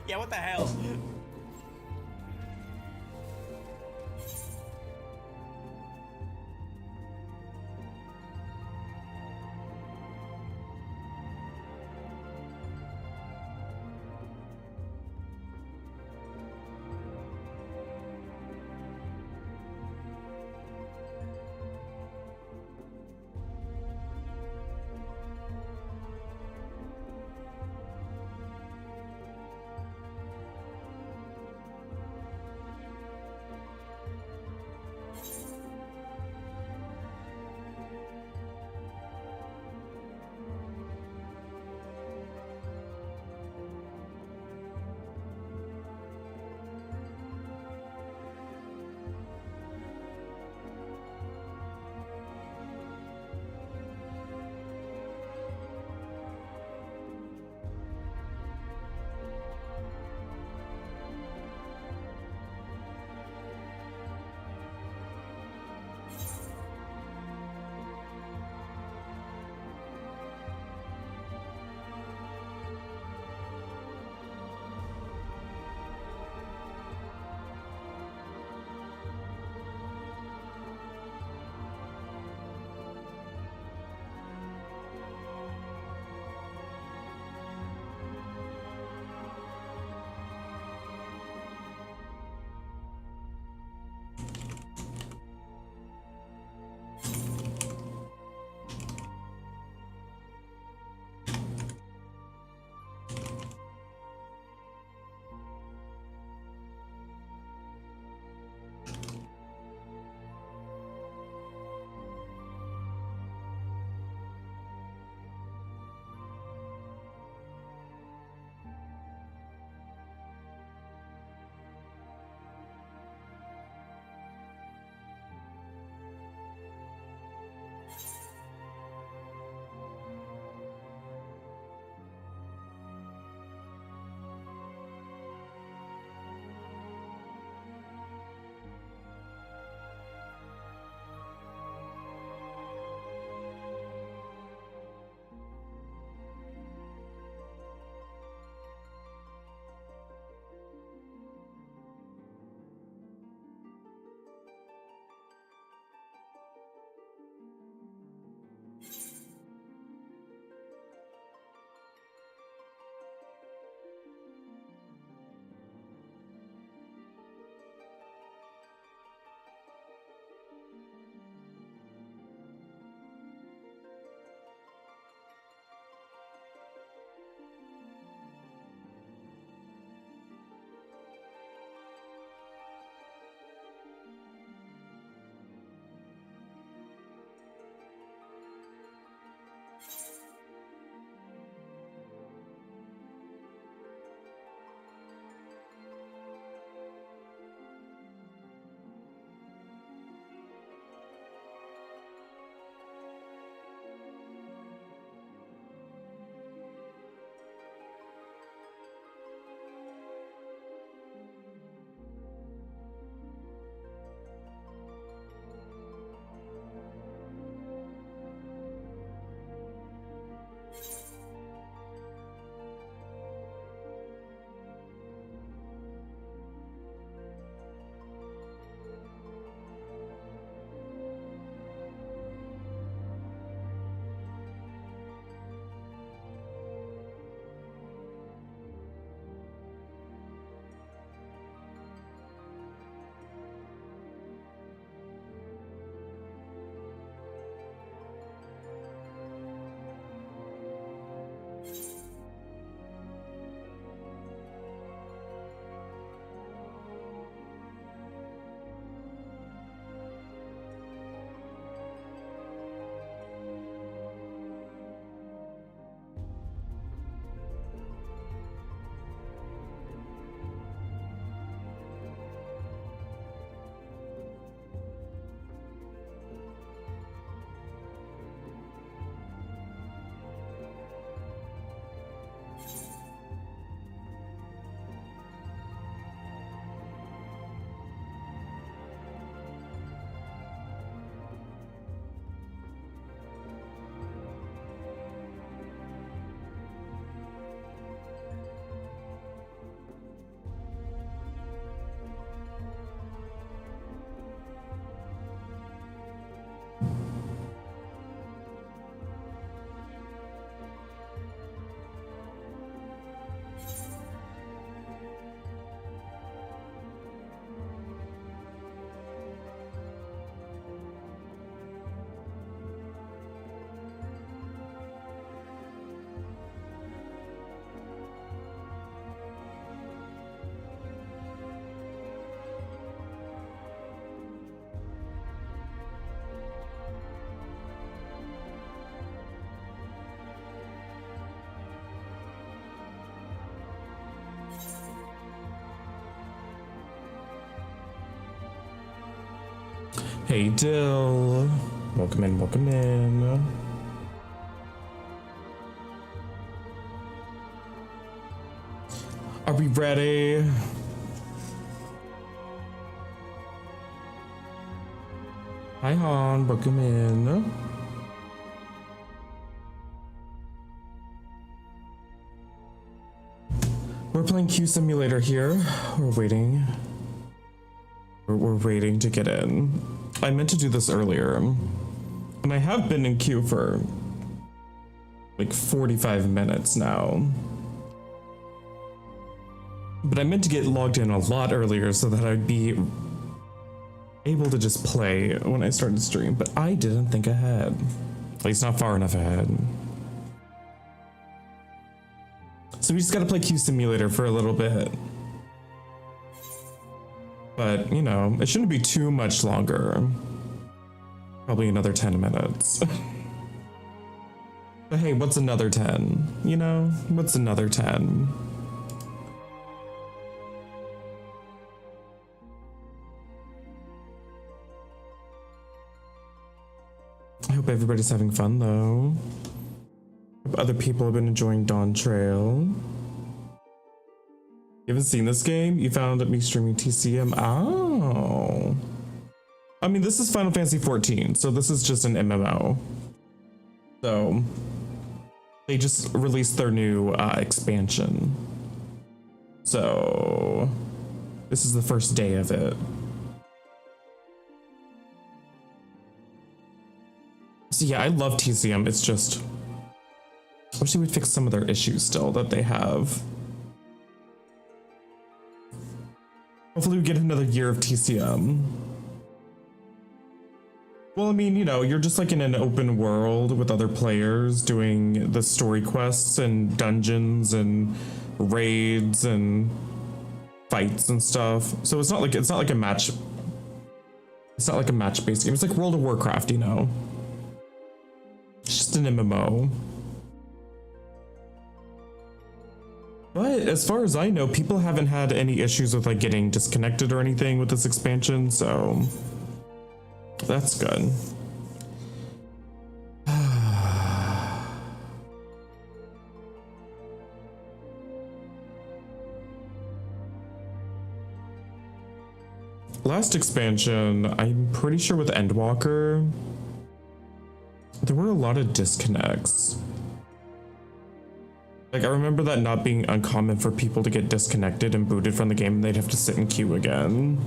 Yeah, what the hell? Hey Dill, welcome in, welcome in. Are we ready? Hi Han, welcome in. We're playing Q Simulator here. We're waiting. We're waiting to get in. I meant to do this earlier, and I have been in queue for like 45 minutes now. But I meant to get logged in a lot earlier so that I'd be able to just play when I started stream, but I didn't think ahead. At least not far enough ahead. So we just gotta play Q Simulator for a little bit. But, you know, it shouldn't be too much longer. Probably another 10 minutes. But hey, what's another 10? You know, what's another 10? I hope everybody's having fun though. Hope other people have been enjoying Dawn Trail. You haven't seen this game? You found me streaming TCM? Oh. I mean, this is Final Fantasy XIV, so this is just an MMO. So, they just released their new expansion. So, this is the first day of it. So yeah, I love TCM, it's just, I wish they would fix some of their issues still that they have. Hopefully we get another year of TCM. Well, I mean, you know, you're just like in an open world with other players doing the story quests and dungeons and raids and fights and stuff. So it's not like a match. It's not like a match-based game. It's like World of Warcraft, you know. It's just an MMO. But as far as I know, people haven't had any issues with like getting disconnected or anything with this expansion, so that's good. Last expansion, I'm pretty sure with Endwalker, there were a lot of disconnects. Like, I remember that not being uncommon for people to get disconnected and booted from the game and they'd have to sit in queue again.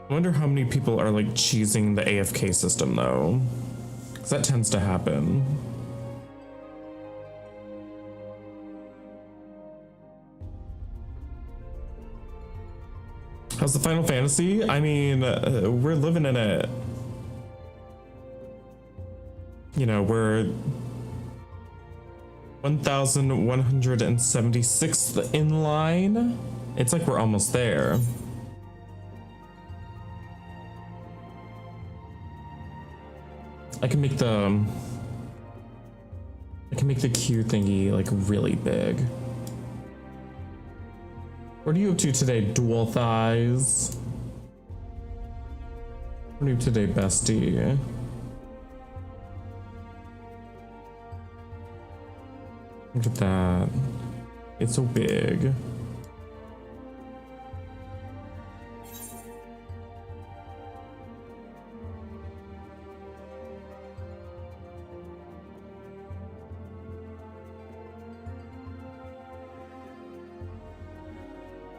I wonder how many people are like cheesing the AFK system though, because that tends to happen. How's the Final Fantasy? I mean, we're living in it. You know, we're 1176th in line. It's like we're almost there. I can make the queue thingy like really big. What are you up to today, Dual Thighs? What are you today, bestie? Look at that. It's so big.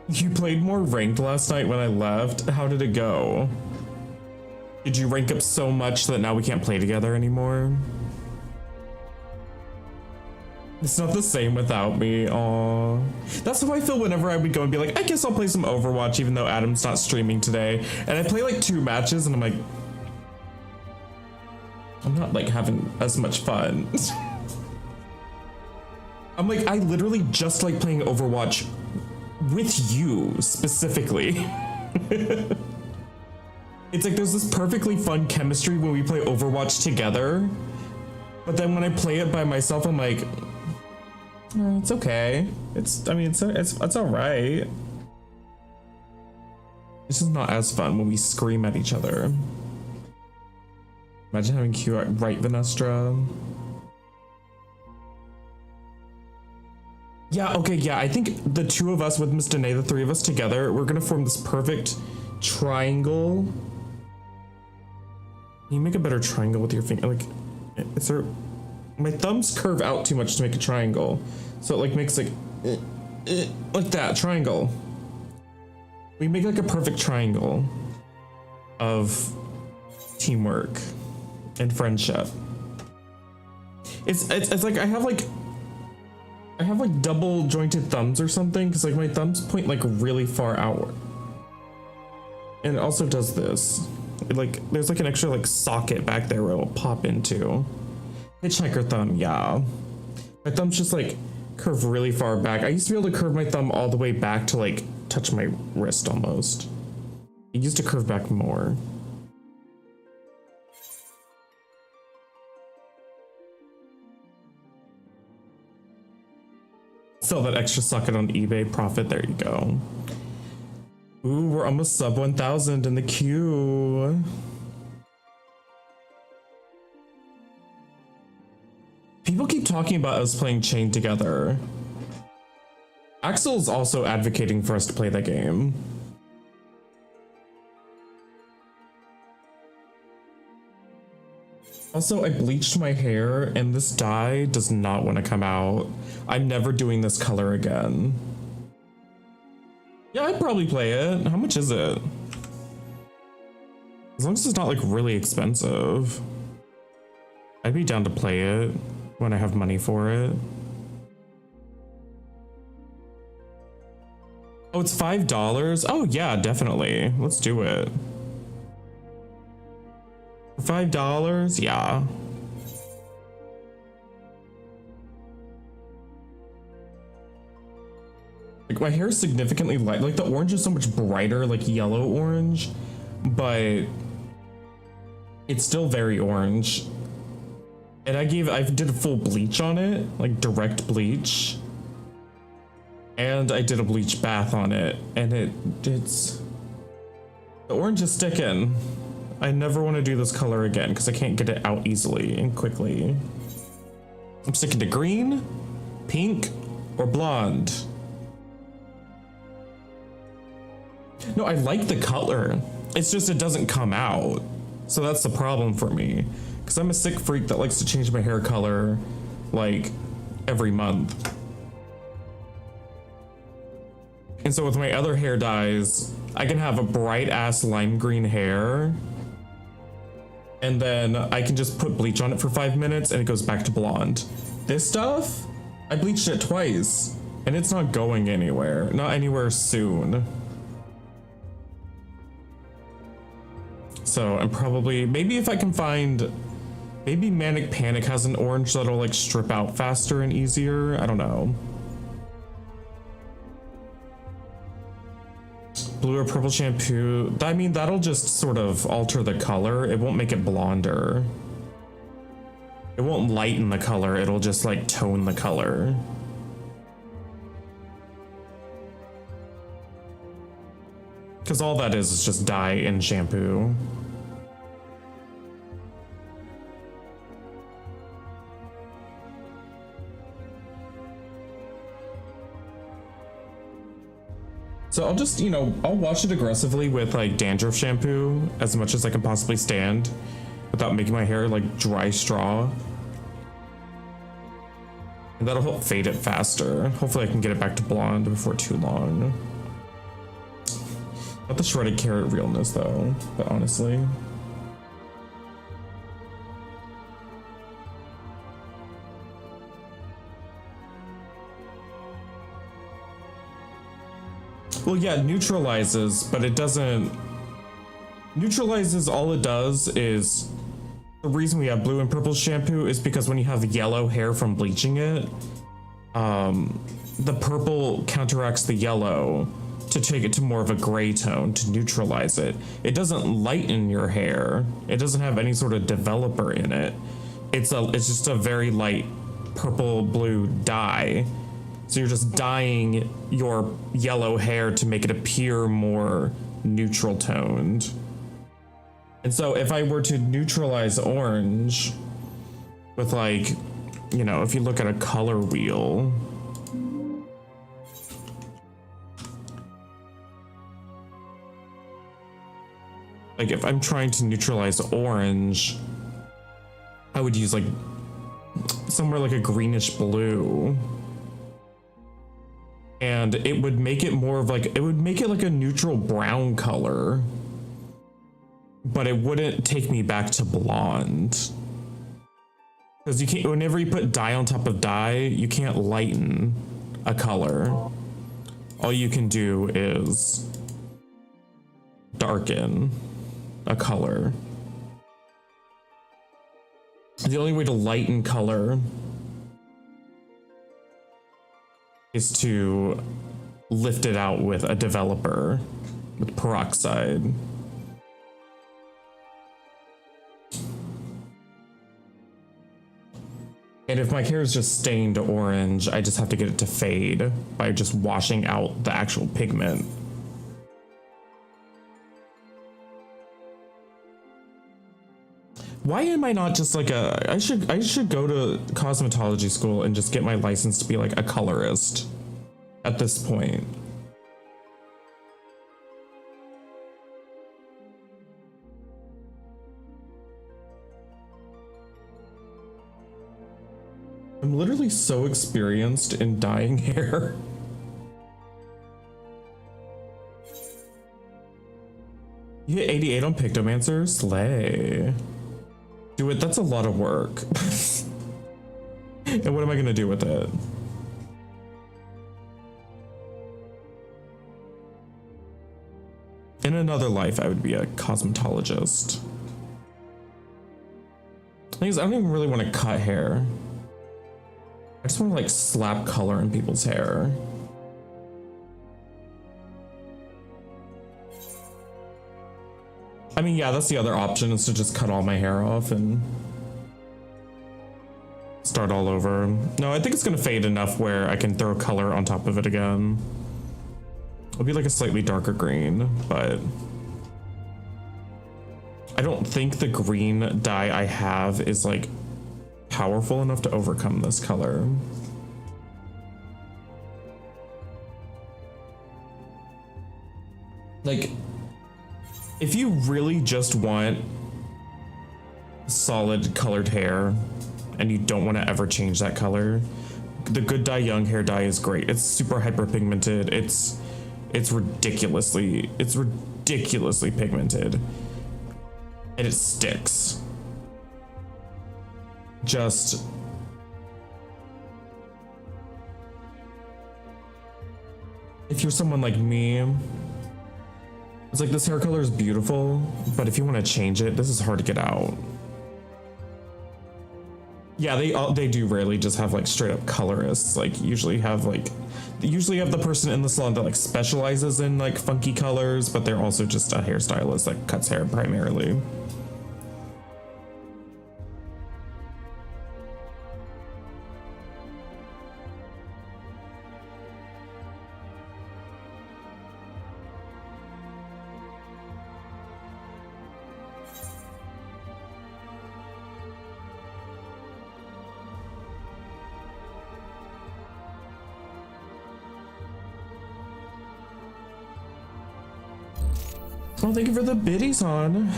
You played more ranked last night when I left. How did it go? Did you rank up so much that now we can't play together anymore? It's not the same without me. Aww. That's how I feel whenever I would go and be like, I guess I'll play some Overwatch even though Adam's not streaming today. And I play like 2 matches and I'm like, I'm not like having as much fun. I'm like, I literally just like playing Overwatch with you specifically. It's like there's this perfectly fun chemistry when we play Overwatch together. But then when I play it by myself, I'm like, it's okay. It's all right. This is not as fun when we scream at each other. Imagine having Q right, Venestra. Yeah, okay, yeah, I think the two of us with Miss Danae, the three of us together, we're gonna form this perfect triangle. Can you make a better triangle with your finger? Like, is there... My thumbs curve out too much to make a triangle. So it like makes like that, triangle. We make like a perfect triangle of teamwork and friendship. It's like I have like double jointed thumbs or something, because like my thumbs point like really far outward. And it also does this. It, like there's like an extra like socket back there where it'll pop into. Hitchhiker thumb, yeah. My thumbs just like curve really far back. I used to be able to curve my thumb all the way back to like touch my wrist almost. It used to curve back more. Sell that extra socket on eBay, profit, there you go. Ooh, we're almost sub 1,000 in the queue. People keep talking about us playing Chain together. Axel's also advocating for us to play that game. Also, I bleached my hair and this dye does not want to come out. I'm never doing this color again. Yeah, I'd probably play it. How much is it? As long as it's not like really expensive. I'd be down to play it when I have money for it. Oh, it's $5? Oh yeah, definitely. Let's do it. For $5? Yeah. Like my hair is significantly light. Like the orange is so much brighter, like yellow orange, but it's still very orange. And I did a full bleach on it, like direct bleach. And I did a bleach bath on it, and it's the orange is sticking. I never want to do this color again because I can't get it out easily and quickly. I'm sticking to green, pink, or blonde. No, I like the color. It's just it doesn't come out. So that's the problem for me. Because I'm a sick freak that likes to change my hair color like every month. And so with my other hair dyes, I can have a bright ass lime green hair. And then I can just put bleach on it for 5 minutes and it goes back to blonde. This stuff, I bleached it twice and it's not going anywhere. Not anywhere soon. So I'm probably, maybe if I can find, maybe Manic Panic has an orange that'll like strip out faster and easier. I don't know. Blue or purple shampoo. I mean, that'll just sort of alter the color. It won't make it blonder. It won't lighten the color. It'll just like tone the color. Because all that is just dye and shampoo. So I'll just, you know, I'll wash it aggressively with like dandruff shampoo as much as I can possibly stand without making my hair like dry straw. And that'll help fade it faster. Hopefully I can get it back to blonde before too long. Not the shredded carrot realness though, but honestly. Well, yeah, it neutralizes, but it doesn't... Neutralizes, all it does is... The reason we have blue and purple shampoo is because when you have yellow hair from bleaching it, the purple counteracts the yellow to take it to more of a gray tone to neutralize it. It doesn't lighten your hair. It doesn't have any sort of developer in it. It's just a very light purple blue dye. So you're just dyeing your yellow hair to make it appear more neutral toned. And so if I were to neutralize orange with like, you know, if you look at a color wheel, like if I'm trying to neutralize orange, I would use like somewhere like a greenish blue. And it would make it more of like, it would make it like a neutral brown color, but it wouldn't take me back to blonde. Because you can't, whenever you put dye on top of dye, you can't lighten a color. All you can do is darken a color. The only way to lighten color is to lift it out with a developer, with peroxide. And if my hair is just stained orange, I just have to get it to fade by just washing out the actual pigment. Why am I not just like I should go to cosmetology school and just get my license to be like a colorist at this point. I'm literally so experienced in dyeing hair. You hit 88 on Pictomancer? Slay. Do it, that's a lot of work. And what am I gonna do with it? In another life, I would be a cosmetologist. Thing is, I don't even really want to cut hair. I just want to like slap color in people's hair. I mean, yeah, that's the other option, is to just cut all my hair off and start all over. No, I think it's gonna fade enough where I can throw color on top of it again. It'll be like a slightly darker green, but I don't think the green dye I have is like powerful enough to overcome this color. Like, if you really just want solid colored hair and you don't want to ever change that color, the Good Dye Young hair dye is great. It's super hyperpigmented. It's ridiculously pigmented, and it sticks. Just if you're someone like me, it's like, this hair color is beautiful, but if you want to change it, this is hard to get out. Yeah, they do rarely just have like straight up colorists. Like, they usually have the person in the salon that like specializes in like funky colors, but they're also just a hairstylist that cuts hair primarily. Oh, thank you for the biddies, hon.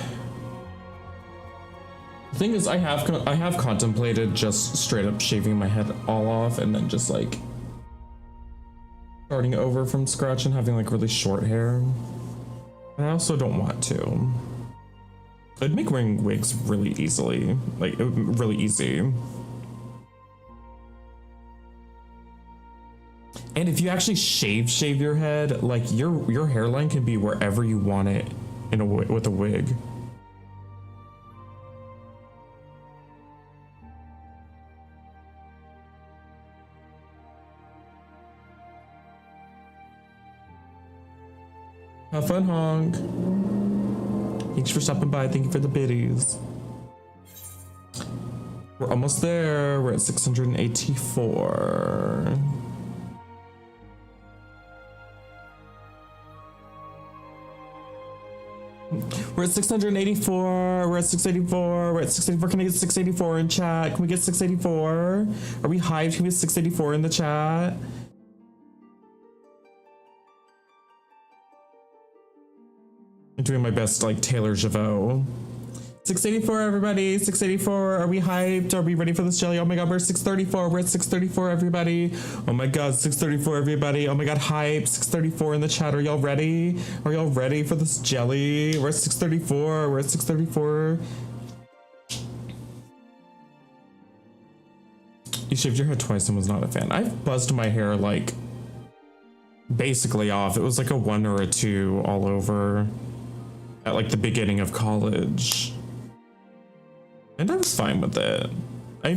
The thing is, I have contemplated just straight up shaving my head all off and then just like starting over from scratch and having like really short hair. I also don't want to. It'd make wearing wigs really easily, like really easy. And if you actually shave your head, like your hairline can be wherever you want it with a wig. Have fun, Honk. Thanks for stopping by. Thank you for the biddies. We're almost there. We're at 684. We're at 684. We're at 684. We're at 684. Can I get 684 in chat? Can we get 684? Are we hyped? Can we get 684 in the chat? I'm doing my best, like Taylor Javot. 684, everybody. 684. Are we hyped? Are we ready for this jelly? Oh my god, we're 634. We're at 634, everybody. Oh my god, 634, everybody. Oh my god, hype. 634 in the chat. Are y'all ready? Are y'all ready for this jelly? We're at 634. We're at 634. You shaved your head twice and was not a fan. I've buzzed my hair like basically off. It was like a 1 or a 2 all over at like the beginning of college. And I was fine with it. I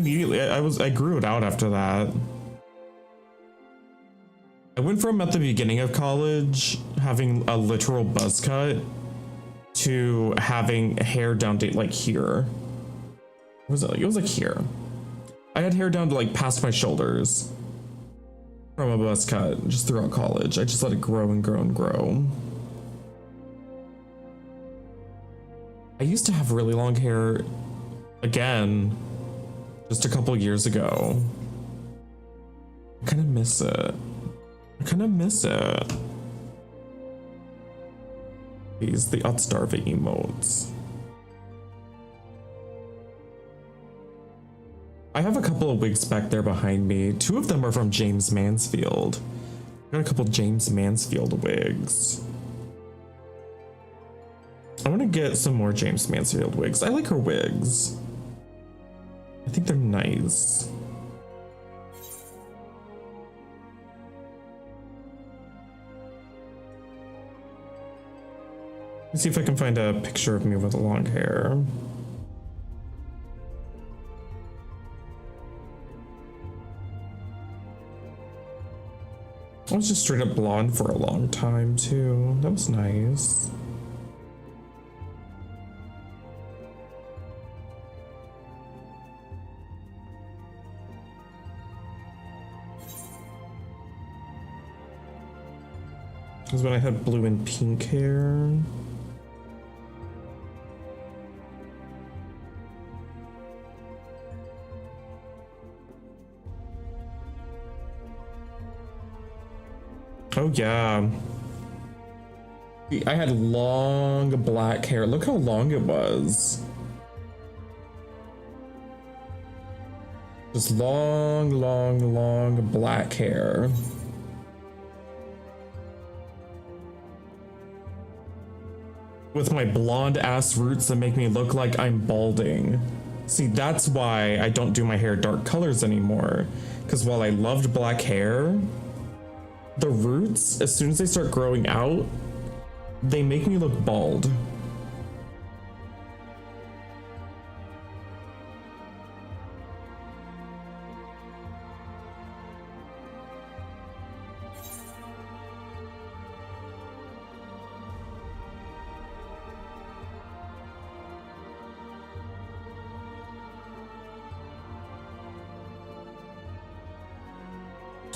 grew it out after that. I went from at the beginning of college having a literal buzz cut to having hair down to like here. What was it like? It was like here. I had hair down to like past my shoulders from a buzz cut just throughout college. I just let it grow and grow and grow. I used to have really long hair again just a couple years ago. I kind of miss it. I kind of miss it. These, the Utstarve emotes. I have a couple of wigs back there behind me. 2 of them are from James Mansfield. I got a couple James Mansfield wigs. I want to get some more James Mansfield wigs. I like her wigs. I think they're nice. Let's see if I can find a picture of me with long hair. I was just straight up blonde for a long time too. That was nice. This was when I had blue and pink hair. Oh yeah. I had long black hair. Look how long it was. Just long, long, long black hair. With my blonde ass roots that make me look like I'm balding. See, that's why I don't do my hair dark colors anymore. Because while I loved black hair, the roots, as soon as they start growing out, they make me look bald.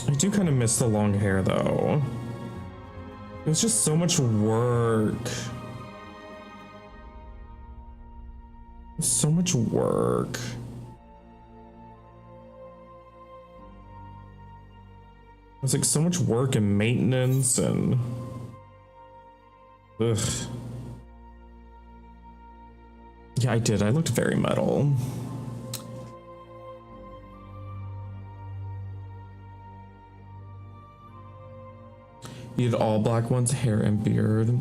I do kind of miss the long hair though. It was just so much work. So much work. It was like so much work and maintenance and ugh. Yeah, I did. I looked very metal. You did all black ones, hair and beard.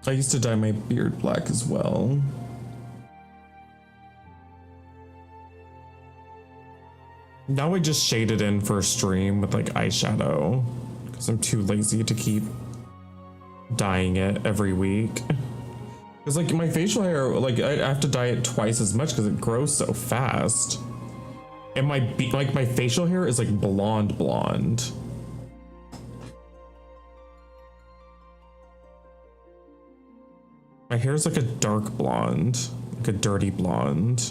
I used to dye my beard black as well. Now I just shade it in for a stream with like eyeshadow because I'm too lazy to keep dyeing it every week. Because like my facial hair, like I have to dye it twice as much because it grows so fast. And my facial hair is like blonde. My hair is like a dark blonde, like a dirty blonde.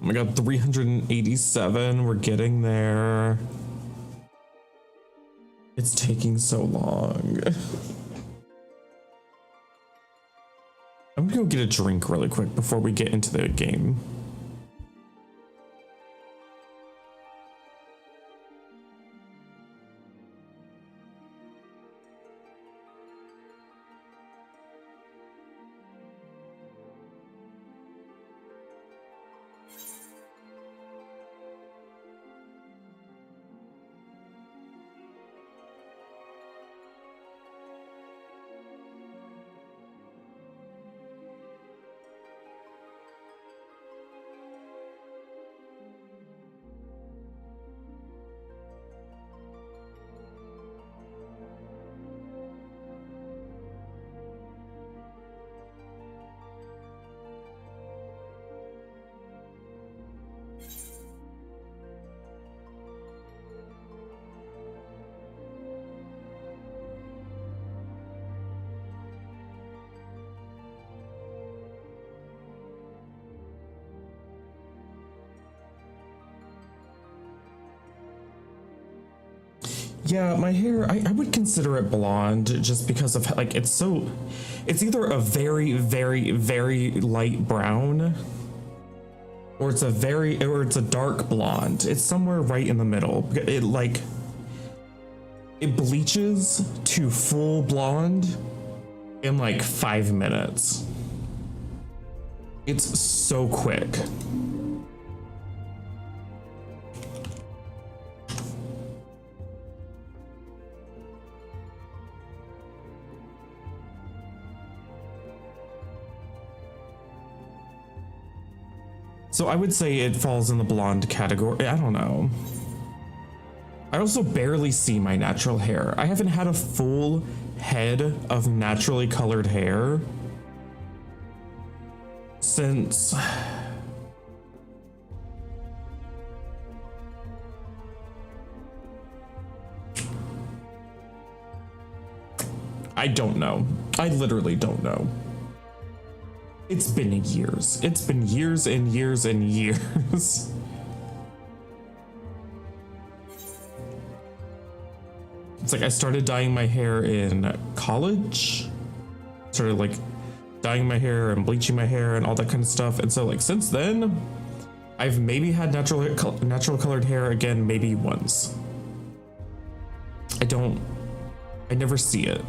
Oh my god, 387. We're getting there. It's taking so long. I'm gonna go get a drink really quick before we get into the game. Yeah, my hair, I would consider it blonde just because of like it's either a very, very, very light brown or it's a dark blonde. It's somewhere right in the middle. It bleaches to full blonde in like 5 minutes. It's so quick. So I would say it falls in the blonde category. I don't know. I also barely see my natural hair. I haven't had a full head of naturally colored hair since I don't know. I literally don't know. It's been years. It's been years and years and years. It's like I started dyeing my hair in college. Started like dyeing my hair and bleaching my hair and all that kind of stuff. And so like since then, I've maybe had natural colored hair again, maybe once. I never see it.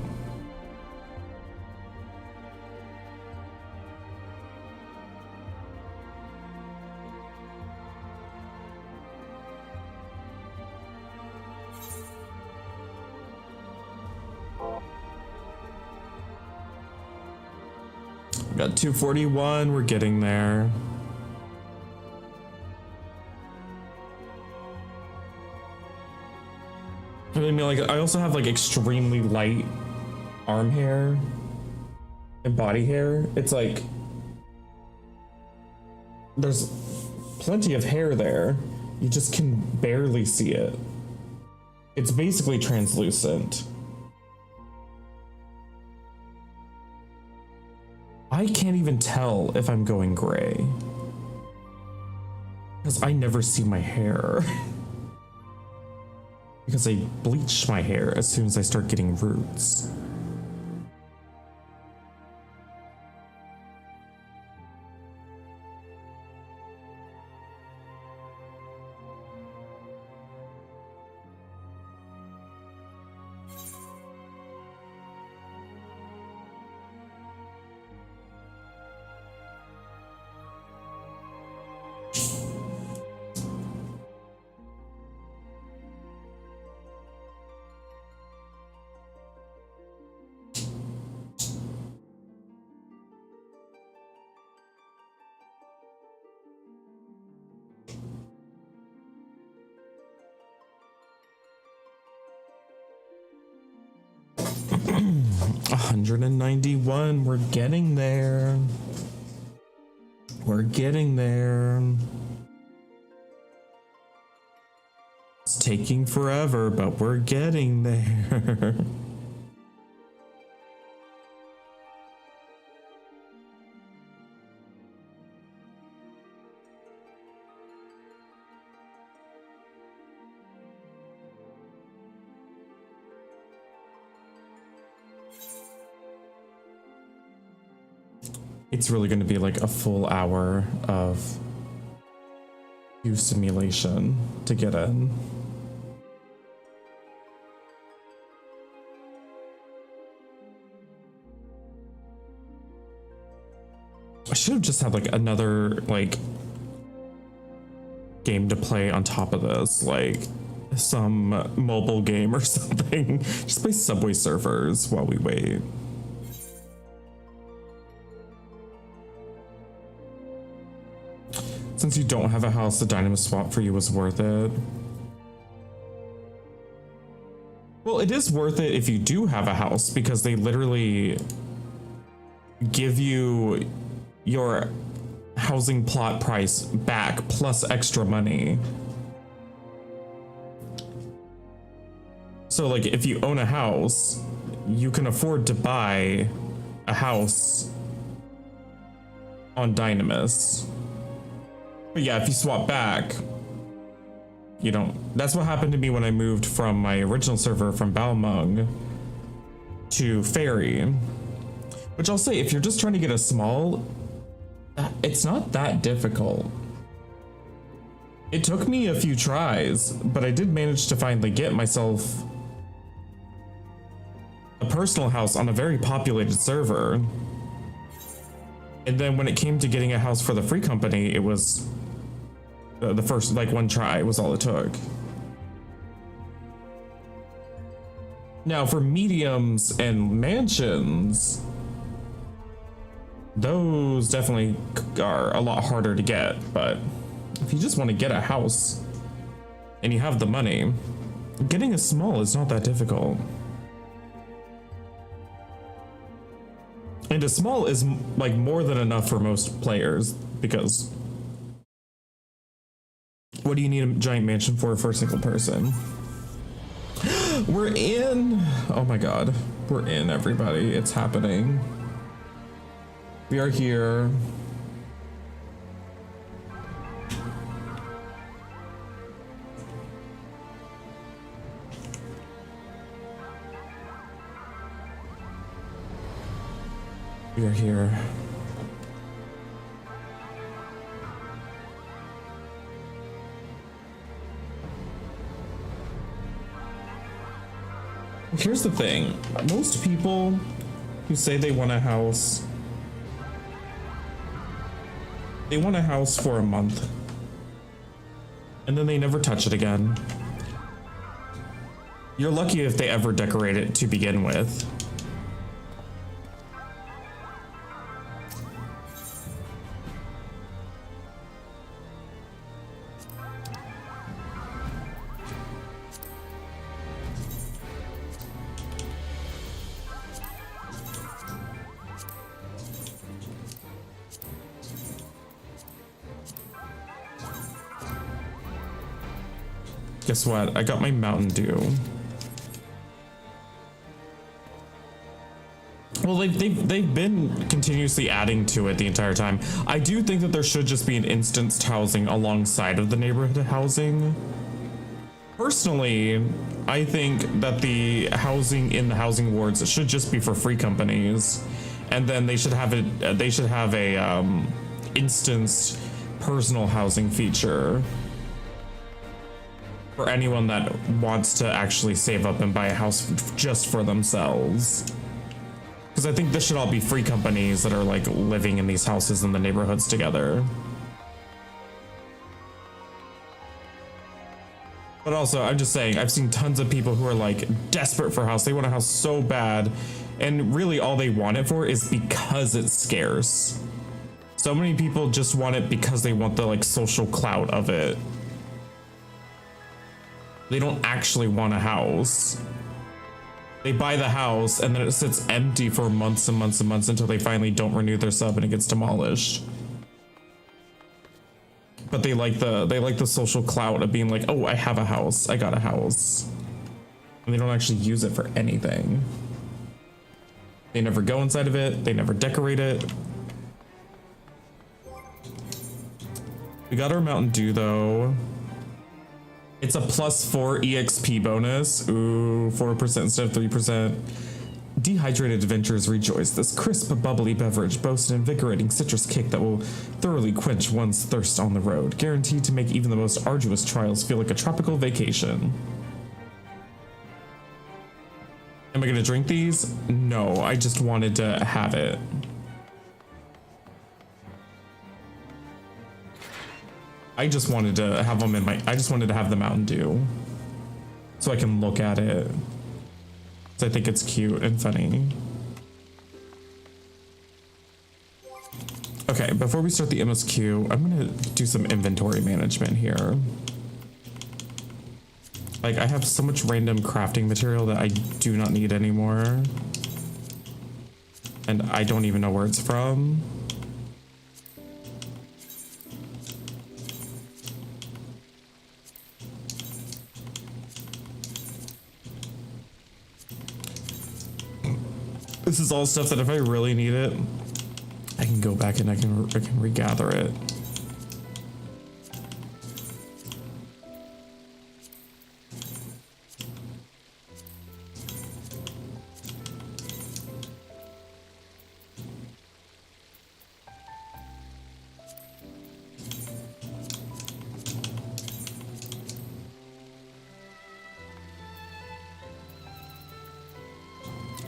Got 241, we're getting there. I mean, like, I also have like extremely light arm hair and body hair. It's like, there's plenty of hair there. You just can barely see it. It's basically translucent. I can't even tell if I'm going gray because I never see my hair because I bleach my hair as soon as I start getting roots. $191, we're getting there. We're getting there. It's taking forever, but we're getting there. It's really going to be like a full hour of queue simulation to get in. I should have just had like another like game to play on top of this, like some mobile game or something. Just play Subway Surfers while we wait. Since you don't have a house, the Dynamis swap for you was worth it. Well, it is worth it if you do have a house, because they literally give you your housing plot price back plus extra money. So like if you own a house, you can afford to buy a house on Dynamis. But yeah, if you swap back, you don't. That's what happened to me when I moved from my original server from Balmung to Fairy. Which I'll say, if you're just trying to get a small, it's not that difficult. It took me a few tries, but I did manage to finally get myself a personal house on a very populated server. And then when it came to getting a house for the free company, it was the first, like, one try was all it took. Now for mediums and mansions, those definitely are a lot harder to get, but if you just want to get a house and you have the money, getting a small is not that difficult. And a small is like more than enough for most players, because what do you need a giant mansion for a single person? We're in! Oh my god. We're in, everybody. It's happening. We are here. We are here. Here's the thing. Most people who say they want a house, they want a house for a month, and then they never touch it again. You're lucky if they ever decorate it to begin with. Guess what? I got my Mountain Dew. Well, they've been continuously adding to it the entire time. I do think that there should just be an instanced housing alongside of the neighborhood housing. Personally, I think that the housing in the housing wards should just be for free companies, and then they should have it. They should have a instanced personal housing feature for anyone that wants to actually save up and buy a house just for themselves. Because I think this should all be free companies that are like living in these houses in the neighborhoods together. But also, I'm just saying, I've seen tons of people who are like desperate for a house. They want a house so bad, and really all they want it for is because it's scarce. So many people just want it because they want the like social clout of it. They don't actually want a house. They buy the house and then it sits empty for months and months and months until they finally don't renew their sub and it gets demolished. But they like the social clout of being like, oh, I have a house, I got a house. And they don't actually use it for anything. They never go inside of it, they never decorate it. We got our Mountain Dew though. It's a +4 EXP bonus. Ooh, 4% instead of 3%. Dehydrated adventurers rejoice. This crisp, bubbly beverage boasts an invigorating citrus kick that will thoroughly quench one's thirst on the road, guaranteed to make even the most arduous trials feel like a tropical vacation. Am I gonna drink these? No, I just wanted to have it. I just wanted to have them in my, I just wanted to have the Mountain Dew so I can look at it. So I think it's cute and funny. Okay, before we start the MSQ, I'm gonna do some inventory management here. Like, I have so much random crafting material that I do not need anymore. And I don't even know where it's from. This is all stuff that if I really need it, I can go back and I can regather it.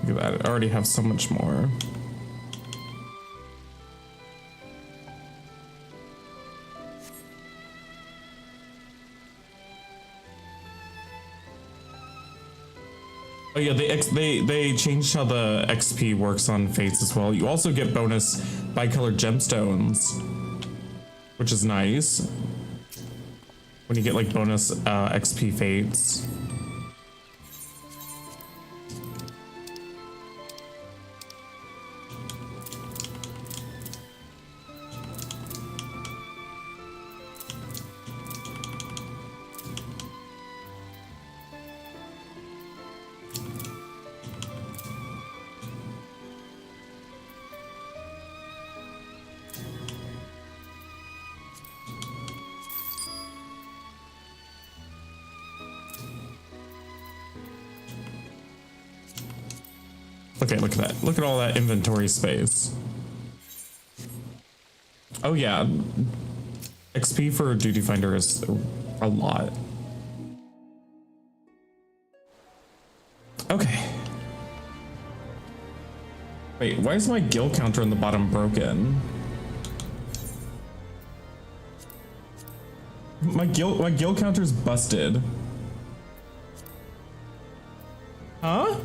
Look at that, I already have so much more. Oh yeah, they changed how the XP works on Fates as well. You also get bonus bicolored gemstones, which is nice. When you get like bonus XP Fates. Okay, look at that. Look at all that inventory space. Oh yeah. XP for Duty Finder is a lot. Okay. Wait, why is my gil counter in the bottom broken? My gil counter's busted. Huh?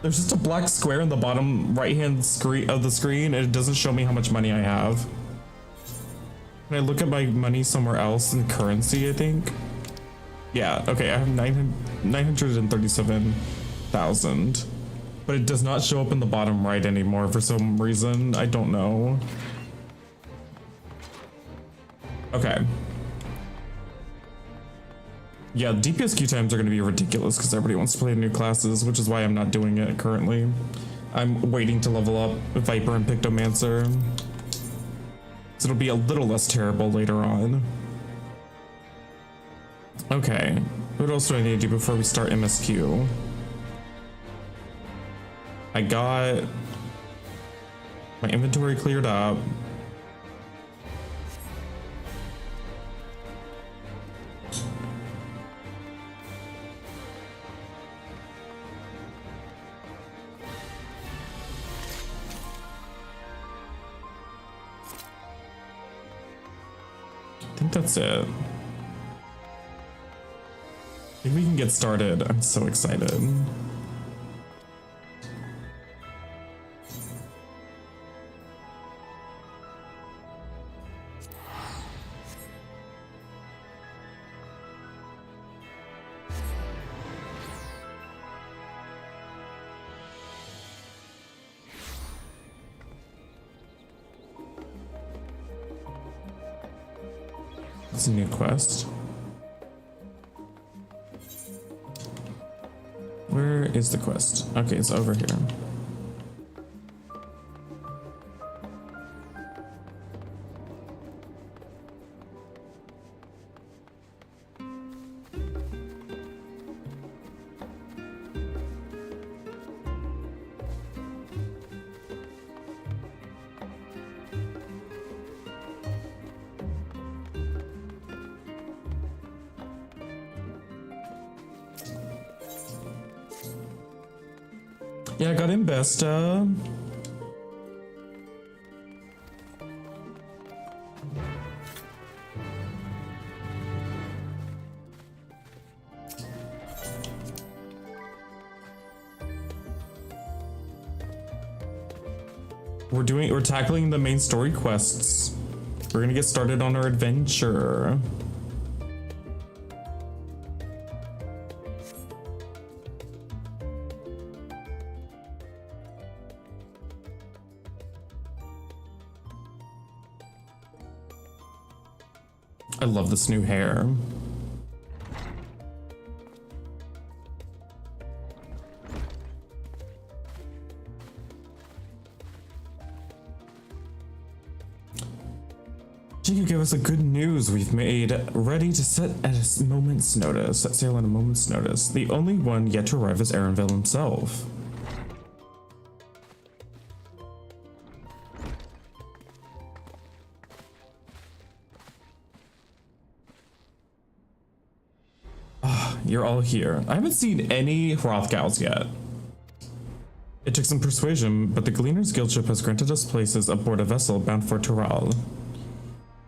There's just a black square in the bottom right-hand screen of the screen, and it doesn't show me how much money I have. Can I look at my money somewhere else in currency, I think? Yeah, okay, I have 937,000. But it does not show up in the bottom right anymore for some reason. I don't know. Okay. Yeah, DPS queue times are going to be ridiculous because everybody wants to play new classes, which is why I'm not doing it currently. I'm waiting to level up Viper and Pictomancer. So it'll be a little less terrible later on. Okay, what else do I need to do before we start MSQ? I got my inventory cleared up. I think that's it. I think we can get started. I'm so excited. It's a new quest. Where is the quest? Okay, it's over here. Yeah, I got in Besta. We're tackling the main story quests. We're gonna get started on our adventure. I love this new hair. She could give us a good news we've made ready to set at a moment's notice. Set sail at a moment's notice. The only one yet to arrive is Arenville himself. You're all here. I haven't seen any Hrothgals yet. It took some persuasion, but the Gleaner's Guild ship has granted us places aboard a vessel bound for Tural.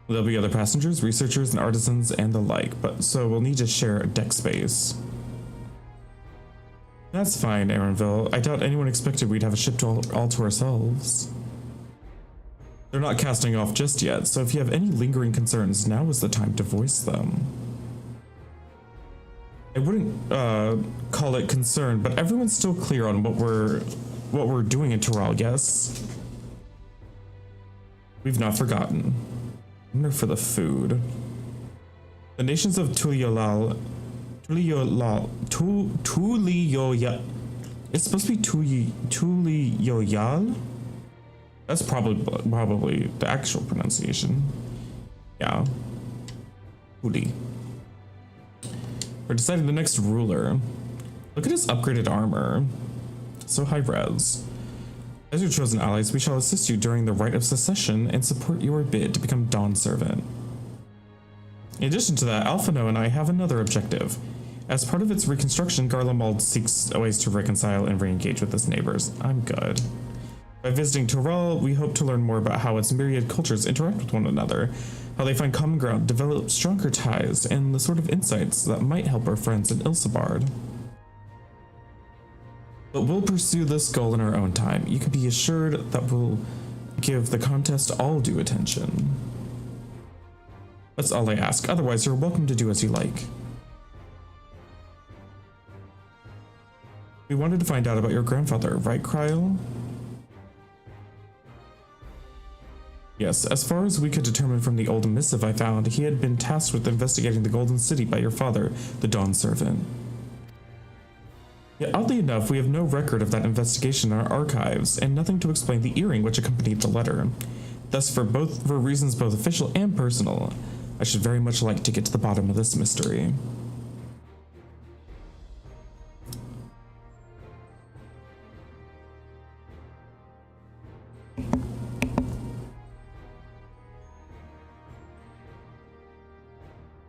There'll be other passengers, researchers, and artisans, and the like, but so we'll need to share deck space. That's fine, Arenville. I doubt anyone expected we'd have a ship all to ourselves. They're not casting off just yet, so if you have any lingering concerns, now is the time to voice them. I wouldn't call it concern, but everyone's still clear on what we're doing in Tural, yes? We've not forgotten. I wonder for the food. The nations of Tuliyoyal. It's supposed to be Tuliyoyal? That's probably the actual pronunciation. Yeah. Tuli. We're deciding the next ruler. Look at his upgraded armor. So high res. As your chosen allies, we shall assist you during the rite of secession and support your bid to become Dawn Servant. In addition to that, Alphino and I have another objective. As part of its reconstruction, Garlemald seeks ways to reconcile and re-engage with its neighbors. I'm good. By visiting Tural, we hope to learn more about how its myriad cultures interact with one another, how they find common ground, develop stronger ties, and the sort of insights that might help our friends in Ilsabard. But we'll pursue this goal in our own time. You can be assured that we'll give the contest all due attention. That's all I ask. Otherwise, you're welcome to do as you like. We wanted to find out about your grandfather, right, Kryl? Yes, as far as we could determine from the old missive I found, he had been tasked with investigating the Golden City by your father, the Dawn Servant. Yet oddly enough, we have no record of that investigation in our archives, and nothing to explain the earring which accompanied the letter. Thus, for reasons both official and personal, I should very much like to get to the bottom of this mystery.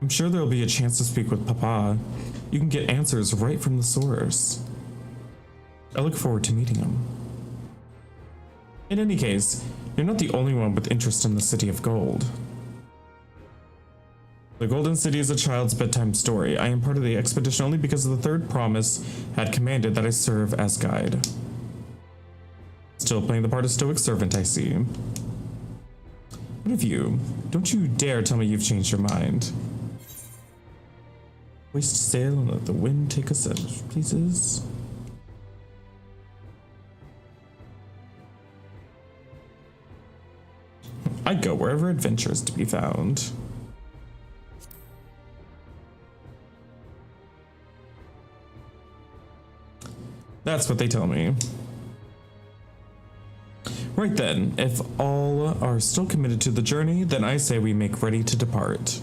I'm sure there'll be a chance to speak with Papa. You can get answers right from the source. I look forward to meeting him. In any case, you're not the only one with interest in the City of Gold. The Golden City is a child's bedtime story. I am part of the expedition only because the Third Promise had commanded that I serve as guide. Still playing the part of stoic servant, I see. What of you? Don't you dare tell me you've changed your mind. Waste sail and let the wind take us as it pleases. I go wherever adventure is to be found. That's what they tell me. Right then, if all are still committed to the journey, then I say we make ready to depart.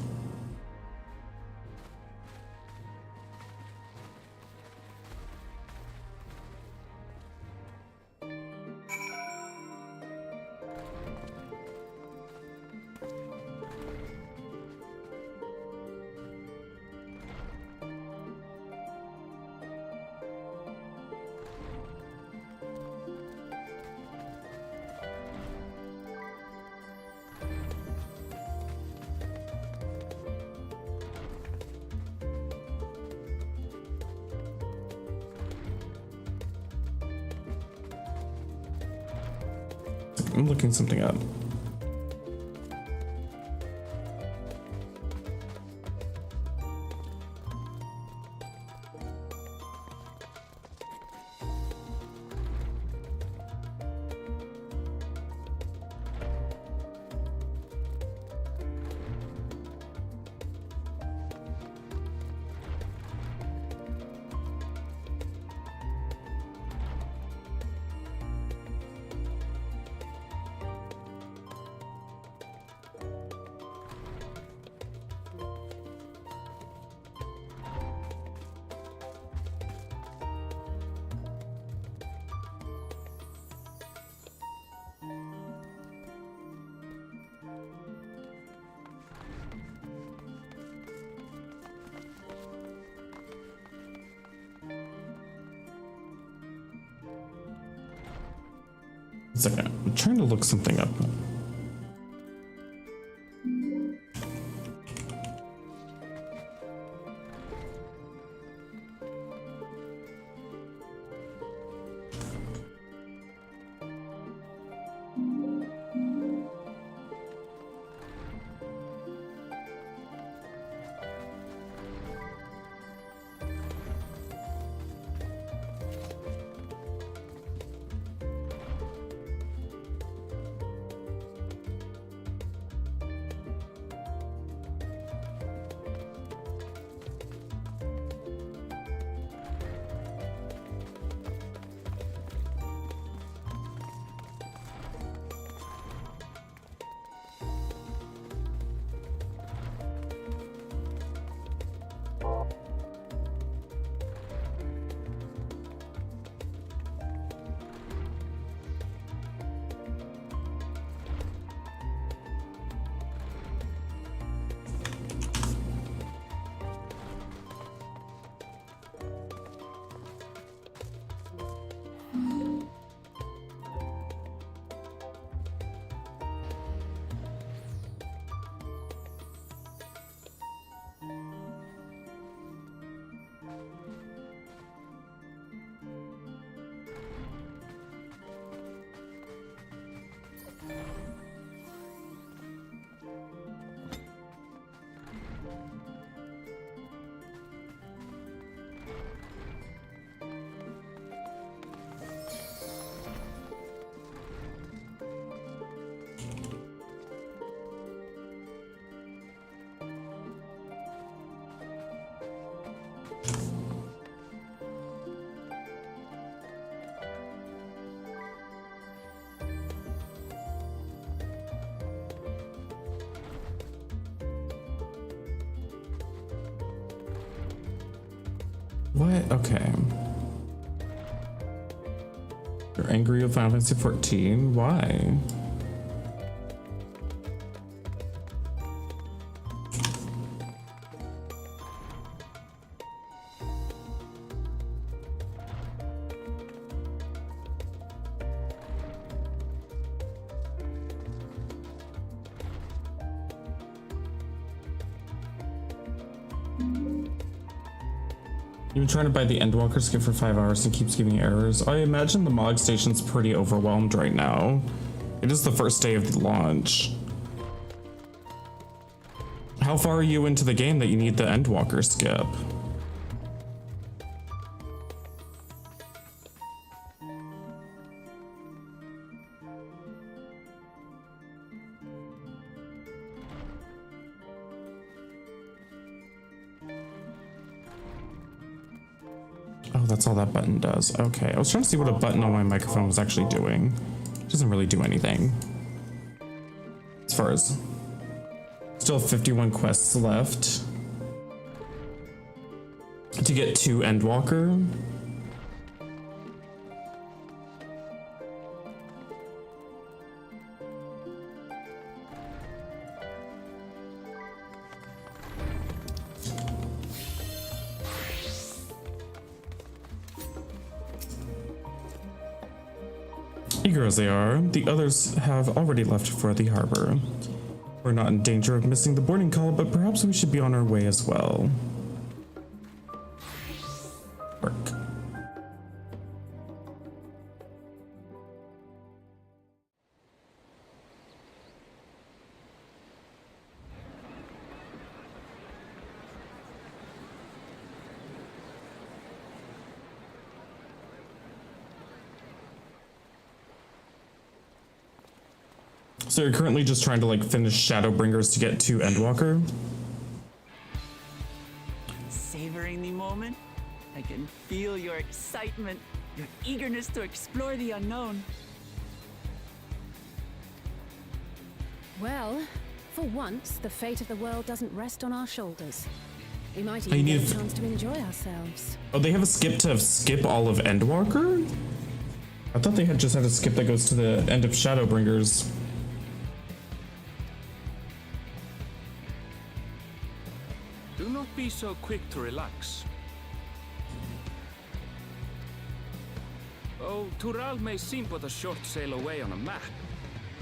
I'm looking something up. One second, I'm trying to look something up. What? Okay. You're angry with Final Fantasy 14? Why? You've been trying to buy the Endwalker skip for 5 hours and keeps giving errors. I imagine the Mog Station's pretty overwhelmed right now. It is the first day of the launch. How far are you into the game that you need the Endwalker skip? Oh, that's all that button does. Okay, I was trying to see what a button on my microphone was actually doing. It doesn't really do anything. As far as... Still 51 quests left. To get to Endwalker. Eager as they are, the others have already left for the harbor. We're not in danger of missing the boarding call, but perhaps we should be on our way as well. Work. So you're currently just trying to like finish Shadowbringers to get to Endwalker? Savoring the moment? I can feel your excitement, your eagerness to explore the unknown. Well, for once, the fate of the world doesn't rest on our shoulders. We might I even need- get a chance to enjoy ourselves. Oh, they have a skip to skip all of Endwalker? I thought they had just had a skip that goes to the end of Shadowbringers. Do not be so quick to relax. Oh, Tural may seem but a short sail away on a map.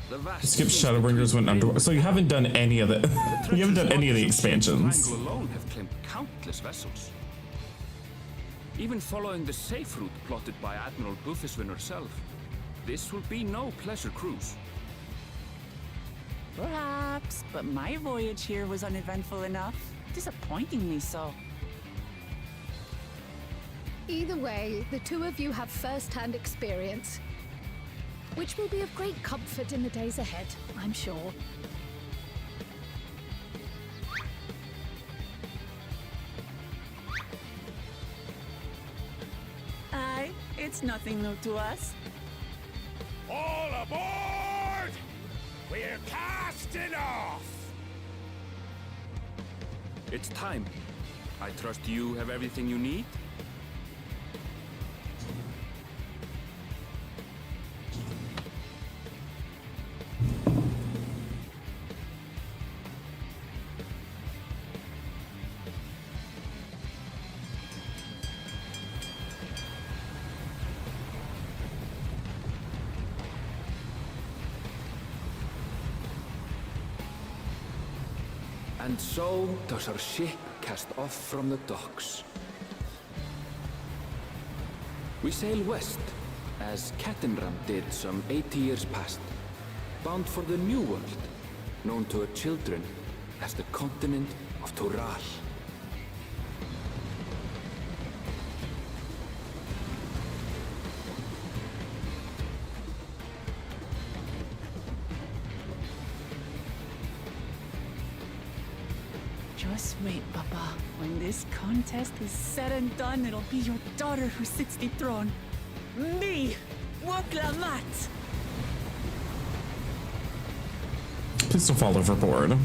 The vast Skip seas Shadowbringers went between under. So you haven't done any of the. You haven't done any of the expansions. Triangle alone have claimed countless vessels. Even following the safe route plotted by Admiral Bufiswin herself, this will be no pleasure cruise. Perhaps, but my voyage here was uneventful enough. Disappointingly so. Either way, the two of you have first-hand experience, which will be of great comfort in the days ahead, I'm sure. Aye, it's nothing new to us. All aboard! We're casting off! It's time. I trust you have everything you need? And so does our ship cast off from the docks. We sail west, as Kattenram did some 80 years past, bound for the New World, known to her children as the continent of Tural. Just wait, Papa. When this contest is said and done, it'll be your daughter who sits the throne. Me, Woklamat. Please don't fall overboard.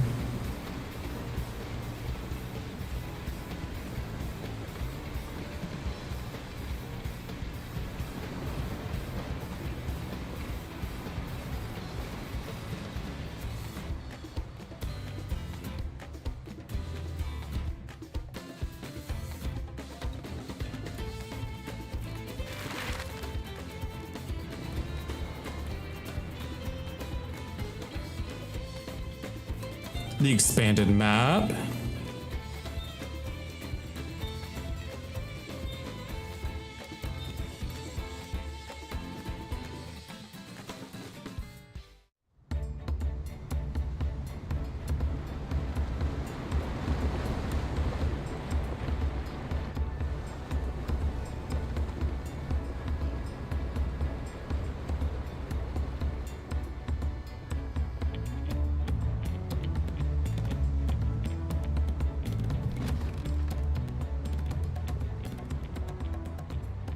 The expanded map.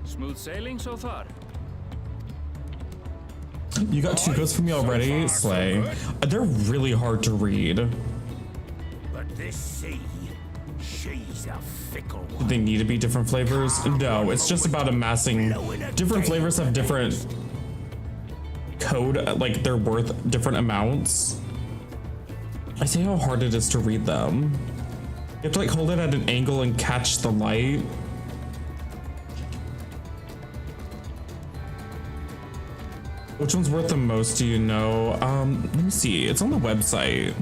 Smooth sailing so far? You got two codes from me already, Slay. They're really hard to read. But this sea, she's a fickle Do one. they need to be different flavors? No, it's just about amassing. Different flavors have different code, like they're worth different amounts. I see how hard it is to read them. You have to like hold it at an angle and catch the light. Which one's worth the most, do you know? Let me see. It's on the website.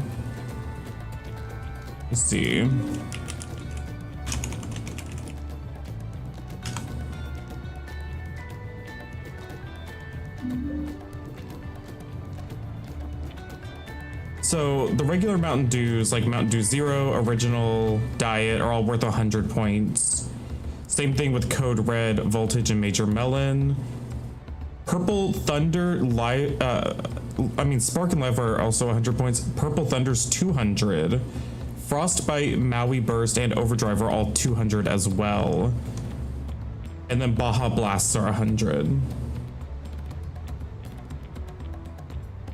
Let's see. So the regular Mountain Dews, like Mountain Dew Zero, Original, Diet, are all worth 100 points. Same thing with Code Red, Voltage, and Major Melon. Purple Thunder, Spark and Lava are also 100 points. Purple Thunder's 200. Frostbite, Maui Burst, and Overdrive are all 200 as well. And then Baja Blasts are 100.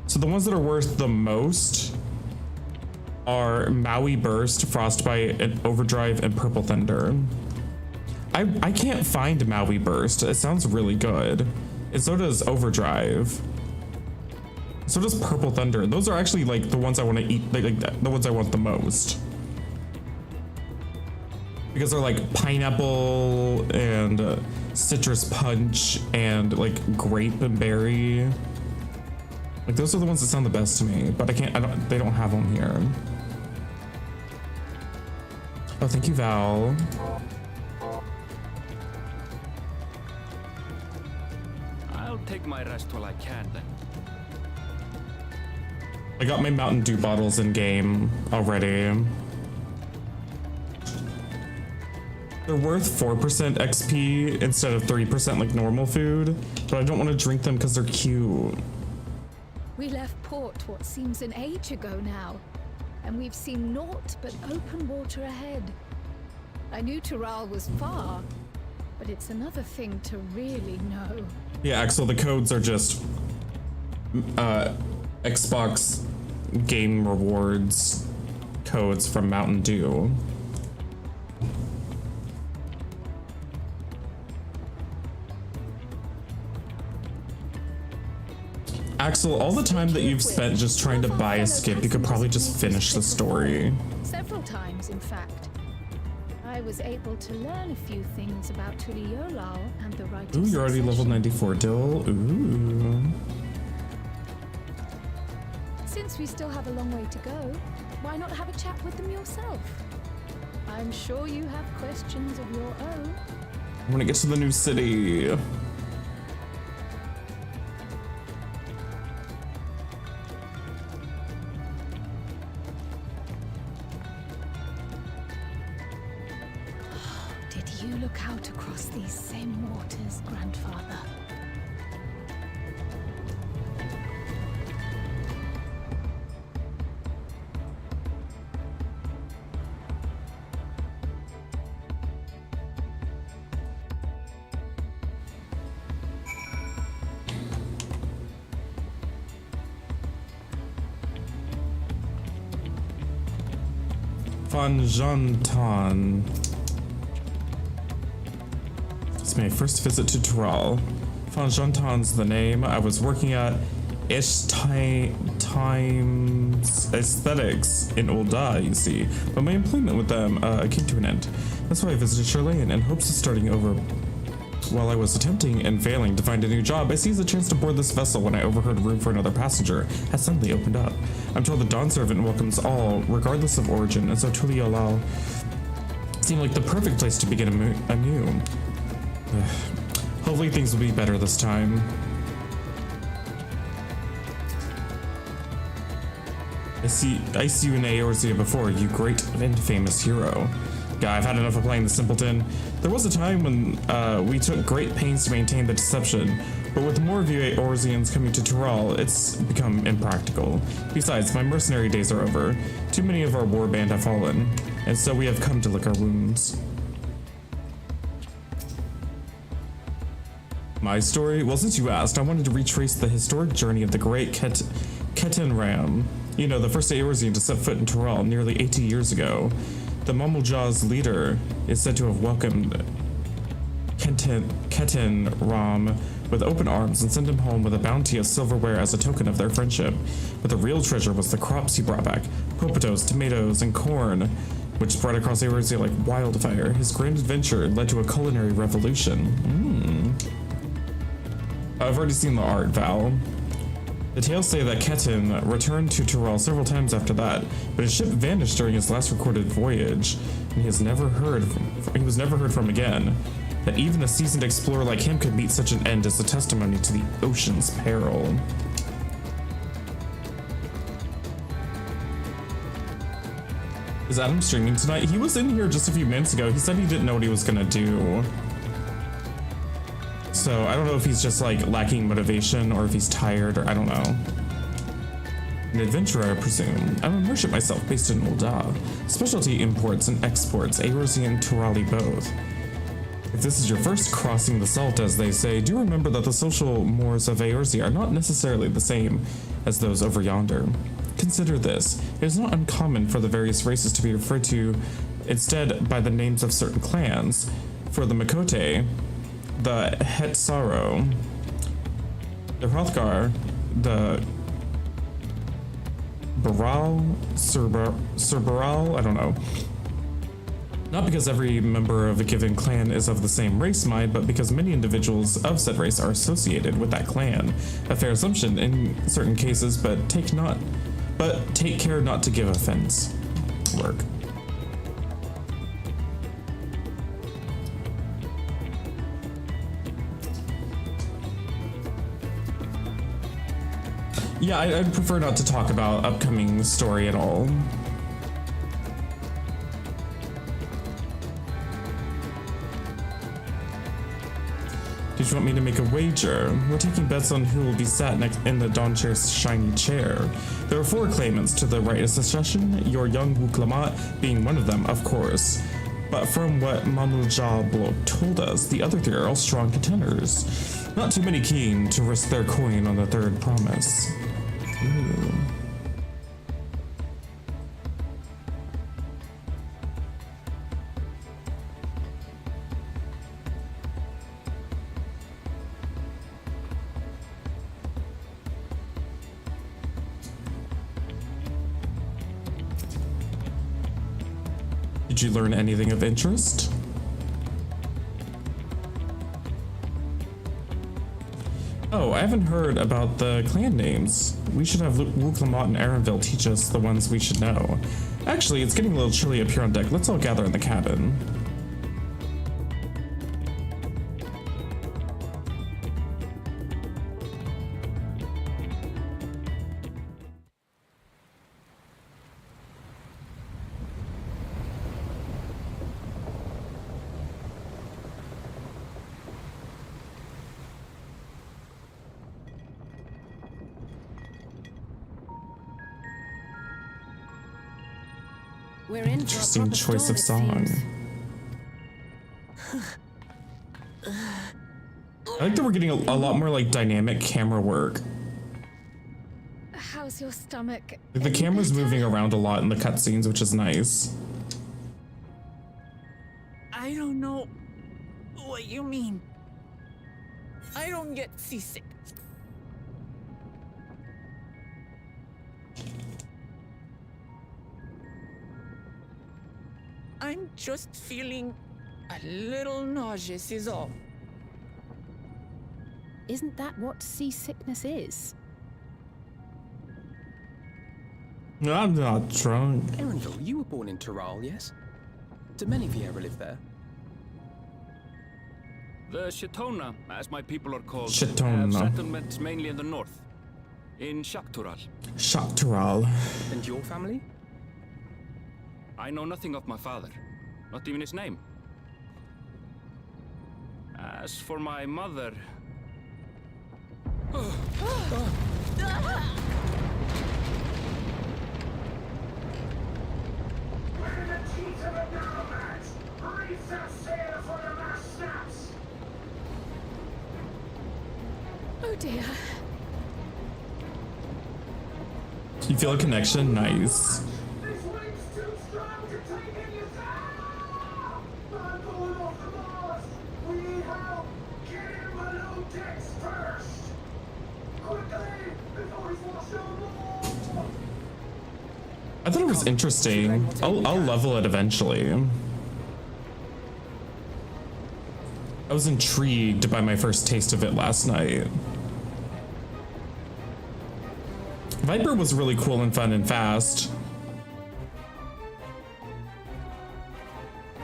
So the ones that are worth the most are Maui Burst, Frostbite, and Overdrive, and Purple Thunder. I can't find Maui Burst. It sounds really good. And so does Overdrive. So does Purple Thunder. Those are actually like the ones I want to eat, like the ones I want the most. Because they're like pineapple and citrus punch and like grape and berry. Like those are the ones that sound the best to me, but they don't have them here. Oh, thank you, Val. I'll take my rest while I can then. I got my Mountain Dew bottles in game already. They're worth 4% XP instead of 3% like normal food, but I don't want to drink them because they're cute. We left port what seems an age ago now, and we've seen naught but open water ahead. I knew Tural was far, but it's another thing to really know. Yeah, Axel, the codes are just Xbox game rewards codes from Mountain Dew. Axel, all the time that you've spent just trying to buy a skip, you could probably just finish the story. Several times, in fact. I was able to learn a few things about Tuliyollal and the right Ooh, of you're already level succession. 94, Dill. Ooh. Since we still have a long way to go, why not have a chat with them yourself? I'm sure you have questions of your own. I want to get to the new city. Did you look out across these same waters, Grandfather? Van Jantan. It's my first visit to Tural. Van Jantan's the name. I was working at Ish Times Aesthetics in Ul'dah, you see. But my employment with them came to an end. That's why I visited Charlayan in hopes of starting over. While I was attempting and failing to find a new job, I seized a chance to board this vessel when I overheard room for another passenger had suddenly opened up. I'm told the Dawn Servant welcomes all, regardless of origin, and so Tuliyollal seemed like the perfect place to begin anew. Hopefully things will be better this time. I see you in Eorzea before, you great and famous hero. Yeah, I've had enough of playing the simpleton. There was a time when we took great pains to maintain the deception, but with more of you Eorzeans coming to Tural, it's become impractical. Besides, my mercenary days are over. Too many of our warband have fallen, and so we have come to lick our wounds. My story? Well, since you asked, I wanted to retrace the historic journey of the great Ketan Ram. You know, the first Eorzean to set foot in Tural nearly 80 years ago. The Mamuljah's leader is said to have welcomed Ketan Ram with open arms and sent him home with a bounty of silverware as a token of their friendship. But the real treasure was the crops he brought back: potatoes, tomatoes, and corn, which spread across Eorzea like wildfire. His grand adventure led to a culinary revolution. I've already seen the art, Val. The tales say that Ketan returned to Tural several times after that, but his ship vanished during his last recorded voyage, and he was never heard from again. That even a seasoned explorer like him could meet such an end is a testimony to the ocean's peril. Is Adam streaming tonight? He was in here just a few minutes ago. He said he didn't know what he was gonna do. So I don't know if he's just like lacking motivation or if he's tired or I don't know. An adventurer, I presume. I'm a merchant myself based in Ul'dah. Specialty imports and exports, Eorze and Turali both. If this is your first crossing the salt, as they say, do remember that the social mores of Eorze are not necessarily the same as those over yonder. Consider this. It is not uncommon for the various races to be referred to instead by the names of certain clans. For the Makote, the Hetsaro, the Hrothgar, the Baral, Cerberal, I don't know. Not because every member of a given clan is of the same race mind, but because many individuals of said race are associated with that clan. A fair assumption in certain cases, but take care not to give offense. Work. Yeah, I'd prefer not to talk about upcoming story at all. Did you want me to make a wager? We're taking bets on who will be sat next in the Dawnchair's shiny chair. There are 4 claimants to the right of succession, your young Wuk-Lamat being one of them, of course. But from what Mamul Blok told us, the other 3 are all strong contenders. Not too many keen to risk their coin on the 3rd promise. Ooh. Did you learn anything of interest? Oh, I haven't heard about the clan names. We should have Wuk-Lamat and Erenville teach us the ones we should know. Actually, it's getting a little chilly up here on deck. Let's all gather in the cabin. We're in for a Interesting proper choice of storm, song. it seems. I like that we're getting a lot more like dynamic camera work. How's your stomach? Like, the Any camera's better? moving around a lot in the cutscenes, which is nice. I don't know what you mean. I don't get seasick. I'm just feeling a little nauseous is all. Isn't that what seasickness is? I'm not drunk. Erenville, you were born in Tural, yes? Do many Viera live there? The Shitona, as my people are called, Shitona. have settlements mainly in the north, in Shaktural. Shaktural. And your family? I know nothing of my father, not even his name. As for my mother... We're in the teeth of a nomad! Reef that sail for the last snaps! Oh dear. You feel a connection? Nice. This wind's too strong to take in your sound! I'm going off the mast! We need help! Get in below decks first! Quickly! Before he's washed overboard! I thought it was interesting. I'll level it eventually. I was intrigued by my first taste of it last night. Viper was really cool and fun and fast.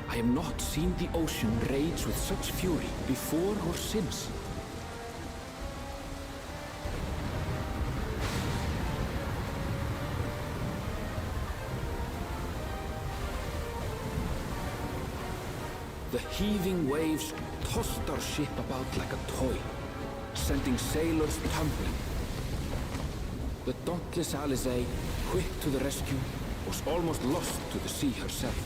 I have not seen the ocean rage with such fury before or since. The heaving waves tossed our ship about like a toy, sending sailors tumbling. The dauntless Alizé, quick to the rescue, was almost lost to the sea herself.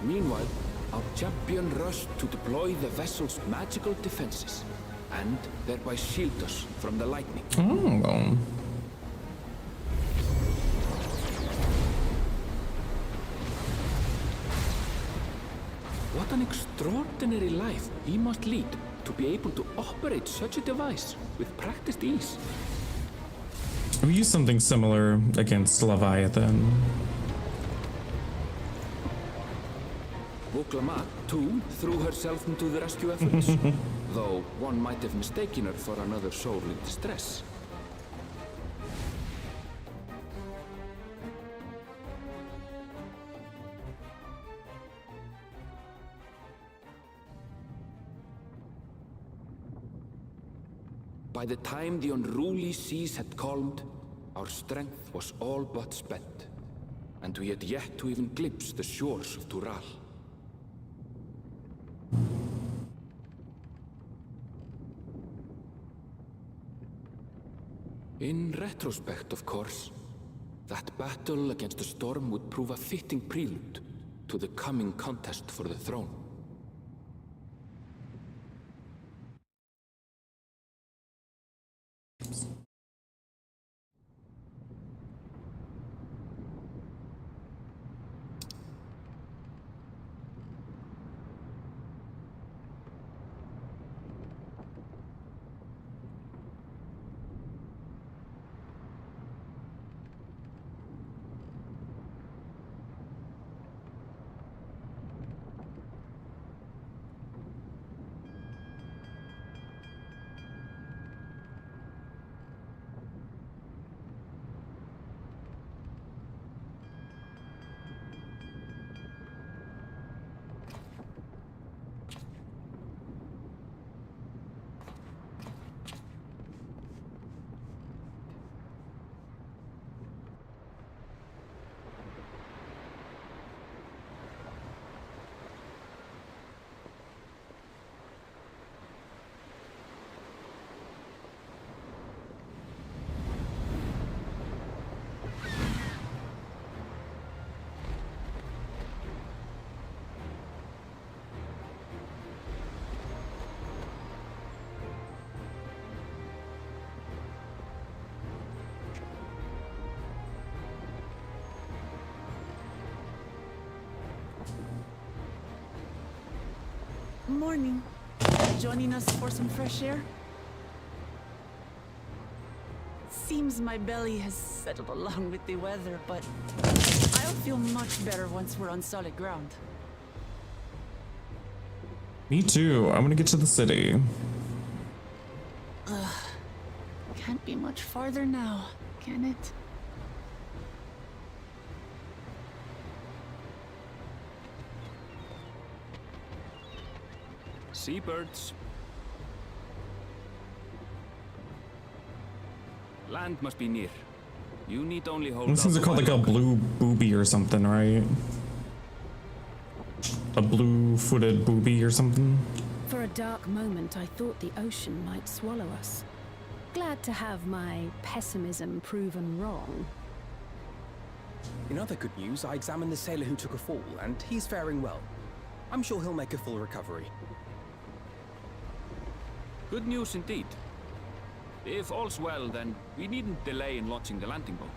Meanwhile, our champion rushed to deploy the vessel's magical defenses, and thereby shield us from the lightning. Oh. What an extraordinary life he must lead to be able to operate such a device with practiced ease. We used something similar against Leviathan. Vuklamat, too, threw herself into the rescue efforts, though one might have mistaken her for another soul in distress. By the time the unruly seas had calmed, our strength was all but spent, and we had yet to even glimpse the shores of Tural. In retrospect, of course, that battle against the storm would prove a fitting prelude to the coming contest for the throne. Morning. Joining us for some fresh air? Seems my belly has settled along with the weather, but I'll feel much better once we're on solid ground. Me too. I want to get to the city. Can't be much farther now, can it? Seabirds. Land must be near. You need only hold These things out are called like a blue booby or something, right? A blue-footed booby or something. For a dark moment, I thought the ocean might swallow us. Glad to have my pessimism proven wrong. In other good news, I examined the sailor who took a fall, and he's faring well. I'm sure he'll make a full recovery. Good news indeed. If all's well, then we needn't delay in launching the landing boat.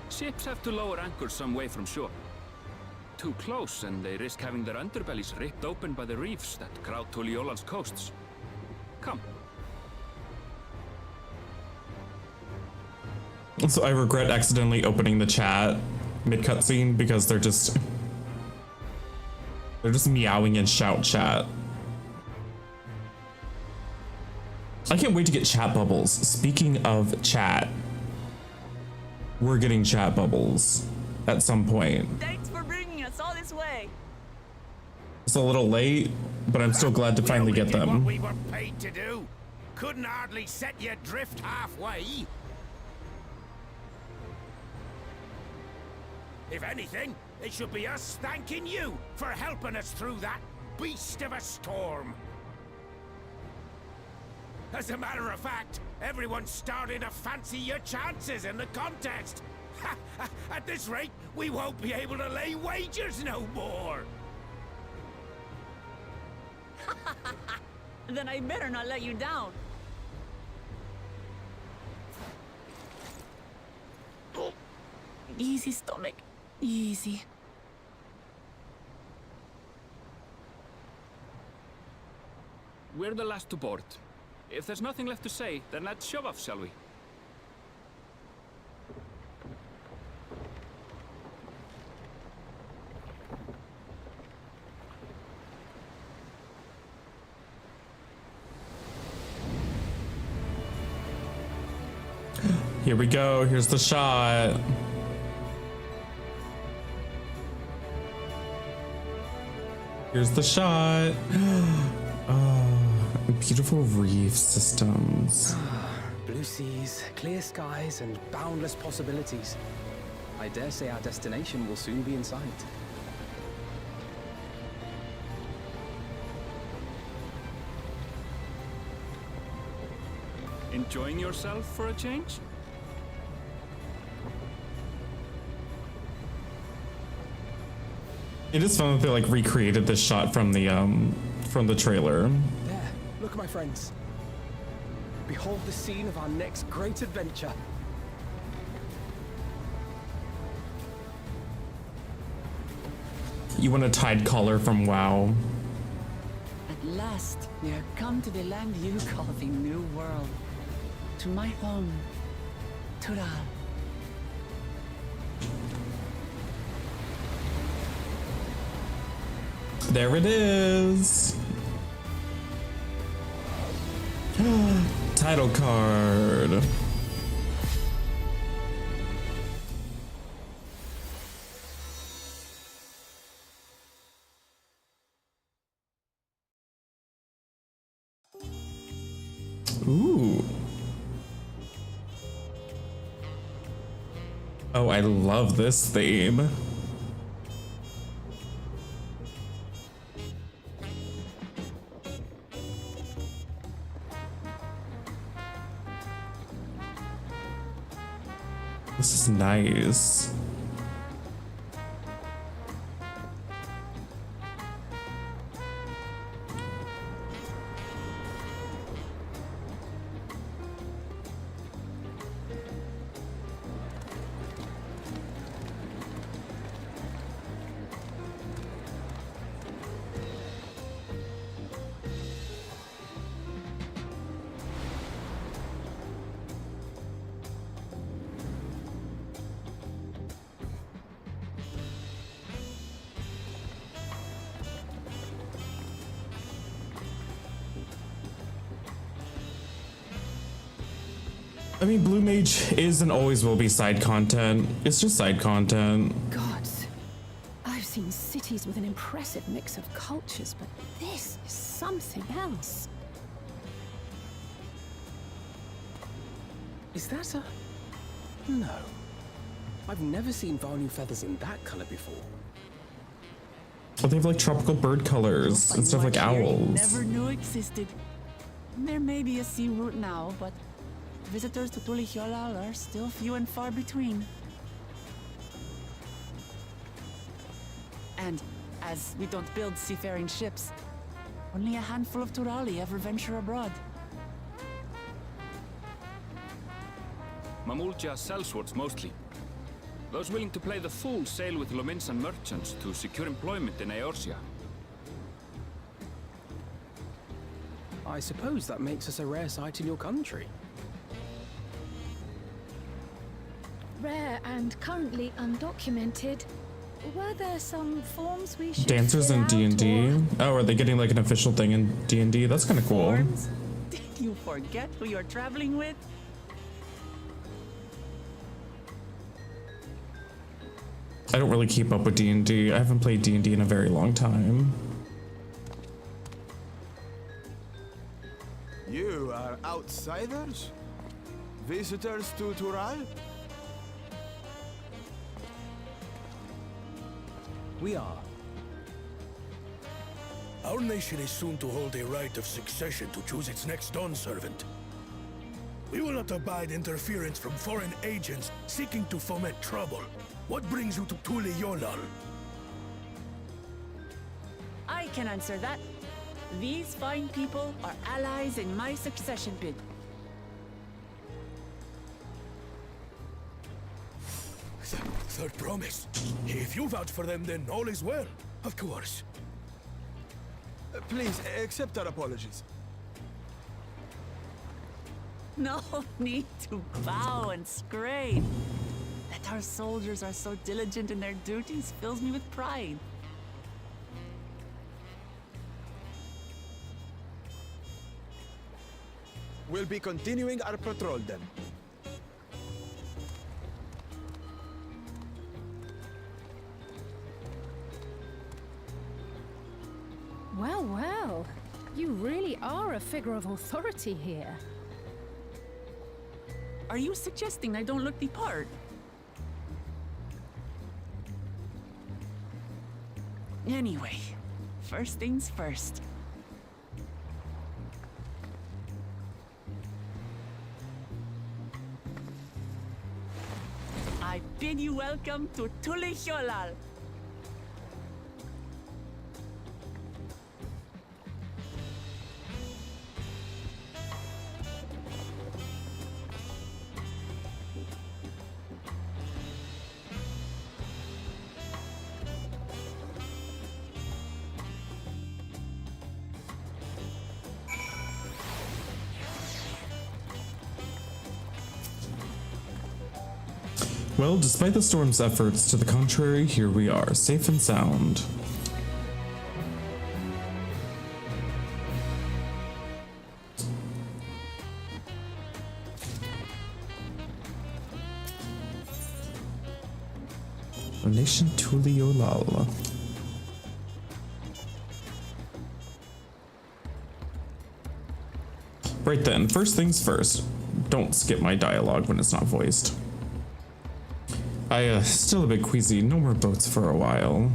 Ships have to lower anchors some way from shore. Too close, and they risk having their underbellies ripped open by the reefs that crowd Tuliola's coasts. Come. So I regret accidentally opening the chat mid-cutscene because they're just meowing in shout chat. I can't wait to get chat bubbles. Speaking of chat, we're getting chat bubbles at some point. Thanks for bringing us all this way. It's a little late, but I'm still glad to finally We get did what them. we were paid to do. Couldn't hardly set you adrift halfway. If anything, it should be us thanking you for helping us through that beast of a storm. As a matter of fact, everyone's starting to fancy your chances in the contest. At this rate, we won't be able to lay wagers no more. Then I better not let you down. Oh, easy, stomach. Easy. We're the last to board. If there's nothing left to say, then let's shove off, shall we? Here we go. Here's the shot. Here's the shot. Oh, beautiful reef systems. Blue seas, clear skies, and boundless possibilities. I dare say our destination will soon be in sight. Enjoying yourself for a change? It is fun that they like recreated this shot from the trailer. There, look, my friends. Behold the scene of our next great adventure. You want a Tide collar from WoW? At last, we are come to the land you call the New World. To my home, Tural. There it is. Title card. Ooh. Oh, I love this theme. This is nice. I mean, Blue Mage is and always will be side content. It's just side content. Gods, I've seen cities with an impressive mix of cultures, but this is something else. Is that a... No. I've never seen Vanu feathers in that color before. Oh, they have like tropical bird colors and stuff like What you owls. never knew existed. There may be a sea route now, but visitors to Tulihyolal are still few and far between. And as we don't build seafaring ships, only a handful of Turali ever venture abroad. Mamulja sellswords mostly. Those willing to play the fool sail with Lominsan merchants to secure employment in Eorzea. I suppose that makes us a rare sight in your country. Rare and currently undocumented. Were there some forms we should Dancers fill in out, D&D. or- Oh, are they getting like an official thing in D&D? That's kind of cool. Forms? Did you forget who you're traveling with? I don't really keep up with D&D. I haven't played D&D in a very long time. outsiders? Visitors to Tural? We are. Our nation is soon to hold a right of succession to choose its next dawn servant. We will not abide interference from foreign agents seeking to foment trouble. What brings you to Tule Yolal? I can answer that. These fine people are allies in my succession bid. Third promise. If you vouch for them, then all is well. Of course. Please, accept our apologies. No need to bow and scrape. That our soldiers are so diligent in their duties fills me with pride. We'll be continuing our patrol then. Well, well. You really are a figure of authority here. Are you suggesting I don't look the part? Anyway, first things first. I bid you welcome to Tule Yolal. Well, despite the storm's efforts to the contrary, here we are, safe and sound. Nation Tule Yolal. Right then, first things first. Don't skip my dialogue when it's not voiced. Still a bit queasy. No more boats for a while.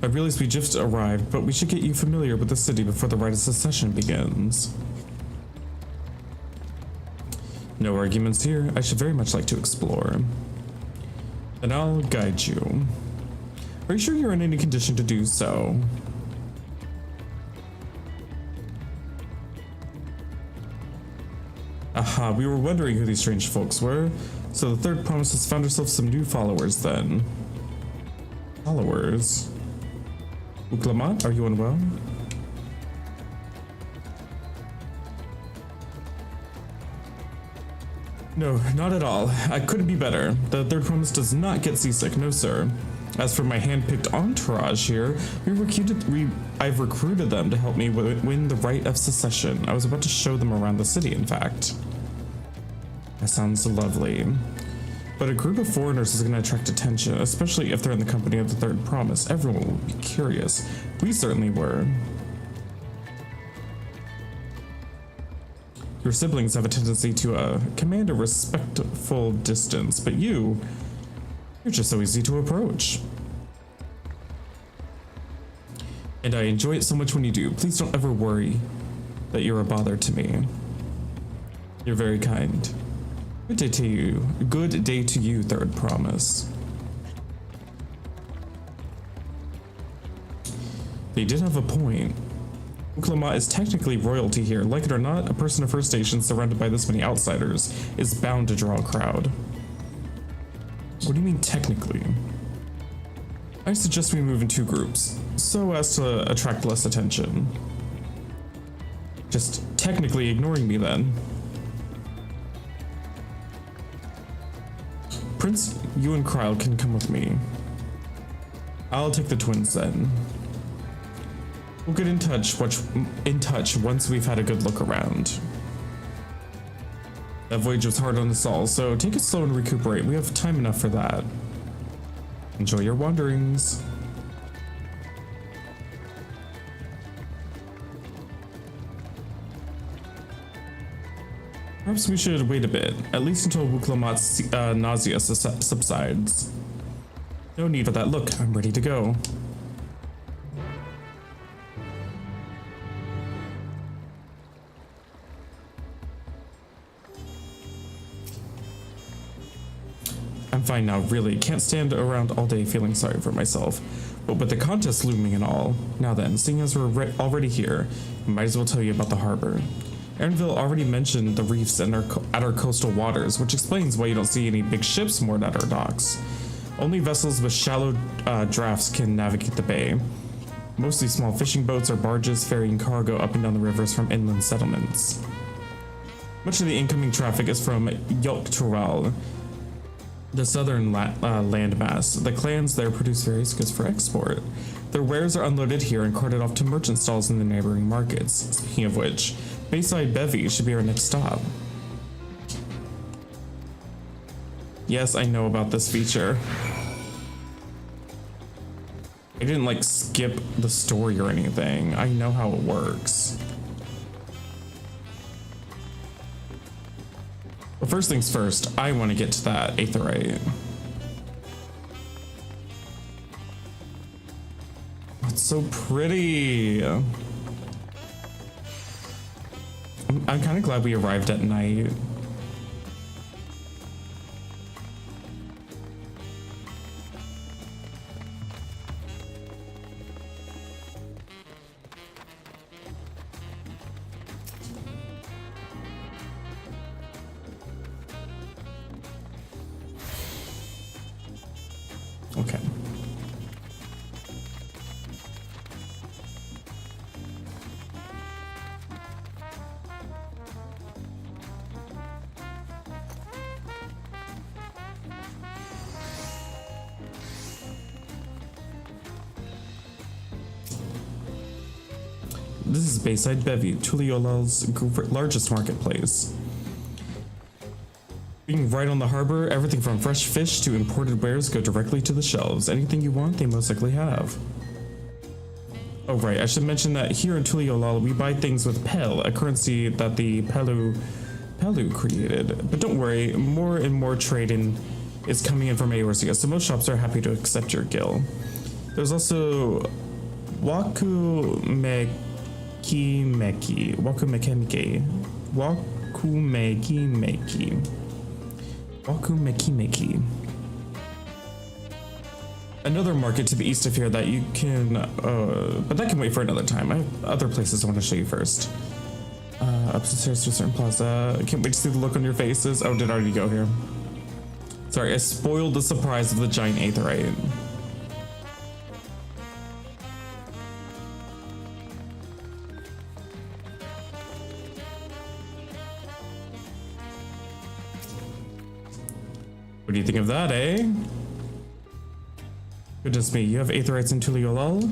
I realize we just arrived, but we should get you familiar with the city before the rite of secession begins. No arguments here. I should very much like to explore. And I'll guide you. Are you sure you're in any condition to do so? Aha, we were wondering who these strange folks were. So the third promise has found herself some new followers then. Followers? Uklamat, are you unwell? No, not at all. I couldn't be better. The third promise does not get seasick, no sir. As for my hand-picked entourage here, I've recruited them to help me win the rite of secession. I was about to show them around the city, in fact. That sounds lovely. But a group of foreigners is going to attract attention, especially if they're in the company of the third promise. Everyone will be curious. We certainly were. Your siblings have a tendency to command a respectful distance, but you're just so easy to approach. And I enjoy it so much when you do. Please don't ever worry that you're a bother to me. You're very kind. Good day to you. Good day to you, third promise. They did have a point. Uklama is technically royalty here. Like it or not, a person of her station surrounded by this many outsiders is bound to draw a crowd. What do you mean technically? I suggest we move in two groups, so as to attract less attention. Just technically ignoring me then. Prince, you and Kryle can come with me. I'll take the twins then. We'll get in touch once we've had a good look around. That voyage was hard on us all, so take it slow and recuperate. We have time enough for that. Enjoy your wanderings. Perhaps we should wait a bit, at least until Wuklamat's nausea subsides. No need for that. Look, I'm ready to go. I'm fine now, really. Can't stand around all day feeling sorry for myself. But with the contest looming and all, now then, seeing as we're already here, I might as well tell you about the harbor. Erinville already mentioned the reefs at our coastal waters, which explains why you don't see any big ships moored at our docks. Only vessels with shallow drafts can navigate the bay. Mostly small fishing boats or barges ferrying cargo up and down the rivers from inland settlements. Much of the incoming traffic is from Yogg-Toral, the southern landmass. The clans there produce various goods for export. Their wares are unloaded here and carted off to merchant stalls in the neighboring markets. Speaking of which, Bayside Bevy should be our next stop. Yes, I know about this feature. I didn't like skip the story or anything. I know how it works. Well, first things first, I want to get to that Aetheryte. It's so pretty. I'm kind of glad we arrived at night. Okay. This is Bayside Bevy, Tuliola's largest marketplace. Being right on the harbor, everything from fresh fish to imported wares go directly to the shelves. Anything you want, they most likely have. Oh right, I should mention that here in Tuliolal, we buy things with Pel, a currency that the Pelu created. But don't worry, more and more trading is coming in from Eorzea, so most shops are happy to accept your gil. There's also Wakumekimeki. Another market to the east of here that you can, but that can wait for another time. I have other places I want to show you first. Upstairs to a certain plaza. I can't wait to see the look on your faces. Oh, did I already go here? Sorry, I spoiled the surprise of the giant Aetheryte. What do you think of that, eh? Goodness me, you have Aetherites in Tuliolal?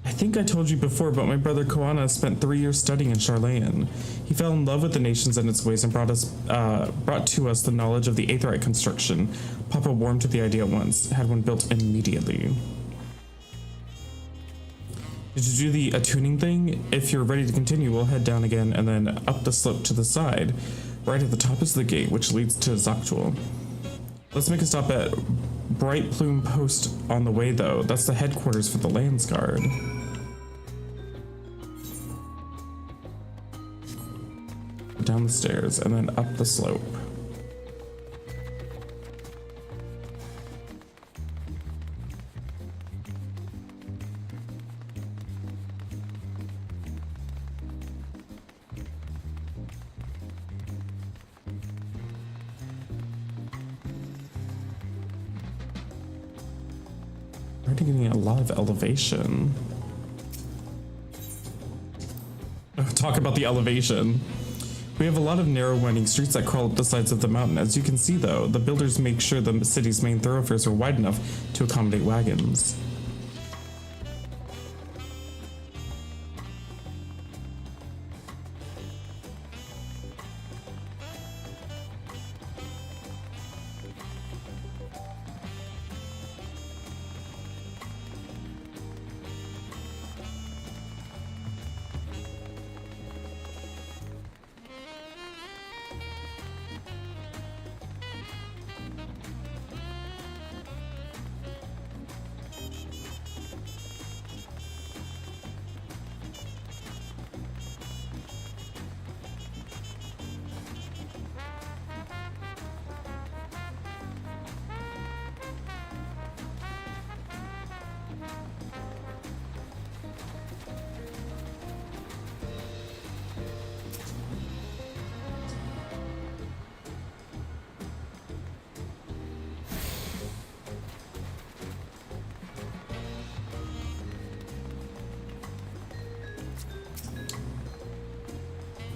I think I told you before, but my brother Koana spent 3 years studying in Sharlayan. He fell in love with the nations and its ways and brought to us the knowledge of the Aetherite construction. Papa warmed to the idea at once, had one built immediately. Did you do the attuning thing? If you're ready to continue, we'll head down again and then up the slope to the side. Right at the top is the gate, which leads to Zaktual. Let's make a stop at Bright Plume Post on the way, though. That's the headquarters for the Landsguard. Down the stairs and then up the slope. Already getting a lot of elevation. Oh, talk about the elevation. We have a lot of narrow winding streets that crawl up the sides of the mountain. As you can see though, the builders make sure the city's main thoroughfares are wide enough to accommodate wagons.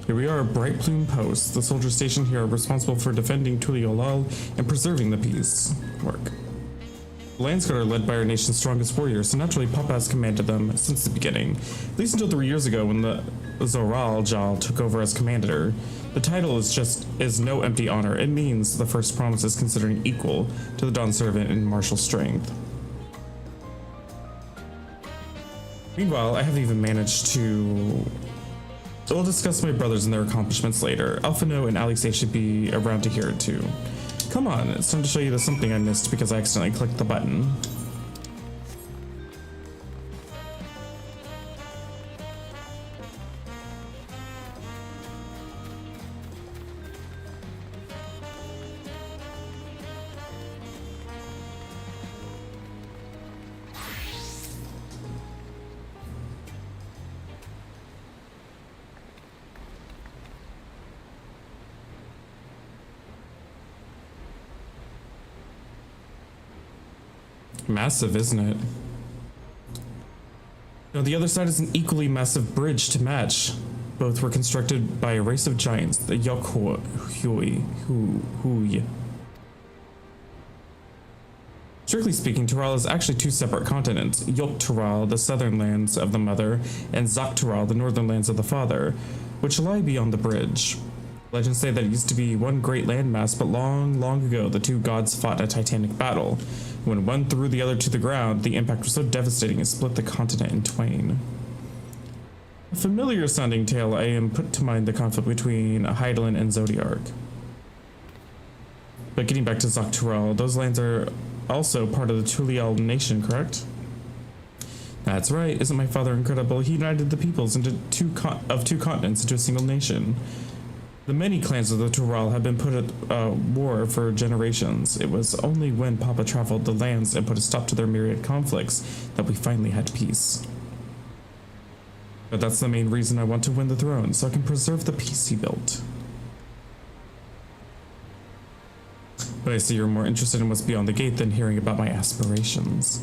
Here we are, Bright Plume Post. The soldiers stationed here are responsible for defending Tuliolal and preserving the peace. Work. The Landsguard are led by our nation's strongest warriors, so naturally Papa has commanded them since the beginning, at least until 3 years ago when the Zoral Jal took over as commander. The title is no empty honor. It means the first promise is considering equal to the Dawn Servant in martial strength. Meanwhile, I haven't even managed to... We'll discuss my brothers and their accomplishments later. Alphino and Alixei should be around to hear it too. Come on, it's time to show you the something I missed because I accidentally clicked the button. Massive, isn't it? No, the other side is an equally massive bridge to match. Both were constructed by a race of giants, the Yokhui. Strictly speaking, Tural is actually two separate continents. Yok-Tural, the southern lands of the mother, and Zak-Tural, the northern lands of the father, which lie beyond the bridge. Legends say that it used to be one great landmass, but long, long ago, the two gods fought a titanic battle. When one threw the other to the ground, the impact was so devastating it split the continent in twain. A familiar sounding tale, I am put to mind the conflict between Hydaelyn and Zodiark. But getting back to Zak-Tural, those lands are also part of the Tulial nation, correct? That's right, isn't my father incredible? He united the peoples into two continents into a single nation. The many clans of the Tural have been put at war for generations. It was only when Papa traveled the lands and put a stop to their myriad conflicts that we finally had peace. But that's the main reason I want to win the throne, so I can preserve the peace he built. But I see you're more interested in what's beyond the gate than hearing about my aspirations.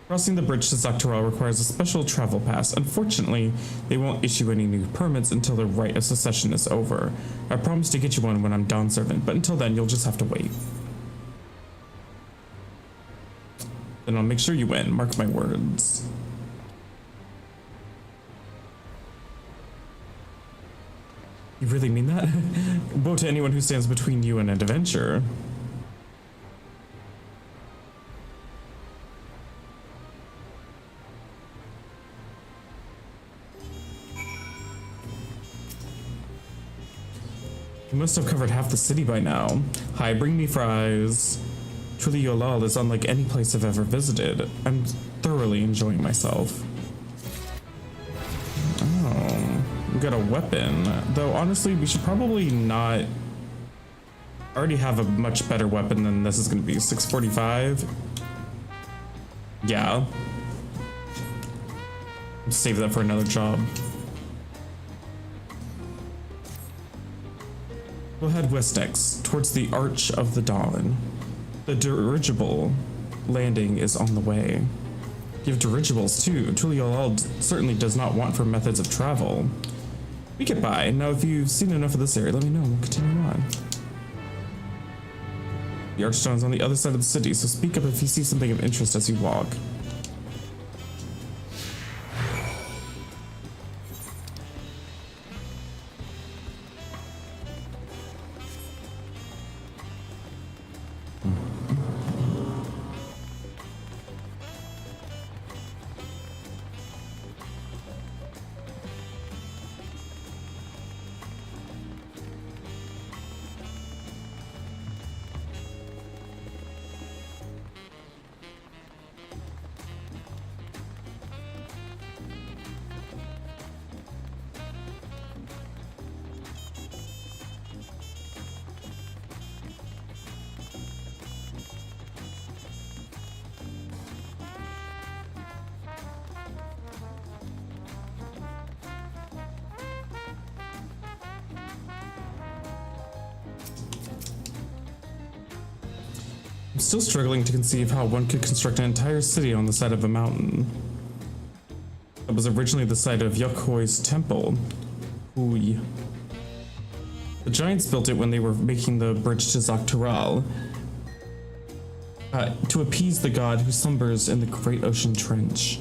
Crossing the bridge to Zak-Tural requires a special travel pass. Unfortunately, they won't issue any new permits until the Rite of Succession is over. I promise to get you one when I'm Dawn Servant, but until then, you'll just have to wait. Then I'll make sure you win, mark my words. You really mean that? Woe to anyone who stands between you and an adventure. You must have covered half the city by now. Hi, bring me fries. Tuliolal is unlike any place I've ever visited. I'm thoroughly enjoying myself. Oh, we got a weapon. Though honestly, we should probably not... I already have a much better weapon than this is going to be. 645. Yeah. Save that for another job. We'll head west next, towards the Arch of the Dawn. The dirigible landing is on the way. You have dirigibles too. Tuliolal certainly does not want for methods of travel. We get by. Now if you've seen enough of this area, let me know and we'll continue on. The Archstone's on the other side of the city, so speak up if you see something of interest as you walk. I'm still struggling to conceive how one could construct an entire city on the side of a mountain. It was originally the site of Yokhui's temple. Ooh. The giants built it when they were making the bridge to Zaktural, to appease the god who slumbers in the great ocean trench.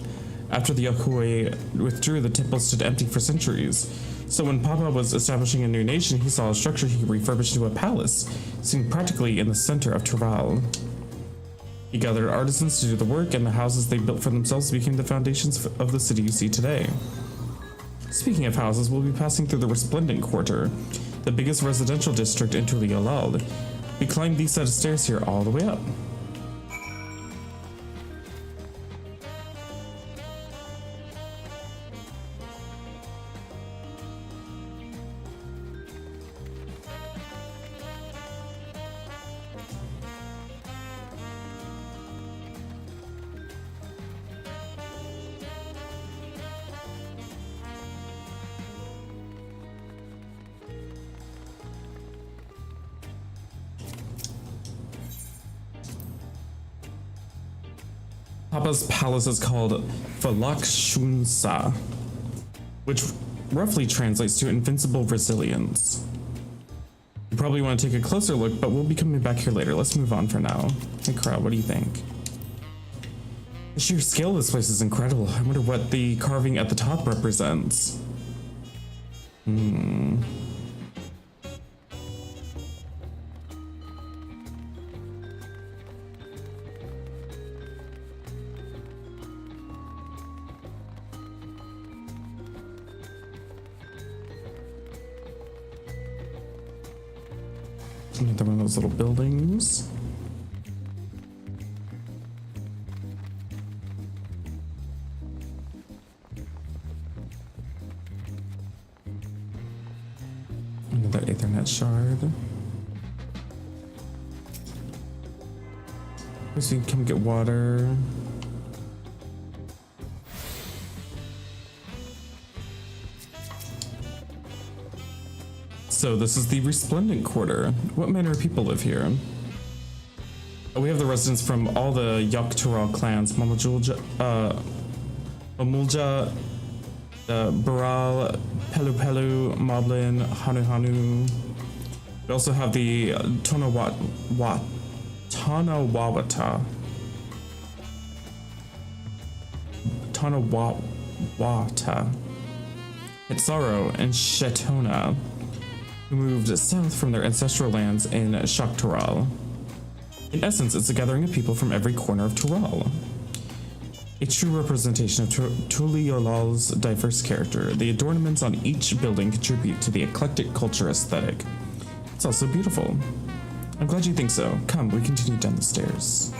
After the Yokoi withdrew, the temple stood empty for centuries. So when Papa was establishing a new nation, he saw a structure he refurbished into a palace, seen practically in the center of Tural. He gathered artisans to do the work, and the houses they built for themselves became the foundations of the city you see today. Speaking of houses, we'll be passing through the Resplendent Quarter, the biggest residential district in Tuliolal. We climbed these set of stairs here all the way up. Papa's palace is called Falakshunsa, which roughly translates to invincible resilience. You probably want to take a closer look, but we'll be coming back here later. Let's move on for now. Hey crowd, what do you think? The sheer scale of this place is incredible. I wonder what the carving at the top represents. Another one of those little buildings. Another Aethernet shard. So you can come get water. So this is the Resplendent Quarter. What manner of people live here? We have the residents from all the Yoktural clans, Mamulja, Baral, Pelu Pelu, Moblin, Hanu Hanu. We also have the Tonawawata, Hitsaro, and Shetona, who moved south from their ancestral lands in Shaktural. In essence, it's a gathering of people from every corner of Tural. A true representation of Tuliolal's diverse character. The adornments on each building contribute to the eclectic culture aesthetic. It's also beautiful. I'm glad you think so. Come, we continue down the stairs.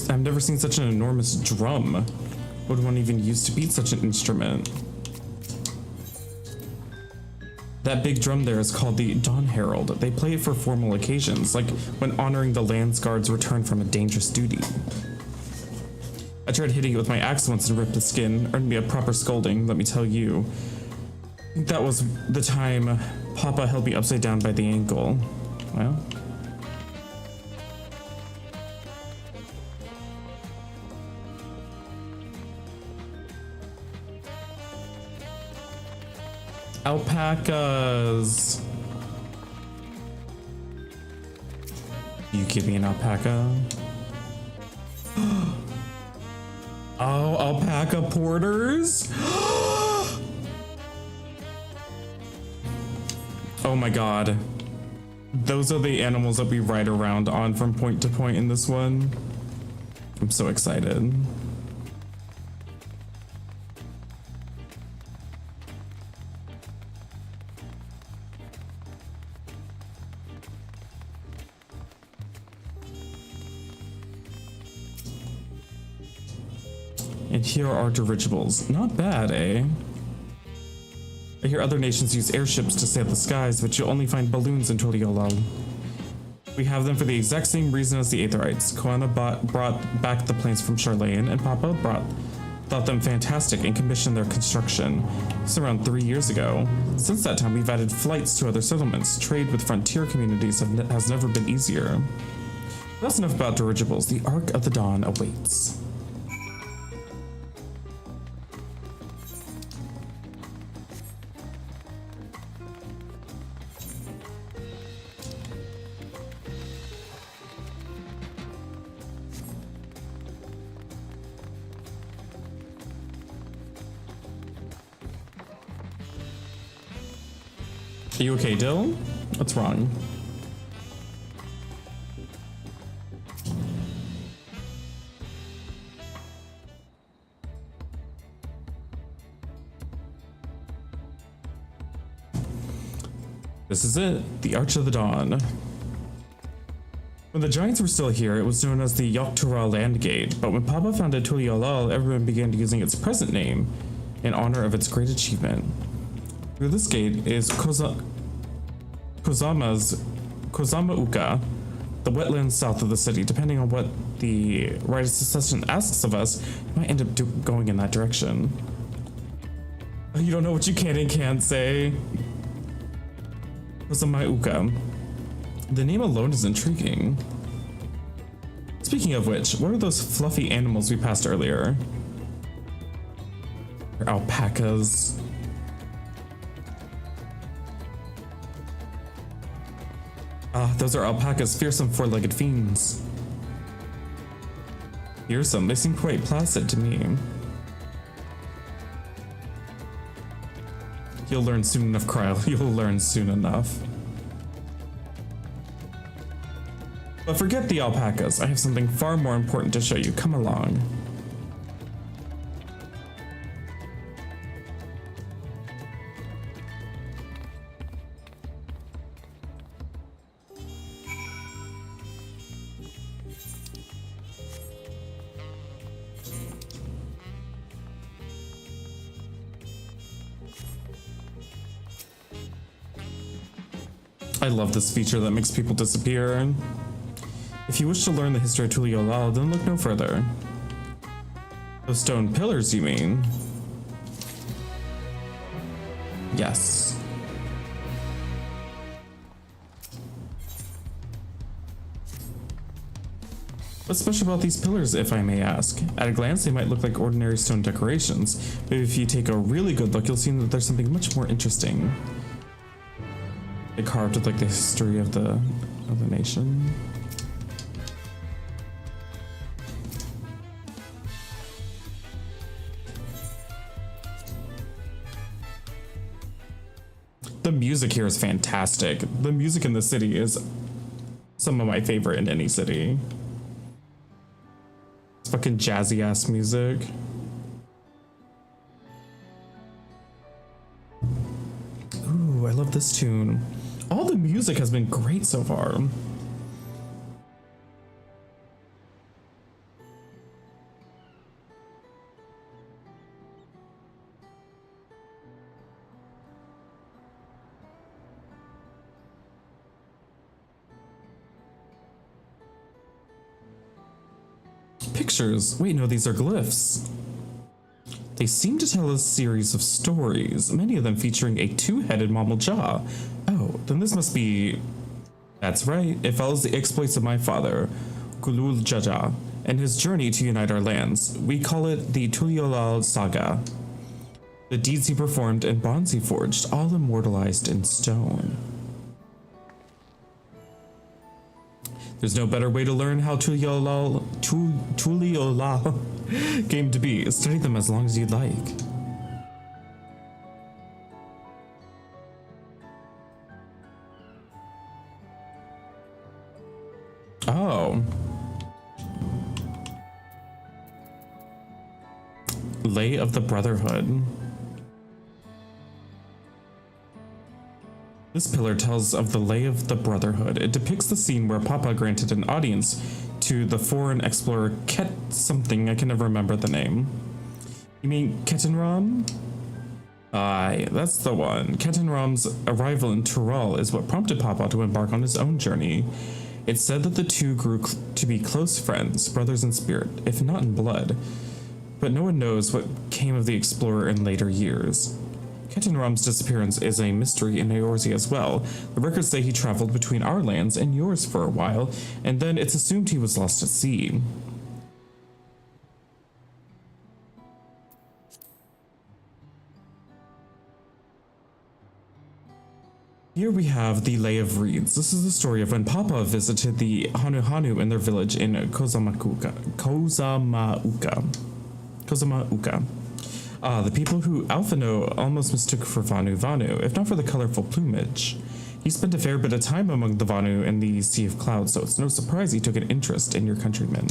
I've never seen such an enormous drum. What would one even use to beat such an instrument? That big drum there is called the Dawn Herald. They play it for formal occasions, like when honoring the Landsguard's return from a dangerous duty. I tried hitting it with my axe once and ripped the skin, earned me a proper scolding, let me tell you. I think that was the time Papa held me upside down by the ankle. Well... Alpacas. You give me an alpaca? Oh, alpaca porters? Oh my god. Those are the animals that we ride around on from point to point in this one. I'm so excited. And here are dirigibles. Not bad, eh? I hear other nations use airships to sail the skies, but you'll only find balloons in Tuliolal. We have them for the exact same reason as the Aetherites. Koana brought back the planes from Charlene, and Papa brought thought them fantastic and commissioned their construction. It's around 3 years ago. Since that time, we've added flights to other settlements. Trade with frontier communities has never been easier. That's enough about dirigibles. The Ark of the Dawn awaits. Are you okay, Dill? What's wrong? This is it, the Arch of the Dawn. When the Giants were still here, it was known as the Yogg-Toral Landgate, but when Papa founded Tuliyollal, everyone began using its present name in honor of its great achievement. Through this gate is Kozama Uka, the wetlands south of the city. Depending on what the Rite of Succession asks of us, we might end up going in that direction. Oh, you don't know what you can and can't say. Kozama Uka. The name alone is intriguing. Speaking of which, what are those fluffy animals we passed earlier? They're alpacas. Those are alpacas, fearsome four-legged fiends. Fearsome? They seem quite placid to me. You'll learn soon enough, Kryle. You'll learn soon enough. But forget the alpacas. I have something far more important to show you. Come along. I love this feature that makes people disappear. If you wish to learn the history of Tuliyollal, then look no further. Those stone pillars, you mean? Yes. What's special about these pillars, if I may ask? At a glance, they might look like ordinary stone decorations, but if you take a really good look, you'll see that there's something much more interesting. They carved with like the history of the nation. The music here is fantastic. The music in the city is some of my favorite in any city. It's fucking jazzy ass music. Ooh, I love this tune. All the music has been great so far. Pictures. Wait, no, these are glyphs. They seem to tell a series of stories, many of them featuring a two-headed Mammal Jah. Oh, then this must be... That's right, it follows the exploits of my father, Gulul Jaja, and his journey to unite our lands. We call it the Tuliyollal Saga. The deeds he performed and bonds he forged, all immortalized in stone. There's no better way to learn how Tuliyollal came to be. Study them as long as you'd like. Oh. Lay of the Brotherhood. This pillar tells of the Lay of the Brotherhood. It depicts the scene where Papa granted an audience to the foreign explorer Ket something, I can never remember the name. You mean Ketenram? Aye, that's the one. Ketenram's arrival in Tural is what prompted Papa to embark on his own journey. It's said that the two grew to be close friends, brothers in spirit, if not in blood. but no one knows what came of the explorer in later years. Captain Rum's disappearance is a mystery in Eorzea as well. The records say he traveled between our lands and yours for a while, and then it's assumed he was lost at sea. Here we have the Lay of Reeds. This is the story of when Papa visited the Hanu Hanu in their village in Kozamauka. The people who Alphino almost mistook for Vanu Vanu, if not for the colorful plumage. He spent a fair bit of time among the Vanu in the Sea of Clouds, so it's no surprise he took an interest in your countrymen.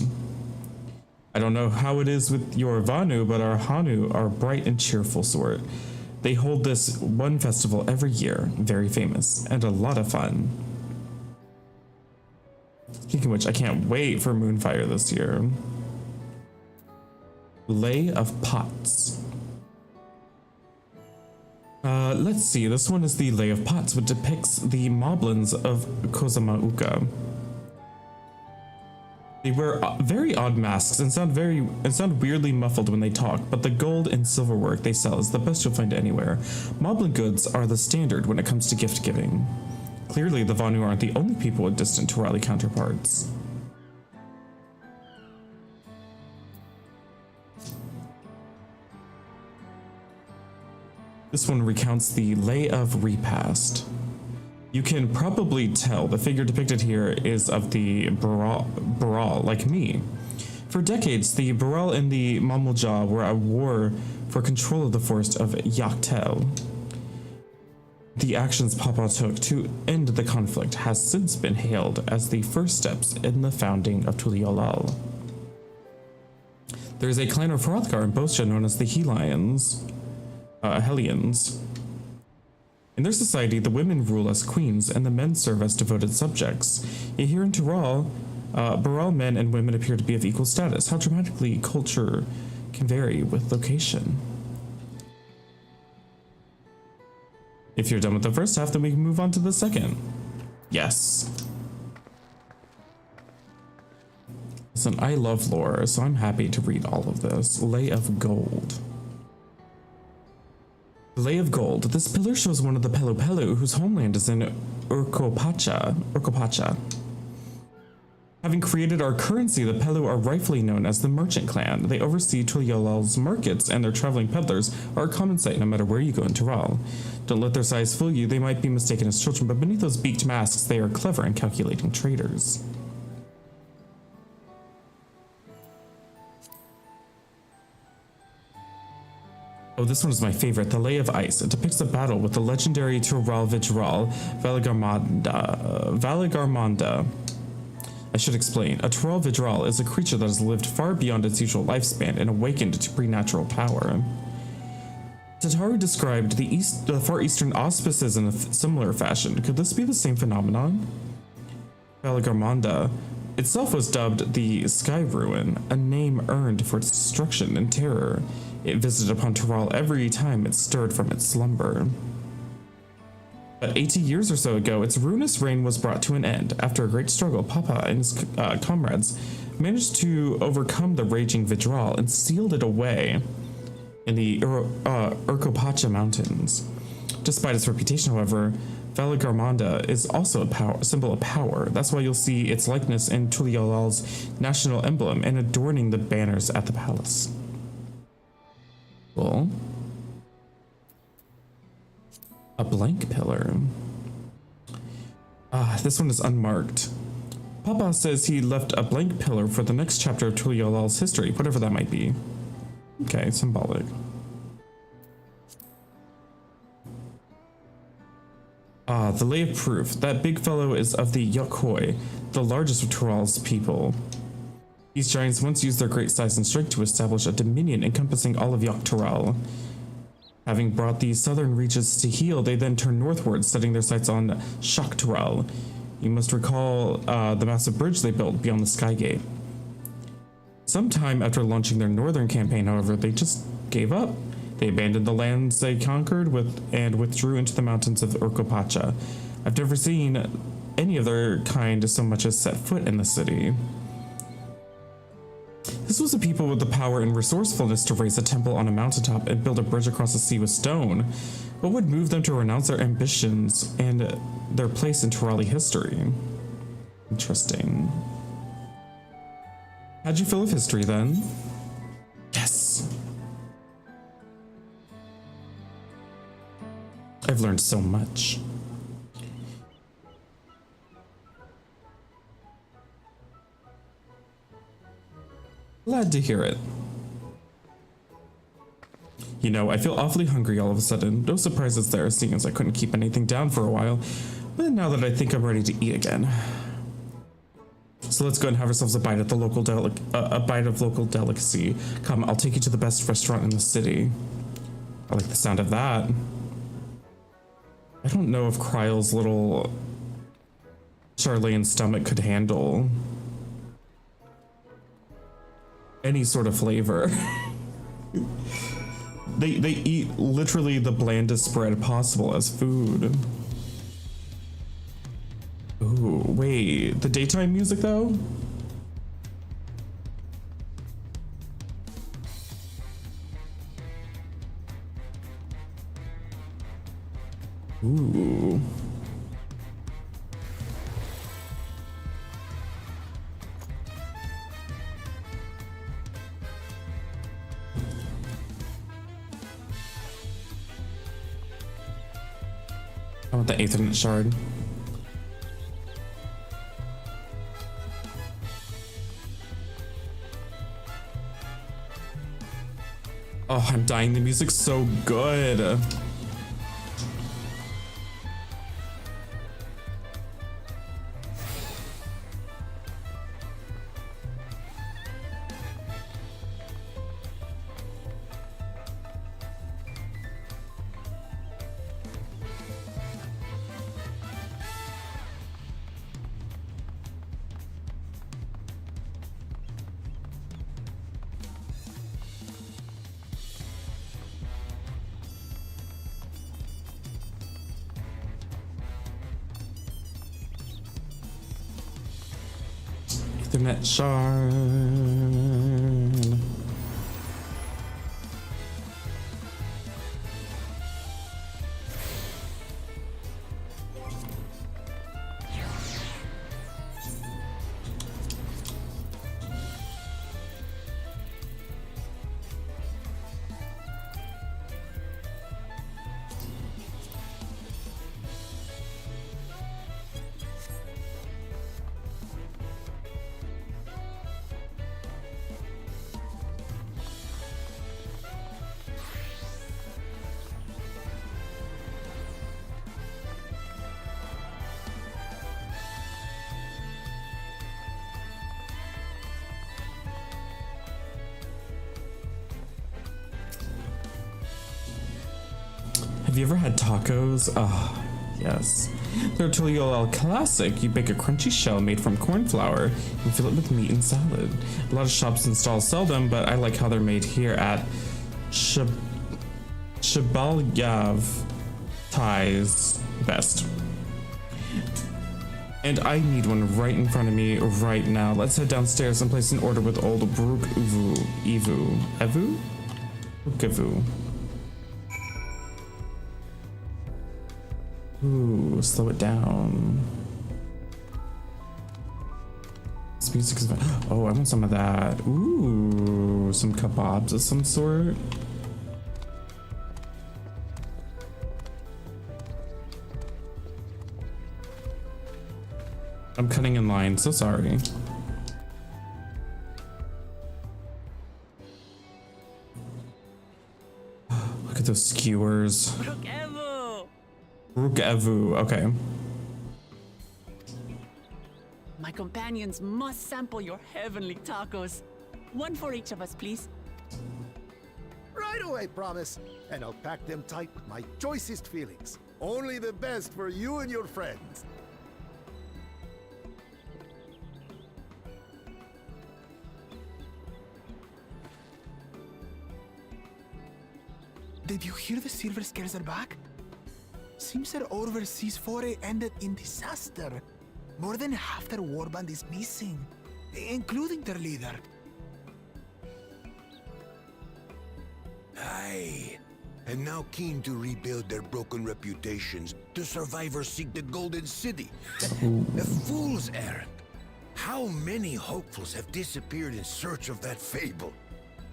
I don't know how it is with your Vanu, but our Hanu are bright and cheerful sort. They hold this one festival every year, very famous, and a lot of fun. Speaking of which, I can't wait for Moonfire this year. Lay of Pots. Let's see, this one is the Lay of Pots, which depicts the Moblins of Kozamauka. They wear very odd masks and sound weirdly muffled when they talk, but the gold and silver work they sell is the best you'll find anywhere. Moblin goods are the standard when it comes to gift giving. Clearly, the Vanu aren't the only people with distant Turali counterparts. This one recounts the Lay of Repast. You can probably tell the figure depicted here is of the Baral, like me. For decades, the Baral and the Mamulja were at war for control of the forest of Yaktel. The actions Papa took to end the conflict has since been hailed as the first steps in the founding of Tuliolal. There is a clan of Hrothgar in Bosja known as the Hellions. In their society, the women rule as queens and the men serve as devoted subjects. Yet here in Tural, Baral men and women appear to be of equal status. How dramatically culture can vary with location. If you're done with the first half, then we can move on to the second. Yes. Listen, I love lore, so I'm happy to read all of this. Lay of Gold. Lay of Gold. This pillar shows one of the Pelu Pelu whose homeland is in Urkopacha. Having created our currency, the Pelu are rightfully known as the Merchant Clan. They oversee Tuliolal's markets, and their traveling peddlers are a common sight no matter where you go in Tural. Don't let their size fool you. They might be mistaken as children, but beneath those beaked masks, they are clever and calculating traders. Oh, this one is my favorite, the Lay of Ice. It depicts a battle with the legendary Tural Vijral Valagarmanda. I should explain. A Tural Vijral is a creature that has lived far beyond its usual lifespan and awakened to preternatural power. Tataru described the Far Eastern auspices in a similar fashion. Could this be the same phenomenon? Valagarmanda itself was dubbed the Sky Ruin, a name earned for its destruction and terror. It visited upon Tural every time it stirred from its slumber. But 80 years or so ago, its ruinous reign was brought to an end. After a great struggle, Papa and his comrades managed to overcome the raging Vijral and sealed it away in the Urkopacha Mountains. Despite its reputation, however, Valagarmanda is also a symbol of power. That's why you'll see its likeness in Tuliolal's national emblem and adorning the banners at the palace. Cool. A blank pillar. This one is unmarked. Papa says he left a blank pillar for the next chapter of Tuliolal's history, whatever that might be. Okay, symbolic. The Lay of Proof. That big fellow is of the Yokhoi, the largest of Tural's people. These giants once used their great size and strength to establish a dominion encompassing all of Yogg-Tural. Having brought the southern reaches to heel, they then turned northward, setting their sights on Shok-Tural. You must recall the massive bridge they built beyond the Skygate. Sometime after launching their northern campaign, however, they just gave up. They abandoned the lands they conquered and withdrew into the mountains of Urkopacha. I've never seen any of their kind so much as set foot in the city. This was a people with the power and resourcefulness to raise a temple on a mountaintop and build a bridge across the sea with stone. What would move them to renounce their ambitions and their place in Turali history? Interesting. How'd you feel of history then? Yes. I've learned so much. Glad to hear it. You know, I feel awfully hungry all of a sudden. No surprise it's there, seeing as I couldn't keep anything down for a while. But now that I think I'm ready to eat again. So let's go and have ourselves a bite at the local local delicacy. Come, I'll take you to the best restaurant in the city. I like the sound of that. I don't know if Kryle's little Charlene stomach could handle any sort of flavor. They eat literally the blandest bread possible as food. Ooh, wait, the daytime music though? Ooh. I want the Aethernet shard. Oh, I'm dying. The music's so good. Ethernet shard. Have you ever had tacos? Ah, yes. They're Tulio El Classic. You bake a crunchy shell made from corn flour and fill it with meat and salad. A lot of shops and stalls sell them, but I like how they're made here at Shabalyav Thai's best. And I need one right in front of me right now. Let's head downstairs and place an order with old Brook Evu? Ooh, slow it down. This music is fun. Oh, I want some of that. Ooh, some kebabs of some sort. I'm cutting in line, so sorry. Look at those skewers. Brook Evu, okay. My companions must sample your heavenly tacos. One for each of us, please. Right away, promise. And I'll pack them tight with my choicest feelings. Only the best for you and your friends. Did you hear the Silver Scares are back? Seems their overseas foray ended in disaster. More than half their warband is missing, including their leader. Aye. And now keen to rebuild their broken reputations, the survivors seek the Golden City. A fool's errand. How many hopefuls have disappeared in search of that fable?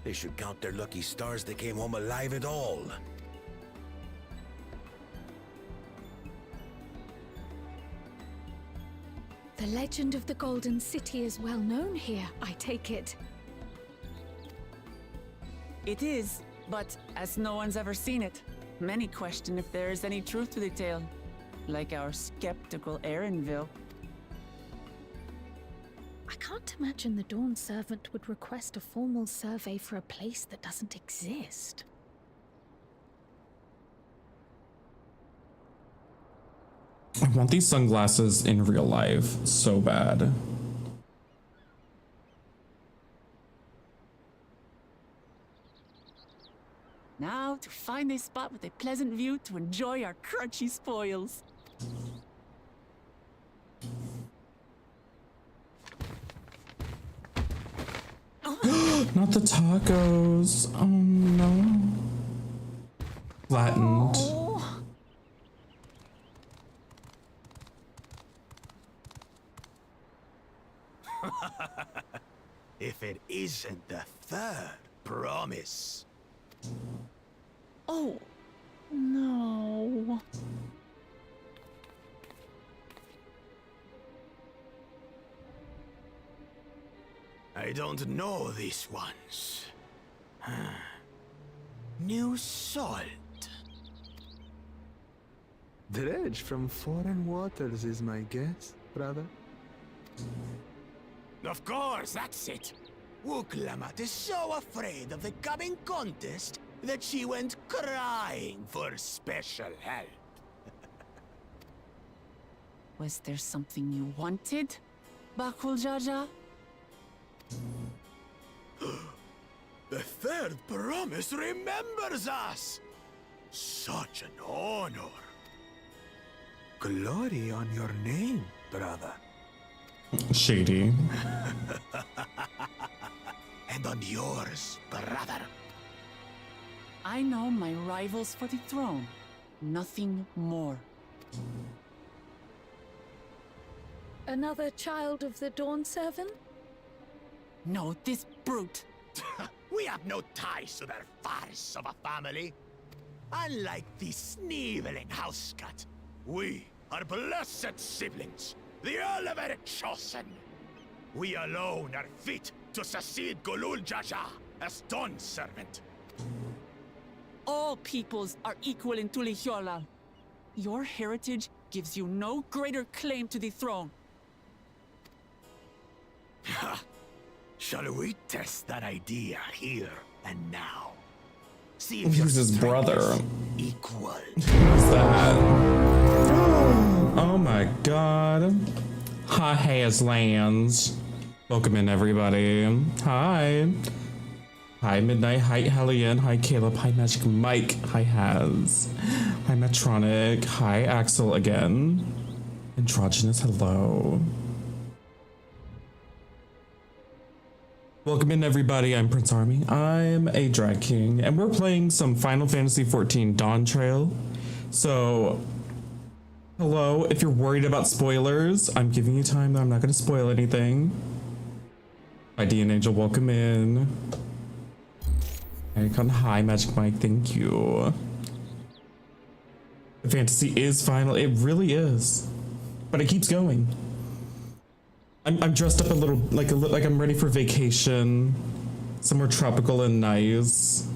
They should count their lucky stars they came home alive at all. The legend of the Golden City is well known here, I take it. It is, but as no one's ever seen it, many question if there is any truth to the tale. Like our skeptical Erinville. I can't imagine the Dawn Servant would request a formal survey for a place that doesn't exist. I want these sunglasses in real life so bad. Now to find a spot with a pleasant view to enjoy our crunchy spoils. Not the tacos. Oh no. Flattened. Oh. If it isn't the third promise. Oh, no. I don't know these ones. New salt. Dredge from foreign waters is my guess, brother. Of course, that's it. Wuklamat is so afraid of the coming contest that she went crying for special help. Was there something you wanted, Bakul Jaja? The third promise remembers us! Such an honor. Glory on your name, brother. Shady. And on yours, brother. I know my rivals for the throne. Nothing more. Another child of the Dawn Servant? No, this brute. We have no ties to their farce of a family. Unlike the sneevling house cat, we are blessed siblings, the elevated chosen. We alone are fit to succeed Golul Jaja as Dawn Servant. All peoples are equal in Tulihyolal. Your heritage gives you no greater claim to the throne. Shall we test that idea here and now? See if He's his brother. equal. What's that? Oh my god. Hi, Hazlands. Welcome in, everybody. Hi. Hi, Midnight. Hi, Hellion. Hi, Caleb. Hi, Magic Mike. Hi, Haz. Hi, Metronic. Hi, Axel again. Androgynous, hello. Welcome in, everybody. I'm Prince Army. I'm a drag king, and we're playing some Final Fantasy XIV Dawn Trail. So, hello. If you're worried about spoilers, I'm giving you time. I'm not going to spoil anything. Hi, D and Angel. Welcome in. Icon, hi, Magic Mike. Thank you. The fantasy is final. It really is, but it keeps going. I'm dressed up a little like I'm ready for vacation, somewhere tropical and nice.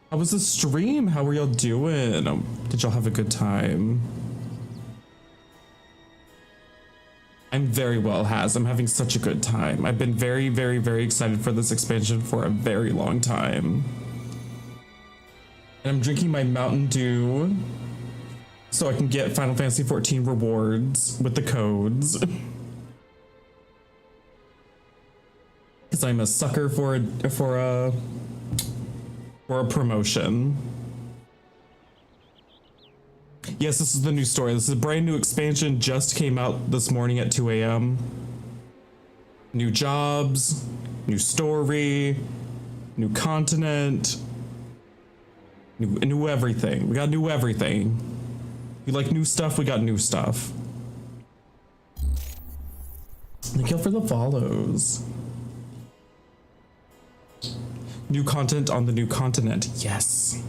How was the stream? How were y'all doing? Did y'all have a good time? I'm very well, Haz. I'm having such a good time. I've been very, very, very excited for this expansion for a very long time. And I'm drinking my Mountain Dew so I can get Final Fantasy XIV rewards with the codes. Because I'm a sucker for a promotion. Yes, this is the new story. This is a brand new expansion, just came out this morning at 2 a.m. New jobs, new story, new continent, new everything. We got new everything. You like new stuff? We got new stuff. Thank you for the follows. New content on the new continent. Yes.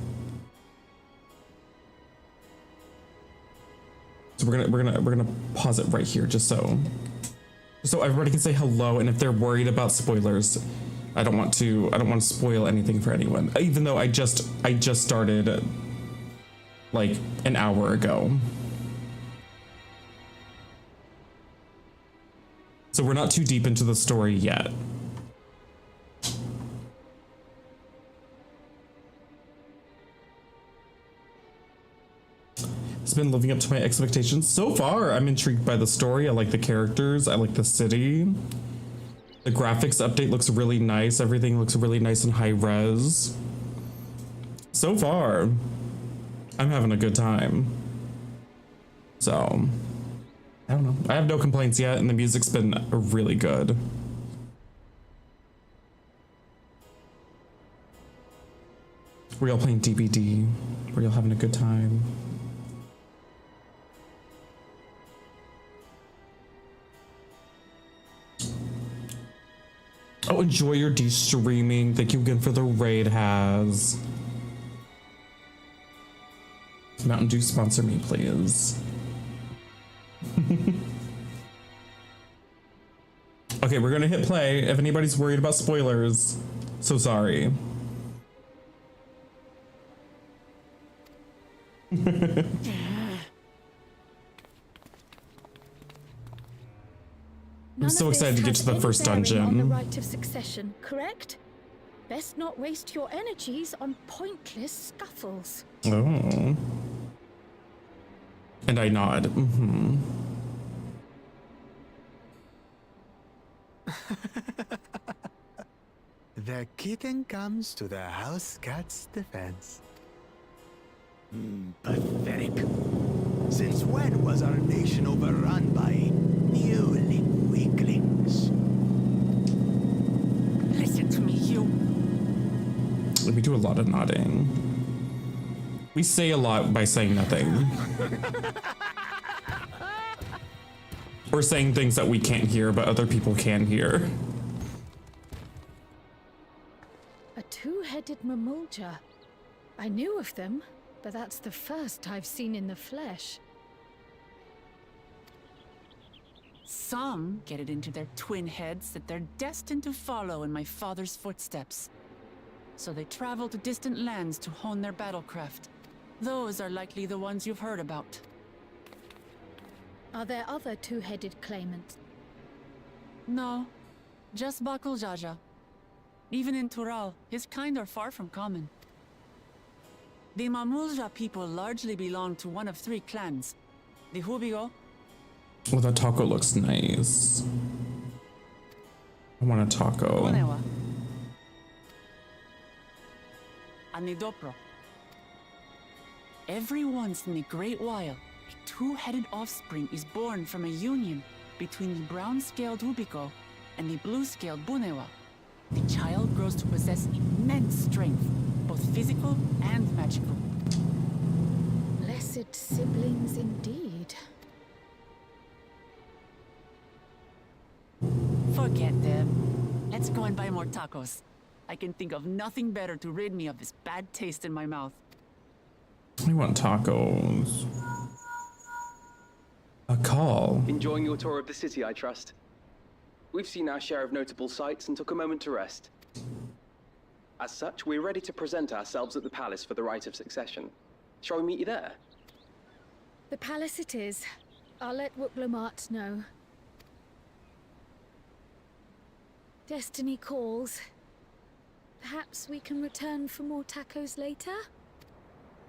So we're gonna pause it right here just so everybody can say hello, and if they're worried about spoilers, I don't want to spoil anything for anyone. Even though I just started like an hour ago. So we're not too deep into the story yet. It's been living up to my expectations. So far, I'm intrigued by the story. I like the characters. I like the city. The graphics update looks really nice. Everything looks really nice and high res. So far, I'm having a good time. So, I don't know. I have no complaints yet, and the music's been really good. We're all playing DBD. We're all having a good time. Oh, enjoy your de-streaming. Thank you again for the raid, Has. Mountain Dew, sponsor me, please. Okay, we're gonna hit play. If anybody's worried about spoilers, so sorry. I'm so excited to get to the first dungeon. On the right of succession, correct? Best not waste your energies on pointless scuffles. Oh. And I nod. Mm-hmm. The kitten comes to the house cat's defense. Pathetic. Since when was our nation overrun by mewling weaklings? Listen to me, you. We do a lot of nodding. We say a lot by saying nothing. Or saying things that we can't hear, but other people can hear. A two-headed Mamulja. I knew of them, but that's the first I've seen in the flesh. Some get it into their twin heads that they're destined to follow in my father's footsteps. So they travel to distant lands to hone their battlecraft. Those are likely the ones you've heard about. Are there other two-headed claimants? No, just Bakul Jaja. Even in Tural, his kind are far from common. The Mamulja people largely belong to one of three clans. The Hubigo. Oh, that taco looks nice. I want a taco. Bunewa. And the Dopro. Every once in a great while, a two-headed offspring is born from a union between the brown-scaled Hubigo and the blue-scaled Bunewa. The child grows to possess immense strength, both physical and magical. Blessed siblings indeed. Forget them. Let's go and buy more tacos. I can think of nothing better to rid me of this bad taste in my mouth. I want tacos. A call. Enjoying your tour of the city, I trust. We've seen our share of notable sights and took a moment to rest. As such, we're ready to present ourselves at the palace for the rite of succession. Shall we meet you there? The palace it is. I'll let Wuklamart know. Destiny calls. Perhaps we can return for more tacos later?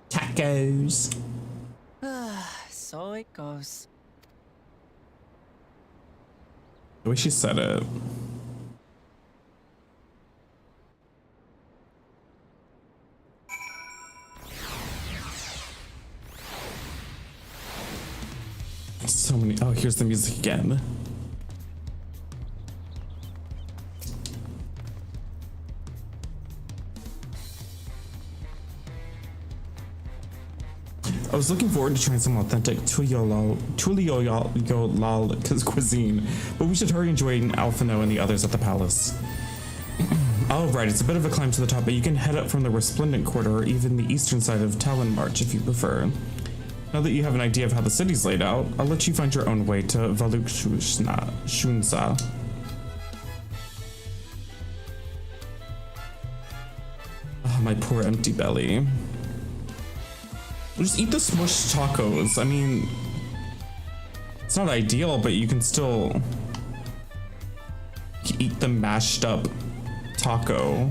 Tacos. So it goes. The way she said it. So many. Oh, here's the music again. I was looking forward to trying some authentic Tuliolal cuisine, but we should hurry and join Alphino and the others at the palace. Oh, right, it's a bit of a climb to the top, but you can head up from the Resplendent Quarter or even the eastern side of Talon March if you prefer. Now that you have an idea of how the city's laid out, I'll let you find your own way to Valuk Shunsa. Oh, my poor empty belly. Just eat the smushed tacos. I mean, it's not ideal, but you can still eat the mashed up taco.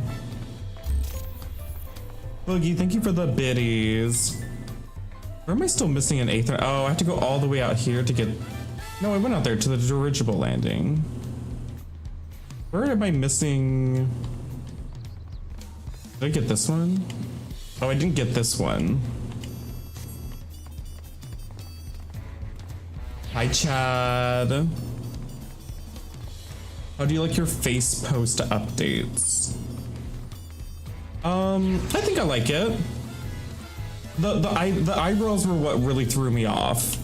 Boogie, thank you for the biddies. Where am I still missing an eighth? Oh, I have to go all the way out here to get... No, I went out there to the dirigible landing. Where am I missing? Did I get this one? Oh, I didn't get this one. Hi, Chad. How do you like your face post updates? I think I like it. The eyebrows were what really threw me off.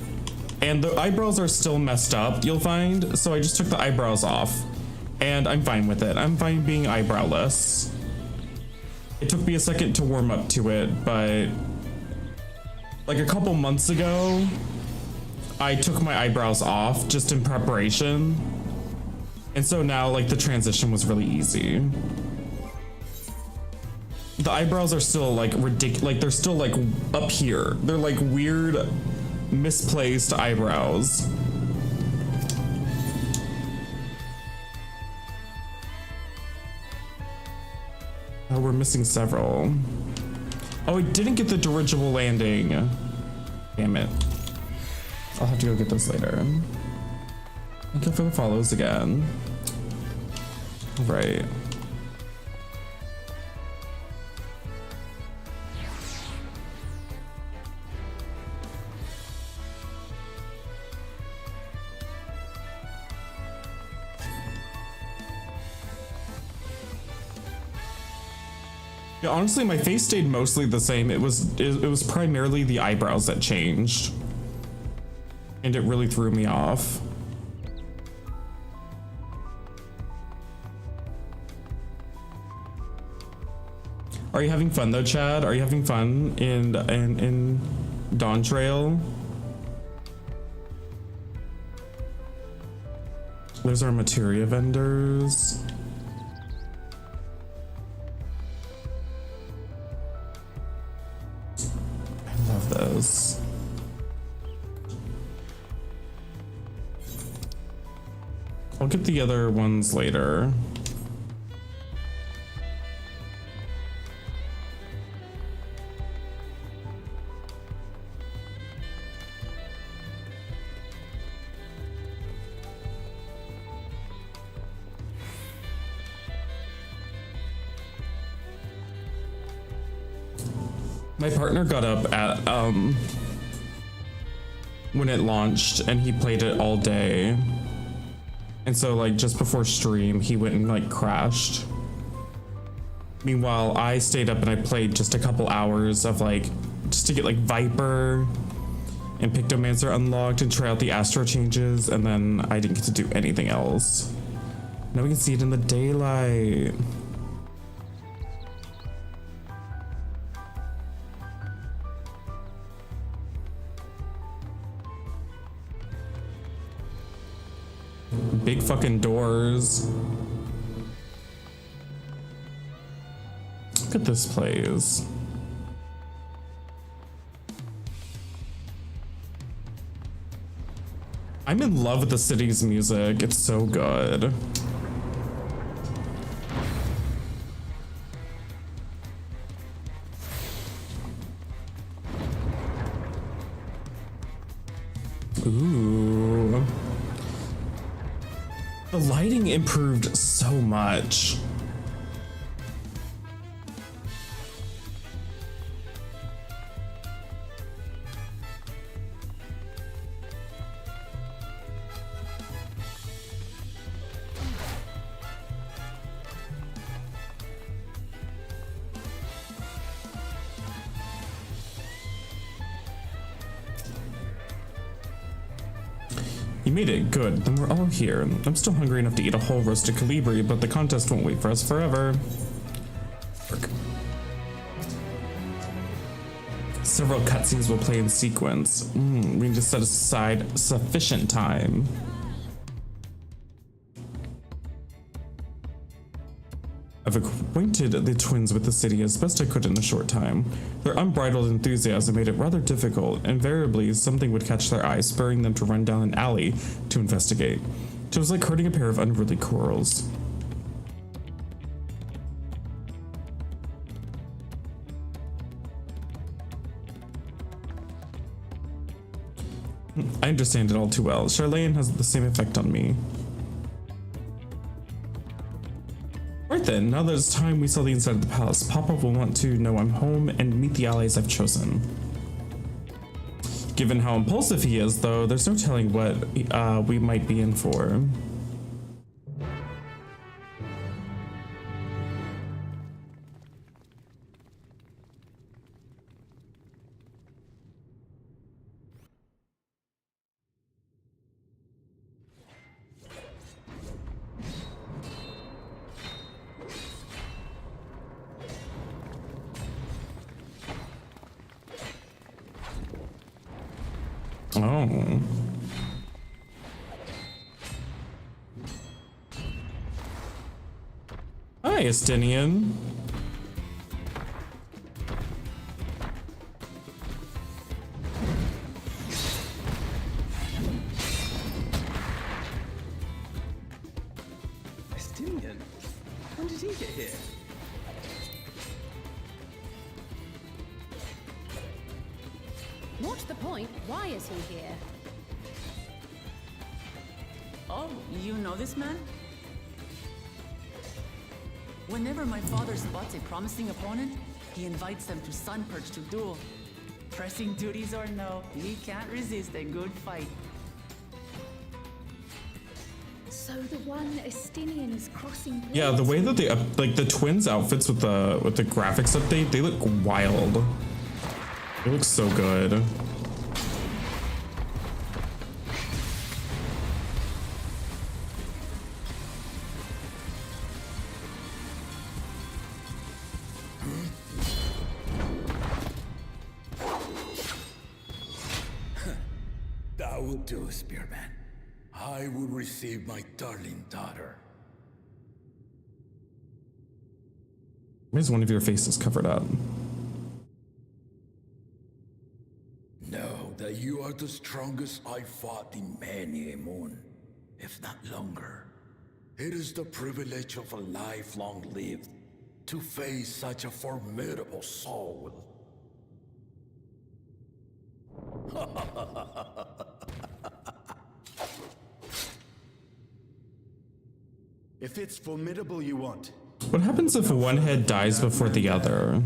And the eyebrows are still messed up, you'll find. So I just took the eyebrows off. And I'm fine with it. I'm fine being eyebrowless. It took me a second to warm up to it, but... like a couple months ago, I took my eyebrows off just in preparation. And so now, like, the transition was really easy. The eyebrows are still like ridiculous, like they're still like up here. They're like weird, misplaced eyebrows. Oh, we're missing several. Oh, I didn't get the dirigible landing. Damn it. I'll have to go get this later. Thank you for the follows again. Right. Yeah, honestly, my face stayed mostly the same. It was primarily the eyebrows that changed. And it really threw me off. Are you having fun though, Chad? Are you having fun in Dawn Trail? There's our materia vendors. I love those. I'll get the other ones later. My partner got up at when it launched and he played it all day. And so like just before stream, he went and like crashed. Meanwhile, I stayed up and I played just a couple hours of like, just to get like Viper and Pictomancer unlocked and try out the Astro changes. And then I didn't get to do anything else. Now we can see it in the daylight. Big fucking doors. Look at this place. I'm in love with the city's music. It's so good. Ooh. The lighting improved so much. made it. Good. Then we're all here. I'm still hungry enough to eat a whole roasted Calibri, but the contest won't wait for us forever. Work. Several cutscenes will play in sequence. We need to set aside sufficient time. I've acquainted the twins with the city as best I could in a short time. Their unbridled enthusiasm made it rather difficult. Invariably, something would catch their eye, spurring them to run down an alley to investigate. It was like herding a pair of unruly corals. I understand it all too well. Charlene has the same effect on me. Right then, now that it's time we saw the inside of the palace, Papa will want to know I'm home and meet the allies I've chosen. Given how impulsive he is, though, there's no telling what we might be in for. Oh. Hi, Estinian. Estinian? When did he get here? What's the point? Why is he here? Oh, you know this man? Whenever my father spots a promising opponent, he invites them to Sunperch to duel. Pressing duties or no, he can't resist a good fight. So the one Estinian is crossing blades. Yeah, the way that they like the twins' outfits with the graphics update, they look wild. They look so good. That will do, Spearman. I will receive my darling daughter. Why is one of your faces covered up? Know that you are the strongest I've fought in many a moon, if not longer. It is the privilege of a life long lived to face such a formidable soul. If it's formidable you want. What happens if one head dies before the other?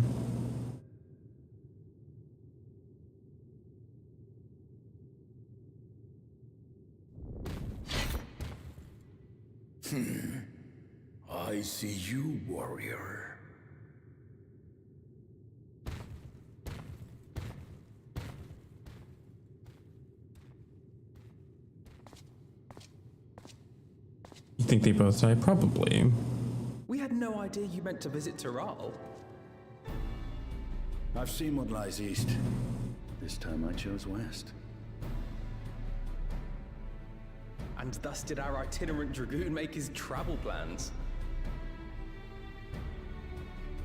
I see you, warrior. You think they both died? Probably. We had no idea you meant to visit Tural. I've seen what lies east. This time I chose west. And thus did our itinerant dragoon make his travel plans.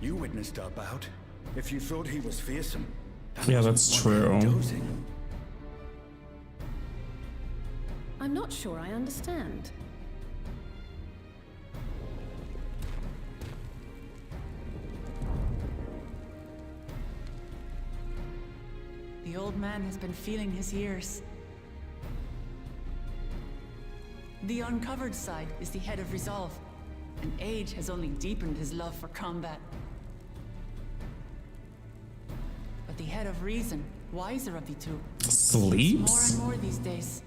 You witnessed our bout. If you thought he was fearsome, Yeah, that's true. dosing. I'm not sure I understand. The old man has been feeling his years. The uncovered side is the head of resolve, and age has only deepened his love for combat. But the head of reason, wiser of the two, Sleeps? more and more these days.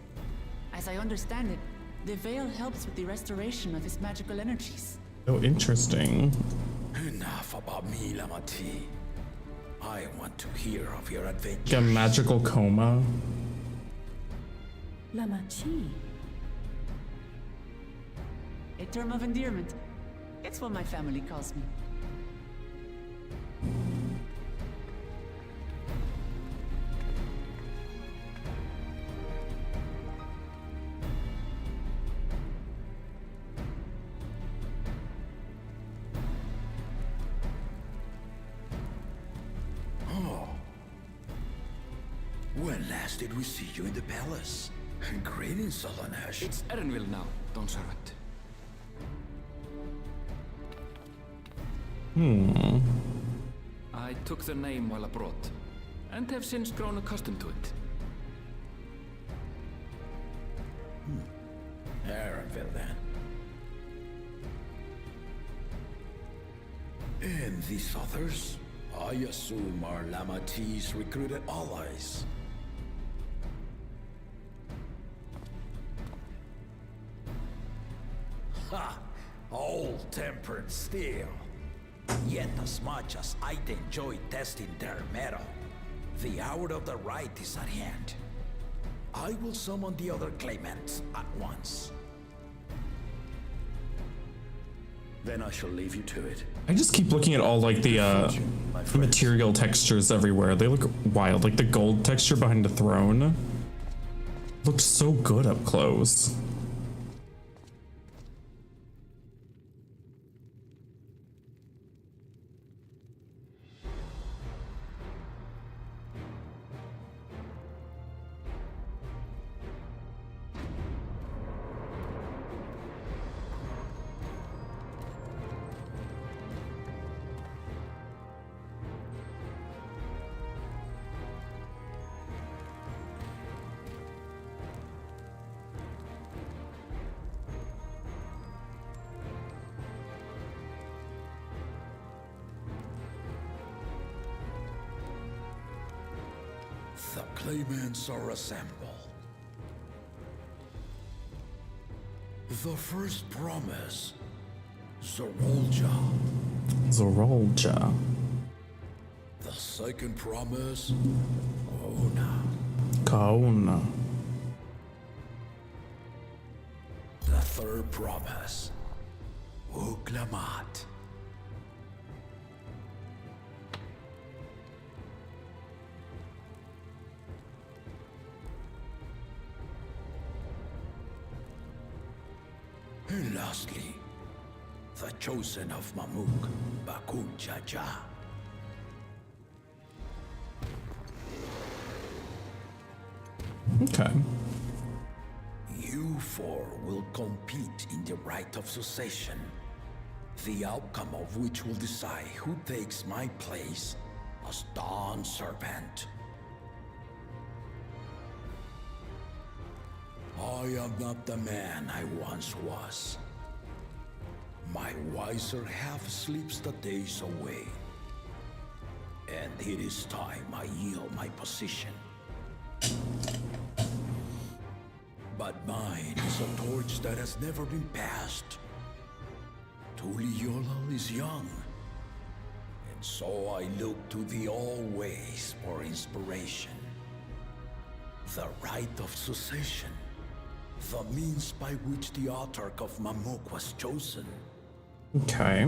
As I understand it, the veil helps with the restoration of his magical energies. Oh, interesting. Enough about me, Lamati. I want to hear of your Like adventure. a magical coma. Lamachi. A term of endearment. It's what my family calls me. When last did we see you in the palace? Greetings, Solanash. It's Erenville now, Don Servant. I took the name while abroad, and have since grown accustomed to it. Erenville, then. And these others? I assume are Lamati's recruited allies. Ha! Old-tempered steel. Yet as much as I'd enjoy testing their metal, the hour of the right is at hand. I will summon the other claimants at once. Then I shall leave you to it. I just keep looking at all like the material textures everywhere. They look wild. Like the gold texture behind the throne looks so good up close. The claimants are assembled. The first promise, Zorolja. Zorolja. The second promise, Ona. Kaona. The third promise, Uklamat. And lastly, the chosen of Mamuk, Baku Jaja. Okay. You four will compete in the rite of succession, the outcome of which will decide who takes my place as Dawn Serpent. I am not the man I once was. My wiser half sleeps the days away. And it is time I yield my position. But mine is a torch that has never been passed. Tuliyola is young. And so I look to the always for inspiration. The rite of succession. The means by which the Autarch of Mamuk was chosen. Okay.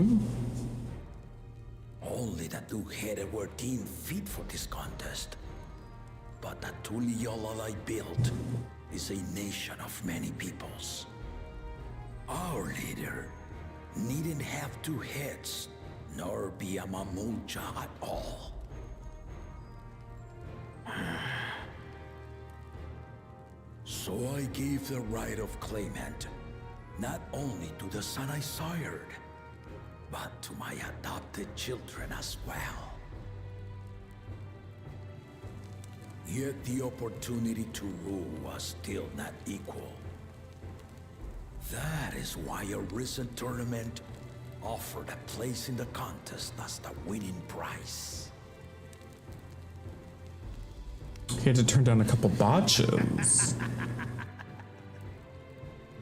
Only the two-headed were deemed fit for this contest. But the Tuliyola I built is a nation of many peoples. Our leader needn't have two heads, nor be a Mamulja at all. So I gave the right of claimant, not only to the son I sired, but to my adopted children as well. Yet the opportunity to rule was still not equal. That is why a recent tournament offered a place in the contest as the winning prize. He had to turn down a couple botches.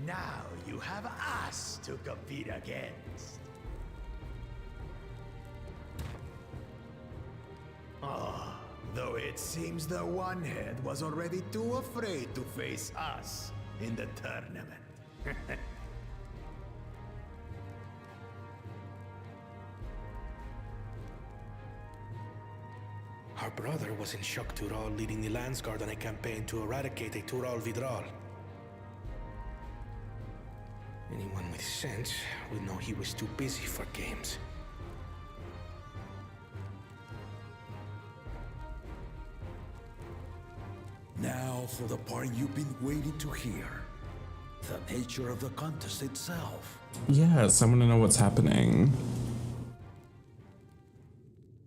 Now you have us to compete against. Though it seems the one head was already too afraid to face us in the tournament. Our brother was in Shok Tural leading the Landsguard on a campaign to eradicate a Tural Vidral. Anyone with sense would know he was too busy for games. Now for the part you've been waiting to hear. The nature of the contest itself. Yes, I want to know what's happening.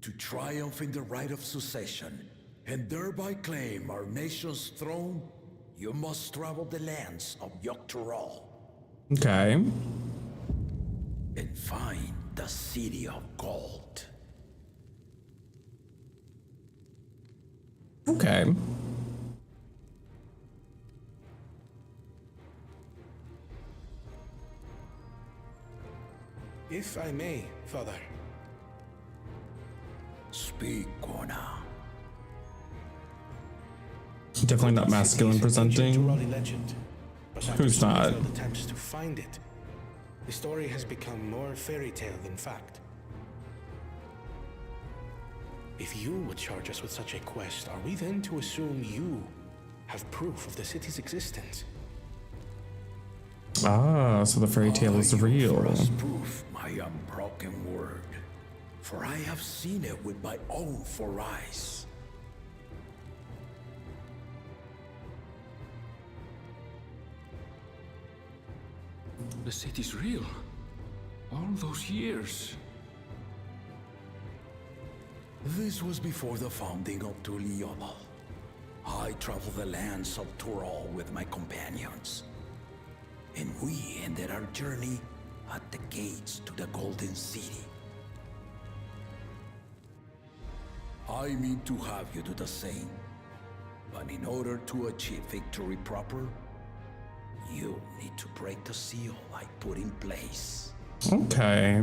To triumph in the right of succession, and thereby claim our nation's throne, you must travel the lands of Yogg-Tural. Okay. And find the City of Gold. Okay. If I may, Father. Speak, Kona. Definitely not masculine presenting. Who's not? Attempts to find it. The story has become more fairy tale than fact. If you would charge us with such a quest, are we then to assume you have proof of the city's existence? Ah, so the fairy tale is real. For us proof, my unbroken word. For I have seen it with my own 4 eyes. The city's real. All those years. This was before the founding of Tuliyollal. I traveled the lands of Tural with my companions. And we ended our journey at the gates to the Golden City. I mean to have you do the same. But in order to achieve victory proper, you need to break the seal I put in place. Okay.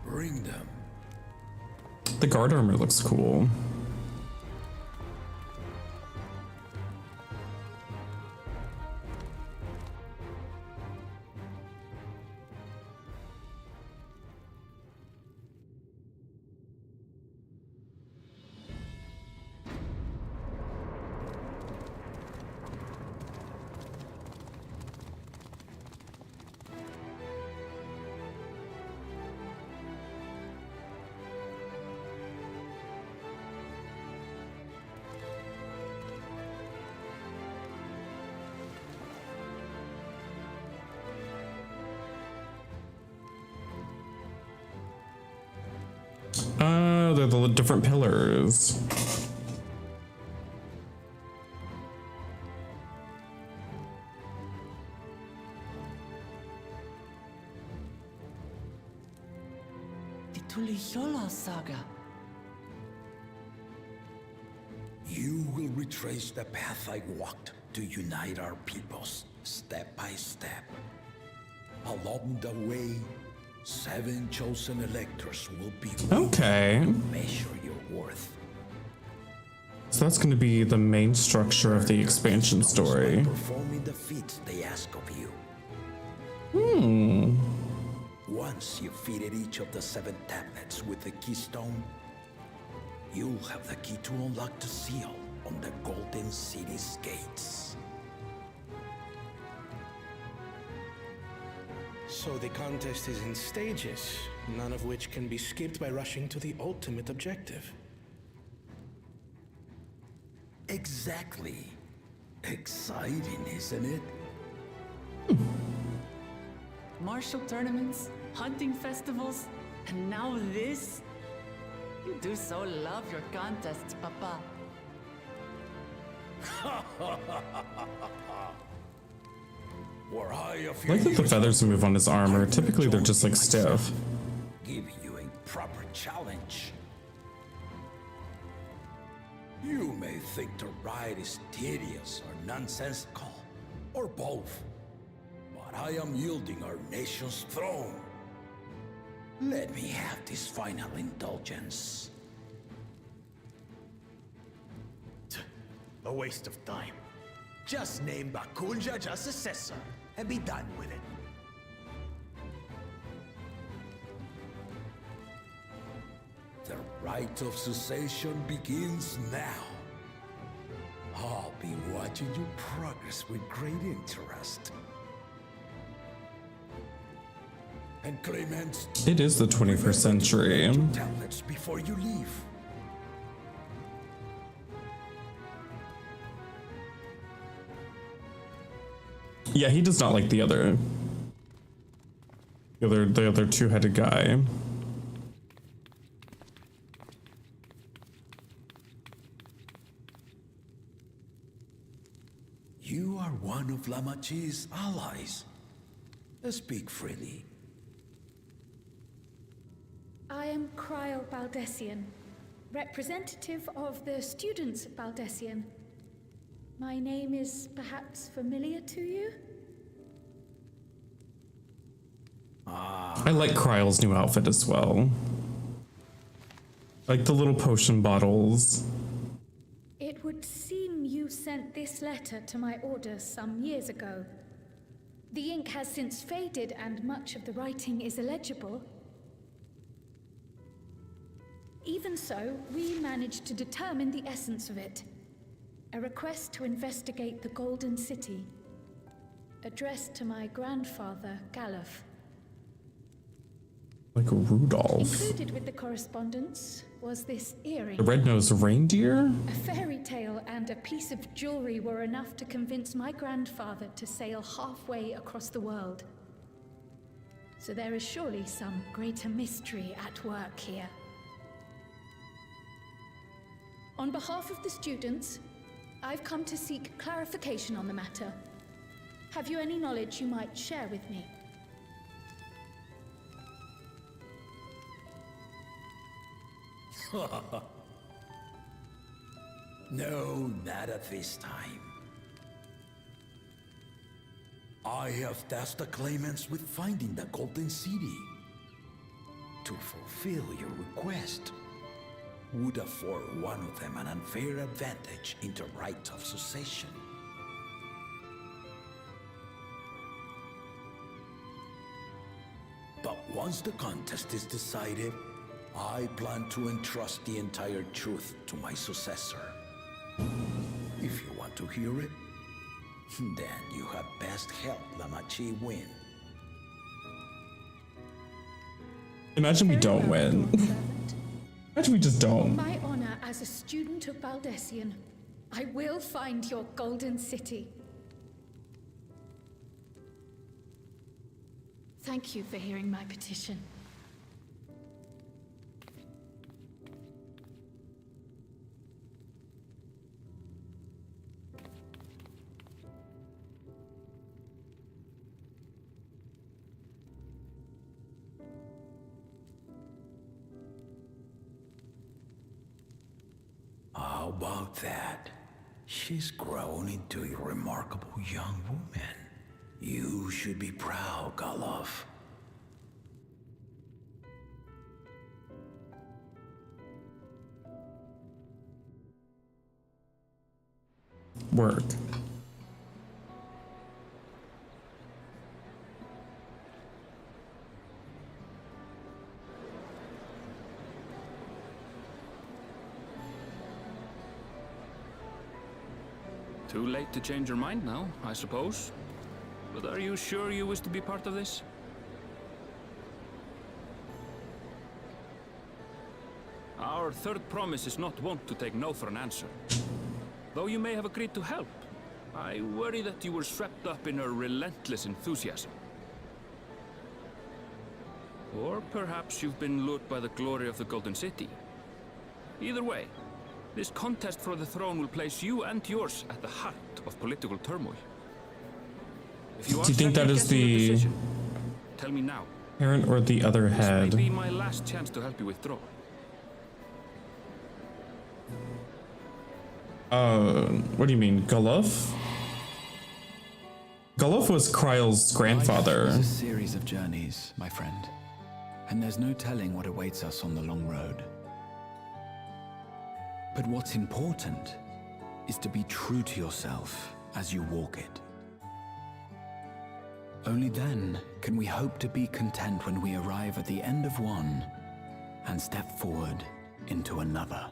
Bring them. The guard armor looks cool. They're the different pillars. The Tuliyollal saga. You will retrace the path I walked to unite our peoples, step by step. Along the way, 7 chosen electors will be Okay. to measure your worth. So that's going to be the main structure of the expansion story. Performing the feats they ask of you. Once you've fitted each of the 7 tablets with the keystone, you'll have the key to unlock the seal on the Golden City's gates. So the contest is in stages, none of which can be skipped by rushing to the ultimate objective. Exactly. Exciting, isn't it? Martial tournaments, hunting festivals, and now this? You do so love your contests, Papa. Were I a I few like that the years feathers older, move on his armor. Typically they're just like stiff. giving you a proper challenge. You may think the ride is tedious or nonsensical, or both, but I am yielding our nation's throne. Let me have this final indulgence. A waste of time. Just name Bakunja as successor and be done with it. The rite of cessation begins now. I'll be watching your progress with great interest. And Clemens, It is the 21st century. remember to tablets before you leave. Yeah, he does not like the other two-headed guy. You are one of Lamachi's allies. Speak freely. I am Cryle Baldessian, representative of the students of Baldessian. My name is perhaps familiar to you? I like Kryle's new outfit as well. Like the little potion bottles. It would seem you sent this letter to my orders some years ago. The ink has since faded and much of the writing is illegible. Even so, we managed to determine the essence of it. A request to investigate the Golden City, addressed to my grandfather, Galuf. Like Rudolph. Included with the correspondence was this earring. The red-nosed reindeer? A fairy tale and a piece of jewelry were enough to convince my grandfather to sail halfway across the world. So there is surely some greater mystery at work here. On behalf of the students, I've come to seek clarification on the matter. Have you any knowledge you might share with me? No, not at this time. I have tasked the claimants with finding the Golden City. To fulfill your request would afford one of them an unfair advantage in the right of succession. But once the contest is decided, I plan to entrust the entire truth to my successor. If you want to hear it, then you had best help Lamachi win. Imagine we don't win. Imagine we just don't. My honor as a student of Baldessian, I will find your Golden City. Thank you for hearing my petition. How about that? She's grown into a remarkable young woman. You should be proud, Galuf. Work. Too late to change your mind now, I suppose. But are you sure you wish to be part of this? Our third promise is not wont to take no for an answer. Though you may have agreed to help, I worry that you were swept up in her relentless enthusiasm. Or perhaps you've been lured by the glory of the Golden City. Either way, this contest for the throne will place you and yours at the heart of political turmoil. If you are Do you think that is second-guessing your the decision, tell me now. parent or the other This may head? be my last chance to help you withdraw. What do you mean, Galuf? Galuf was Kryle's grandfather. Life is a series of journeys, my friend, and there's no telling what awaits us on the long road. But what's important is to be true to yourself as you walk it. Only then can we hope to be content when we arrive at the end of one and step forward into another.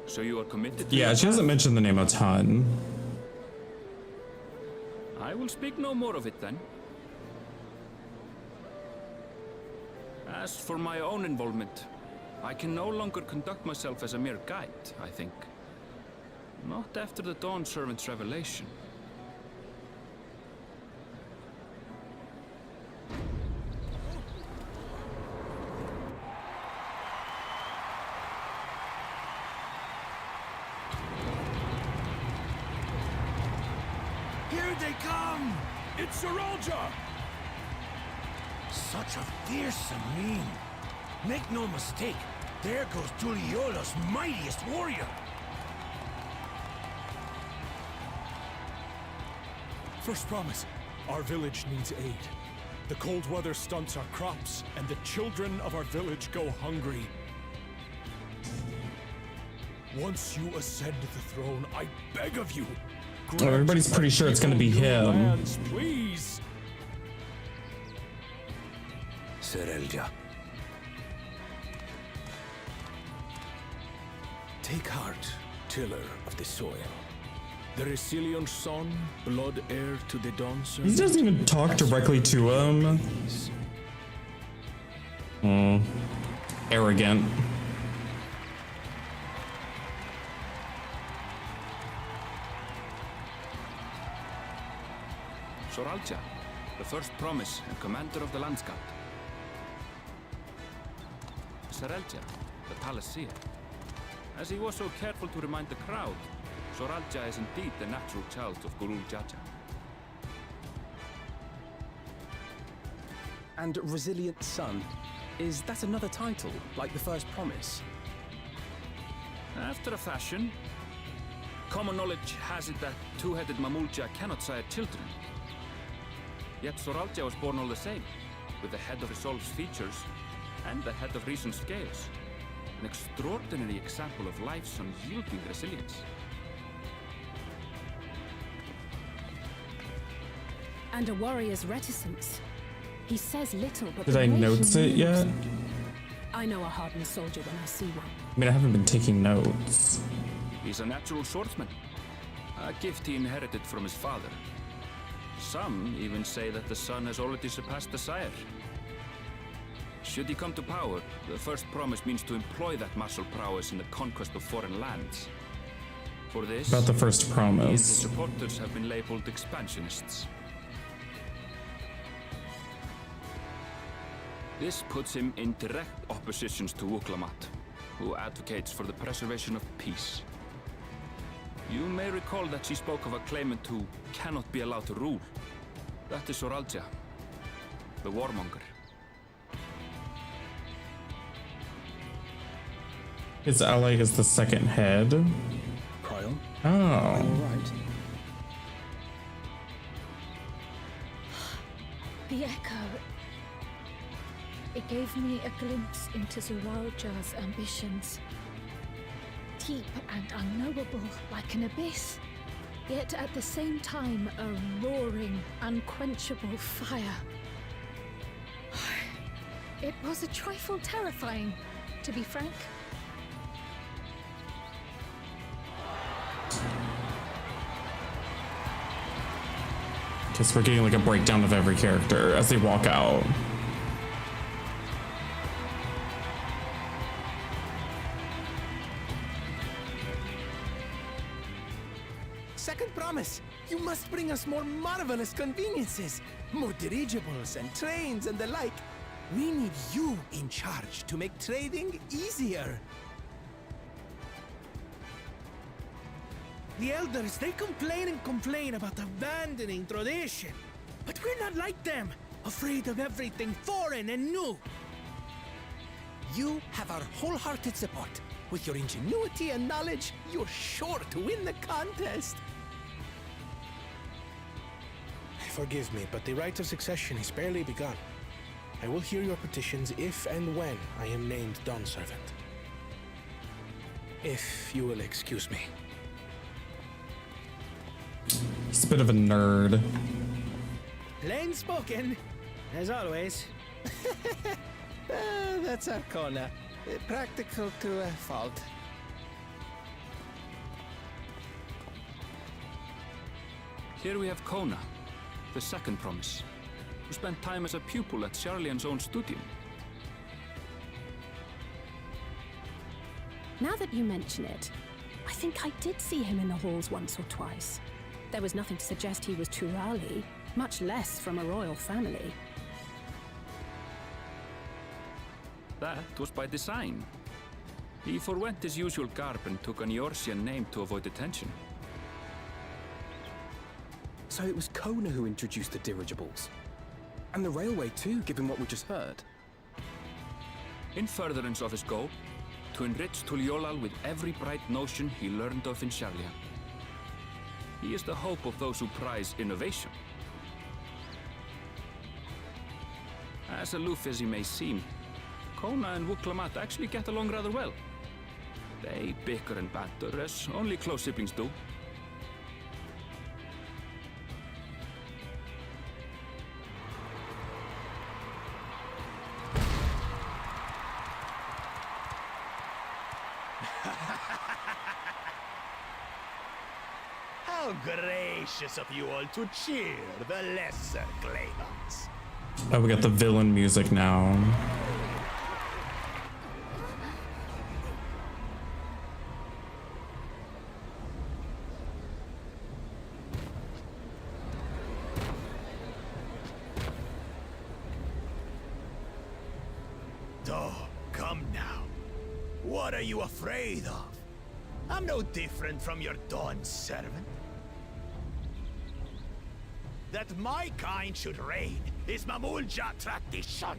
So you are committed to Yeah, your she hasn't path? mentioned the name a ton. I will speak no more of it then. As for my own involvement, I can no longer conduct myself as a mere guide, I think. Not after the Dawn Servant's revelation. Here they come! It's Saralja! Such a fearsome mien. Make no mistake, there goes Tuliola's mightiest warrior. First promise, our village needs aid. The cold weather stunts our crops, and the children of our village go hungry. Once you ascend the throne, I beg of you, Oh, everybody's pretty sure it's gonna be him. lands, please. Serelja. Take heart, tiller of the soil. The Resilion son, blood heir to the Dawn He Servant. doesn't even talk directly to him. Arrogant. Soralja, the first promise and commander of the Landscape. Serelja, the palace seer. As he was so careful to remind the crowd, Soralja is indeed the natural child of Gurul Jaja. And Resilient Son, is that another title, like the first promise? After a fashion, common knowledge has it that two-headed Mamulja cannot sire children. Yet Soralja was born all the same, with the head of Resolve's features and the head of Reason's scales. An extraordinary example of life's unyielding resilience. And a warrior's reticence. He says little, but Did the I way he notes it moves- yet? I know a hardened soldier when I see one. I mean, I haven't been taking notes. He's a natural swordsman, a gift he inherited from his father. Some even say that the son has already surpassed the sire. Should he come to power, the first promise means to employ that martial prowess in the conquest of foreign lands. For this, About the first he and his promise. supporters have been labeled expansionists. This puts him in direct opposition to Wuklamat, who advocates for the preservation of peace. You may recall that she spoke of a claimant who cannot be allowed to rule. That is Soralja, the warmonger. His ally is the second head. Cryon? Oh. All right. The echo. It gave me a glimpse into Zoralja's ambitions. Deep and unknowable, like an abyss. Yet at the same time, a roaring, unquenchable fire. It was a trifle terrifying, to be frank. Guess we're getting like a breakdown of every character as they walk out. Second promise, you must bring us more marvelous conveniences, more dirigibles and trains and the like. We need you in charge to make trading easier. The elders, they complain and complain about abandoning tradition. But we're not like them, afraid of everything foreign and new. You have our wholehearted support. With your ingenuity and knowledge, you're sure to win the contest. forgive me, but the right of succession is barely begun. I will hear your petitions if and when I am named Dawn Servant. If you will excuse me. He's a bit of a nerd. Plain spoken, as always. That's Arcona. Practical to a fault. Here we have Kona, the second promise, who spent time as a pupil at Sharlayan's own studio. Now that you mention it, I think I did see him in the halls once or twice. There was nothing to suggest he was Turali, much less from a royal family. That was by design. He forwent his usual garb and took an Eorzean name to avoid attention. So it was Kona who introduced the dirigibles. And the railway too, given what we just heard. In furtherance of his goal, to enrich Tuliolal with every bright notion he learned of in Sharlayan. He is the hope of those who prize innovation. As aloof as he may seem, Kona and Wuklamat actually get along rather well. They bicker and banter as only close siblings do. How gracious of you all to cheer the lesser Claymans. Oh, we got the villain music now. Oh, come now. What are you afraid of? I'm no different from your Dawn servant. That my kind should reign is Mamulja tradition,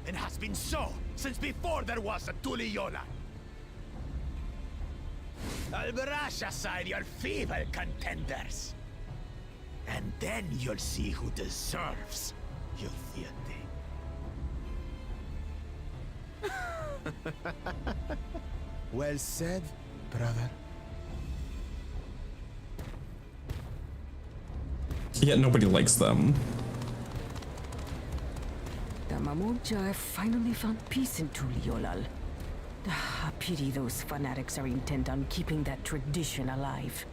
and has been so since before there was a Tuliyolan. I'll brush aside your feeble contenders, and then you'll see who deserves your deity. Well said, brother. Yet nobody likes them. The Mamulja have finally found peace in Tuliolal. A pity those fanatics are intent on keeping that tradition alive.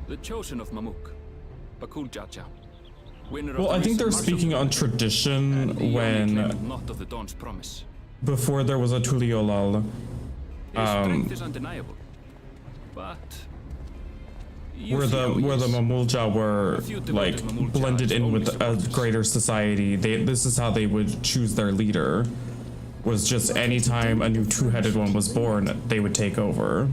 The chosen of Mamuk, Bakul Jaja. Well, I think they're speaking on tradition when, not of the Dawn's promise. before there was a Tuliolal, His strength is undeniable, but where the Mamulja were like blended in with a greater society. This is how they would choose their leader. Was just anytime a new two-headed one was born, they would take over.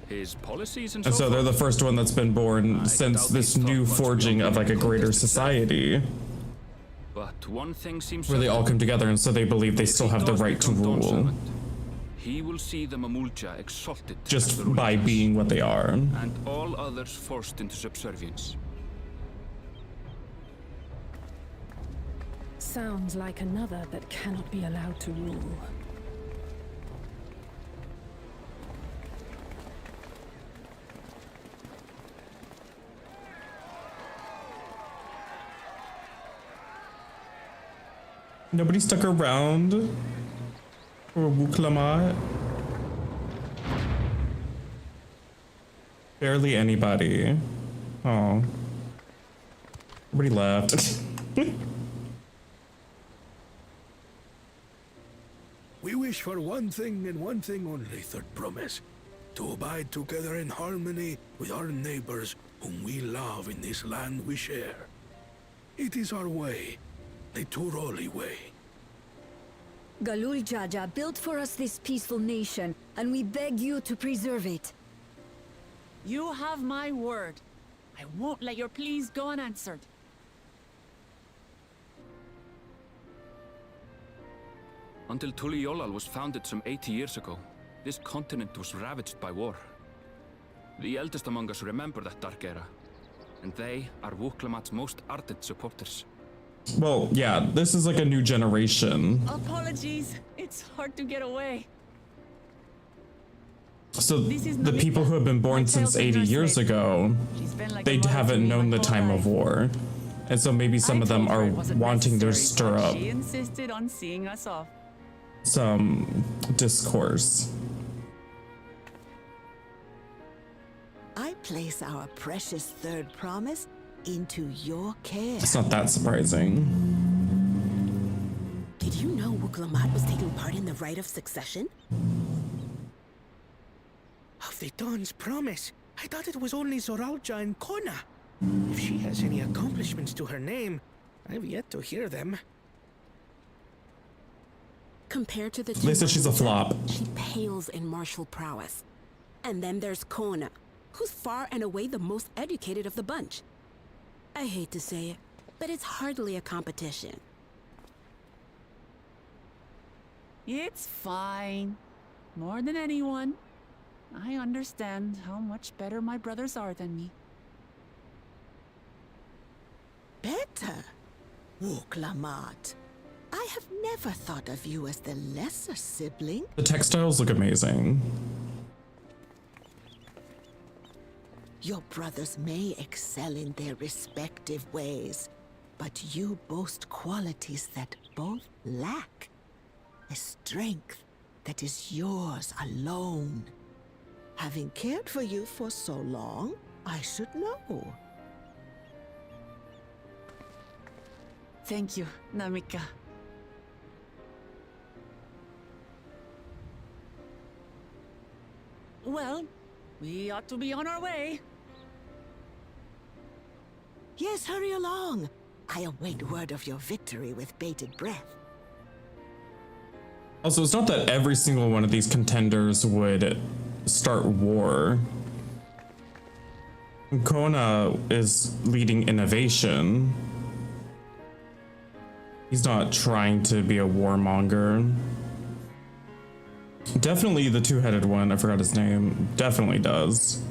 His policies and And so they're the forth. first one that's been born since this new forging of like a greater society, But one thing seems where they all certain. come together, and so they believe they If still he have the does right to become Dawn rule, servant, he will see the Mamulja exalted as the just ruling by class, being what they are. and all others forced into subservience. Sounds like another that cannot be allowed to rule. Nobody stuck around for Wuklamat. Barely anybody. Oh. Everybody left. We wish for one thing and one thing only, Third Promise. To abide together in harmony with our neighbors whom we love in this land we share. It is our way, the Turoli way. Galul Jaja built for us this peaceful nation, and we beg you to preserve it. You have my word. I won't let your pleas go unanswered. Until Tuliolal was founded some 80 years ago, this continent was ravaged by war. The eldest among us remember that dark era, and they are Wuk-Lamat's most ardent supporters. Well, yeah, this is like a new generation. Apologies. It's hard to get away. So the people who have been born since 80 years ago, they haven't known the time of war. And so maybe some of them are wanting to stir up She insisted on seeing us off. some discourse. I place our precious third promise into your care. It's not that surprising. Did you know Wuk-Lamat was taking part in the rite of succession? Of the Dawn's promise, I thought it was only Zoralja and Kona. If she has any accomplishments to her name, I've yet to hear them. Compared to the They said she's a flop. She pales in martial prowess. And then there's Kona, who's far and away the most educated of the bunch. I hate to say it, but it's hardly a competition. It's fine. More than anyone. I understand how much better my brothers are than me. Better? Wuk-Lamat. I have never thought of you as the lesser sibling. The textiles look amazing. Your brothers may excel in their respective ways, but you boast qualities that both lack. A strength that is yours alone. Having cared for you for so long, I should know. Thank you, Namika. Well, we ought to be on our way. Yes, hurry along. I await word of your victory with bated breath. Also, it's not that every single one of these contenders would start war. Kona is leading innovation. He's not trying to be a warmonger. Definitely the two-headed one, I forgot his name, definitely does.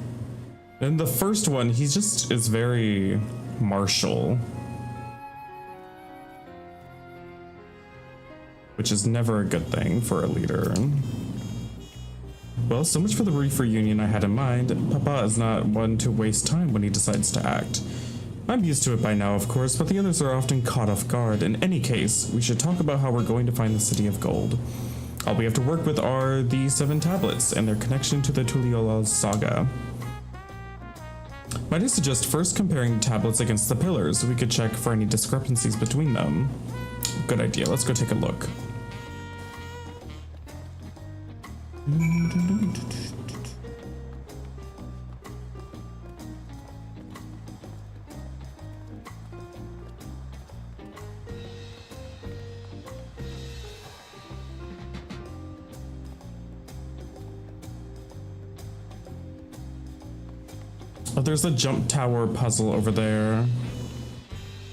And the first one, he just is very martial. Which is never a good thing for a leader. Well, so much for the brief reunion I had in mind. Papa is not one to waste time when he decides to act. I'm used to it by now, of course, but the others are often caught off guard. In any case, we should talk about how we're going to find the City of Gold. All we have to work with are the 7 tablets and their connection to the Tuliyollal saga. Might I suggest first comparing the tablets against the pillars? We could check for any discrepancies between them. Good idea, let's go take a look. Oh, there's a jump tower puzzle over there.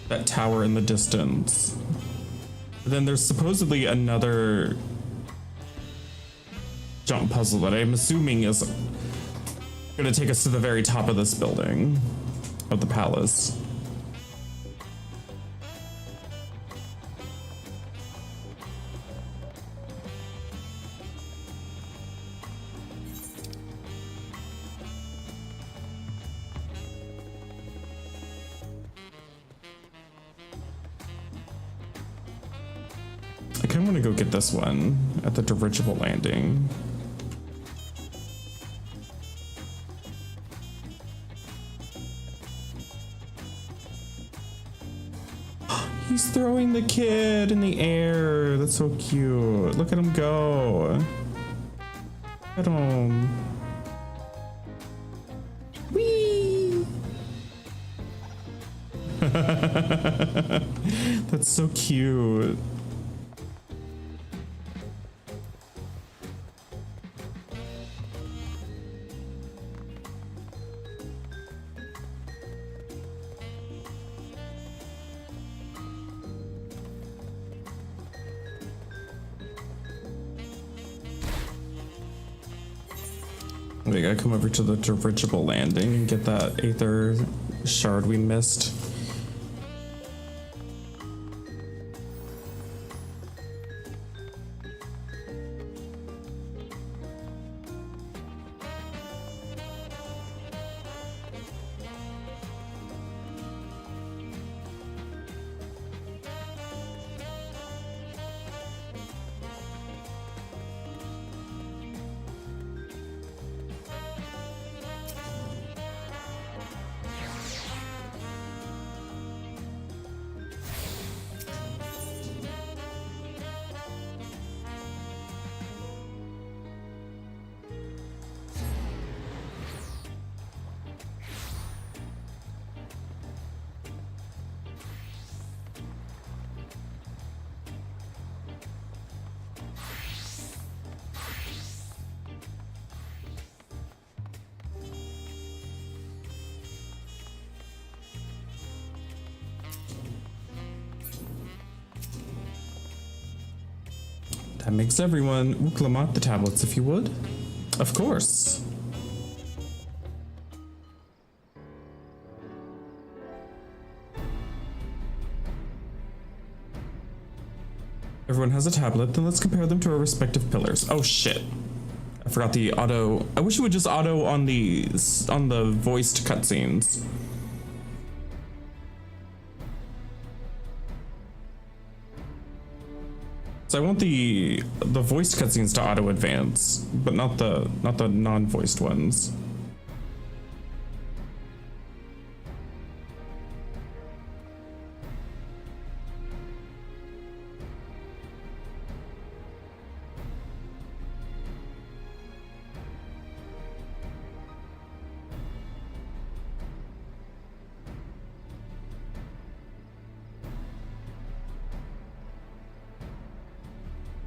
That tower in the distance. Then there's supposedly another jump puzzle that I'm assuming is gonna take us to the very top of this building, of the palace. I kind of want to go get this one at the dirigible landing. He's throwing the kid in the air. That's so cute. Look at him go. Look at him. Whee! That's so cute. We gotta come over to the dirigible landing and get that Aether shard we missed. That makes everyone Uklamat the tablets, if you would. Of course. Everyone has a tablet, then let's compare them to our respective pillars. Oh shit. I forgot the auto. I wish it would just auto on the voiced cutscenes. So I want the voiced cutscenes to auto advance, but not the non-voiced ones.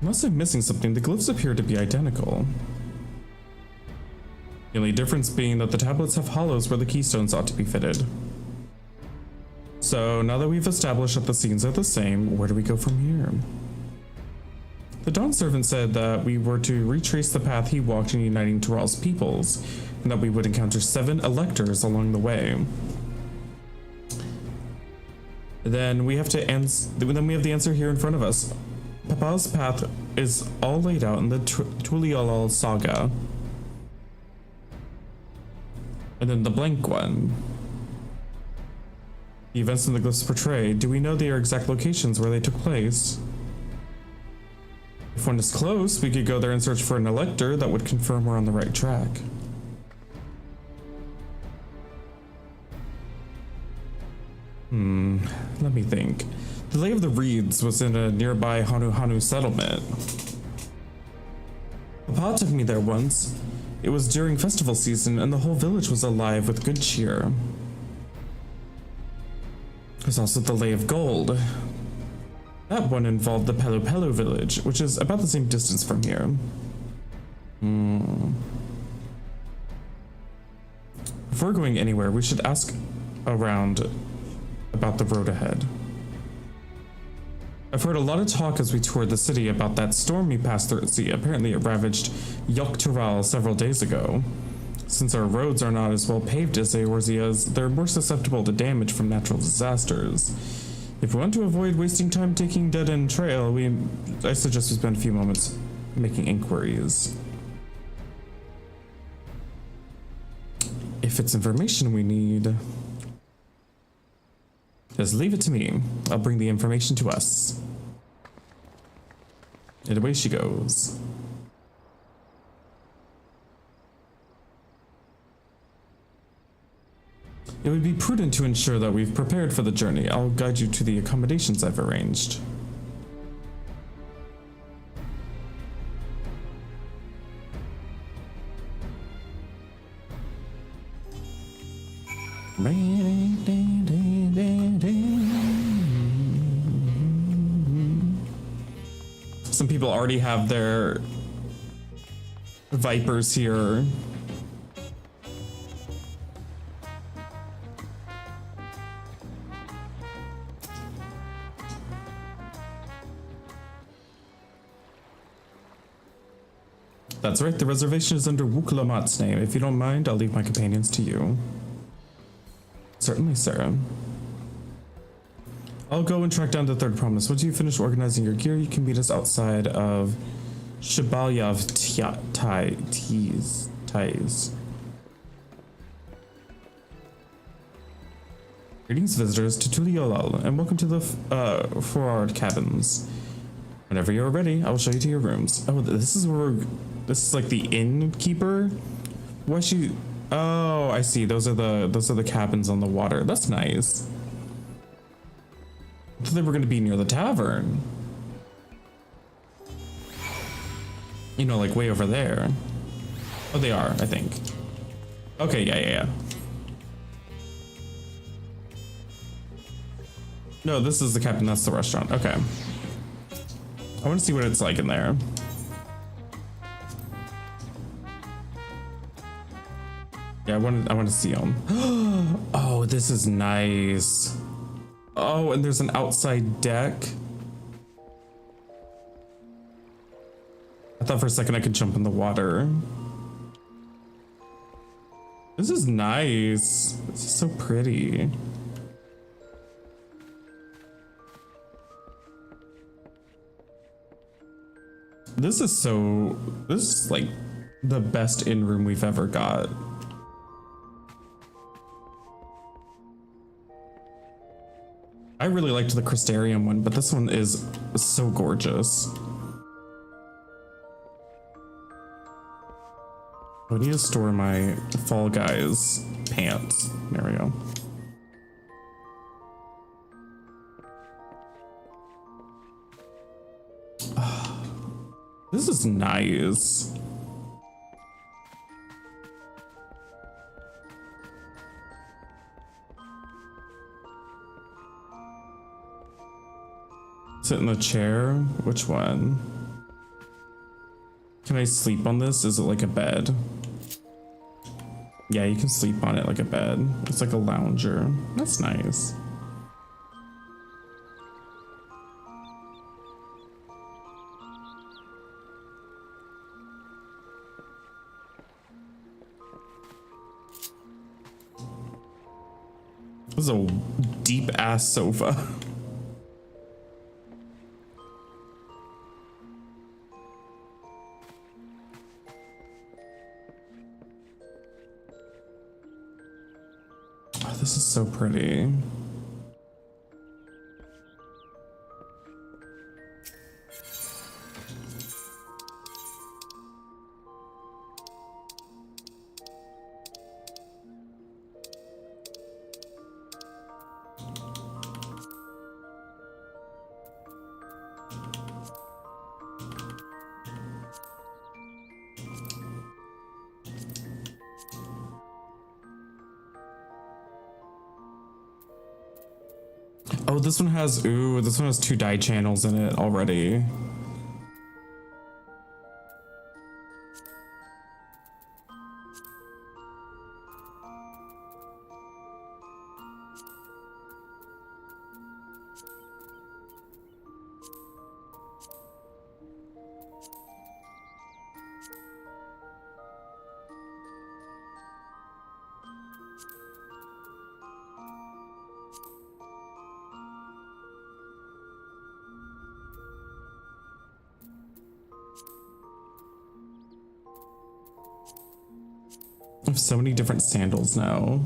Unless I'm missing something, the glyphs appear to be identical. The only difference being that the tablets have hollows where the keystones ought to be fitted. So now that we've established that the scenes are the same, where do we go from here? The Dawn Servant said that we were to retrace the path he walked in uniting Tural's peoples, and that we would encounter 7 electors along the way. Then we have the answer here in front of us. Papa's path is all laid out in the Tuliolal saga. And then the blank one. The events in the glyphs portray. Do we know their exact locations where they took place? If one is close, we could go there and search for an elector that would confirm we're on the right track. Let me think. The Lay of the Reeds was in a nearby Hanu settlement. Papa took me there once. It was during festival season and the whole village was alive with good cheer. There's also the Lay of Gold. That one involved the Pelu Pelu village, which is about the same distance from here. Before going anywhere, we should ask around about the road ahead. I've heard a lot of talk as we toured the city about that storm we passed through at sea. Apparently it ravaged Yok Tural several days ago. Since our roads are not as well paved as Eorzea's, they're more susceptible to damage from natural disasters. If we want to avoid wasting time taking dead-end trail, I suggest we spend a few moments making inquiries. If it's information we need, just leave it to me. I'll bring the information to us. And away she goes. It would be prudent to ensure that we've prepared for the journey. I'll guide you to the accommodations I've arranged. Some people already have their Vipers here. That's right, the reservation is under Wukalamat's name. If you don't mind, I'll leave my companions to you. Certainly, Sarah. I'll go and track down the third promise. Once you finish organizing your gear, you can meet us outside of Shabalyav Ties. Greetings, visitors, to Tuliolal, and welcome to the Forward Cabins. Whenever you're ready, I will show you to your rooms. Oh, this is like the innkeeper. Why she? Oh, I see. Those are the cabins on the water. That's nice. I thought they were going to be near the tavern. You know, like way over there. Oh, they are, I think. Okay, yeah. No, this is the cabin. That's the restaurant. Okay. I want to see what it's like in there. Yeah, I want to see them. Oh, this is nice. Oh, and there's an outside deck. I thought for a second I could jump in the water. This is nice. This is so pretty. This is like the best in-room we've ever got. I really liked the Crystarium one, but this one is so gorgeous. I need to store my Fall Guys pants. There we go. This is nice. Sit in the chair? Which one? Can I sleep on this? Is it like a bed? Yeah, you can sleep on it like a bed. It's like a lounger. That's nice. This is a deep ass sofa. Oh, this is so pretty. Oh, this one has two dye channels in it already. I have so many different sandals now.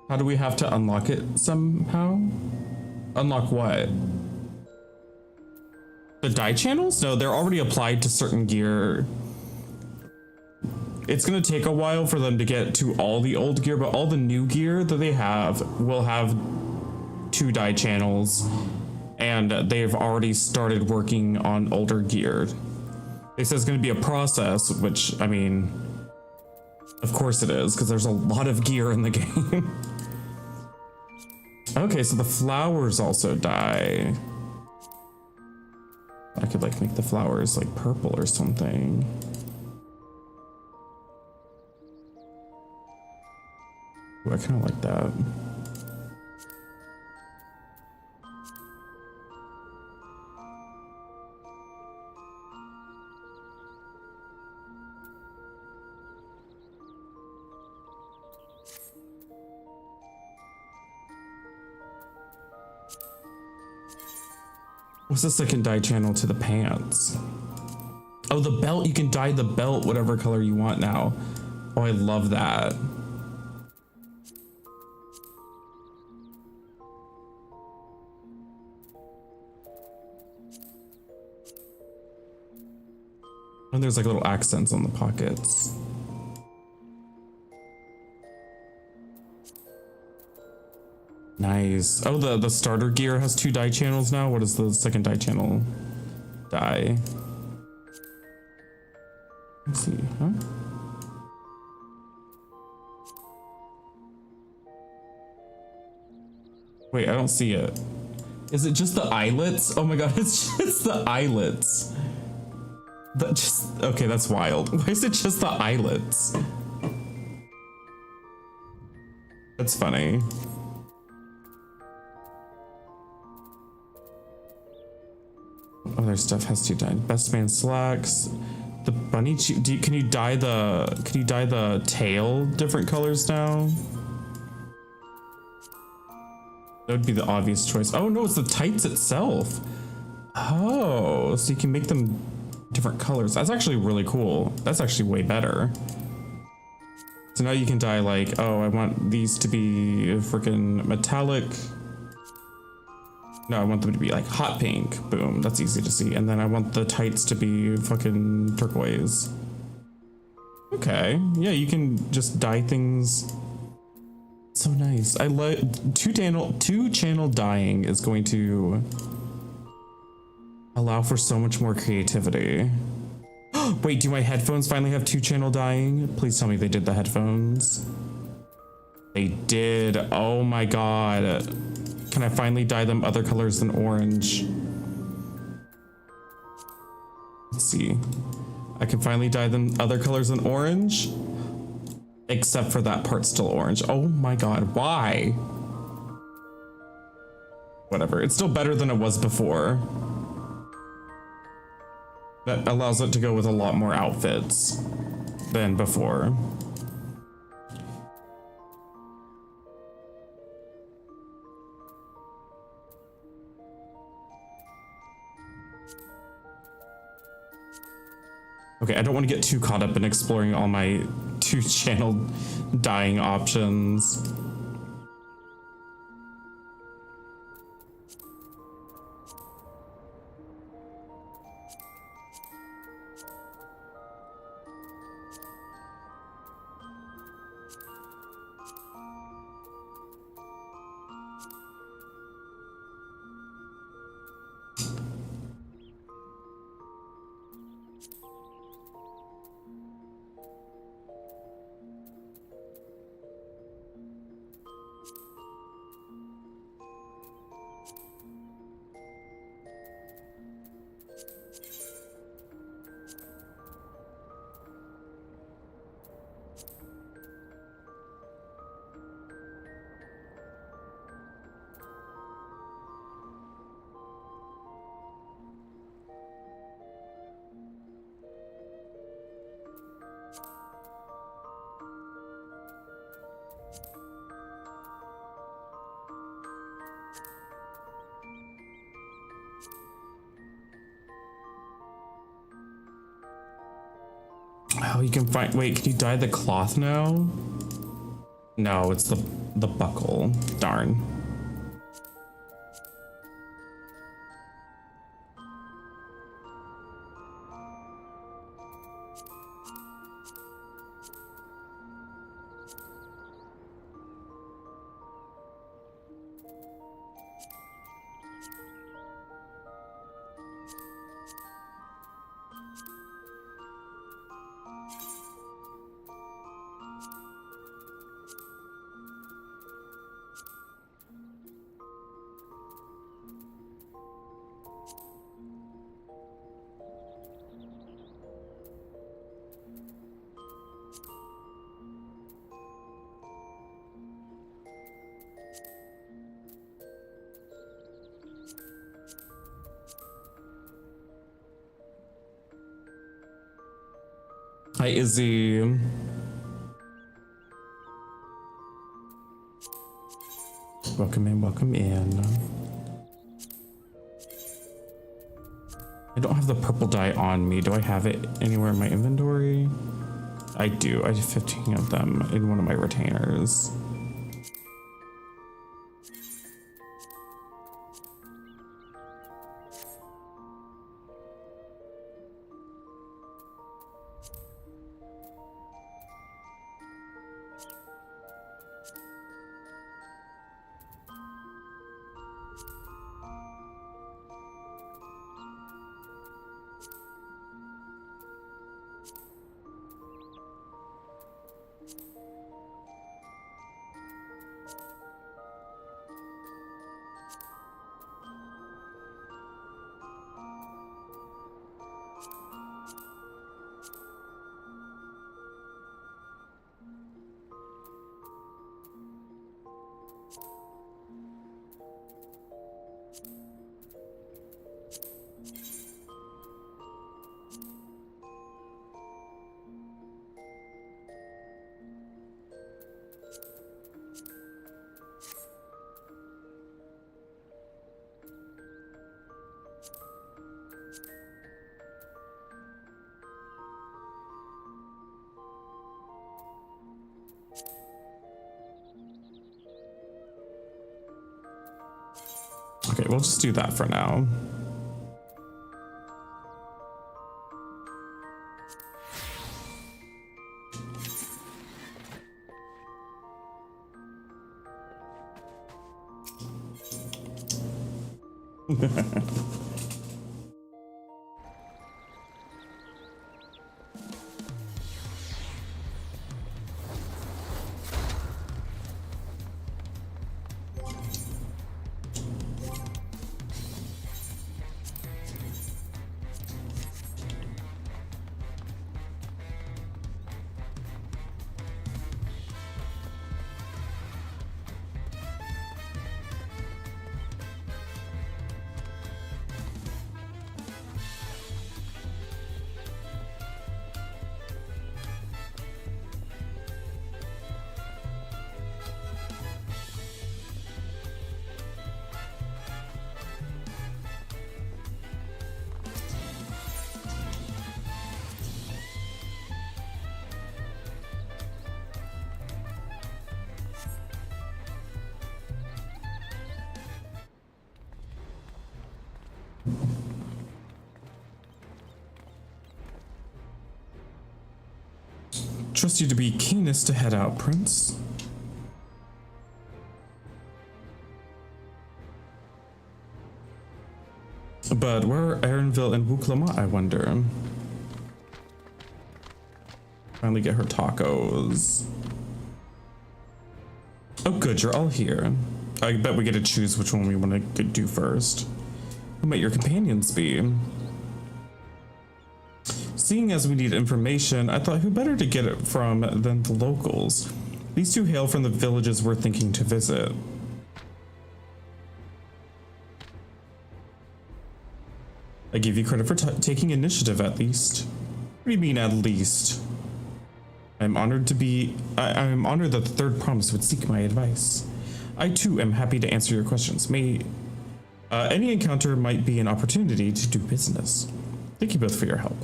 How do we have to unlock it somehow? Unlock what? The dye channels? No, they're already applied to certain gear. It's gonna take a while for them to get to all the old gear, but all the new gear that they have will have 2 dye channels, and they've already started working on older gear. They said it's going to be a process, which, I mean, of course it is, because there's a lot of gear in the game. Okay, so the flowers also dye. I could, like, make the flowers, like, purple or something. Ooh, I kind of like that. What's the second dye channel to the pants? Oh, the belt. You can dye the belt whatever color you want now. Oh, I love that. And there's like little accents on the pockets. Nice. Oh, the starter gear has 2 dye channels now. What is the second dye channel? Dye. Let's see, huh? Wait, I don't see it. Is it just the eyelets? Oh my god, it's just the eyelets. That just, okay, that's wild. Why is it just the eyelets? That's funny. Other stuff has to dye. Best man slacks. The bunny can you dye the tail different colors now? That would be the obvious choice. Oh no, it's the tights itself. Oh, so you can make them different colors. That's actually really cool. That's actually way better. So now you can dye like, oh, I want these to be freaking metallic. No, I want them to be like hot pink. Boom, that's easy to see. And then I want the tights to be fucking turquoise. Okay, yeah, you can just dye things. So nice. I like two channel dyeing is going to allow for so much more creativity. Wait, do my headphones finally have 2-channel dyeing? Please tell me they did the headphones. They did. Oh my god. Can I finally dye them other colors than orange? Let's see. I can finally dye them other colors than orange. Except for that part still orange. Oh my god, why? Whatever, it's still better than it was before. That allows it to go with a lot more outfits than before. Okay, I don't want to get too caught up in exploring all my 2-channel dyeing options. Oh, you can find, wait, can you dye the cloth now? No, it's the buckle. Darn. Hi, Izzy. Welcome in, welcome in. I don't have the purple dye on me. Do I have it anywhere in my inventory? I do. I have 15 of them in one of my retainers. Okay, we'll just do that for now. Trust you to be keenest to head out, Prince. But where are Erenville and Wuklama, I wonder? Finally get her tacos. Oh good, you're all here. I bet we get to choose which one we want to do first. Who might your companions be? Seeing as we need information, I thought who better to get it from than the locals. These two hail from the villages we're thinking to visit. I give you credit for taking initiative at least. What do you mean at least? I'm honored that the third promise would seek my advice. I too am happy to answer your questions. Any encounter might be an opportunity to do business. Thank you both for your help.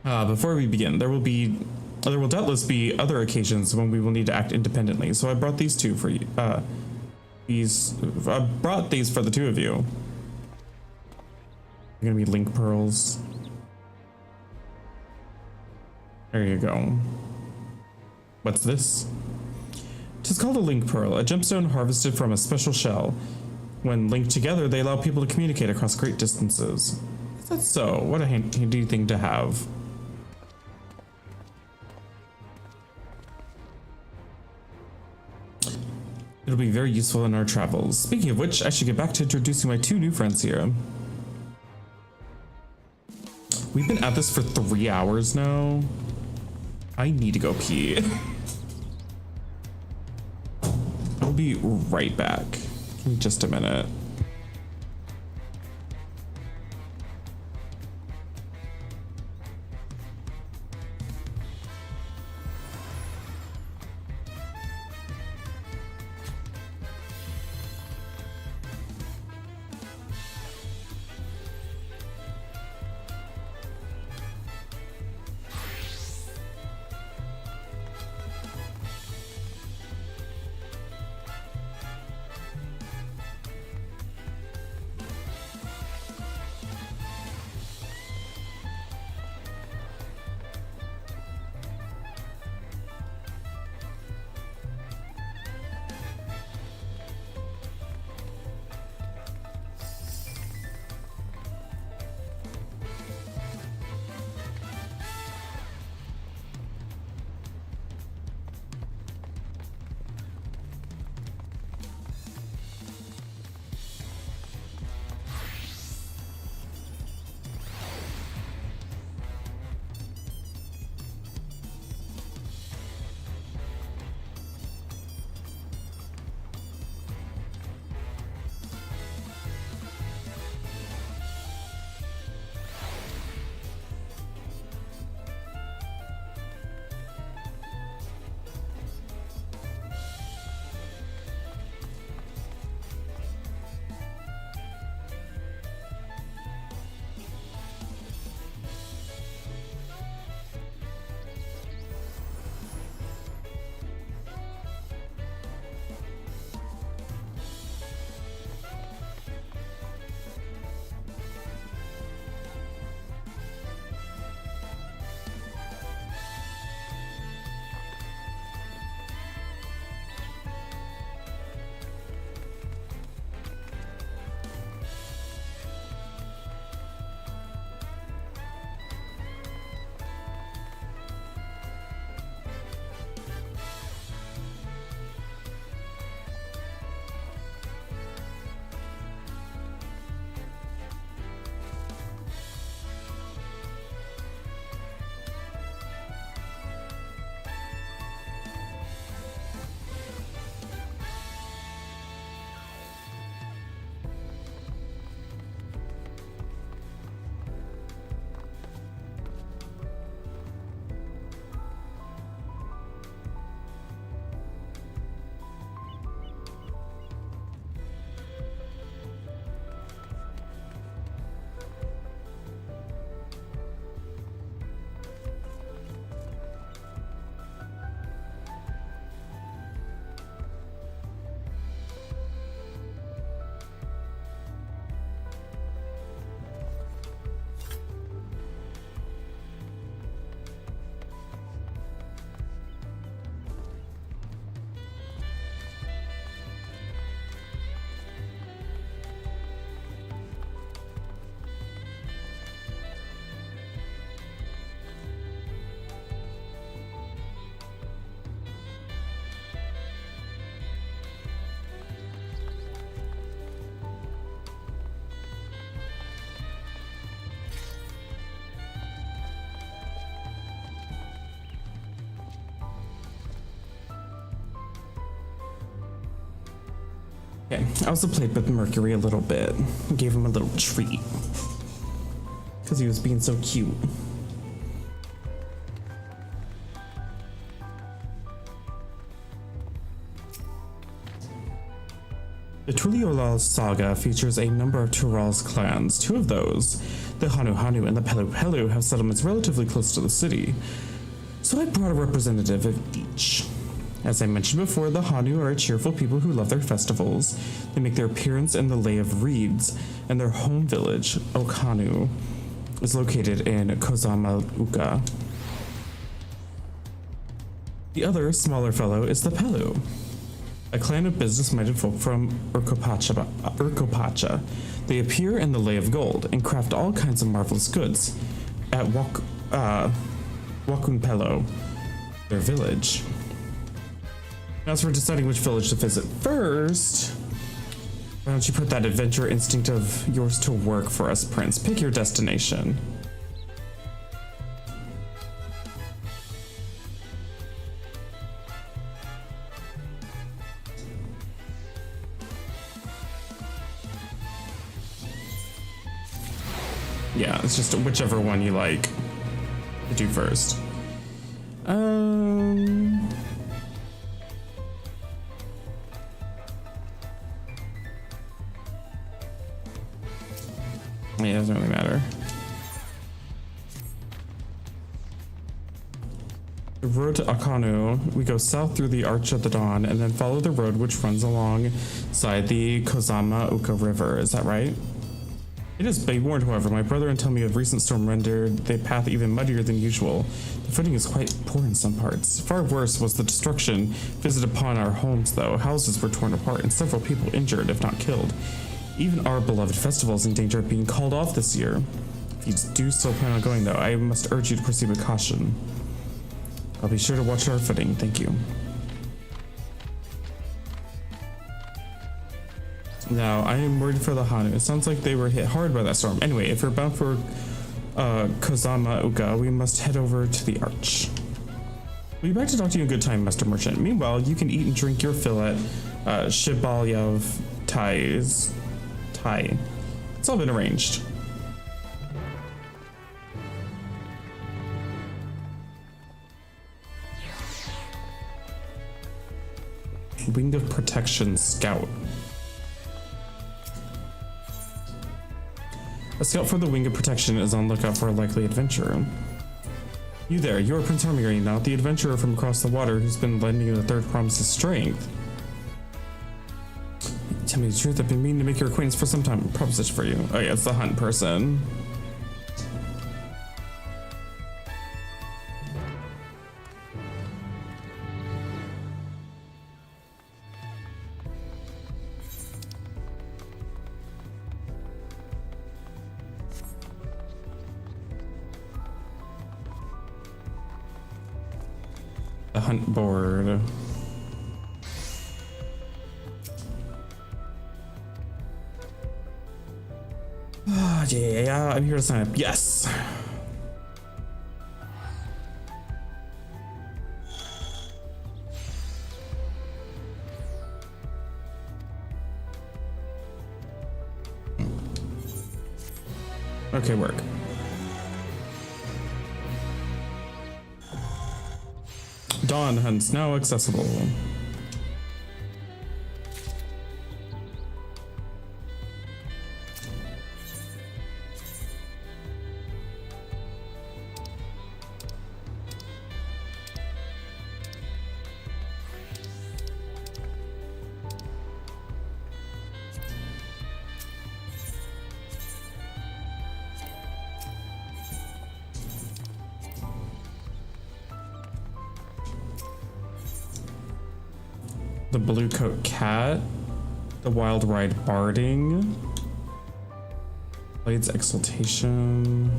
Before we begin, there will doubtless be other occasions when we will need to act independently, so I brought these two for you. I brought these for the two of you. They're gonna be link pearls. There you go. What's this? Tis called a link pearl, a gemstone harvested from a special shell. When linked together, they allow people to communicate across great distances. That's so. What a handy thing to have. It'll be very useful in our travels. Speaking of which, I should get back to introducing my two new friends here. We've been at this for 3 hours now. I need to go pee. I'll be right back. Give me just a minute. Okay, I also played with Mercury a little bit. Gave him a little treat. Because he was being so cute. The Tuliyollal saga features a number of Tural's clans. Two of those, the Hanu Hanu and the Pelu Pelu, have settlements relatively close to the city. So I brought a representative of each. As I mentioned before, the Hanu are a cheerful people who love their festivals. They make their appearance in the Lay of Reeds, and their home village, Okhanu, is located in Kozama Uka. The other, smaller fellow, is the Pelu, a clan of business-minded folk from Urkopacha. They appear in the Lay of Gold and craft all kinds of marvelous goods at Wakunpelo, their village. As for deciding which village to visit first, why don't you put that adventure instinct of yours to work for us, Prince? Pick your destination. Yeah, it's just whichever one you like to do first. Yeah, it doesn't really matter. The road to Akanu, we go south through the Arch of the Dawn and then follow the road which runs alongside the Kozama Uka River. Is that right? It is. Be warned, however, my brother and tell me a recent storm rendered the path even muddier than usual. The footing is quite poor in some parts. Far worse was the destruction visited upon our homes, though. Houses were torn apart and several people injured, if not killed. Even our beloved festival is in danger of being called off this year. If you do still plan on going, though, I must urge you to proceed with caution. I'll be sure to watch our footing. Thank you. Now, I am worried for the Hanu. It sounds like they were hit hard by that storm. Anyway, if we're bound for Kozama Uka, we must head over to the Arch. We'll be back to talk to you in good time, Master Merchant. Meanwhile, you can eat and drink your fill at Shibalyav Thai. It's all been arranged. Wing of Protection Scout. A scout for the Wing of Protection is on lookout for a likely adventurer. You there, you're Prince Armir, not the adventurer from across the water who's been lending you the third promise's strength. Tell me the truth, I've been meaning to make your acquaintance for some time. Proposition for you. Oh yeah, it's the hunt person. The hunt board. Yeah, I'm here to sign up. Yes. Okay, work. Dawn hunts now accessible. The Blue Coat Cat, the Wild Ride Barding, Blades Exaltation,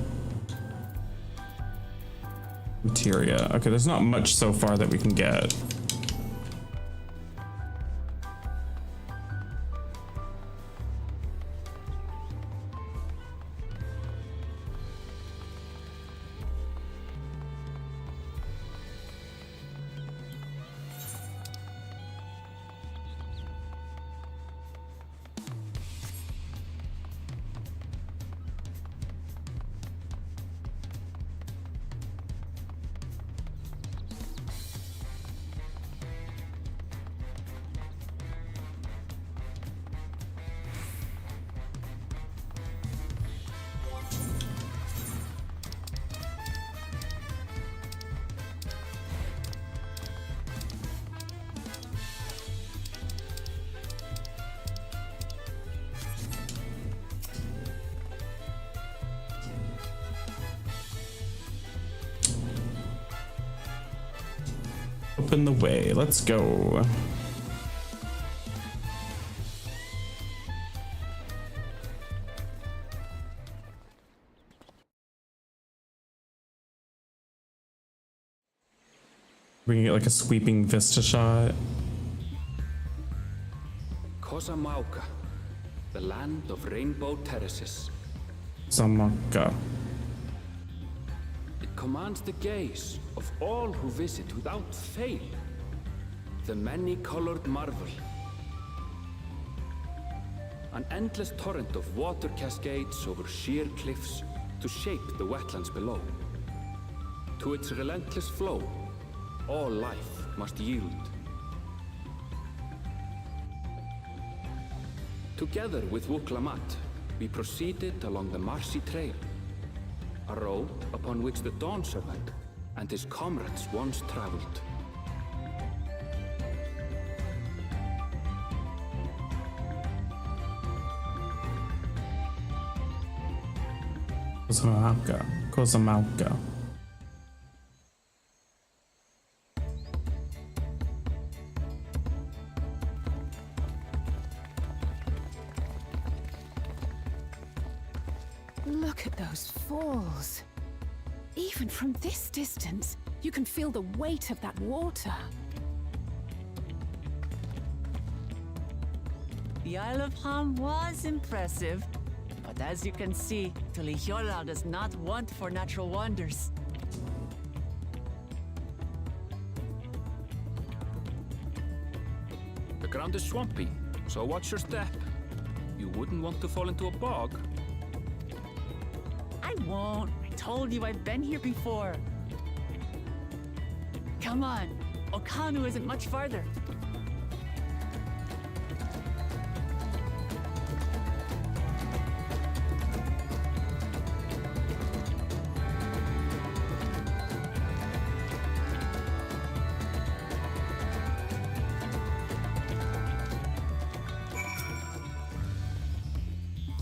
Materia. Okay, there's not much so far that we can get. Open the way. Let's go. We can get like a sweeping vista shot. Kosamauka, the land of rainbow terraces. Samaka. It commands the gaze of all who visit without fail. The many-colored marvel. An endless torrent of water cascades over sheer cliffs to shape the wetlands below. To its relentless flow, all life must yield. Together with Wuklamat, we proceeded along the Marsi Trail, a road upon which the Dawn Servant and his comrades once traveled. Kosamauka. Look at those falls. Even from this distance, you can feel the weight of that water. The Isle of Ham was impressive, but as you can see, Tuliyollal does not want for natural wonders. The ground is swampy, so watch your step. You wouldn't want to fall into a bog. I won't. I told you I've been here before. Come on. Okanu isn't much farther.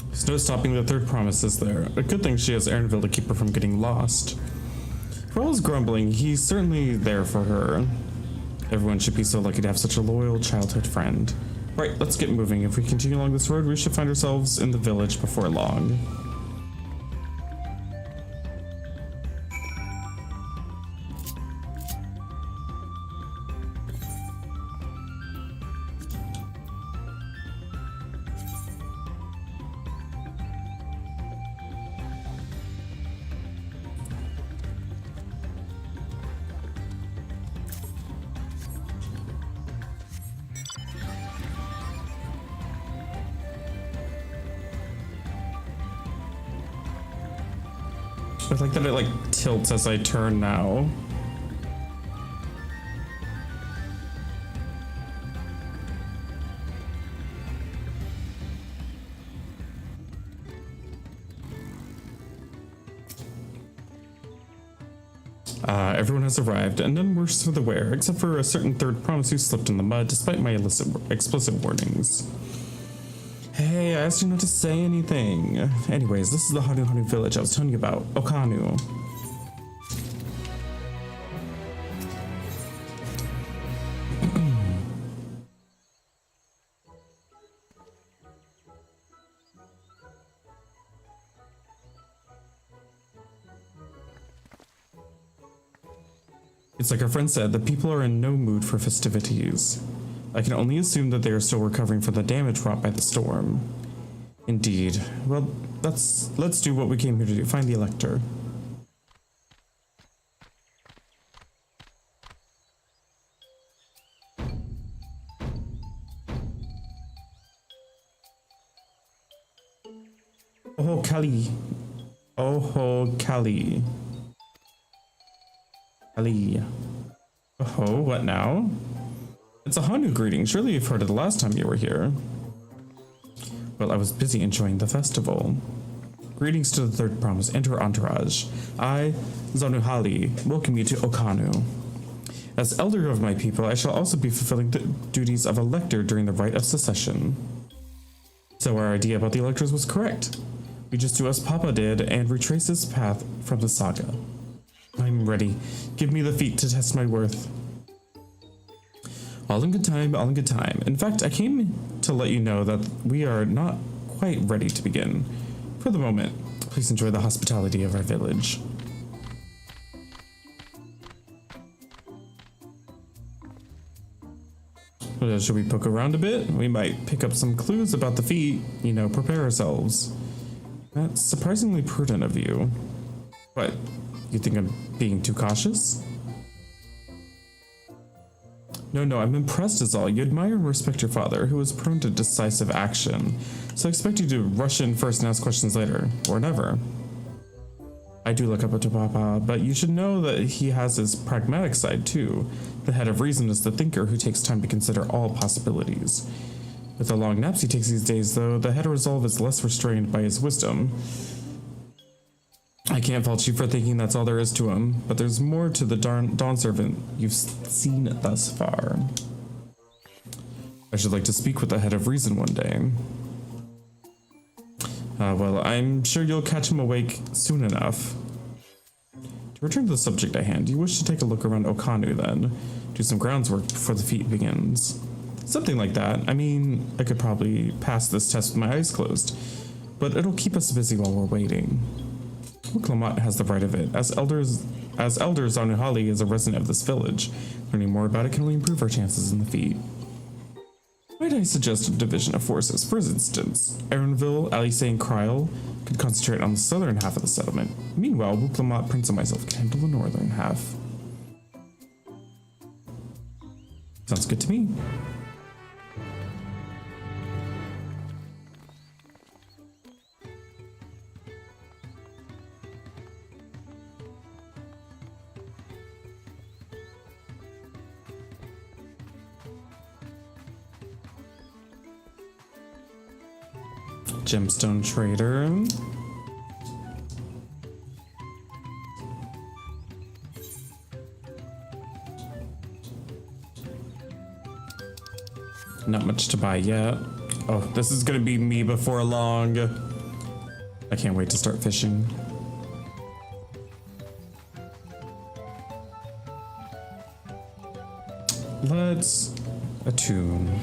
There's no stopping the third promise, is there? A good thing she has Erinville to keep her from getting lost. For all his grumbling, he's certainly there for her. Everyone should be so lucky to have such a loyal childhood friend. Right, let's get moving. If we continue along this road, we should find ourselves in the village before long. I like that it like tilts as I turn now. Everyone has arrived, and none worse for the wear, except for a certain third promise who slipped in the mud despite my explicit warnings. Hey, I asked you not to say anything. Anyways, this is the Hanu Hanu village I was telling you about, Okanu. It's like our friend said, the people are in no mood for festivities. I can only assume that they are still recovering from the damage wrought by the storm. Indeed. Well, let's do what we came here to do. Find the Elector. Oh, Kali. Oh, Kali. Kali. Oh, what now? It's a Hanu greeting. Surely you've heard it the last time you were here. Well, I was busy enjoying the festival. Greetings to the third promise and her entourage. I, Zanuhali, welcome you to Okanu. As elder of my people, I shall also be fulfilling the duties of elector during the rite of succession. So our idea about the electors was correct. We just do as Papa did and retrace his path from the saga. I'm ready. Give me the feat to test my worth. All in good time, all in good time. In fact, I came to let you know that we are not quite ready to begin. For the moment, please enjoy the hospitality of our village. Should we poke around a bit? We might pick up some clues about the feat, you know, prepare ourselves. That's surprisingly prudent of you. What, you think I'm being too cautious? No, I'm impressed is all. You admire and respect your father, who is prone to decisive action. So I expect you to rush in first and ask questions later. Or never. I do look up to Papa, but you should know that he has his pragmatic side too. The head of reason is the thinker who takes time to consider all possibilities. With the long naps he takes these days, though, the head of resolve is less restrained by his wisdom. I can't fault you for thinking that's all there is to him, but there's more to the Dawn Servant you've seen thus far. I should like to speak with the head of reason one day. Well, I'm sure you'll catch him awake soon enough. To return to the subject at hand, you wish to take a look around Okanu then? Do some groundswork before the feat begins. Something like that. I mean, I could probably pass this test with my eyes closed, but it'll keep us busy while we're waiting. Clamat has the right of it. As elders, Zanuhali is a resident of this village. Learning more about it can only improve our chances in the feat. Might I suggest a division of forces? For instance, Aaronville, Alice, and Kryl could concentrate on the southern half of the settlement. Meanwhile, Wuklamat, Prince, and myself can handle the northern half. Sounds good to me. Gemstone Trader. Not much to buy yet. Oh, this is gonna be me before long. I can't wait to start fishing. Let's attune.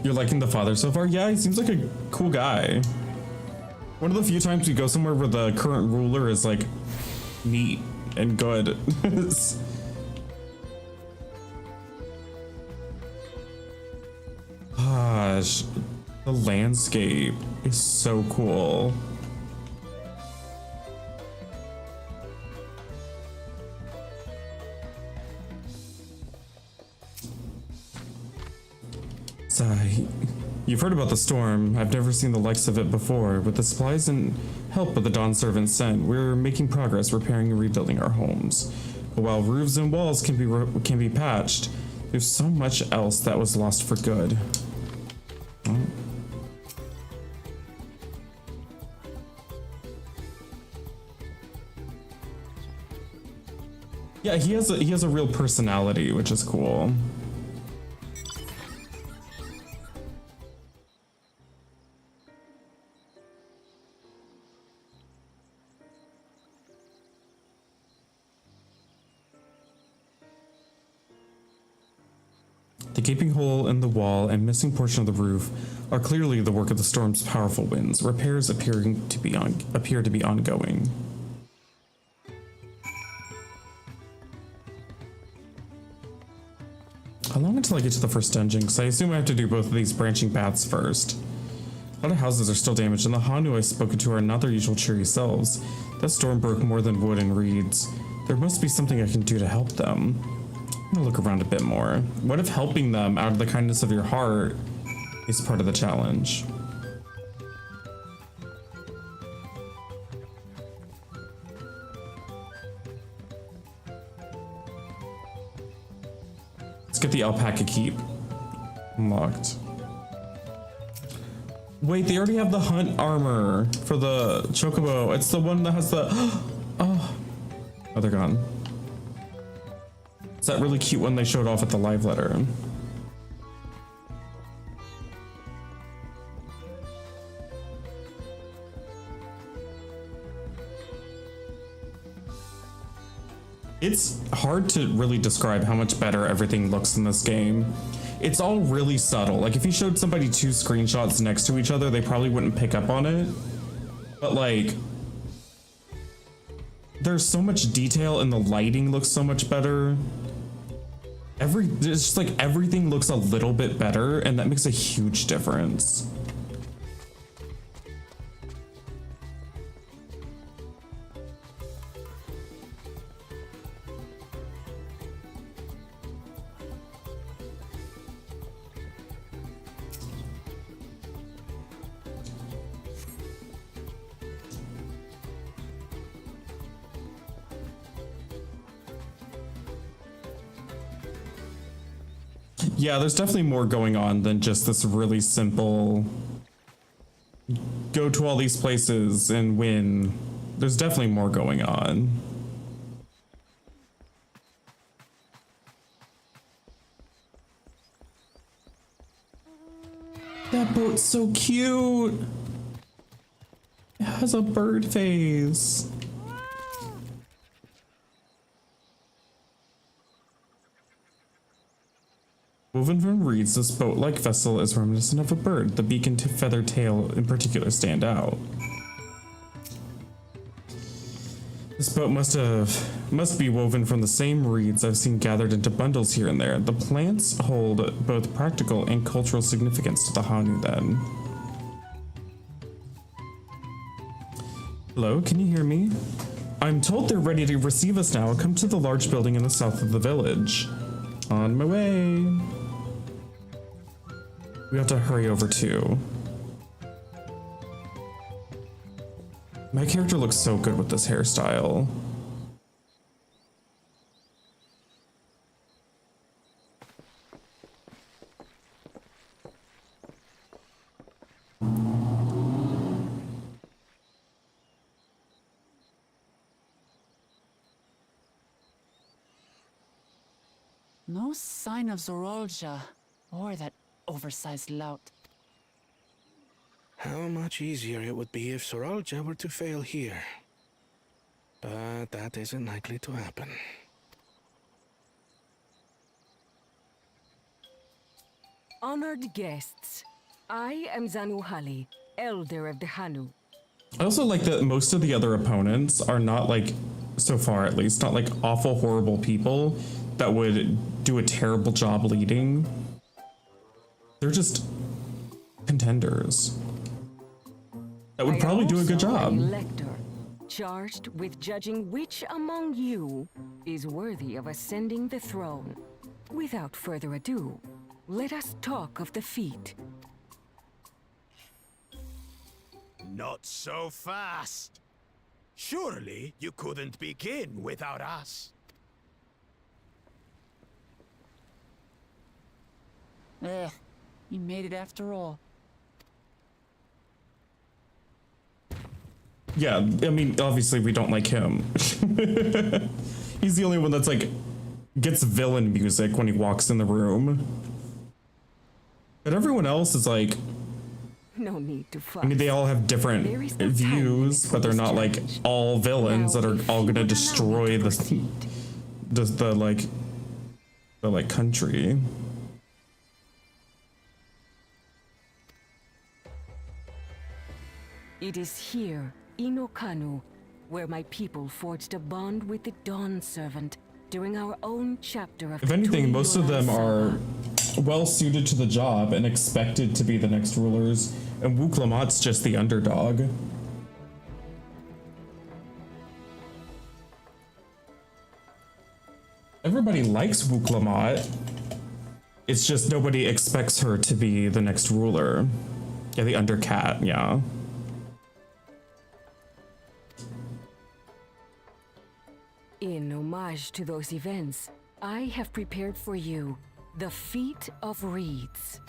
You're liking the father so far? Yeah, he seems like a cool guy. One of the few times we go somewhere where the current ruler is like neat and good. Gosh, the landscape is so cool. You've heard about the storm. I've never seen the likes of it before. With the supplies and help of the Dawn Servant sent, we're making progress repairing and rebuilding our homes. But while roofs and walls can be patched, there's so much else that was lost for good. Oh. Yeah, he has a real personality, which is cool. The gaping hole in the wall and missing portion of the roof are clearly the work of the storm's powerful winds. Repairs appear to be ongoing. How long until I get to the first dungeon? Because I assume I have to do both of these branching paths first. A lot of houses are still damaged, and the Hanu I've spoken to are not their usual cheery selves. That storm broke more than wood and reeds. There must be something I can do to help them. I'm gonna look around a bit more. What if helping them out of the kindness of your heart is part of the challenge? Let's get the alpaca keep unlocked. Wait, they already have the hunt armor for the chocobo. It's the one that has the oh, they're gone. It's that really cute one they showed off at the live letter. It's hard to really describe how much better everything looks in this game. It's all really subtle. Like if you showed somebody 2 screenshots next to each other, they probably wouldn't pick up on it. But like, there's so much detail and the lighting looks so much better. It's just like everything looks a little bit better, and that makes a huge difference. Yeah, there's definitely more going on than just this really simple go to all these places and win. There's definitely more going on. That boat's so cute. It has a bird face. Woven from reeds, this boat-like vessel is reminiscent of a bird. The beak and feathered tail in particular stand out. This boat must be woven from the same reeds I've seen gathered into bundles here and there. The plants hold both practical and cultural significance to the Hanu then. Hello, can you hear me? I'm told they're ready to receive us now. Come to the large building in the south of the village. On my way. We have to hurry over too. My character looks so good with this hairstyle. No sign of Zorolja or that oversized lout. How much easier it would be if Zorolja were to fail here. But that isn't likely to happen. Honored guests, I am Zanuhali, Elder of the Hanu. I also like that most of the other opponents are not like, so far at least, not like awful, horrible people that would do a terrible job leading. They're just contenders that would probably do a good job. Lector, charged with judging which among you is worthy of ascending the throne. Without further ado, let us talk of the feat. Not so fast. Surely you couldn't begin without us. You made it after all. Yeah, I mean, obviously we don't like him. He's the only one that's like, gets villain music when he walks in the room. But everyone else is like, no need to fuss. I mean, they all have different views, but they're not like all villains that are all gonna destroy the country. It is here, in Okanu, where my people forged a bond with the Dawn Servant during our own chapter of If anything, most of them are well suited to the job and expected to be the next rulers, and Wuklamat's just the underdog. Everybody likes Wuklamat. It's just nobody expects her to be the next ruler. Yeah, the undercat, yeah. In homage to those events, I have prepared for you the Feat of Reeds.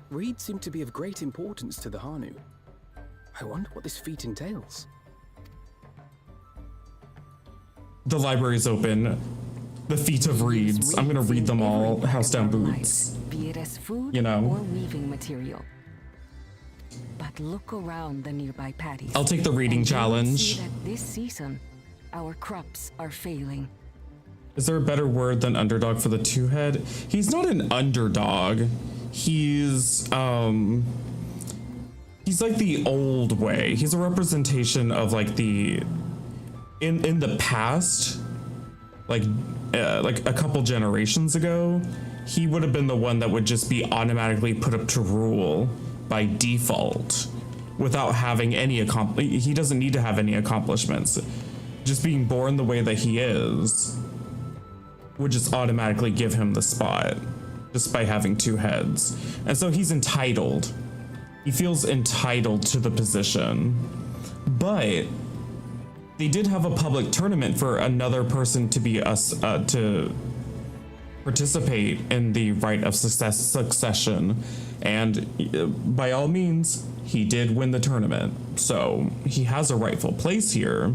Reeds seem to be of great importance to the Hanu. I wonder what this feat entails. The library's open. The Feat of Reeds. I'm gonna read them all. House down boots. Be it as food You know. or weaving material. But look around the nearby paddies. I'll take the reading and you will challenge. see that this season, our crops are failing. Is there a better word than underdog for the two-head? He's not an underdog. He's like the old way. He's a representation of like the in the past, like a couple generations ago, he would have been the one that would just be automatically put up to rule by default without having any he doesn't need to have any accomplishments. Just being born the way that he is would just automatically give him the spot just by having two heads. And so he's entitled. He feels entitled to the position. But they did have a public tournament for another person to be to participate in the right of succession, and by all means he did win the tournament, so he has a rightful place here.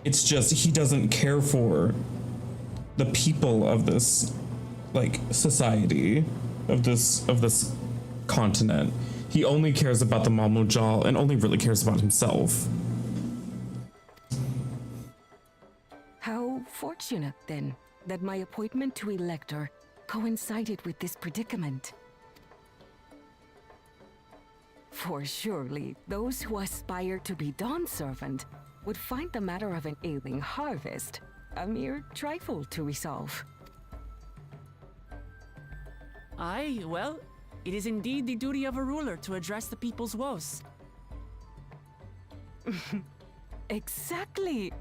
It's just he doesn't care for the people of this like society, of this continent. He only cares about the Mamujal and only really cares about himself. How fortunate, then, that my appointment to Elector coincided with this predicament. For surely those who aspire to be Dawn Servant would find the matter of an ailing harvest a mere trifle to resolve. Aye, well, it is indeed the duty of a ruler to address the people's woes. Exactly.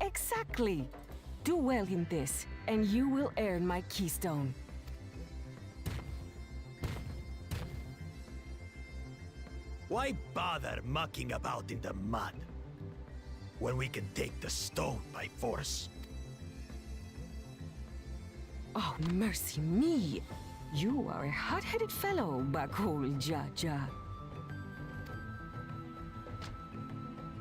Do well in this, and you will earn my keystone. Why bother mucking about in the mud when we can take the stone by force? Oh, mercy me! You are a hot-headed fellow, Bakul Jaja.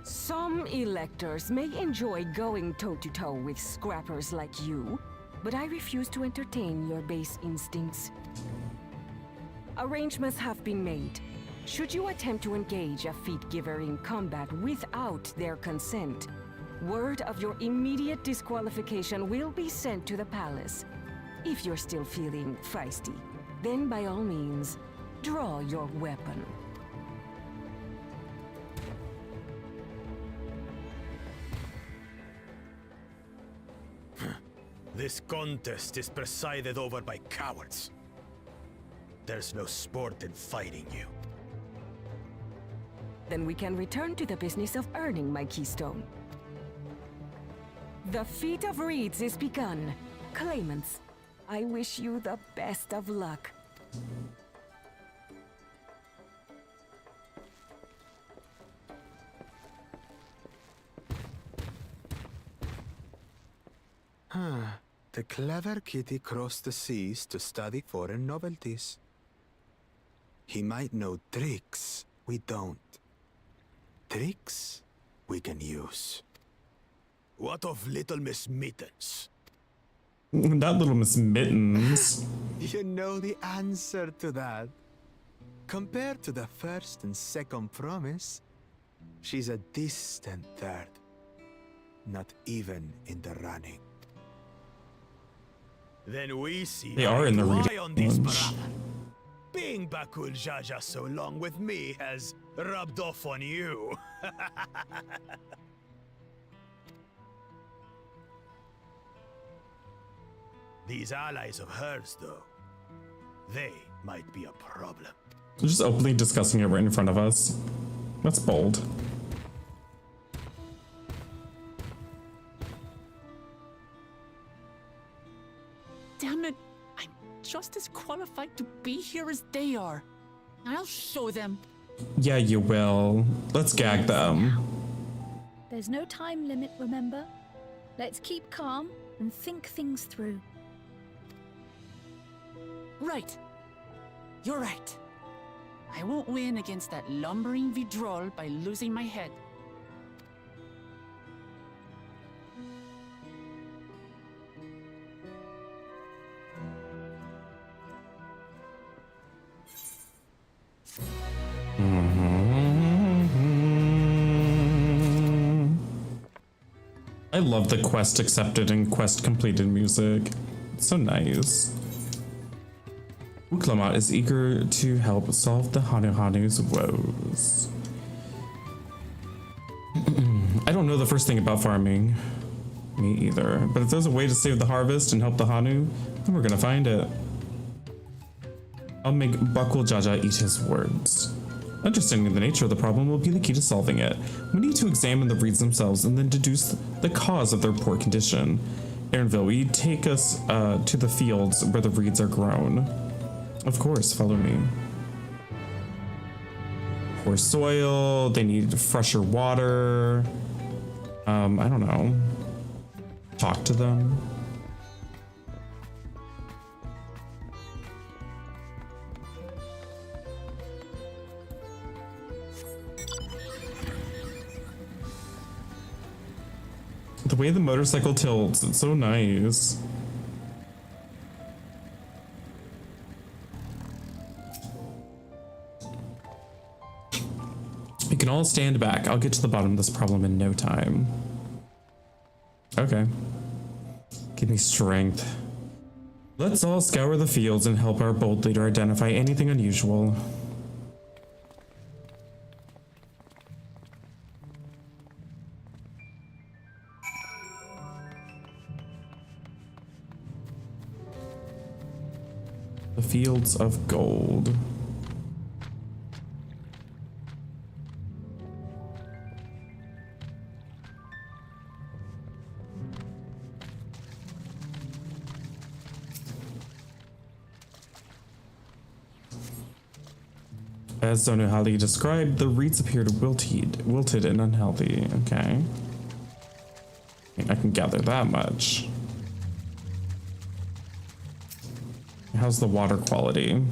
Some electors may enjoy going toe-to-toe with scrappers like you, but I refuse to entertain your base instincts. Arrangements have been made. Should you attempt to engage a feat giver in combat without their consent, word of your immediate disqualification will be sent to the palace. If you're still feeling feisty, then by all means, draw your weapon. This contest is presided over by cowards. There's no sport in fighting you. Then we can return to the business of earning my keystone. The feat of reeds is begun. Claimants, I wish you the best of luck. The clever kitty crossed the seas to study foreign novelties. He might know tricks we don't. Tricks we can use. What of Little Miss Mittens? That Little Miss Mittens. You know the answer to that. Compared to the first and second promise, she's a distant third. Not even in the running. Then we see They are in the eye on this range. brother. Being Bakul Jaja so long with me has rubbed off on you. These allies of hers, though, they might be a problem. Just openly discussing it right in front of us. That's bold. Damn it! I'm just as qualified to be here as they are. I'll show them. Yeah, you will. Let's gag them. There's no time limit, remember? Let's keep calm and think things through. Right. You're right. I won't win against that lumbering Vidrol by losing my head. I love the quest accepted and quest completed music. It's so nice. Uklamat is eager to help solve the Hanu's woes. I don't know the first thing about farming. Me either. But if there's a way to save the harvest and help the Hanu, then we're gonna find it. I'll make Bakul Jaja eat his words. Understanding the nature of the problem will be the key to solving it. We need to examine the reeds themselves and then deduce the cause of their poor condition. Aaronville, will you take us to the fields where the reeds are grown? Of course, follow me. Poor soil, they need fresher water. I don't know. Talk to them. The way the motorcycle tilts, it's so nice. We can all stand back. I'll get to the bottom of this problem in no time. Okay. Give me strength. Let's all scour the fields and help our bold leader identify anything unusual. The fields of gold. As Zonuhali described, the reeds appeared wilted and unhealthy. Okay. I can gather that much. How's the water quality?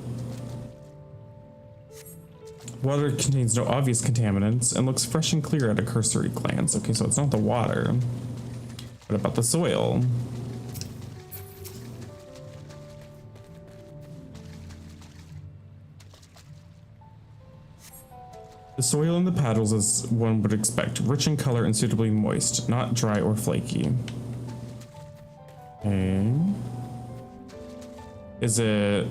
Water contains no obvious contaminants and looks fresh and clear at a cursory glance. Okay, so it's not the water. What about the soil? The soil in the paddles is one would expect, rich in color and suitably moist, not dry or flaky. Okay. Is it...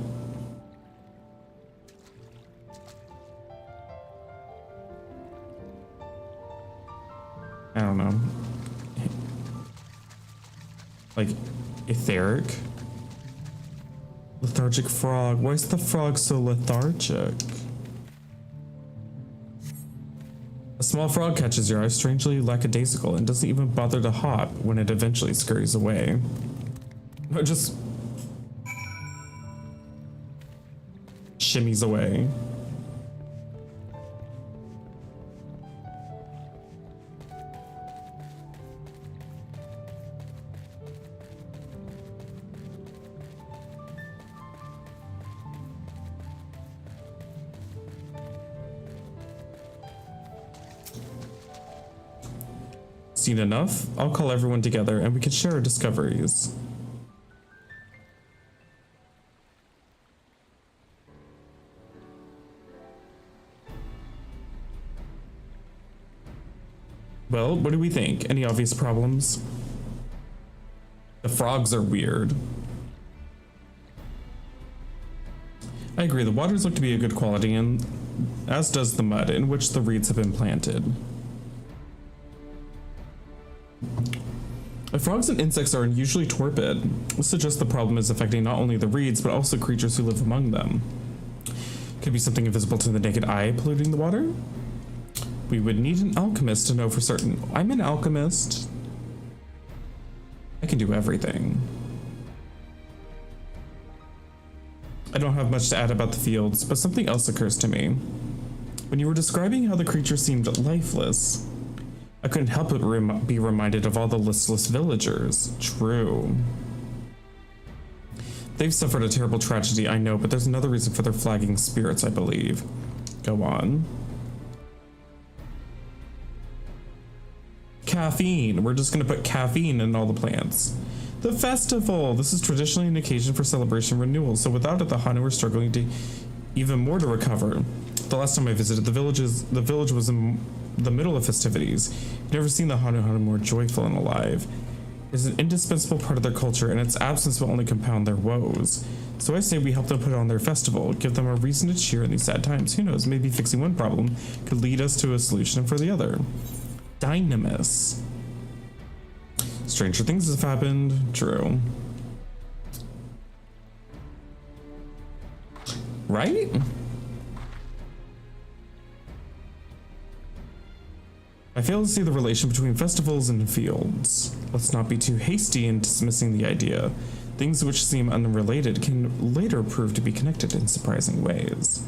I don't know. Like, etheric? Lethargic frog. Why is the frog so lethargic? A small frog catches your eye, strangely lackadaisical, and doesn't even bother to hop when it eventually scurries away. It just shimmies away. Seen enough? I'll call everyone together and we can share our discoveries. Well, what do we think? Any obvious problems? The frogs are weird. I agree, the waters look to be a good quality, and as does the mud in which the reeds have been planted. The frogs and insects are unusually torpid. This suggests the problem is affecting not only the reeds, but also creatures who live among them. Could be something invisible to the naked eye polluting the water? We would need an alchemist to know for certain. I'm an alchemist. I can do everything. I don't have much to add about the fields, but something else occurs to me. When you were describing how the creature seemed lifeless, I couldn't help but be reminded of all the listless villagers. True. They've suffered a terrible tragedy, I know, but there's another reason for their flagging spirits, I believe. Go on. Caffeine. We're just going to put caffeine in all the plants. The festival. This is traditionally an occasion for celebration renewal, so without it, the Hanu are struggling to even more to recover. The last time I visited the village was the middle of festivities. You've never seen the Hanu more joyful and alive. It's an indispensable part of their culture, and its absence will only compound their woes. So I say we help them put on their festival, give them a reason to cheer in these sad times. Who knows, maybe fixing one problem could lead us to a solution for the other. Dynamis. Stranger things have happened. True. Right? I fail to see the relation between festivals and fields. Let's not be too hasty in dismissing the idea. Things which seem unrelated can later prove to be connected in surprising ways.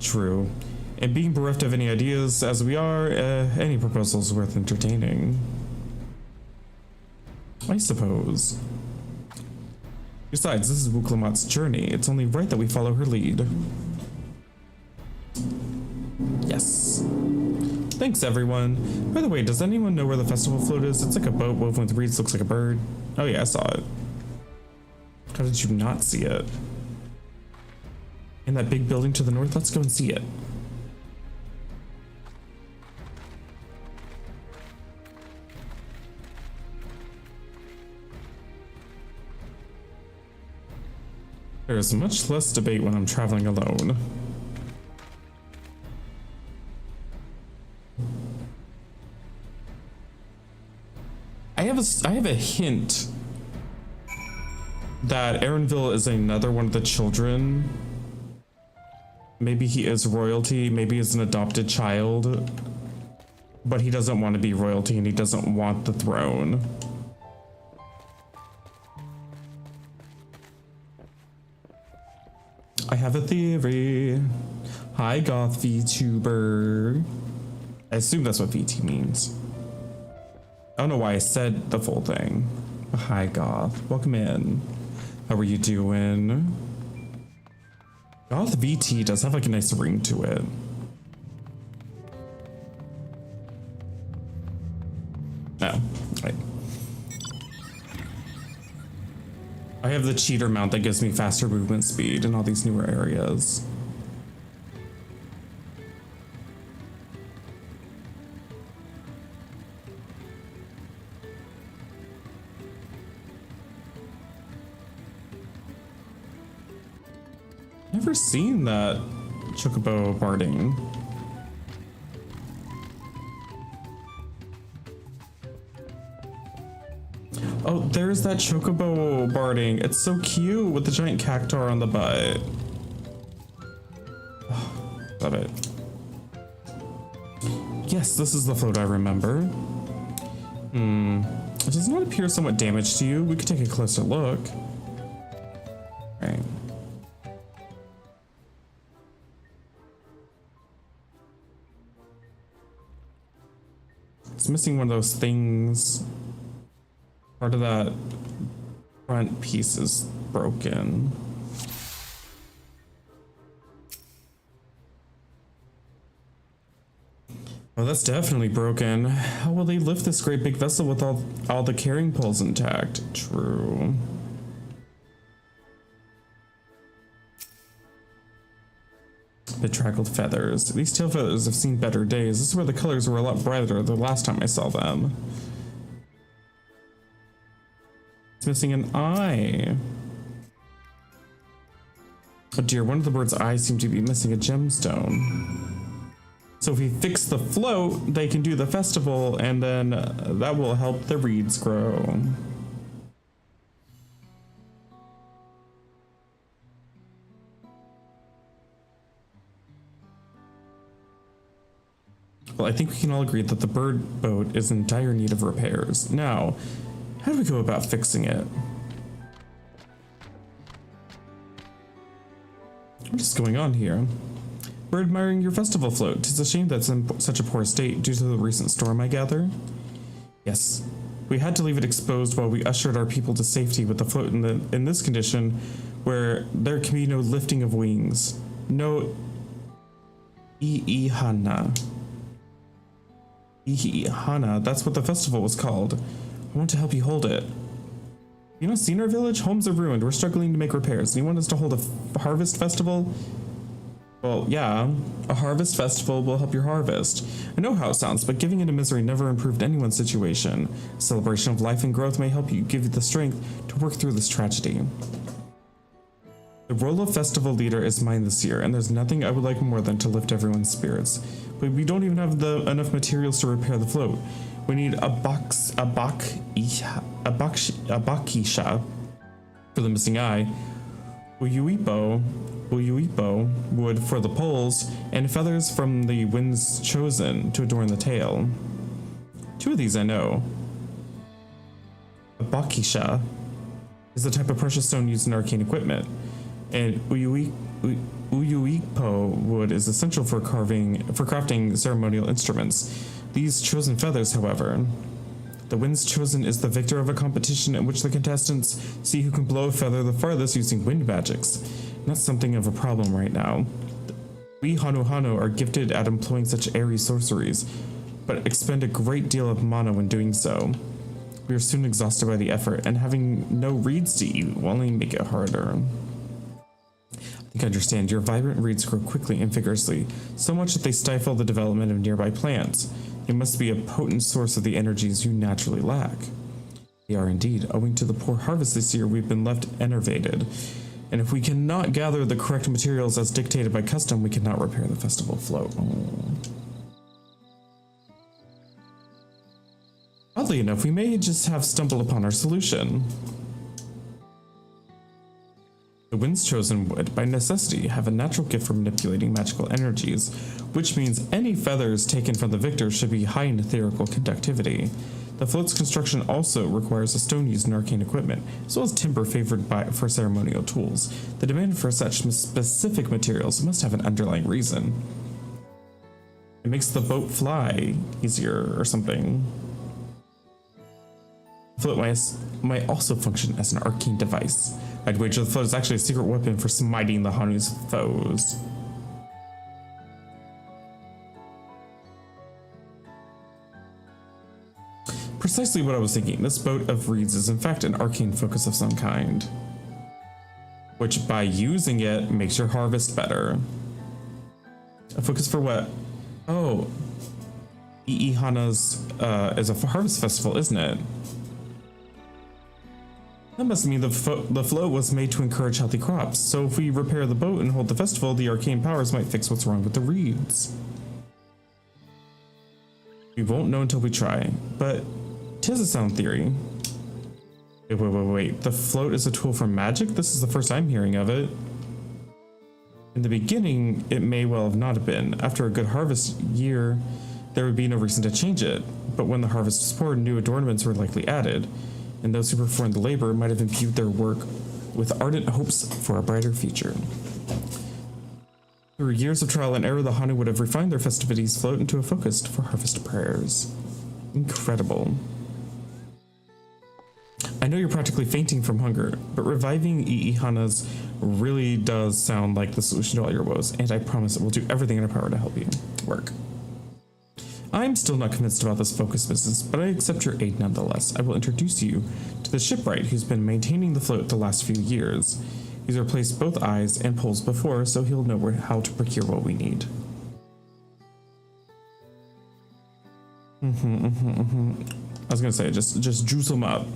True. And being bereft of any ideas as we are, any proposal is worth entertaining. I suppose. Besides, this is Wuklamot's journey. It's only right that we follow her lead. Yes. Thanks, everyone. By the way, does anyone know where the festival float is? It's like a boat woven with reeds, looks like a bird. Oh yeah, I saw it. How did you not see it? In that big building to the north? Let's go and see it. There's much less debate when I'm traveling alone. I have a hint that Erenville is another one of the children. Maybe he is royalty, maybe he's an adopted child, but he doesn't want to be royalty and he doesn't want the throne. I have a theory. Hi, Goth VTuber. I assume that's what VT means. I don't know why I said the full thing. Hi, Goth. Welcome in. How are you doing? Goth VT does have like a nice ring to it. Oh, right. I have the cheater mount that gives me faster movement speed in all these newer areas. Never seen that chocobo barding. Oh, there's that chocobo barding. It's so cute with the giant cactuar on the butt. Oh, love it. Yes, this is the float I remember. It does not appear somewhat damaged to you. We could take a closer look. Right. It's missing one of those things. Part of that front piece is broken. Oh, that's definitely broken. How will they lift this great big vessel with all the carrying poles intact? True. Bedraggled feathers. These tail feathers have seen better days. This is where the colors were a lot brighter the last time I saw them. It's missing an eye. Oh dear, one of the bird's eyes seem to be missing a gemstone. So if we fix the float, they can do the festival, and then that will help the reeds grow. Well, I think we can all agree that the bird boat is in dire need of repairs. Now, how do we go about fixing it? What is going on here? We're admiring your festival float. 'Tis a shame that's in such a poor state due to the recent storm, I gather. Yes, we had to leave it exposed while we ushered our people to safety with the float in this condition, where there can be no lifting of wings, no Ihana. Ihana, that's what the festival was called. I want to help you hold it. You know, seen our village? Homes are ruined. We're struggling to make repairs. You want us to hold a harvest festival? Well, yeah, a harvest festival will help your harvest. I know how it sounds, but giving into misery never improved anyone's situation. A celebration of life and growth may help you give you the strength to work through this tragedy. The role of festival leader is mine this year, and there's nothing I would like more than to lift everyone's spirits. But we don't even have enough materials to repair the float. We need a bakisha for the missing eye, uyuipo wood for the poles, and feathers from the Wind's Chosen to adorn the tail. 2 of these I know. A bakisha is the type of precious stone used in arcane equipment, and uyuipo wood is essential for crafting ceremonial instruments. These chosen feathers, however. The Wind's Chosen is the victor of a competition in which the contestants see who can blow a feather the farthest using wind magics. And that's something of a problem right now. We Hanu are gifted at employing such airy sorceries, but expend a great deal of mana when doing so. We are soon exhausted by the effort, and having no reeds to eat will only make it harder. I think I understand. Your vibrant reeds grow quickly and vigorously, so much that they stifle the development of nearby plants. It must be a potent source of the energies you naturally lack. They are indeed. Owing to the poor harvest this year, we've been left enervated. And if we cannot gather the correct materials as dictated by custom, we cannot repair the festival float. Oh. Oddly enough, we may just have stumbled upon our solution. The Wind's Chosen would, by necessity, have a natural gift for manipulating magical energies, which means any feathers taken from the victor should be high in etherical conductivity. The float's construction also requires a stone used in arcane equipment, as well as timber favored for ceremonial tools. The demand for such specific materials must have an underlying reason. It makes the boat fly easier or something. The float might also function as an arcane device. I'd wager the float is actually a secret weapon for smiting the Hanu's foes. Precisely what I was thinking. This boat of reeds is in fact an arcane focus of some kind, which by using it makes your harvest better. A focus for what? Oh, Iihana's is a harvest festival, isn't it? That must mean the float was made to encourage healthy crops, so if we repair the boat and hold the festival, the arcane powers might fix what's wrong with the reeds. We won't know until we try, but 'tis a sound theory. Wait. The float is a tool for magic? This is the first I'm hearing of it. In the beginning, it may well have not been. After a good harvest year, there would be no reason to change it, but when the harvest was poor, new adornments were likely added, and those who performed the labor might have imbued their work with ardent hopes for a brighter future. Through years of trial and error, the Hanu would have refined their festivities float into a focus for harvest prayers. Incredible. I know you're practically fainting from hunger, but reviving Iihana's really does sound like the solution to all your woes, and I promise it will do everything in our power to help you work. I'm still not convinced about this focus business, but I accept your aid nonetheless. I will introduce you to the shipwright who's been maintaining the float the last few years. He's replaced both eyes and poles before, so he'll know how to procure what we need. I was gonna say, just juice them up.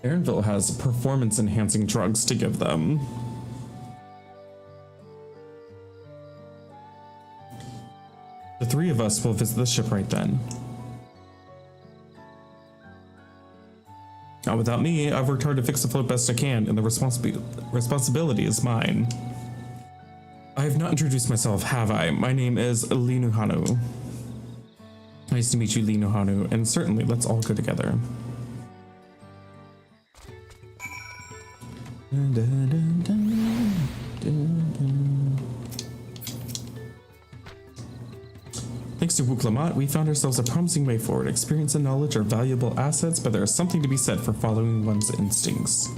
Aaronville has performance-enhancing drugs to give them. The 3 of us will visit the shipwright then. Not without me. I've worked hard to fix the float best I can, and the responsibility is mine. I have not introduced myself, have I? My name is Linu Hanu. Nice to meet you, Linu Hanu, and certainly let's all go together. Thanks to Wuklamat, we found ourselves a promising way forward. Experience and knowledge are valuable assets, but there is something to be said for following one's instincts.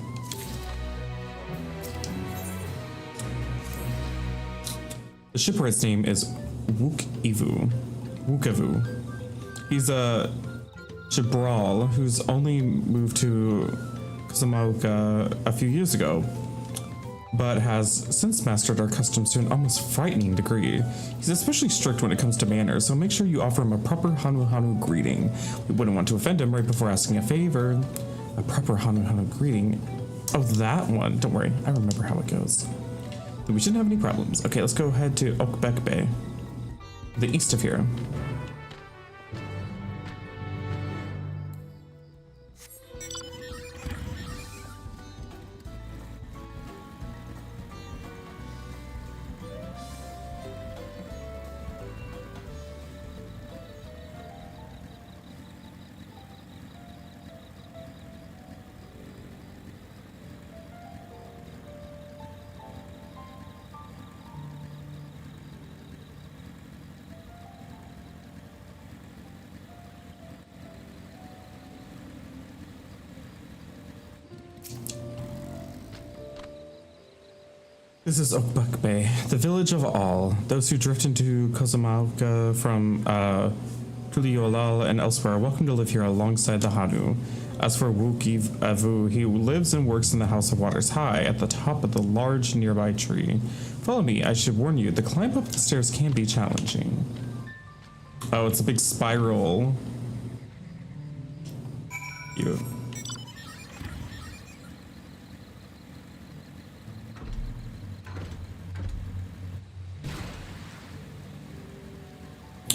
The shipwright's name is Wukavu. He's a Jabral, who's only moved to Kusamaoka a few years ago, but has since mastered our customs to an almost frightening degree. He's especially strict when it comes to manners, so make sure you offer him a proper Hanu Hanu greeting. We wouldn't want to offend him right before asking a favor. A proper Hanu Hanu greeting. Oh, that one. Don't worry, I remember how it goes. We shouldn't have any problems. Okay, let's go head to Okbek Bay, the east of here. This is Okbek Bay, the village of all. Those who drift into Kusamaoka from Tuliolal and elsewhere are welcome to live here alongside the Hanu. As for Wuki Avu, he lives and works in the House of Waters High, at the top of the large nearby tree. Follow me. I should warn you, the climb up the stairs can be challenging. Oh, it's a big spiral. Cute.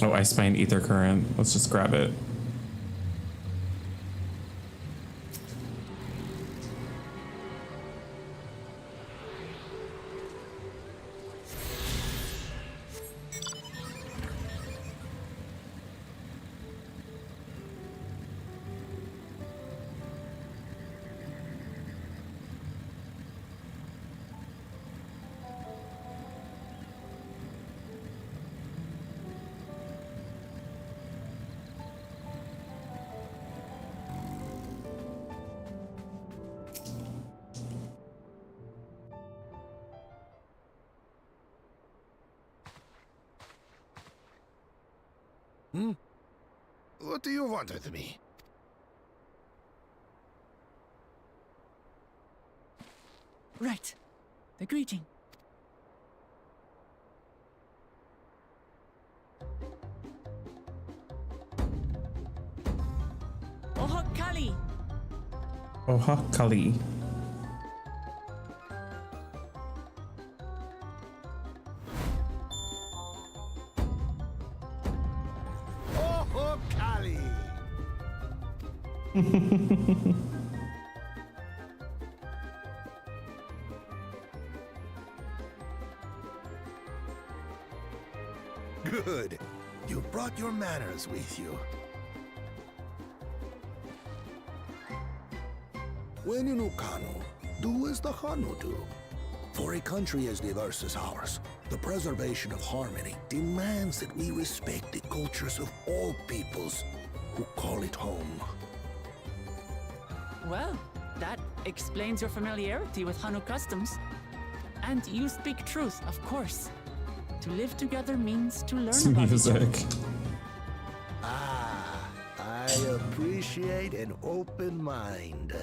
Oh, I spy an ether current. Let's just grab it. What do you want with me? Right. The greeting. Ohak Kali. Ohak Kali. Oh, Kali! Good. You brought your manners with you. When you know Kanu, do as the Hanu do. For a country as diverse as ours, the preservation of harmony demands that we respect the cultures of all peoples who call it home. Well, that explains your familiarity with Hanu customs. And you speak truth, of course. To live together means to learn about each other. Music. Ah, I appreciate an open mind.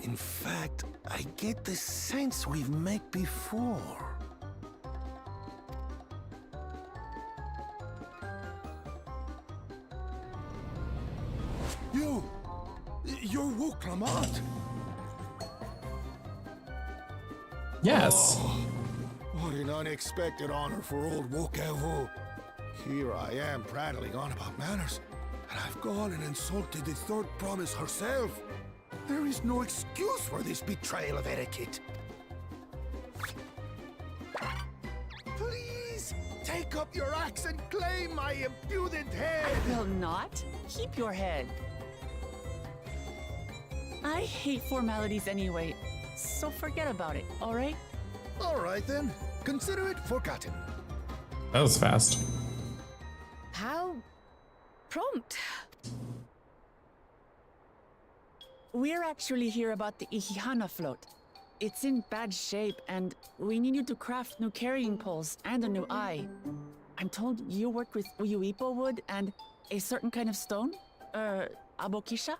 In fact, I get the sense we've met before. You're Wu Clamant. Yes. Oh, what an unexpected honor for old Wokavu. Here I am prattling on about manners, and I've gone and insulted the third promise herself. There is no excuse for this betrayal of etiquette. Please, take up your axe and claim my impudent head. I will not. Keep your head. I hate formalities anyway, so forget about it, all right? All right then. Consider it forgotten. That was fast. How prompt. We're actually here about the Ihihana float. It's in bad shape, and we need you to craft new carrying poles and a new eye. I'm told you worked with Uyuipo wood, and a certain kind of stone? Abokisha?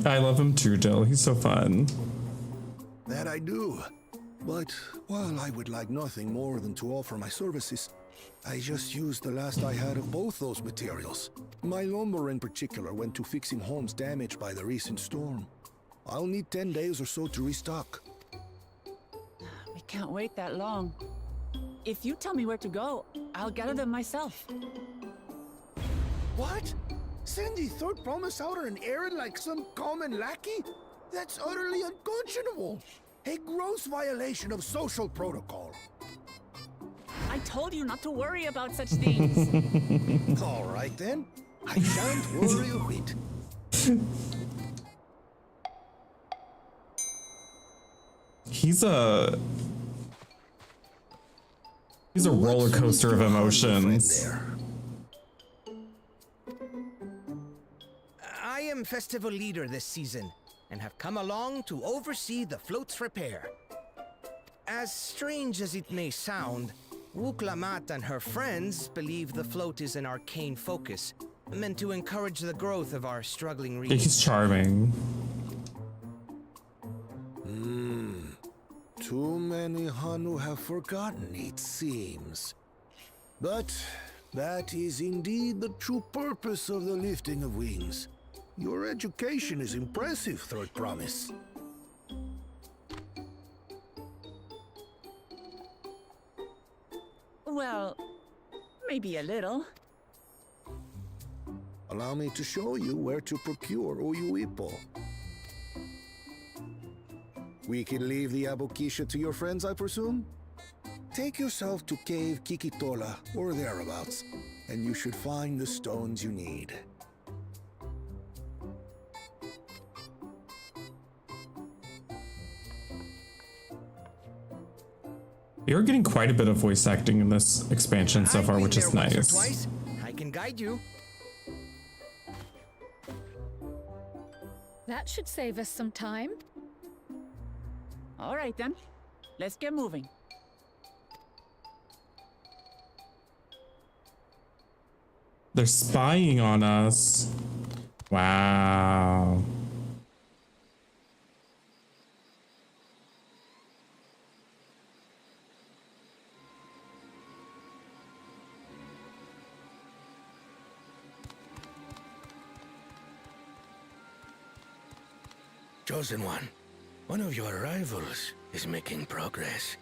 I love him too, Jill. He's so fun. That I do. But while I would like nothing more than to offer my services, I just used the last I had of both those materials. My lumber in particular went to fixing homes damaged by the recent storm. I'll need 10 days or so to restock. We can't wait that long. If you tell me where to go, I'll gather them myself. What? Send the third promise out on an errand like some common lackey? That's utterly unconscionable. A gross violation of social protocol. I told you not to worry about such things. All right then. I shan't worry a whit. He's a roller coaster of emotions. I am festival leader this season, and have come along to oversee the float's repair. As strange as it may sound, Wuklamat and her friends believe the float is an arcane focus, meant to encourage the growth of our struggling region. He's charming. Too many Hanu have forgotten, it seems. But that is indeed the true purpose of the lifting of wings. Your education is impressive, Third Promise. Well, maybe a little. Allow me to show you where to procure Uyuipo. We can leave the Abokisha to your friends, I presume? Take yourself to Cave Kikitola, or thereabouts, and you should find the stones you need. You're getting quite a bit of voice acting in this expansion so far, which is nice. Twice. I can guide you. That should save us some time. All right then, let's get moving. They're spying on us. Wow. Chosen one of your rivals is making progress.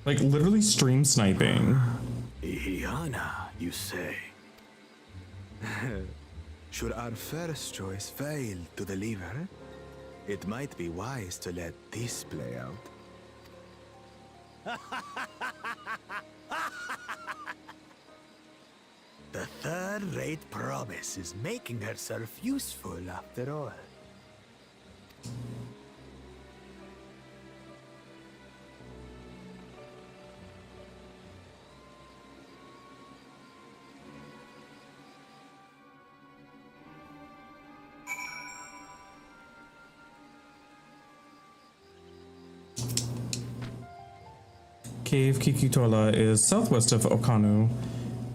Like literally stream sniping. Ihiana, you say? Should our first choice fail to deliver, it might be wise to let this play out. The third-rate promise is making herself useful after all. Cave Kikitola is southwest of Okanu.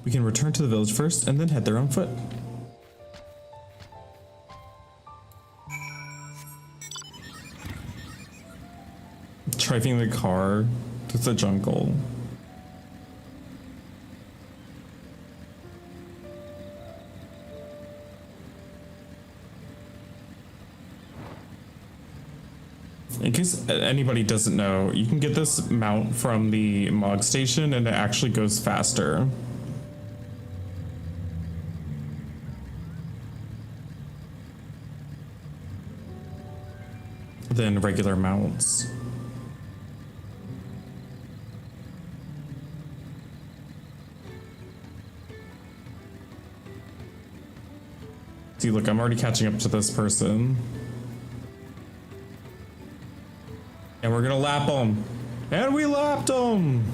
We can return to the village first and then head there on foot. Driving the car through the jungle. In case anybody doesn't know, you can get this mount from the Mog station and it actually goes faster. Than regular mounts. See, look, I'm already catching up to this person. And we're gonna lap them. And we lapped them!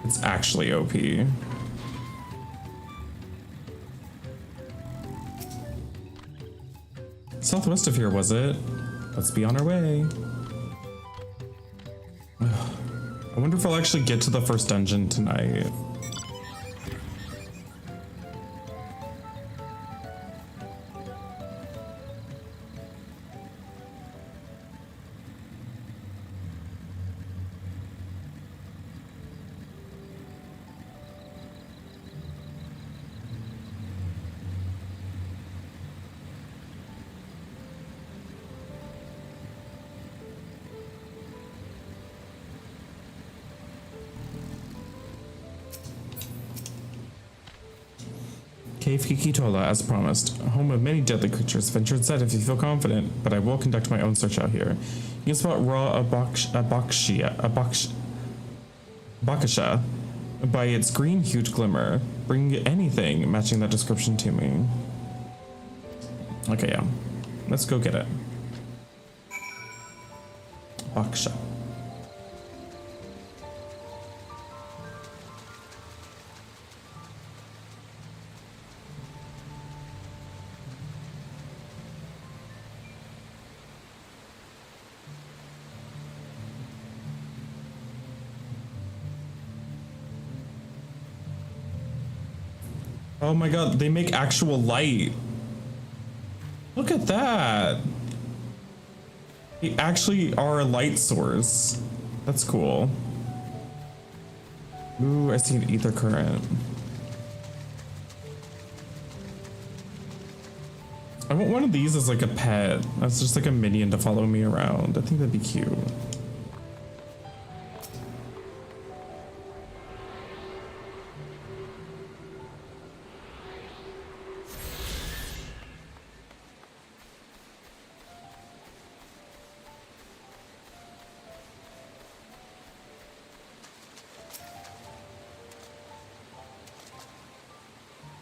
It's actually OP. Southwest of here, was it? Let's be on our way. I wonder if I'll actually get to the first dungeon tonight. Cave Kikitola, as promised. Home of many deadly creatures. Venture inside if you feel confident, but I will conduct my own search out here. You can spot raw Abakasha by its green-hued glimmer. Bring anything matching that description to me. Okay, yeah. Let's go get it. Abakasha. Oh my god, they make actual light. Look at that. They actually are a light source. That's cool. Ooh, I see an ether current. I want one of these as like a pet. That's just like a minion to follow me around. I think that'd be cute.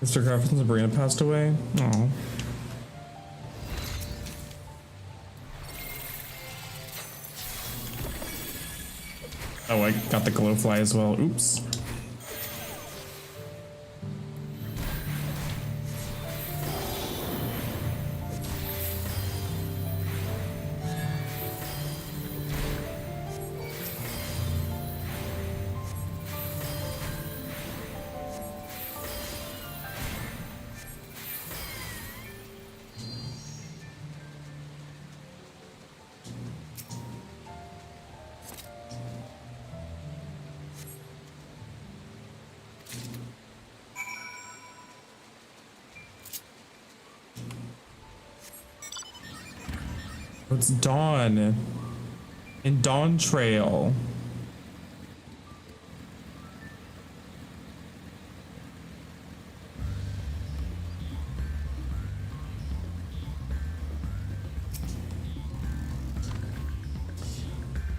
Mr. Grafton Sabrina passed away. Oh. Oh, I got the glowfly as well. Oops. It's Dawn. In Dawn Trail.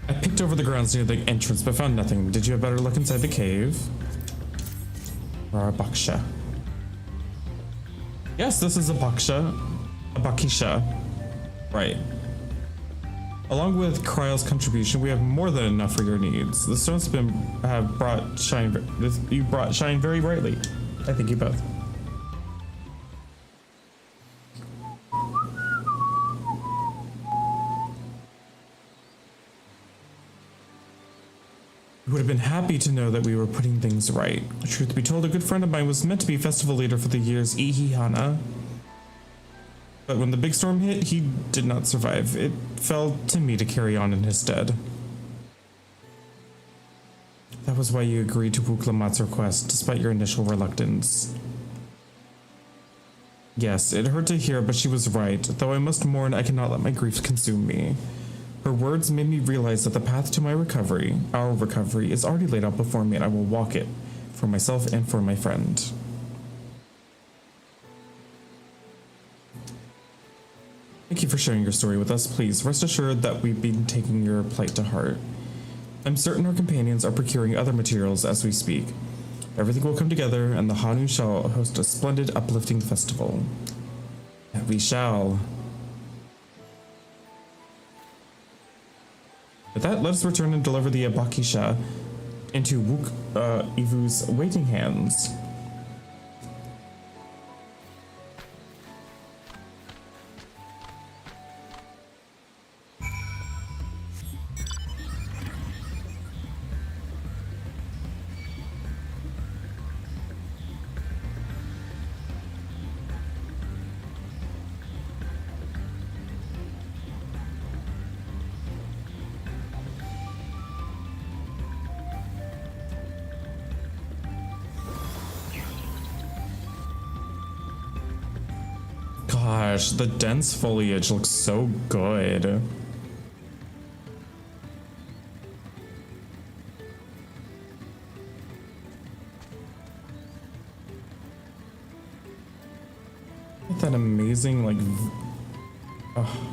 I picked over the grounds near the entrance, but found nothing. Did you have better look inside the cave? Abakasha. Yes, this is Abakasha. Right. Along with Kryle's contribution, we have more than enough for your needs. The stones have brought shine. You brought shine very brightly. I thank you both. You would have been happy to know that we were putting things right. Truth be told, a good friend of mine was meant to be festival leader for the year's Ihihana. But when the big storm hit, he did not survive. It fell to me to carry on in his stead. That was why you agreed to Wuklamat's request, despite your initial reluctance. Yes, it hurt to hear, but she was right. Though I must mourn, I cannot let my grief consume me. Her words made me realize that the path to my recovery, our recovery, is already laid out before me, and I will walk it, for myself and for my friend. Thank you for sharing your story with us. Please rest assured that we've been taking your plight to heart. I'm certain our companions are procuring other materials as we speak. Everything will come together, and the Hanu shall host a splendid, uplifting festival. And we shall. With that, let us return and deliver the Abakasha into Ivu's waiting hands. gosh, the dense foliage looks so good. That amazing, like, oh.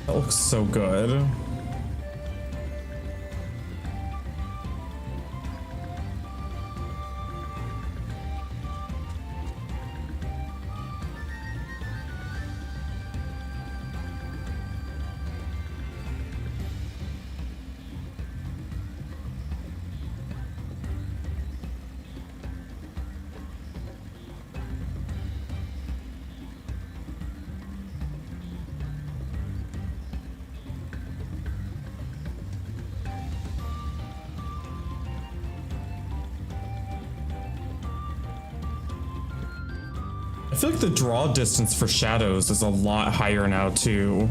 That looks so good. I feel like the draw distance for shadows is a lot higher now too.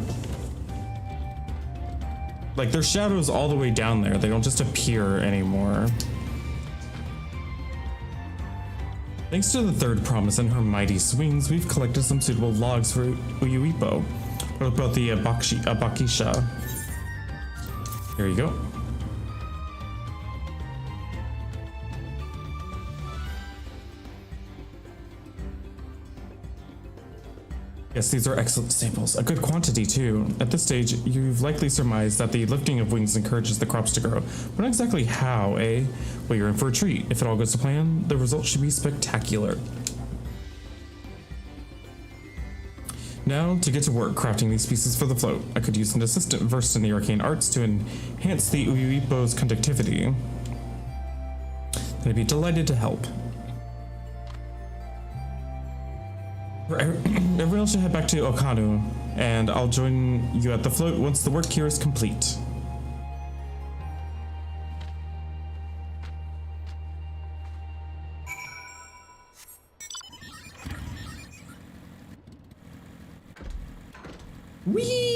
Like there's shadows all the way down there. They don't just appear anymore. Thanks to the third promise and her mighty swings, we've collected some suitable logs for Uyuipo. What about the Abakisha? Here you go. Yes, these are excellent samples. A good quantity, too. At this stage, you've likely surmised that the lifting of wings encourages the crops to grow. But not exactly how, eh? Well, you're in for a treat. If it all goes to plan, the results should be spectacular. Now, to get to work crafting these pieces for the float. I could use an assistant versed in the arcane arts to enhance the Uyuipo's conductivity. I'd be delighted to help. Everyone should head back to Okanu, and I'll join you at the float once the work here is complete. Whee!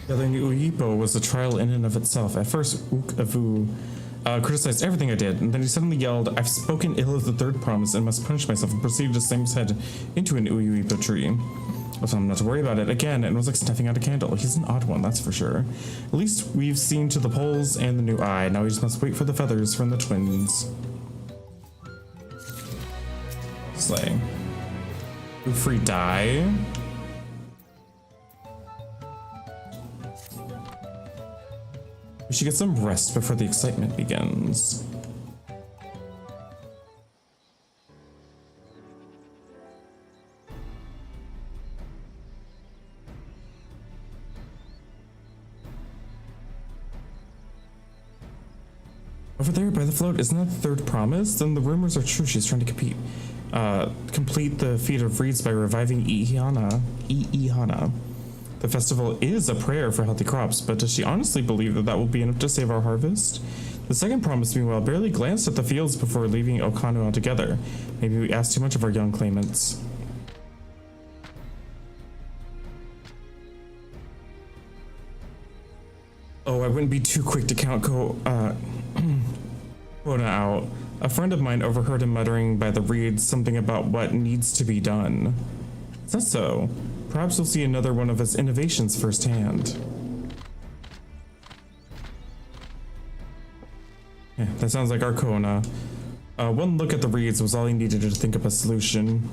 Gathering Uyuipo was a trial in and of itself. At first, Uk-Avu criticized everything I did, and then he suddenly yelled, "I've spoken ill of the third promise and must punish myself," and proceeded to slam his head into an Uyuipo tree. I told him not to worry about it again, and it was like snuffing out a candle. He's an odd one, that's for sure. At least we've seen to the poles and the new eye. Now we just must wait for the feathers from the twins. Slay. Free die. We should get some rest before the excitement begins. Over there by the float, isn't that the third promise? Then the rumors are true. She's trying to complete the feat of reeds by reviving Ihana. The festival is a prayer for healthy crops, but does she honestly believe that that will be enough to save our harvest? The second promise, meanwhile, barely glanced at the fields before leaving Okanu altogether. Maybe we asked too much of our young claimants. Oh, I wouldn't be too quick to count Kona out. A friend of mine overheard him muttering by the reeds something about what needs to be done. Is that so? Perhaps we'll see another one of his innovations firsthand. Yeah, that sounds like Arcona. One look at the reeds was all he needed to think up a solution.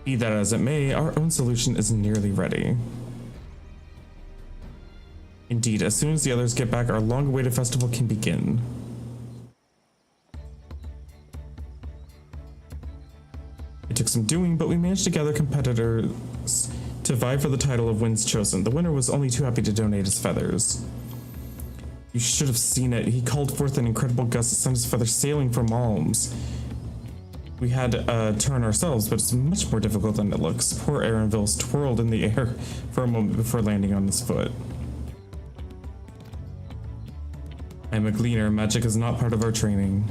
Be that as it may, our own solution is nearly ready. Indeed, as soon as the others get back, our long-awaited festival can begin. It took some doing, but we managed to gather competitors to vie for the title of Winds Chosen. The winner was only too happy to donate his feathers. You should have seen it. He called forth an incredible gust that sent his feathers sailing for Malms. We had a turn ourselves, but it's much more difficult than it looks. Poor Aaronville's twirled in the air for a moment before landing on his foot. I'm a gleaner. Magic is not part of our training.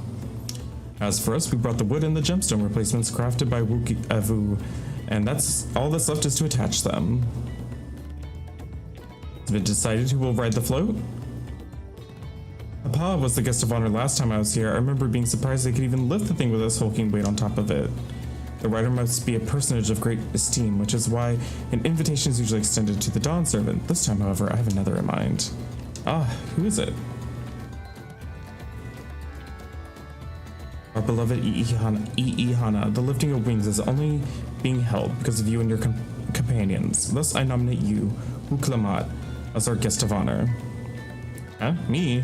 As for us, we brought the wood and the gemstone replacements crafted by Wuki Avu, and that's all that's left is to attach them. Has it been decided who will ride the float? Papa was the guest of honor last time I was here. I remember being surprised they could even lift the thing with this hulking weight on top of it. The rider must be a personage of great esteem, which is why an invitation is usually extended to the Dawn Servant. This time, however, I have another in mind. Ah, who is it? Our beloved Iihana. The lifting of wings is only being held because of you and your companions. Thus, I nominate you, Uklamat, as our guest of honor. Huh? Me?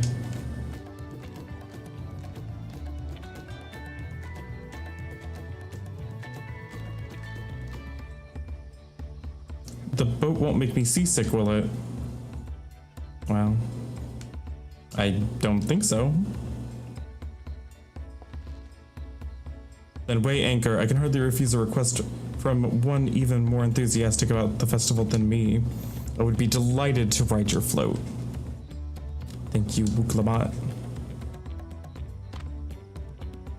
The boat won't make me seasick, will it? Well, I don't think so. Then weigh anchor. I can hardly refuse a request from one even more enthusiastic about the festival than me. I would be delighted to ride your float. Thank you, Wuklamat.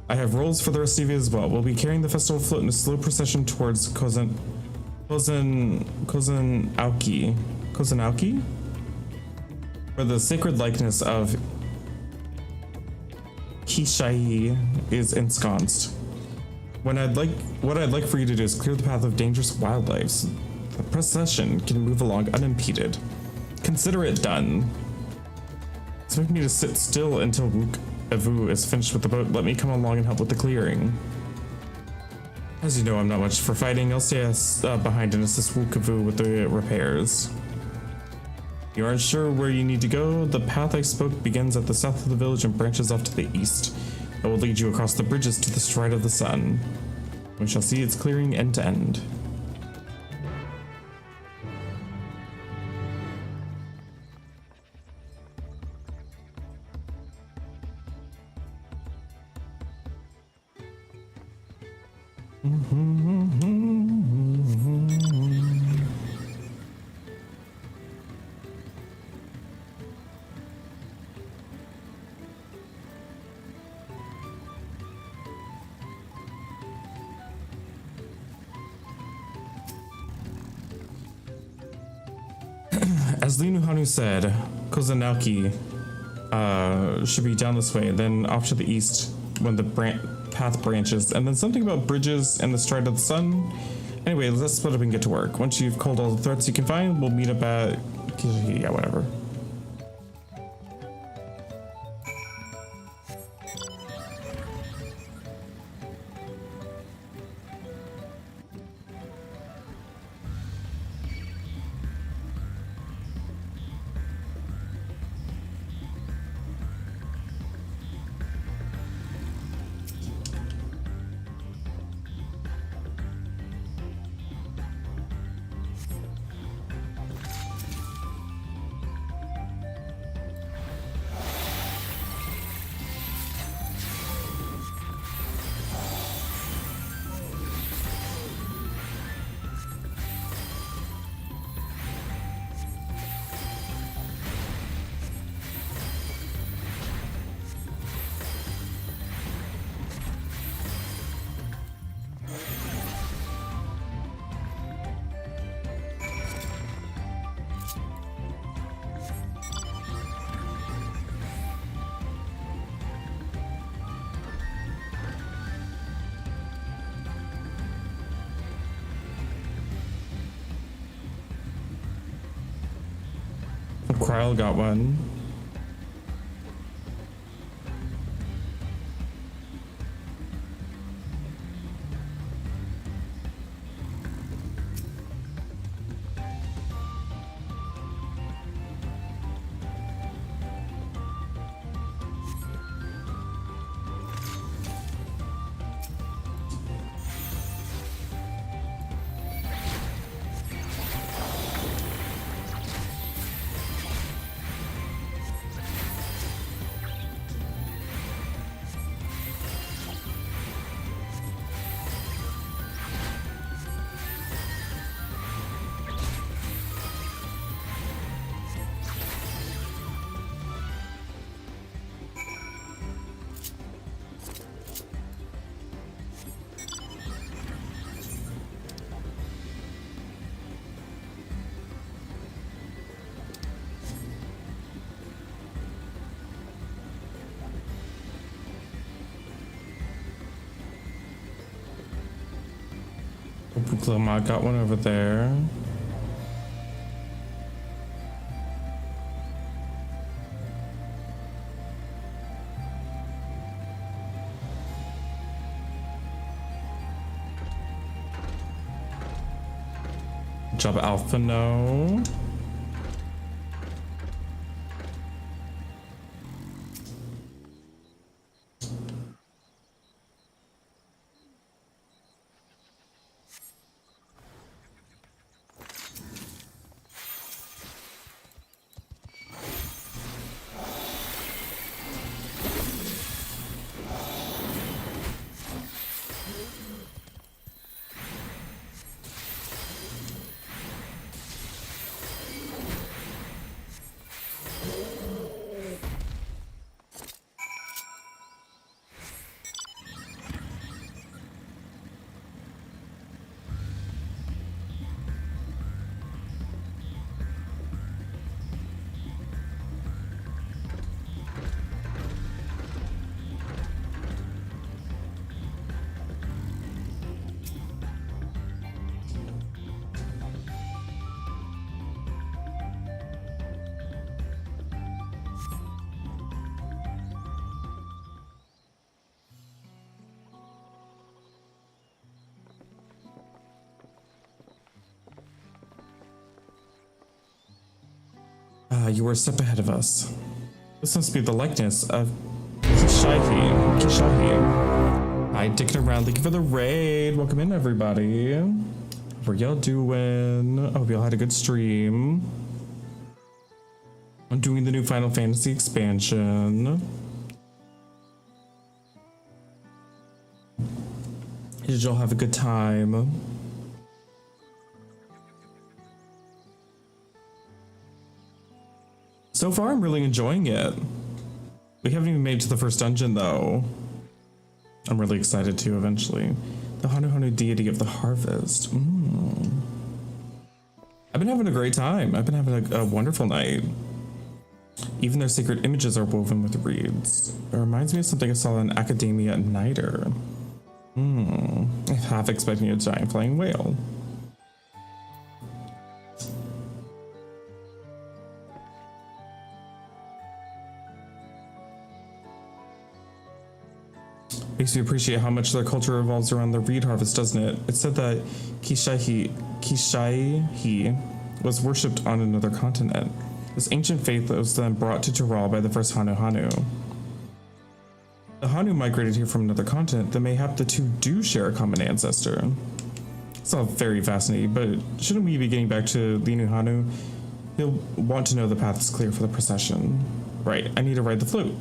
I have roles for the rest of you as well. We'll be carrying the festival float in a slow procession towards Kozanauki? Where the sacred likeness of Kishai is ensconced. What I'd like for you to do is clear the path of dangerous wildlife so the procession can move along unimpeded. Consider it done. Expect me to sit still until Avu is finished with the boat. Let me come along and help with the clearing. As you know, I'm not much for fighting. I'll stay behind and assist Wukavu with the repairs. You aren't sure where you need to go? The path I spoke begins at the south of the village and branches off to the east. It will lead you across the bridges to the stride of the sun. We shall see its clearing end to end. As Linuhanu said, Kozanauki should be down this way, then off to the east when the path branches, and then something about bridges and the stride of the sun. Anyway, let's split up and get to work. Once you've culled all the threats you can find, we'll meet up at... yeah, whatever. Kryl got one. Buklamat got one over there. Good job, Alpha. No. You were a step ahead of us. This must be the likeness of Kishahi. Hi, dicking around. Thank you for the raid. Welcome in, everybody. How are y'all doing? I hope y'all had a good stream. I'm doing the new Final Fantasy expansion. Did y'all have a good time? So far, I'm really enjoying it. We haven't even made it to the first dungeon, though. I'm really excited to eventually. The Hanu deity of the harvest. I've been having a great time. I've been having a wonderful night. Even their sacred images are woven with reeds. It reminds me of something I saw in Academia Nighter. Half expecting a giant flying whale. Makes you appreciate how much their culture revolves around the reed harvest, doesn't it? It said that Kishahi was worshipped on another continent. This ancient faith was then brought to Tural by the first Hanu. The Hanu migrated here from another continent, then mayhap the two do share a common ancestor. It's all very fascinating, but shouldn't we be getting back to Linu Hanu? He'll want to know the path is clear for the procession. Right, I need to ride the flute.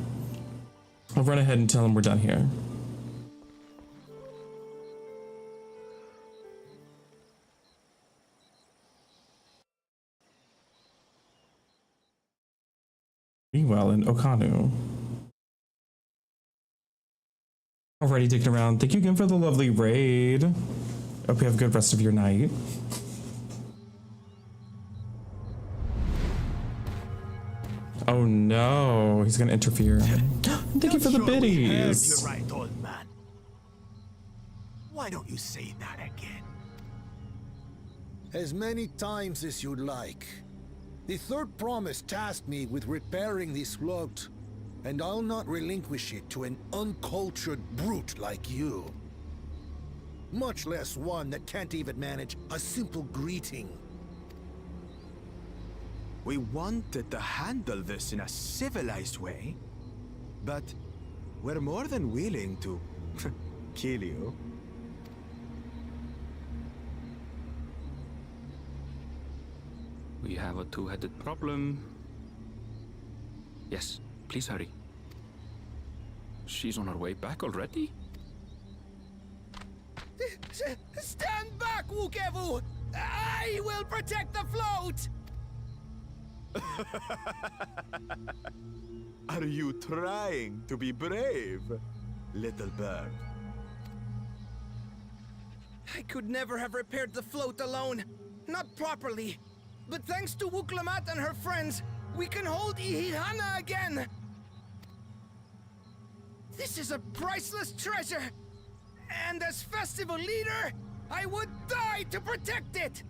I'll run ahead and tell him we're done here. Meanwhile, in Okanu. Alrighty, dicking around. Thank you again for the lovely raid. Hope you have a good rest of your night. Oh no, he's gonna interfere. Thank you for the biddies. You're right, old man. Why don't you say that again? As many times as you'd like. The third promise tasked me with repairing this float, and I'll not relinquish it to an uncultured brute like you. Much less one that can't even manage a simple greeting. We wanted to handle this in a civilized way, but we're more than willing to kill you. We have a two-headed problem. Yes, please hurry. She's on her way back already? Stand back, Wukevu! I will protect the float! Are you trying to be brave, little bird? I could never have repaired the float alone. Not properly. But thanks to Wuklamat and her friends, we can hold Ihihana again! This is a priceless treasure! And as festival leader, I would die to protect it!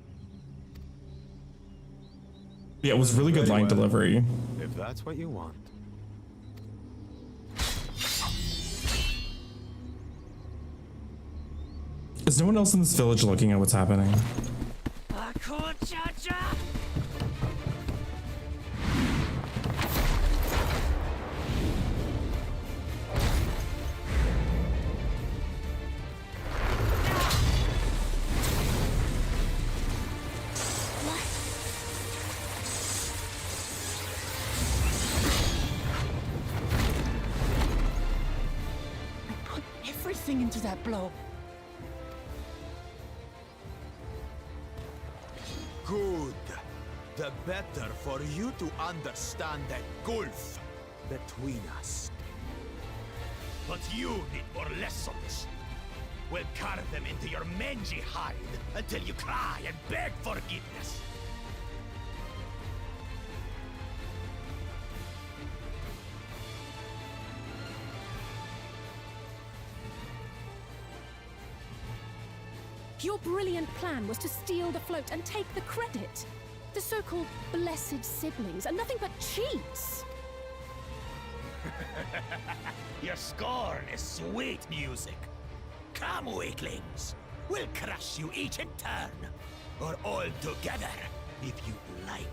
Yeah, it was really good Very line well. delivery. If that's what you want. Is no one else in this village looking at what's happening? Put everything into that blow. Good. The better for you to understand that gulf between us. But you need more lessons. We'll carve them into your mangy hide until you cry and beg forgiveness. Your brilliant plan was to steal the float and take the credit. The so-called blessed siblings are nothing but cheats. Your scorn is sweet music. Come, weaklings. We'll crush you each in turn. Or all together, if you like.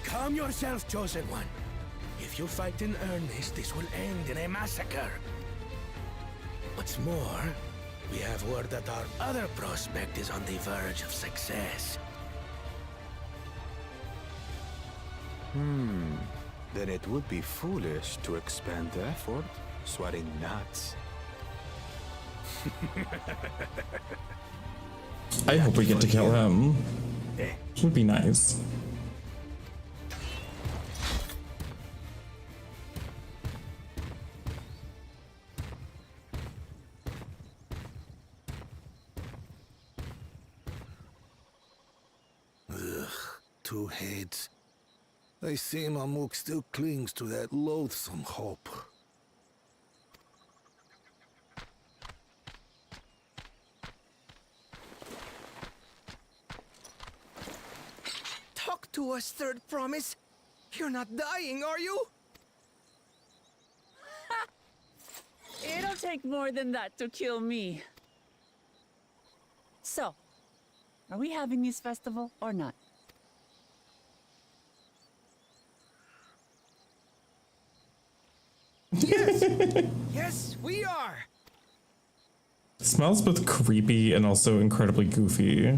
Calm yourself, Chosen One. If you fight in earnest, this will end in a massacre. What's more, we have word that our other prospect is on the verge of success. Then it would be foolish to expend effort sweating nuts. I hope we get to kill him. Would be nice. Two heads. I see Mamuk still clings to that loathsome hope. Talk to us, Third Promise. You're not dying, are you? It'll take more than that to kill me. So, are we having this festival or not? Yes, we are. It smells both creepy and also incredibly goofy.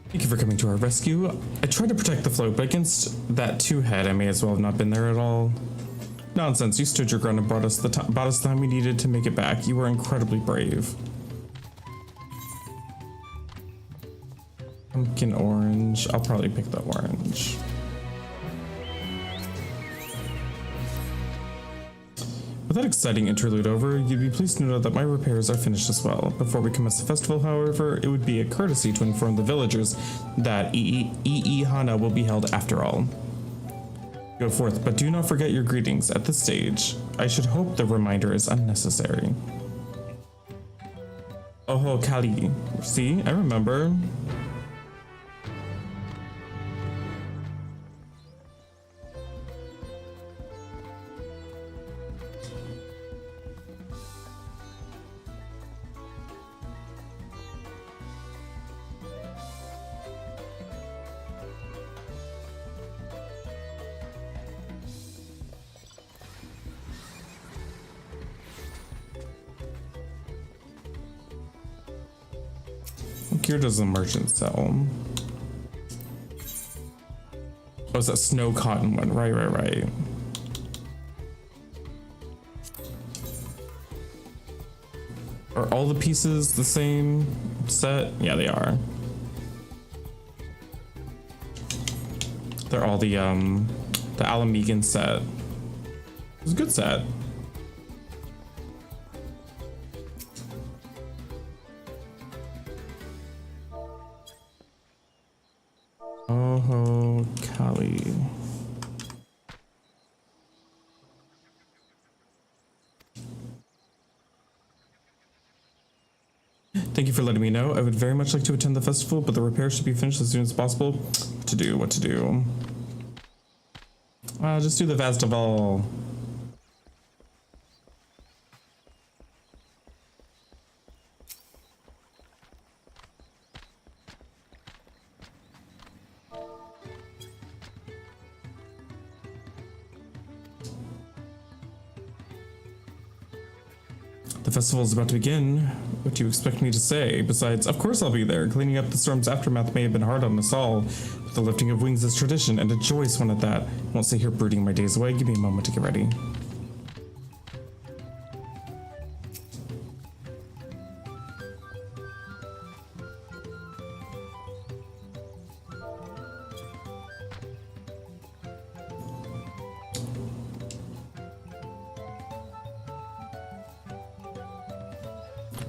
Thank you for coming to our rescue. I tried to protect the float, but against that two-head, I may as well have not been there at all. Nonsense, you stood your ground and brought us the time we needed to make it back. You were incredibly brave. Pumpkin orange. I'll probably pick the orange. With that exciting interlude over, you'd be pleased to know that my repairs are finished as well. Before we commence the festival, however, it would be a courtesy to inform the villagers that Ii Hana will be held after all. Go forth, but do not forget your greetings at this stage. I should hope the reminder is unnecessary. Oho Kali. See, I remember. Here does the merchant sell? Oh, it's that snow cotton one. Right. Are all the pieces the same set? Yeah, they are. They're all the Alamegan set. It was a good set. Oh, Kali. Thank you for letting me know. I would very much like to attend the festival, but the repairs should be finished as soon as possible. What to do? What to do? Just do the festival. The festival is about to begin. What do you expect me to say? Besides, of course I'll be there. Cleaning up the storm's aftermath may have been hard on us all, but the lifting of wings is tradition, and a joyous one at that. I won't stay here brooding my days away. Give me a moment to get ready.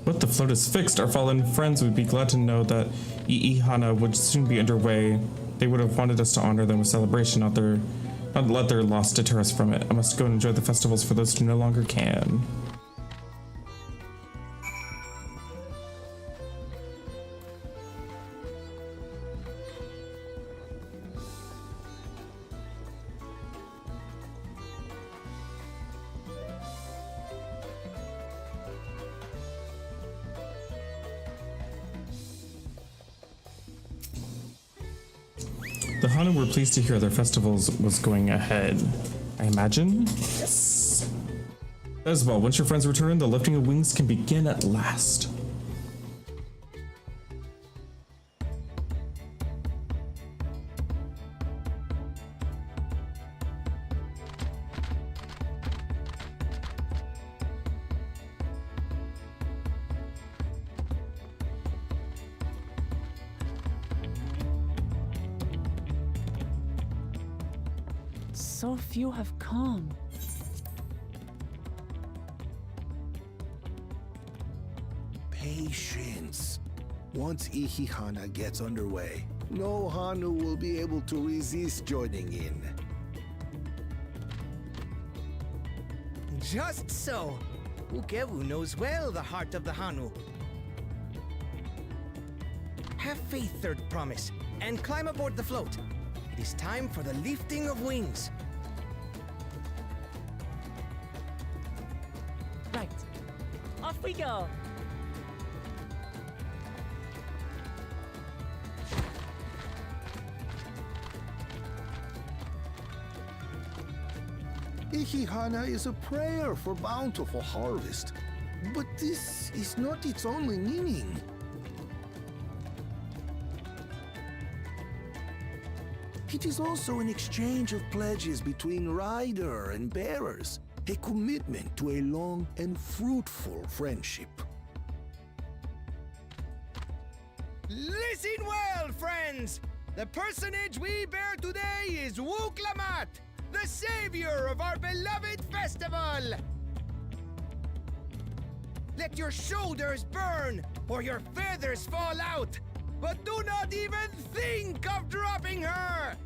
But the float is fixed. Our fallen friends would be glad to know that I'ihana would soon be underway. They would have wanted us to honor them with celebration, not let their loss deter us from it. I must go and enjoy the festivals for those who no longer can. The Hanu were pleased to hear their festivals was going ahead. I imagine? Yes. As well, once your friends return, the lifting of wings can begin at last. So few have come. Patience. Once I'ihana gets underway, no Hanu will be able to resist joining in. Just so. Ukewu knows well the heart of the Hanu. Have faith, Third Promise, and climb aboard the float. It is time for the lifting of wings. Right. Off we go. I'ihana is a prayer for bountiful harvest, but this is not its only meaning. It is also an exchange of pledges between rider and bearers, a commitment to a long and fruitful friendship. Listen well, friends! The personage we bear today is Wuk Lamat, the savior of our beloved festival! Let your shoulders burn, or your feathers fall out, but do not even think of dropping her!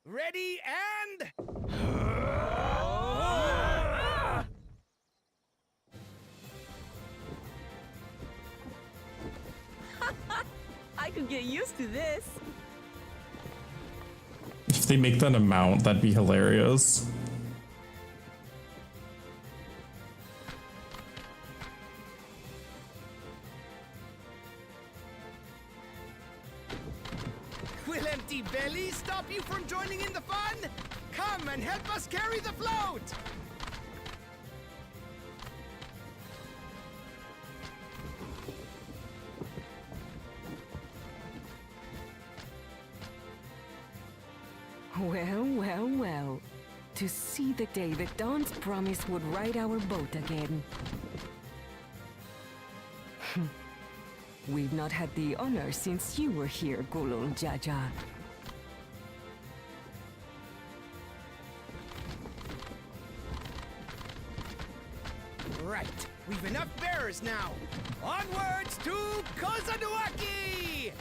Ready and... I could get used to this. If they make that amount, that'd be hilarious. Will empty belly stop you from joining in the fun? Come and help us carry the float! Well, well, well. To see the day that Dawn's promise would ride our boat again. We've not had the honor since you were here, Gulul Jaja. Right, we've enough bearers now. Onwards to Kozanuaki!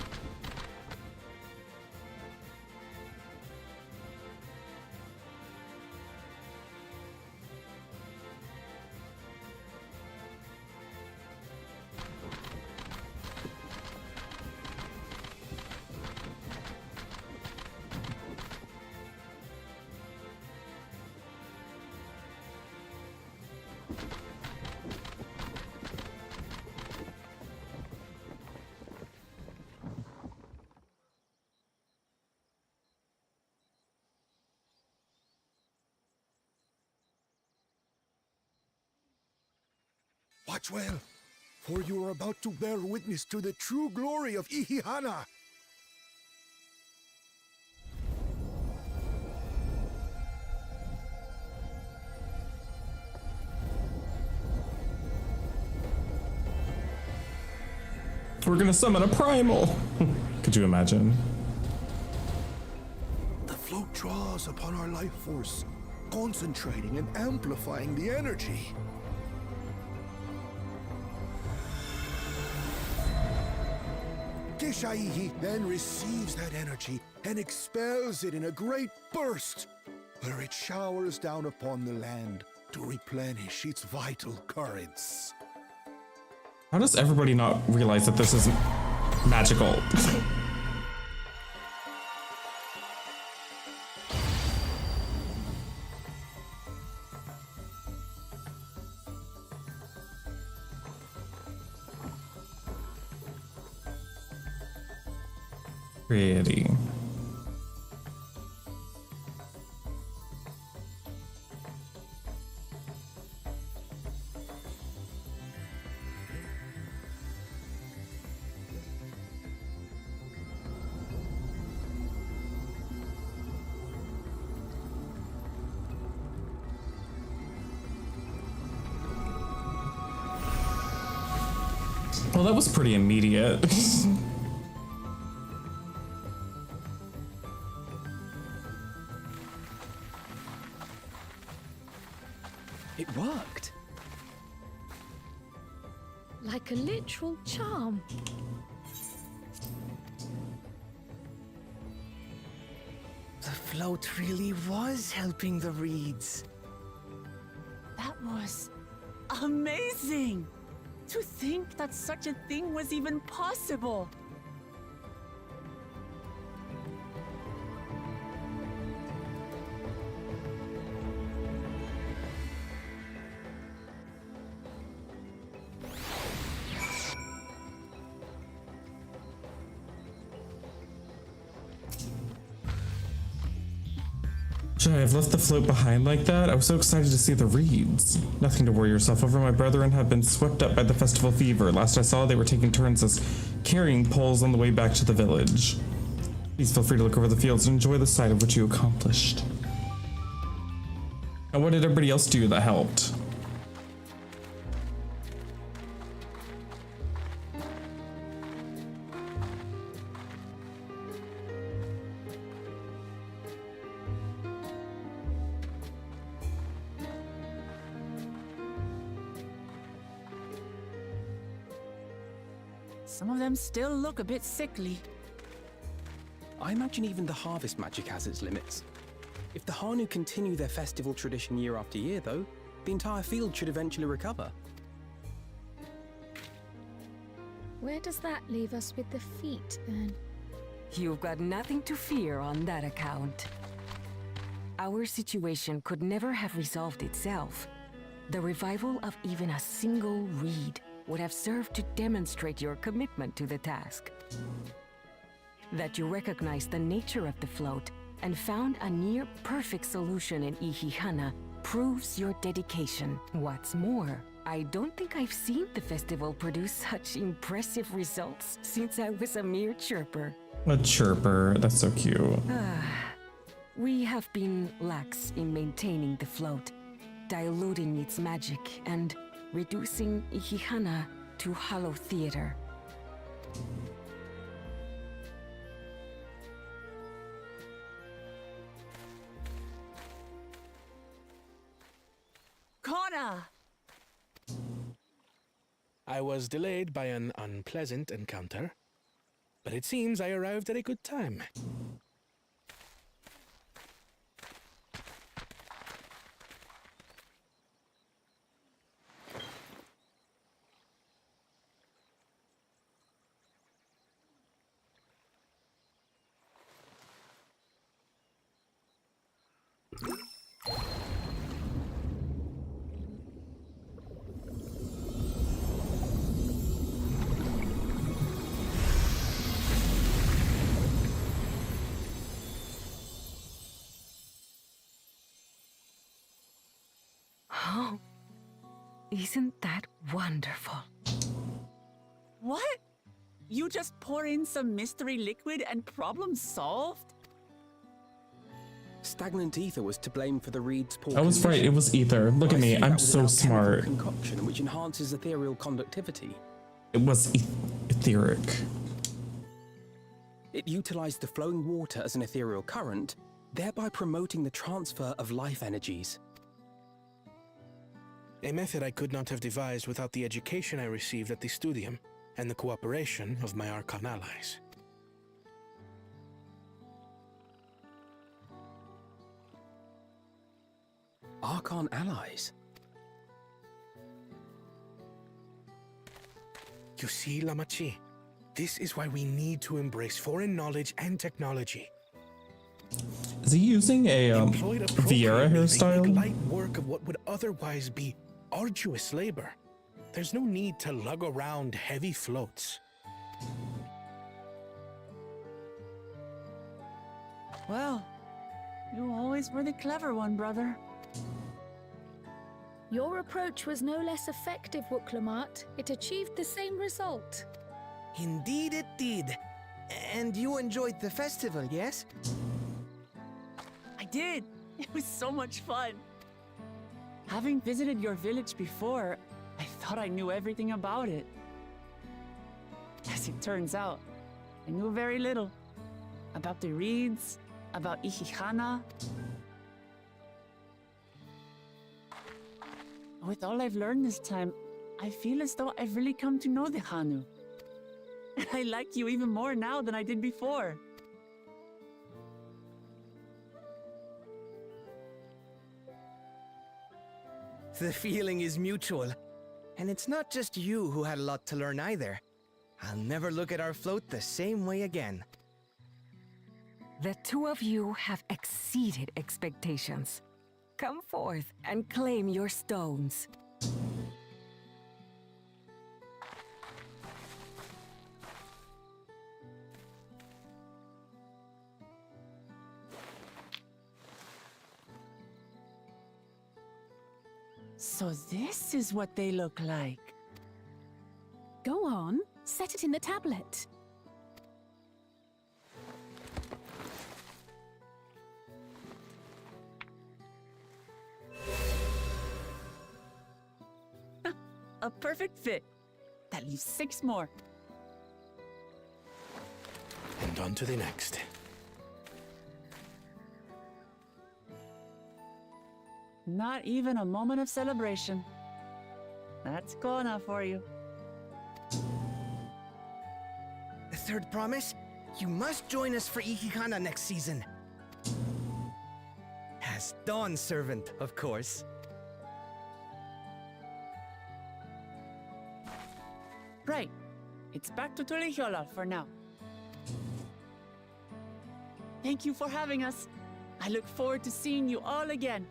Watch well, for you are about to bear witness to the true glory of Ihihana. We're gonna summon a primal. Could you imagine? The float draws upon our life force, concentrating and amplifying the energy. Keshaihi then receives that energy and expels it in a great burst, where it showers down upon the land to replenish its vital currents. How does everybody not realize that this isn't magical? Pretty. Well, that was pretty immediate. It worked. Like a literal charm. The float really was helping the reeds. That was amazing! To think that such a thing was even possible! Should I have left the float behind like that? I was so excited to see the reeds. Nothing to worry yourself over. My brethren have been swept up by the festival fever. Last I saw, they were taking turns as carrying poles on the way back to the village. Please feel free to look over the fields and enjoy the sight of what you accomplished. And what did everybody else do that helped? Some of them still look a bit sickly. I imagine even the harvest magic has its limits. If the Hanu continue their festival tradition year after year, though, the entire field should eventually recover. Where does that leave us with the feet, then? You've got nothing to fear on that account. Our situation could never have resolved itself. The revival of even a single reed would have served to demonstrate your commitment to the task. That you recognize the nature of the float and found a near-perfect solution in Ihihana proves your dedication. What's more, I don't think I've seen the festival produce such impressive results since I was a mere chirper. A chirper, that's so cute. We have been lax in maintaining the float, diluting its magic and reducing Ihihana to hollow theater. Kona! I was delayed by an unpleasant encounter, but it seems I arrived at a good time. Oh, isn't that wonderful? What? You just pour in some mystery liquid and problem solved? Stagnant ether was to blame for the reed's poor I was right, condition. it was ether. Look I at me, see that I'm was so an alchemical smart. concoction which enhances ethereal conductivity. It was etheric. It utilized the flowing water as an ethereal current, thereby promoting the transfer of life energies. A method I could not have devised without the education I received at the Studium and the cooperation of my Archon allies. Archon allies? You see, Lamachi, this is why we need to embrace foreign knowledge and technology. Is he using a Employed Vieira appropriately, they make hairstyle? light work of what would otherwise be arduous labor. There's no need to lug around heavy floats. Well, you always were the clever one, brother. Your approach was no less effective, Wuklamart. It achieved the same result. Indeed it did. And you enjoyed the festival, yes? I did. It was so much fun. Having visited your village before, I thought I knew everything about it. As it turns out, I knew very little. About the reeds, about Ihihana. With all I've learned this time, I feel as though I've really come to know the Hanu. And I like you even more now than I did before. The feeling is mutual. And it's not just you who had a lot to learn either. I'll never look at our float the same way again. The two of you have exceeded expectations. Come forth and claim your stones. So this is what they look like. Go on, set it in the tablet. A perfect fit. That leaves 6 more. And on to the next. Not even a moment of celebration. That's Kona for you. The third promise? You must join us for Ihihana next season. As Dawn Servant, of course. Right. It's back to Tulihiola for now. Thank you for having us. I look forward to seeing you all again.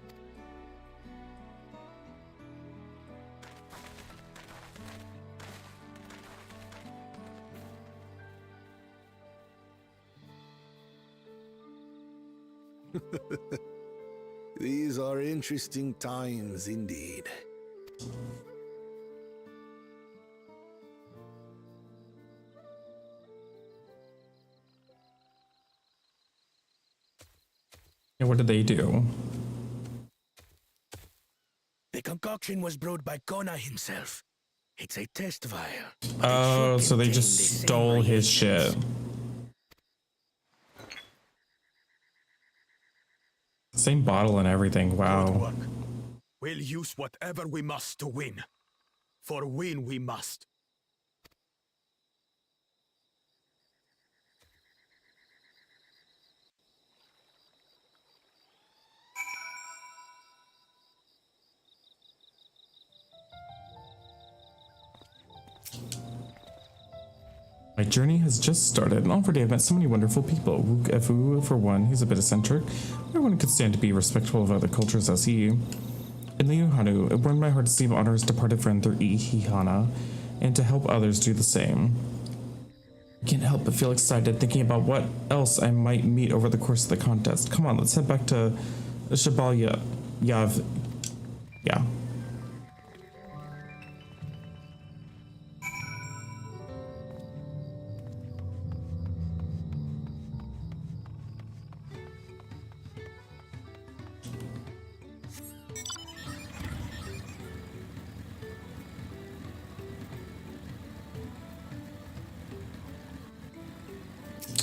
These are interesting times indeed. Yeah, what did they do? The concoction was brewed by Kona himself. It's a test vial. Oh, so they just stole his shit. Same bottle and everything, wow. We'll use whatever we must to win. For win we must. My journey has just started, and already I've met so many wonderful people. Wook Evu, for one, he's a bit eccentric. No one could stand to be respectful of other cultures as he. In Liuhanu, it warmed my heart to see him honor his departed friend through Ihihana, and to help others do the same. I can't help but feel excited thinking about what else I might meet over the course of the contest. Come on, let's head back to Shabalya Yav. Yeah.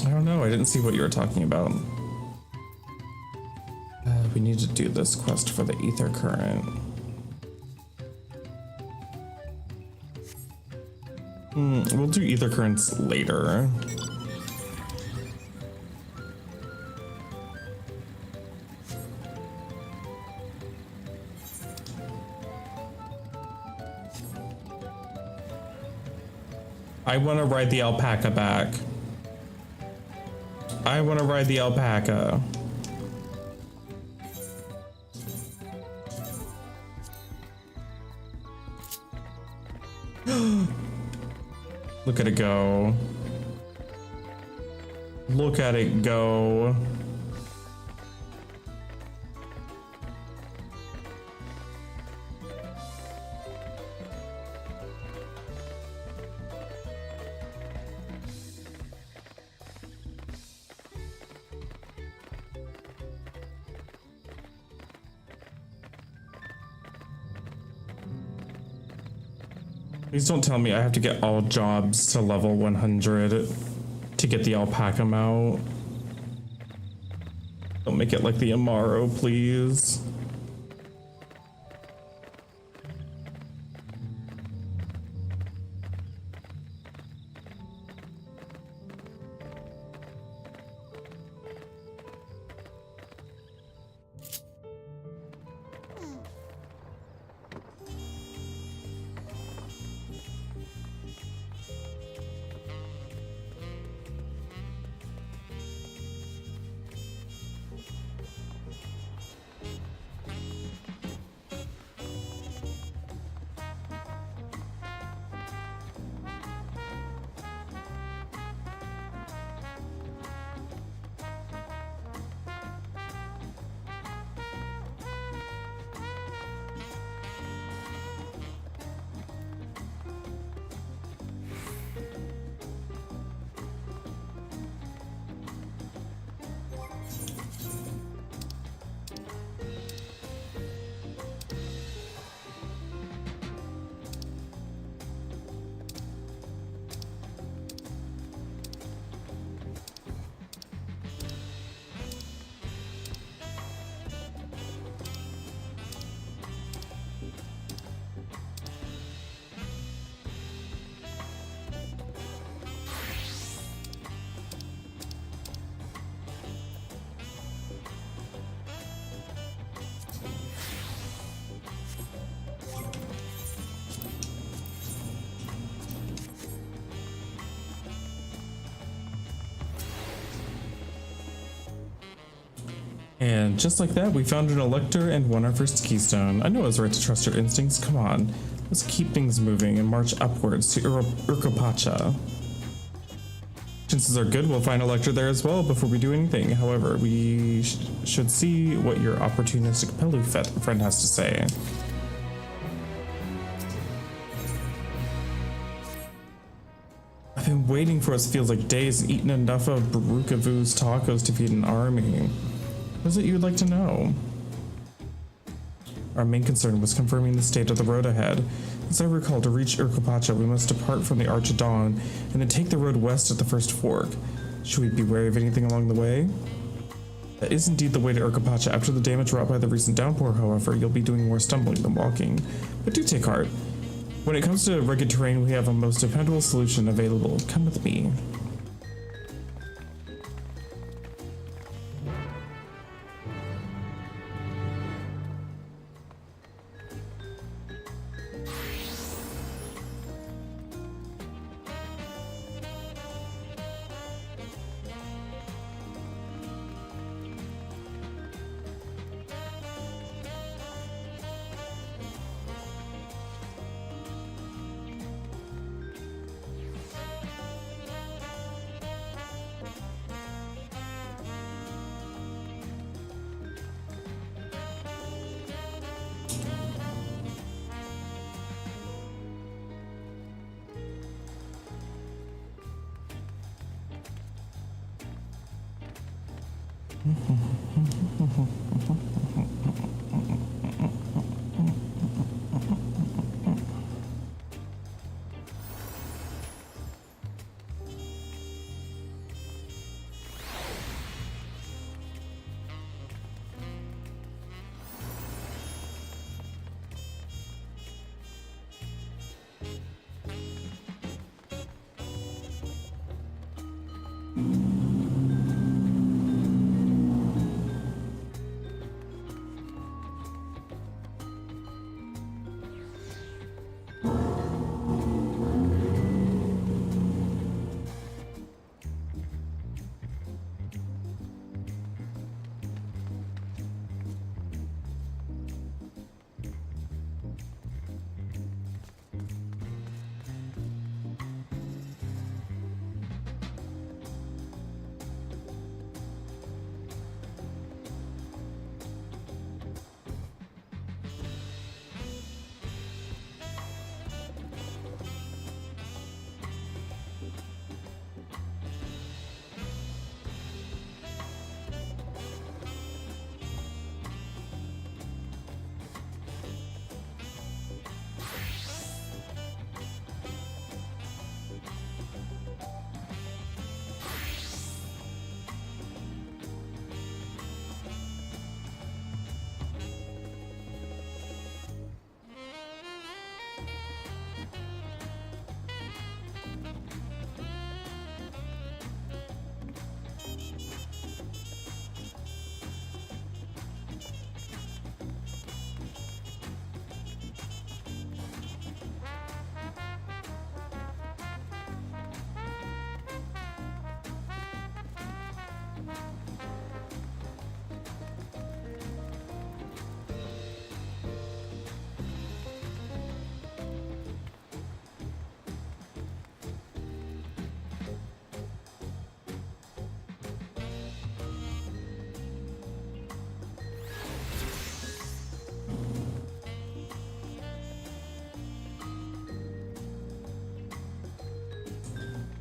I don't know, I didn't see what you were talking about. We need to do this quest for the ether current. We'll do ether currents later. I want to ride the alpaca back. I want to ride the alpaca. Look at it go. Look at it go. Please don't tell me I have to get all jobs to level 100 to get the alpaca mount. Don't make it like the Amaro, please. And just like that, we found an elector and won our first keystone. I know it was right to trust your instincts. Come on, let's keep things moving and march upwards to Urkopacha. Chances are good we'll find a elector there as well before we do anything. However, we should see what your opportunistic Pelu friend has to say. I've been waiting for what feels like days, eating enough of Barukavu's tacos to feed an army. What is it you'd like to know? Our main concern was confirming the state of the road ahead. As I recall, to reach Urqupacha, we must depart from the Arch of Dawn and then take the road west at the first fork. Should we be wary of anything along the way? That is indeed the way to Urqupacha. After the damage wrought by the recent downpour, however, you'll be doing more stumbling than walking. But do take heart. When it comes to rugged terrain, we have a most dependable solution available. Come with me.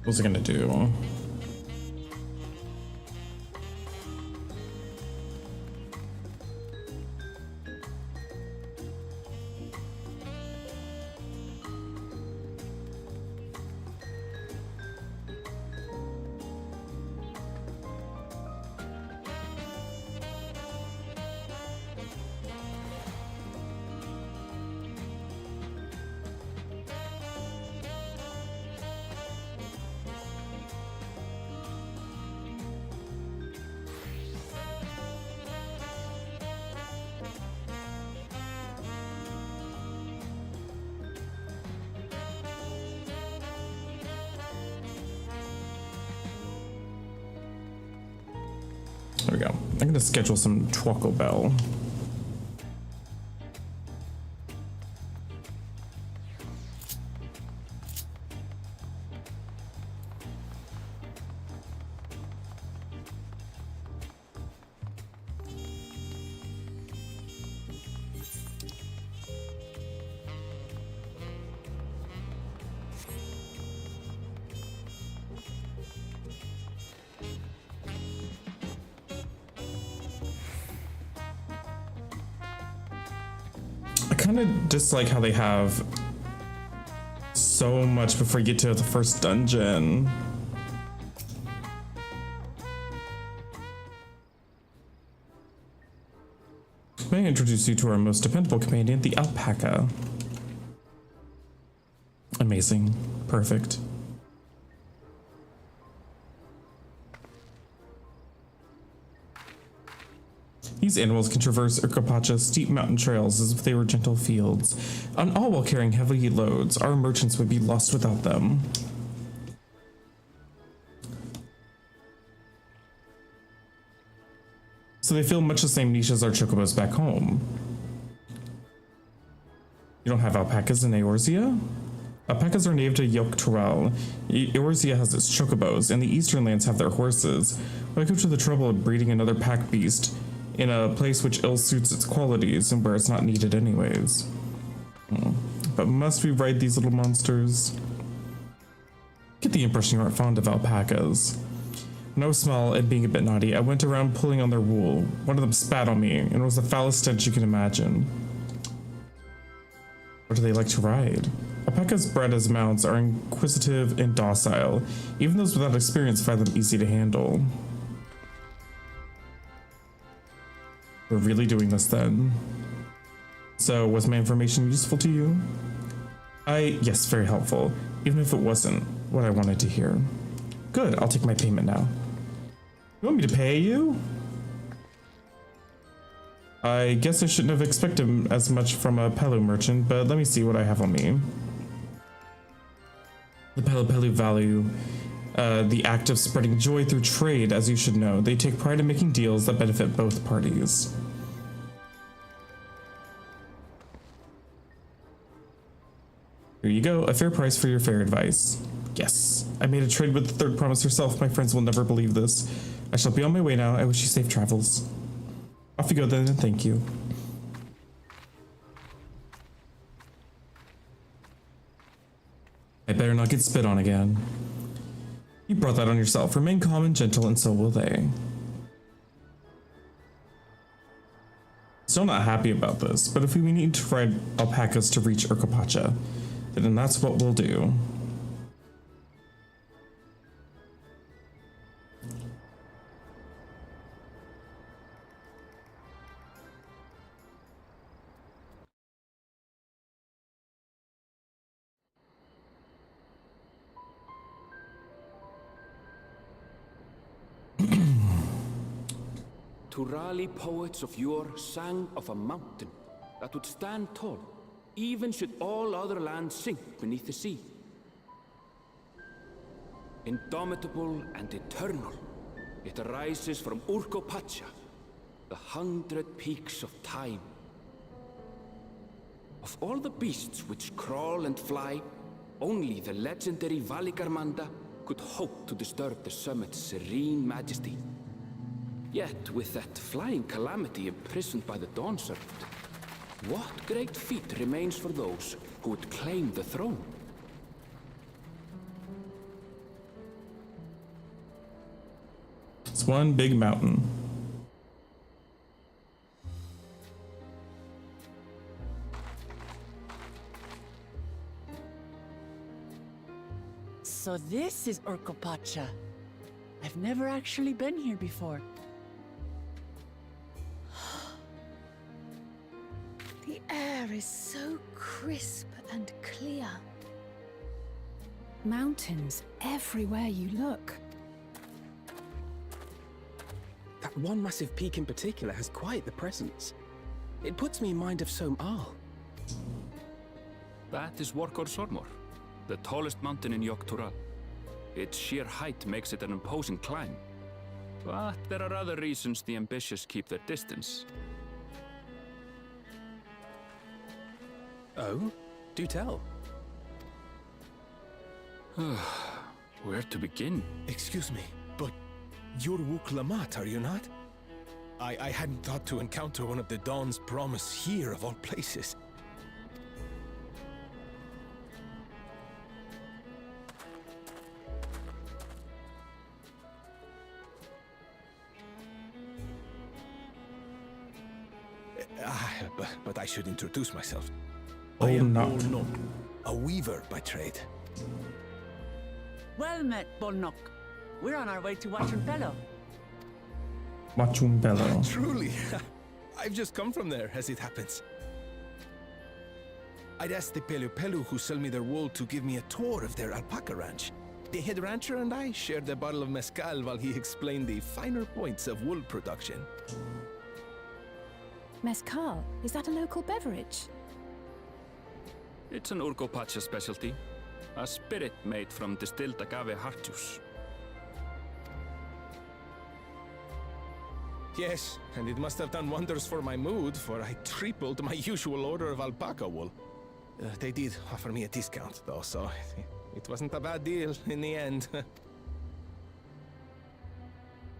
What's it gonna do? There we go. I'm gonna schedule some Taco Bell. kind of dislike how they have so much before you get to the first dungeon. May I introduce you to our most dependable companion, the alpaca. Amazing. Perfect. These animals can traverse Urquepacha's steep mountain trails as if they were gentle fields, and all while carrying heavy loads. Our merchants would be lost without them. So they fill much the same niche as our chocobos back home. You don't have alpacas in Eorzea? Alpacas are native to Yogg-Toral. Eorzea has its chocobos, and the eastern lands have their horses. Why go to the trouble of breeding another pack beast in a place which ill suits its qualities and where it's not needed anyways? But must we ride these little monsters? Get the impression you aren't fond of alpacas. When I was small and being a bit naughty, I went around pulling on their wool. One of them spat on me, and it was the foulest stench you can imagine. Or do they like to ride? Alpacas bred as mounts are inquisitive and docile. Even those without experience find them easy to handle. We're really doing this then. So, was my information useful to you? Yes, very helpful. Even if it wasn't what I wanted to hear. Good, I'll take my payment now. You want me to pay you? I guess I shouldn't have expected as much from a Pelu merchant, but let me see what I have on me. The Pelu value the act of spreading joy through trade, as you should know. They take pride in making deals that benefit both parties. Here you go, a fair price for your fair advice. Yes, I made a trade with the third promise herself. My friends will never believe this. I shall be on my way now. I wish you safe travels. Off you go then, and thank you. I better not get spit on again. You brought that on yourself. Remain calm and gentle, and so will they. Still not happy about this, but if we need to ride alpacas to reach Urquepacha, then that's what we'll do. Turali poets of yore sang of a mountain that would stand tall, even should all other lands sink beneath the sea. Indomitable and eternal, it arises from Urquepacha, the 100 peaks of time. Of all the beasts which crawl and fly, only the legendary Valigarmanda could hope to disturb the summit's serene majesty. Yet, with that flying calamity imprisoned by the Dawn Serpent, what great feat remains for those who would claim the throne? It's one big mountain. So this is Urquepacha. I've never actually been here before. The air is so crisp and clear. Mountains everywhere you look. That one massive peak in particular has quite the presence. It puts me in mind of Som Al. That is Workor Sormor, the tallest mountain in Yogg-Toral. Its sheer height makes it an imposing climb. But there are other reasons the ambitious keep their distance. Oh? Do tell. Where to begin? Excuse me, but you're Wuk Lamat, are you not? I hadn't thought to encounter one of the Dawn's promise here, of all places. But I should introduce myself. Oh, I am no. Bolnok, a weaver by trade. Well met, Bolnok. We're on our way to Wachunpelo. Wachunpelo. Truly. I've just come from there, as it happens. I'd asked the Pelu Pelu who sell me their wool to give me a tour of their alpaca ranch. The head rancher and I shared a bottle of mezcal while he explained the finer points of wool production. Mezcal, is that a local beverage? It's an Urgopacha specialty. A spirit made from distilled agave heart juice. Yes, and it must have done wonders for my mood, for I tripled my usual order of alpaca wool. They did offer me a discount, though, so it wasn't a bad deal in the end.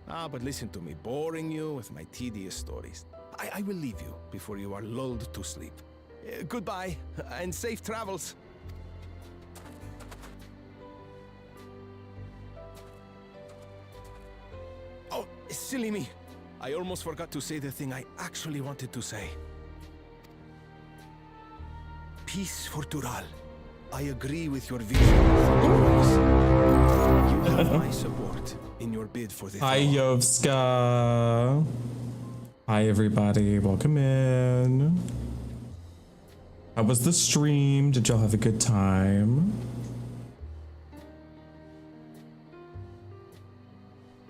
But listen to me, boring you with my tedious stories. I will leave you before you are lulled to sleep. Goodbye, and safe travels. Oh, silly me. I almost forgot to say the thing I actually wanted to say. Peace for Tural. I agree with your vision. You have my support in your bid for the Hi, Yovska. Hi, everybody. Welcome in. How was the stream? Did y'all have a good time?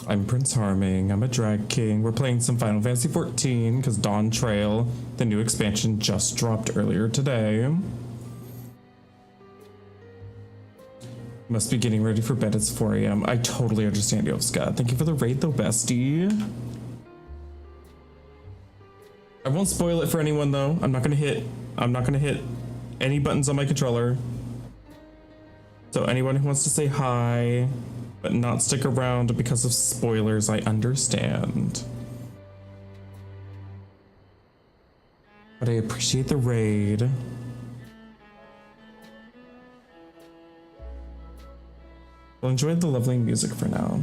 I'm Prince Harming. I'm a drag king. We're playing some Final Fantasy XIV because Dawn Trail, the new expansion, just dropped earlier today. Must be getting ready for bed. It's 4 a.m. I totally understand, Yovska. Thank you for the raid, though, bestie. I won't spoil it for anyone, though. I'm not gonna hit any buttons on my controller. So anyone who wants to say hi, but not stick around because of spoilers, I understand. But I appreciate the raid. Well, enjoy the lovely music for now.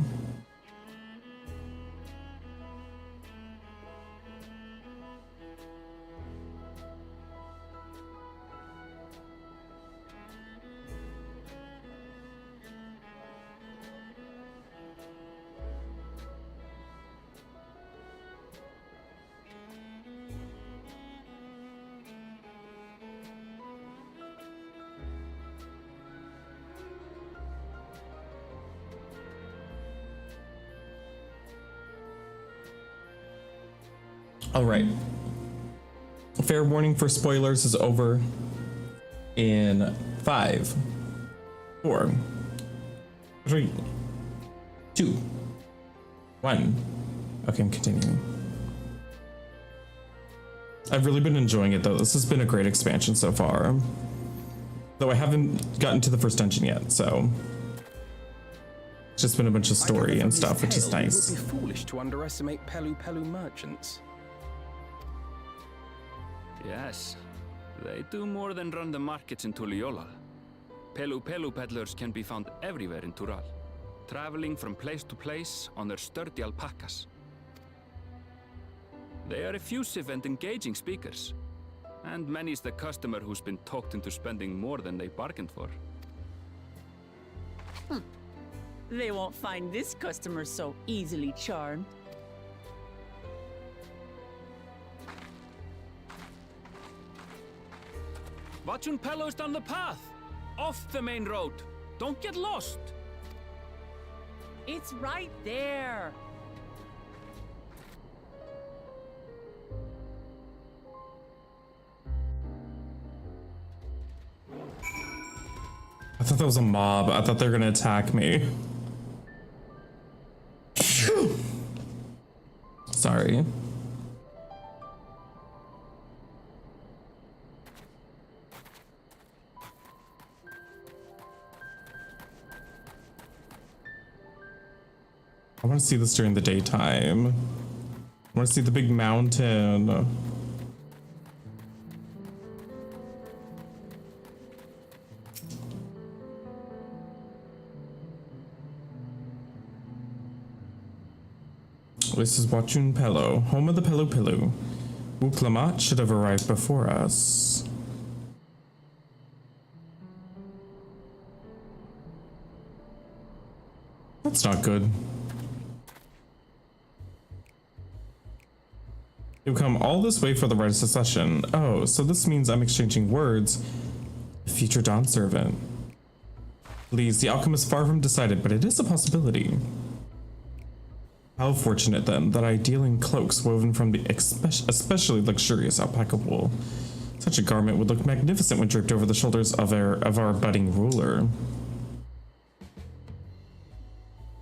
All right. Fair warning for spoilers is over in 5, 4, 3, 2, 1. Okay, I'm continuing. I've really been enjoying it, though. This has been a great expansion so far. Though I haven't gotten to the first dungeon yet, so it's just been a bunch of story and stuff, which is nice. It would be foolish to underestimate Pelu Pelu merchants. Yes, they do more than run the markets in Tuliyollal. Pelu Pelu peddlers can be found everywhere in Tural, traveling from place to place on their sturdy alpacas. They are effusive and engaging speakers, and many's the customer who's been talked into spending more than they bargained for. They won't find this customer so easily charmed. Wachunpelo's down the path! Off the main road! Don't get lost! It's right there! I thought that was a mob. I thought they were gonna attack me. Sorry. I want to see this during the daytime. I want to see the big mountain. This is Wachunpelo, home of the Pelu Pelu. Uklamat should have arrived before us. That's not good. You've come all this way for the right of succession. Oh, so this means I'm exchanging words. Future Dawn servant. Please, the outcome is far from decided, but it is a possibility. How fortunate then that I deal in cloaks woven from the especially luxurious alpaca wool. Such a garment would look magnificent when draped over the shoulders of our budding ruler.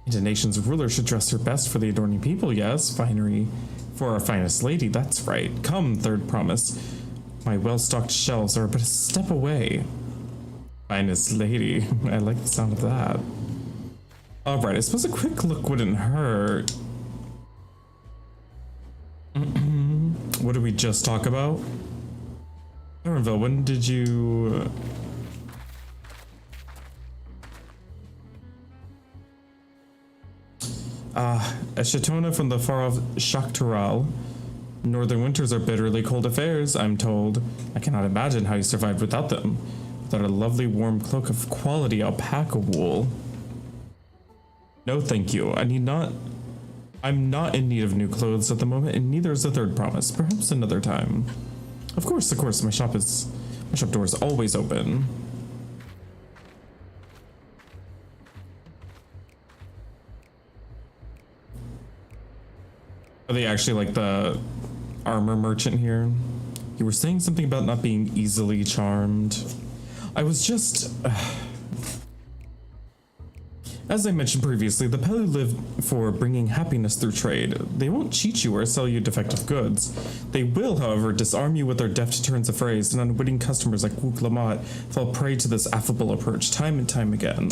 And a nation's ruler should dress her best for the adorning people, yes, finery for our finest lady, that's right. Come, third promise. My well-stocked shelves are but a step away. Finest lady, I like the sound of that. Alright, I suppose a quick look wouldn't hurt. What did we just talk about? Erenville, when did you... a Shatona from the far-off Shaktaral. Northern winters are bitterly cold affairs, I'm told. I cannot imagine how you survived without them. Without a lovely warm cloak of quality alpaca wool. No thank you, I'm not in need of new clothes at the moment, and neither is the third promise. Perhaps another time. Of course, my shop door is always open. Are they actually like the armor merchant here? You were saying something about not being easily charmed. I was just... As I mentioned previously, the Pelu live for bringing happiness through trade. They won't cheat you or sell you defective goods. They will, however, disarm you with their deft turns of phrase, and unwitting customers like Wuklamat fall prey to this affable approach time and time again.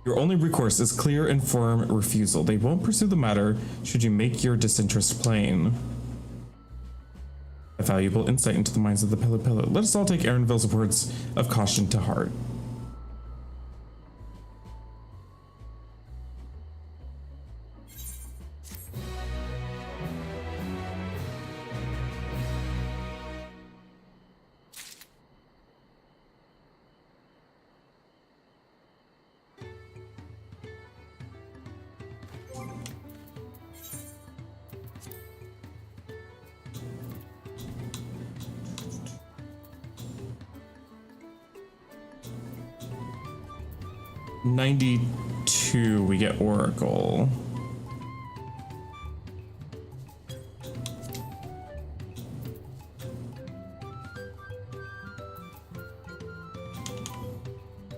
Your only recourse is clear and firm refusal. They won't pursue the matter should you make your disinterest plain. A valuable insight into the minds of the Pelu. Let us all take Erenville's words of caution to heart. $92, we get Oracle.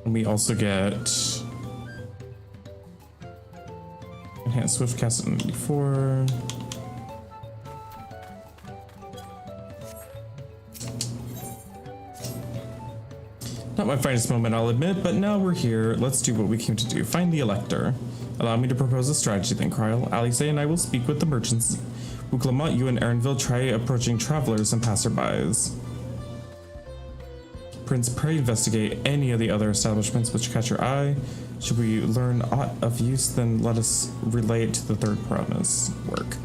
And we also get Enhanced Swiftcast at 94. Not my finest moment, I'll admit, but now we're here. Let's do what we came to do. Find the Elector. Allow me to propose a strategy then, Kryl. Alice and I will speak with the merchants. Wuklamat, you and Erenville try approaching travelers and passerbys. Prince, pray investigate any of the other establishments which catch your eye. Should we learn aught of use, then let us relay it to the third promise. Work.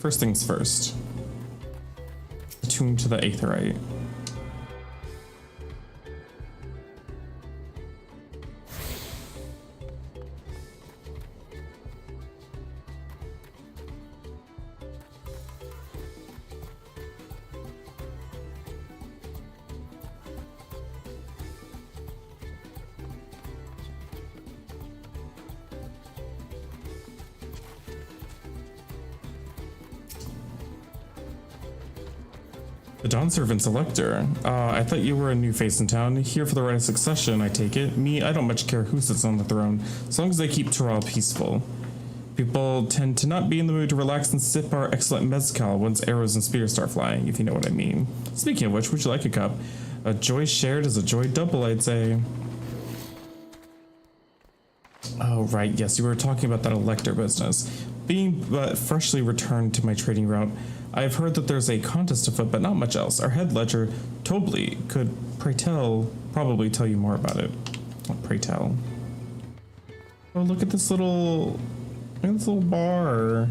First things first. Attune to the Aetheryte. The Dawn Servant's Elector. I thought you were a new face in town. Here for the right of succession, I take it. Me, I don't much care who sits on the throne, as long as they keep Tural peaceful. People tend to not be in the mood to relax and sip our excellent mezcal once arrows and spears start flying, if you know what I mean. Speaking of which, would you like a cup? A joy shared is a joy double, I'd say. Oh, right, yes, you were talking about that Elector business. Being freshly returned to my trading route, I've heard that there's a contest afoot, but not much else. Our head ledger, Tobli, could probably tell you more about it. Oh, pray tell. Oh, look at this little bar.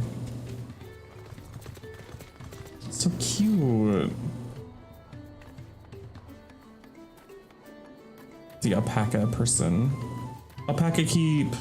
So cute. The alpaca person. Alpaca keep.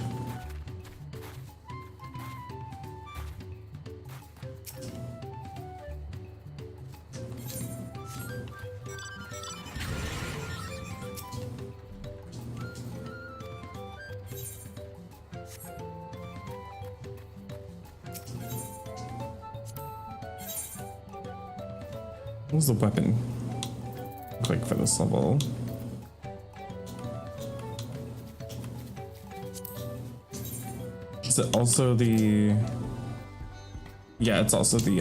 What was the weapon? Click for this level. Is it also the... Yeah, it's also the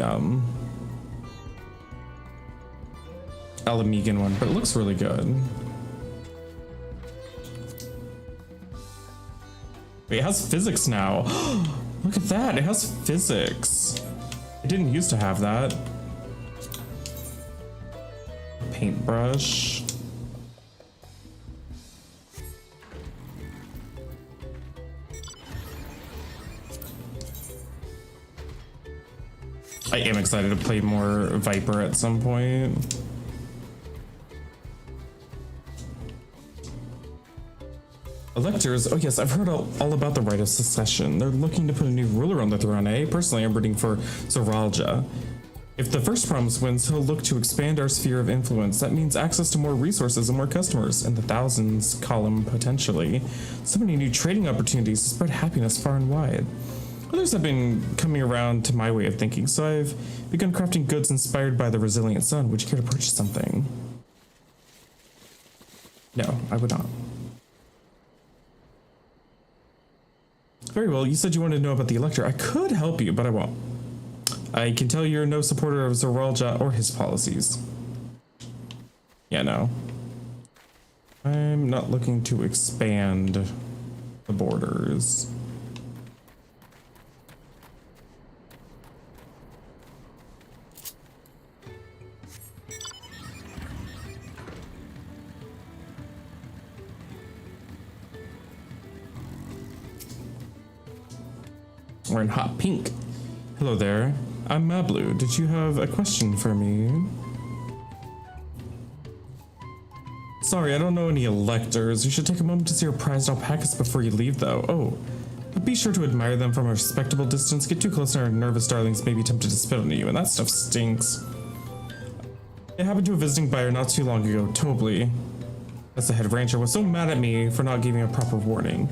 Alamegan one, but it looks really good. Wait, it has physics now. Look at that, it has physics. It didn't used to have that. Paintbrush. I am excited to play more Viper at some point. Electors, oh yes, I've heard all about the Rite of Succession. They're looking to put a new ruler on the throne, eh? Personally, I'm rooting for Zoralja. If the first promise wins, he'll look to expand our sphere of influence. That means access to more resources and more customers, in the thousands column potentially. So many new trading opportunities to spread happiness far and wide. Others have been coming around to my way of thinking, so I've begun crafting goods inspired by the resilient sun. Would you care to purchase something? No, I would not. Very well, you said you wanted to know about the Elector. I could help you, but I won't. I can tell you're no supporter of Zoralja or his policies. Yeah, no. I'm not looking to expand the borders. We're in hot pink. Hello there. I'm Mablu. Did you have a question for me? Sorry, I don't know any electors. You should take a moment to see your prized alpacas before you leave, though. Oh, but be sure to admire them from a respectable distance. Get too close and our nervous darlings may be tempted to spit on you, and that stuff stinks. It happened to a visiting buyer not too long ago, Tobli. That's the head rancher, was so mad at me for not giving a proper warning.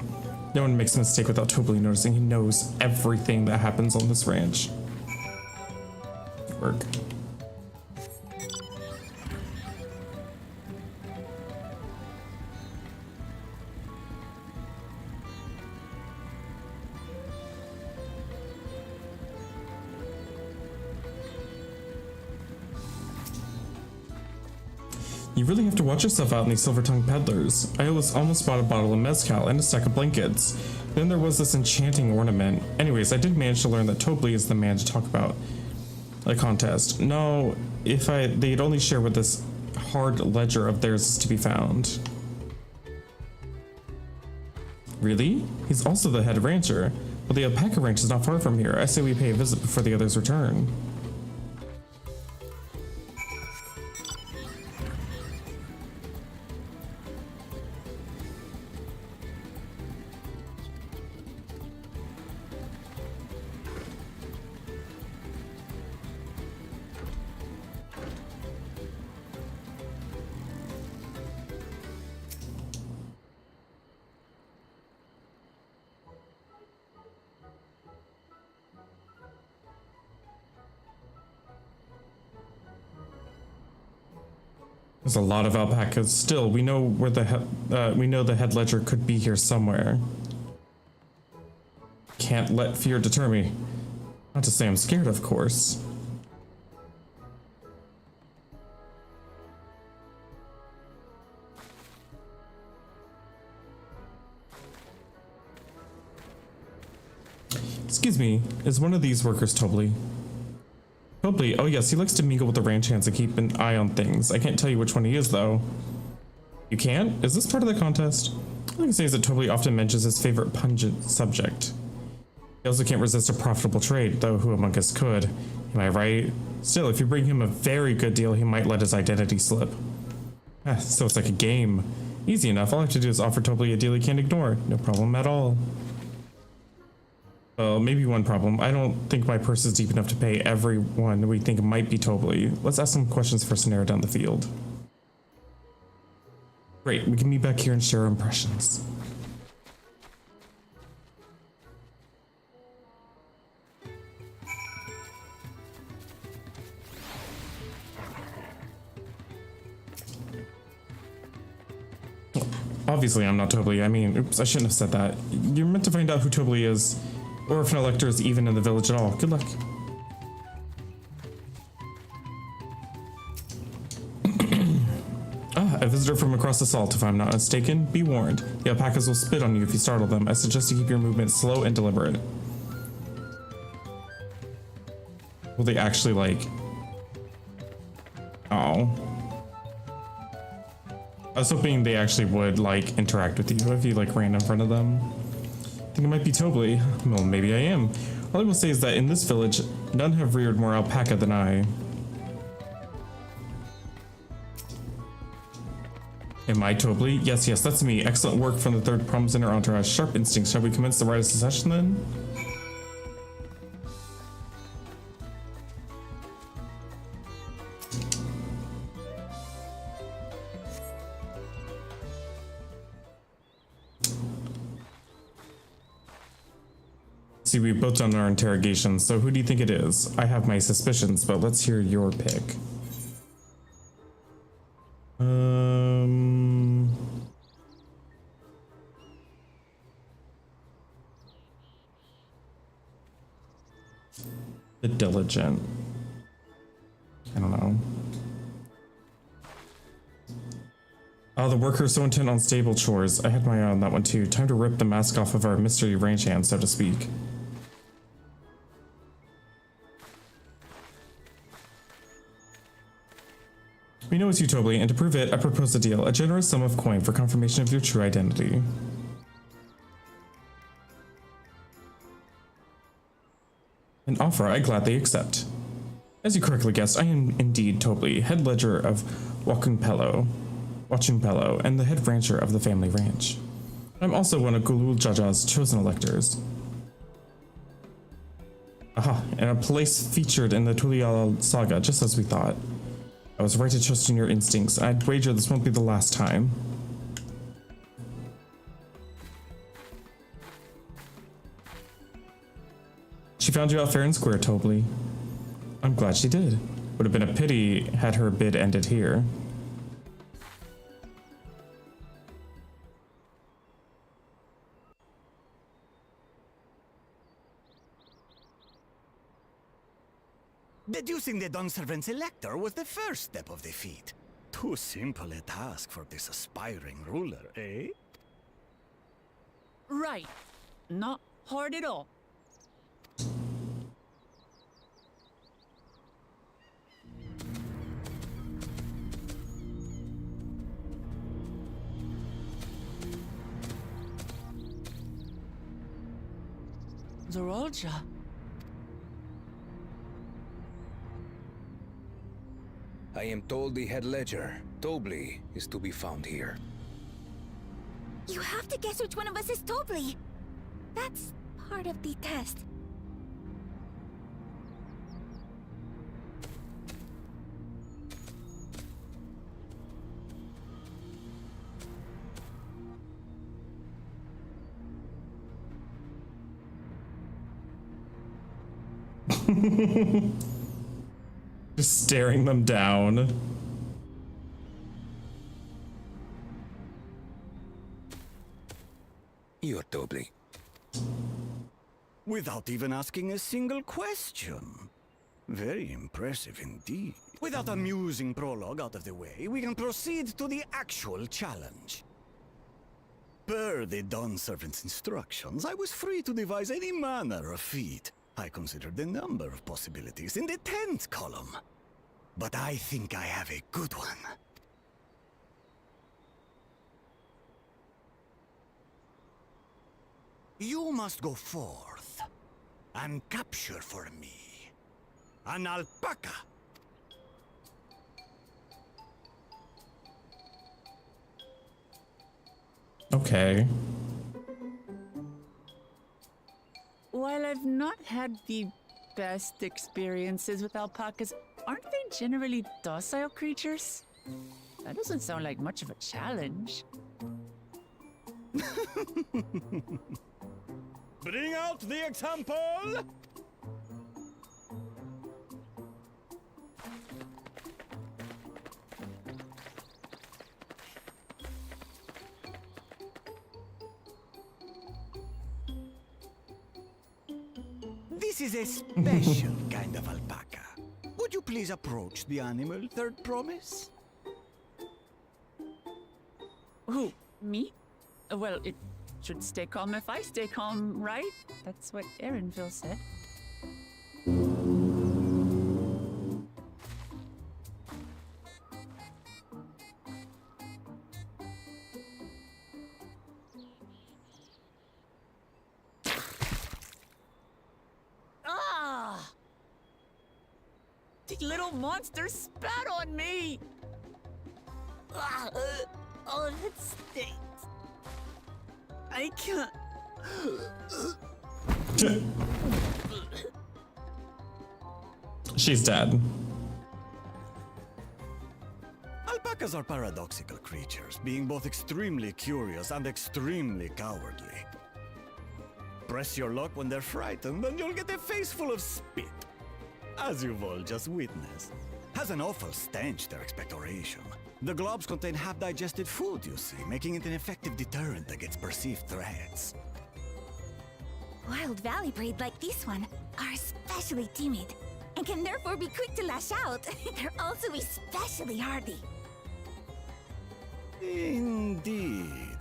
No one makes a mistake without Tobli noticing. He knows everything that happens on this ranch. Work. You really have to watch yourself out in these silver-tongued peddlers. I almost bought a bottle of mezcal and a stack of blankets. Then there was this enchanting ornament. Anyways, I did manage to learn that Tobli is the man to talk about a contest. No, they'd only share with this hard ledger of theirs is to be found. Really? He's also the head rancher. Well, the alpaca ranch is not far from here. I say we pay a visit before the others return. There's a lot of alpacas. Still, we know where we know the head ledger could be here somewhere. Can't let fear deter me. Not to say I'm scared, of course. Excuse me, is one of these workers Tobli? Tobli, oh yes, he likes to mingle with the ranch hands and keep an eye on things. I can't tell you which one he is, though. You can't? Is this part of the contest? All I can say is that Tobli often mentions his favorite pungent subject. He also can't resist a profitable trade, though who among us could? Am I right? Still, if you bring him a very good deal, he might let his identity slip. So it's like a game. Easy enough. All I have to do is offer Tobli a deal he can't ignore. No problem at all. Well, maybe one problem. I don't think my purse is deep enough to pay everyone we think might be Tobli. Let's ask some questions first to narrow down the field. Great, we can meet back here and share our impressions. Obviously, I'm not Tobli. I mean, oops, I shouldn't have said that. You're meant to find out who Tobli is, or if an elector is even in the village at all. Good luck. A visitor from across the salt, if I'm not mistaken. Be warned. The alpacas will spit on you if you startle them. I suggest you keep your movements slow and deliberate. Will they actually, like... Oh. I was hoping they actually would, like, interact with you if you, like, ran in front of them. I think it might be Tobli. Well, maybe I am. All I will say is that in this village, none have reared more alpaca than I. Am I Tobli? Yes, that's me. Excellent work from the third promise in our entourage. Sharp instincts. Shall we commence the rite of succession then? See, we've both done our interrogations, so who do you think it is? I have my suspicions, but let's hear your pick. The diligent. I don't know. Oh, the worker is so intent on stable chores. I had my eye on that one too. Time to rip the mask off of our mystery ranch hand, so to speak. We know it's you, Tobli, and to prove it, I propose a deal. A generous sum of coin for confirmation of your true identity. An offer I gladly accept. As you correctly guessed, I am indeed Tobli, head ledger of Wachungpelo, and the head rancher of the family ranch. I'm also one of Galul Jaja's chosen electors. Aha, and a place featured in the Tuliala saga, just as we thought. I was right to trust in your instincts. I'd wager this won't be the last time. She found you out fair and square, Tobli. I'm glad she did. Would have been a pity had her bid ended here. Deducing the Dunservant's elector was the first step of the feat. Too simple a task for this aspiring ruler, eh? Right. Not hard at all. Zorolja. I am told the head ledger, Tobli, is to be found here. You have to guess which one of us is Tobli. That's part of the test. Just staring them down. You're Tobli. Without even asking a single question. Very impressive indeed. With that amusing prologue out of the way, we can proceed to the actual challenge. Per the Dawn Servant's instructions, I was free to devise any manner of feat. I considered a number of possibilities in the 10th column. But I think I have a good one. You must go forth and capture for me an alpaca. Okay. While I've not had the best experiences with alpacas, aren't they generally docile creatures? That doesn't sound like much of a challenge. Bring out the example! This is a special kind of alpaca. Would you please approach the animal, Third Promise? Who? Me? Well, it should stay calm if I stay calm, right? That's what Erenville said. Ah! The little monster spat on me! Ah, oh, that stinks. I can't. She's dead. Alpacas are paradoxical creatures, being both extremely curious and extremely cowardly. Press your luck when they're frightened, and you'll get a face full of spit. As you've all just witnessed. Has an awful stench, their expectoration. The globs contain half-digested food, you see, making it an effective deterrent against perceived threats. Wild valley breed like this one are especially timid and can therefore be quick to lash out. They're also especially hardy. Indeed.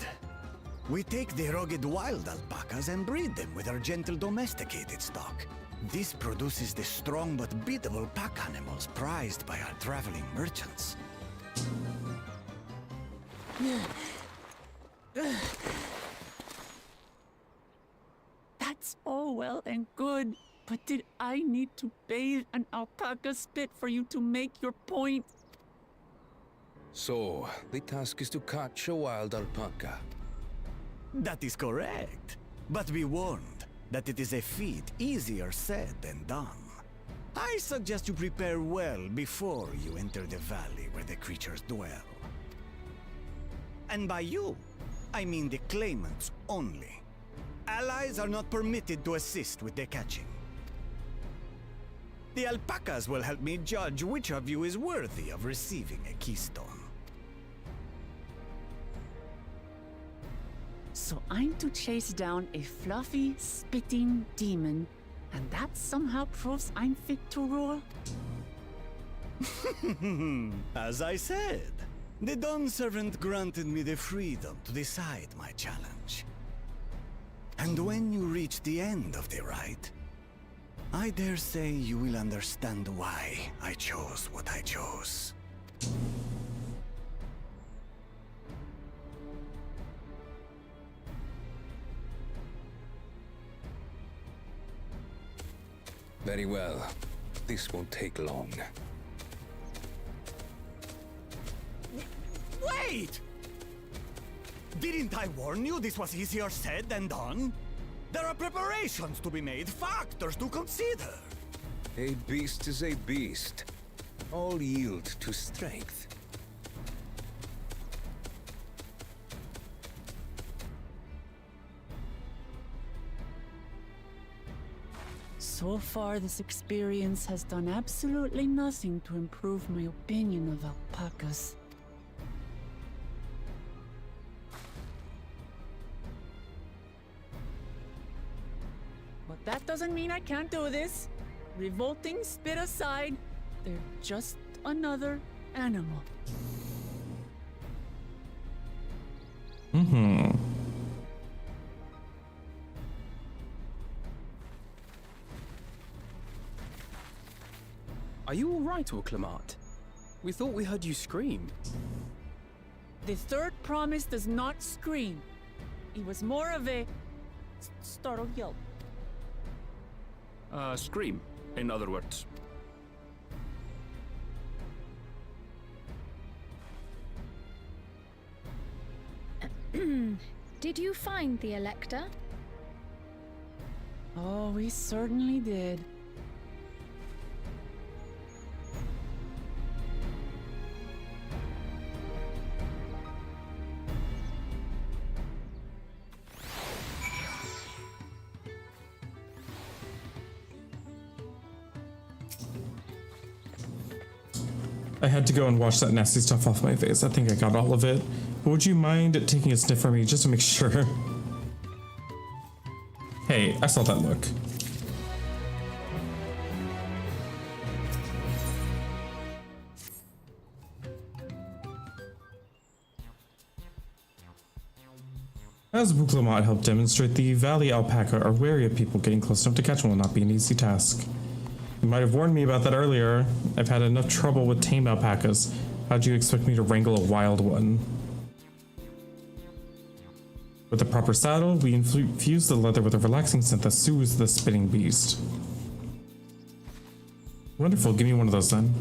We take the rugged wild alpacas and breed them with our gentle domesticated stock. This produces the strong but beatable pack animals prized by our traveling merchants. That's all well and good, but did I need to bathe an alpaca spit for you to make your point? So, the task is to catch a wild alpaca. That is correct. But be warned that it is a feat easier said than done. I suggest you prepare well before you enter the valley where the creatures dwell. And by you, I mean the claimants only. Allies are not permitted to assist with their catching. The alpacas will help me judge which of you is worthy of receiving a keystone. So I'm to chase down a fluffy, spitting demon, and that somehow proves I'm fit to rule? As I said, the Dawn Servant granted me the freedom to decide my challenge. And when you reach the end of the rite, I dare say you will understand why I chose what I chose. Very well. This won't take long. Wait! Didn't I warn you this was easier said than done? There are preparations to be made, factors to consider. A beast is a beast. All yield to strength. So far, this experience has done absolutely nothing to improve my opinion of alpacas. But that doesn't mean I can't do this. Revolting spit aside, they're just another animal. Mm-hmm. Are you all right, Orclamart? We thought we heard you scream. The third promise does not scream. It was more of a Startled yelp. Scream, in other words. Did you find the Elector? Oh, we certainly did. I had to go and wash that nasty stuff off my face. I think I got all of it. But would you mind taking a sniff from me just to make sure? Hey, I saw that look. As Wuk-Lamat helped demonstrate, the Valley Alpaca are wary of people getting close enough to catch one will not be an easy task. You might have warned me about that earlier. I've had enough trouble with tame alpacas. How'd you expect me to wrangle a wild one? With the proper saddle, we infuse the leather with a relaxing scent that soothes the spinning beast. Wonderful, give me one of those then.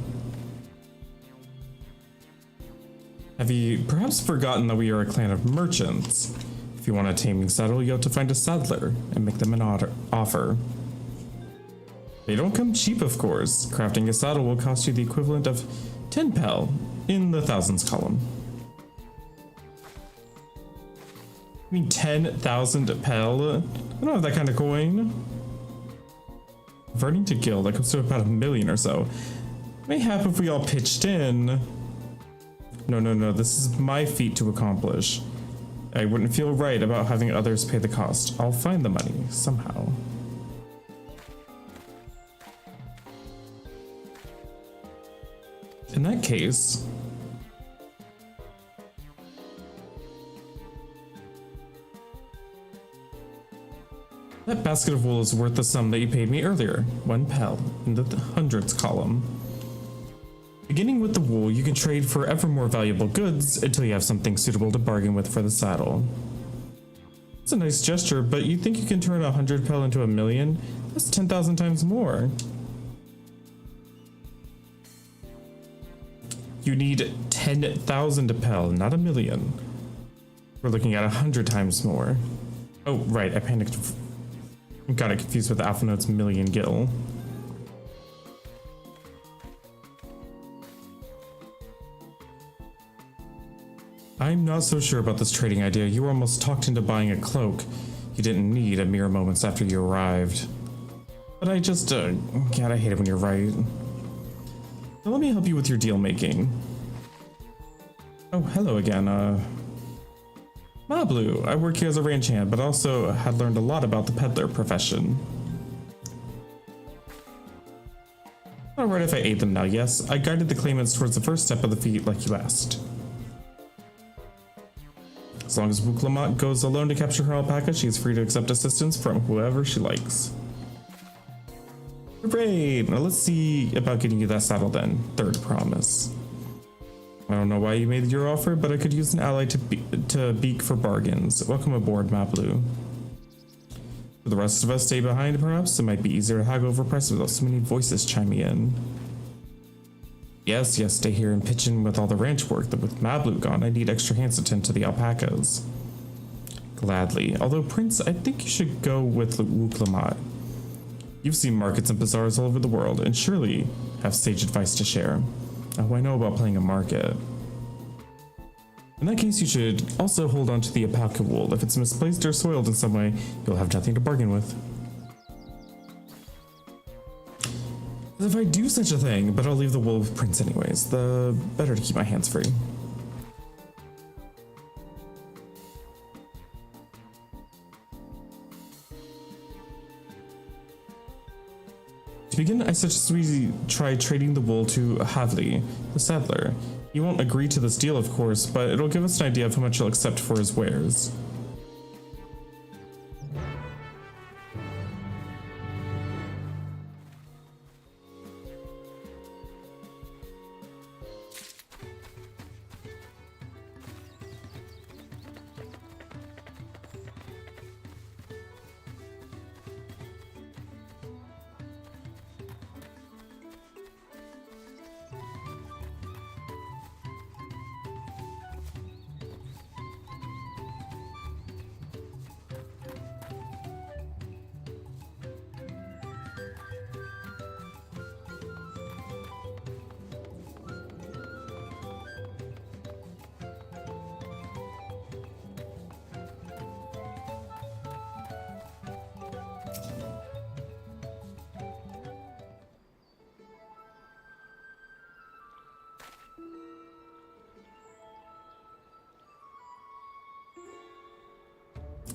Have you perhaps forgotten that we are a clan of merchants? If you want a taming saddle, you have to find a saddler and make them an offer. They don't come cheap, of course. Crafting a saddle will cost you the equivalent of 10 pel in the thousands column. I mean 10,000 pel? I don't have that kind of coin. Converting to guild, that comes to about 1 million or so. Mayhap if we all pitched in. No, this is my feat to accomplish. I wouldn't feel right about having others pay the cost. I'll find the money, somehow. In that case, that basket of wool is worth the sum that you paid me earlier, 1 pel, in the hundreds column. Beginning with the wool, you can trade for ever more valuable goods until you have something suitable to bargain with for the saddle. It's a nice gesture, but you think you can turn 100 pel into 1 million? That's 10,000 times more. You need 10,000 pel, not 1 million. We're looking at 100 times more. Oh, right, I panicked. Got it confused with Alpha Note's million gil. I'm not so sure about this trading idea. You were almost talked into buying a cloak you didn't need a mere moments after you arrived. But I just, God, I hate it when you're right. Now let me help you with your deal making. Oh, hello again, Mablu. I work here as a ranch hand, but also had learned a lot about the peddler profession. Alright if I aid them now, yes. I guided the claimants towards the first step of the feat like you asked. As long as Wuk-Lamat goes alone to capture her alpaca, she is free to accept assistance from whoever she likes. Great! Now let's see about getting you that saddle then. Third promise. I don't know why you made your offer, but I could use an ally to beak for bargains. Welcome aboard, Mablu. For the rest of us, stay behind perhaps? It might be easier to haggle over prices without so many voices chiming in. Yes, stay here and pitch in with all the ranch work, but with Mablu gone, I need extra hands to tend to the alpacas. Gladly. Although, Prince, I think you should go with Wuk-Lamat. You've seen markets and bazaars all over the world, and surely have sage advice to share. Oh, I know about playing a market. In that case, you should also hold on to the alpaca wool. If it's misplaced or soiled in some way, you'll have nothing to bargain with. If I do such a thing, but I'll leave the wool with Prince anyways, the better to keep my hands free. To begin, I suggest we try trading the wool to Havli, the saddler. He won't agree to this deal, of course, but it'll give us an idea of how much he'll accept for his wares.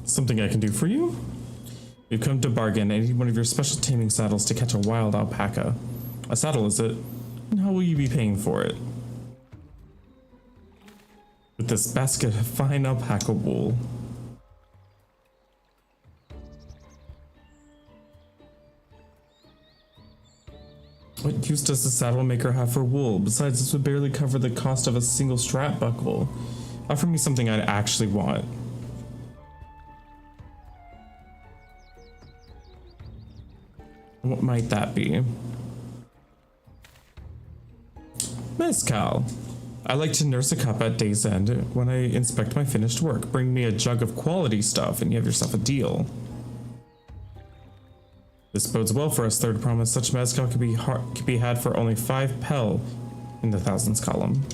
Something I can do for you? You've come to bargain. I need one of your special taming saddles to catch a wild alpaca. A saddle, is it? And how will you be paying for it? With this basket of fine alpaca wool. What use does the saddle maker have for wool? Besides, this would barely cover the cost of a single strap buckle. Offer me something I'd actually want. What might that be? Mezcal. I like to nurse a cup at day's end when I inspect my finished work. Bring me a jug of quality stuff and you have yourself a deal. This bodes well for us, third promise. Such mezcal could be had for only 5 pel in the thousands column.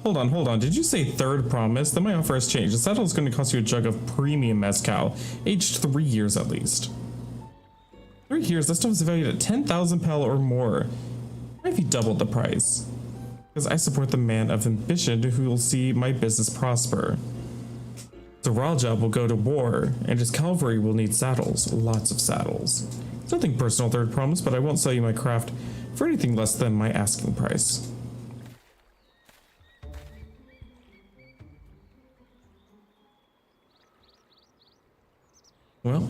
Hold on. Did you say third promise? Then my offer has changed. The saddle is going to cost you a jug of premium mezcal, aged 3 years at least. 3 years? That stuff is valued at 10,000 pel or more. Why have you doubled the price? Because I support the man of ambition who will see my business prosper. The Raja will go to war, and his cavalry will need saddles. Lots of saddles. It's nothing personal, third promise, but I won't sell you my craft for anything less than my asking price. Well...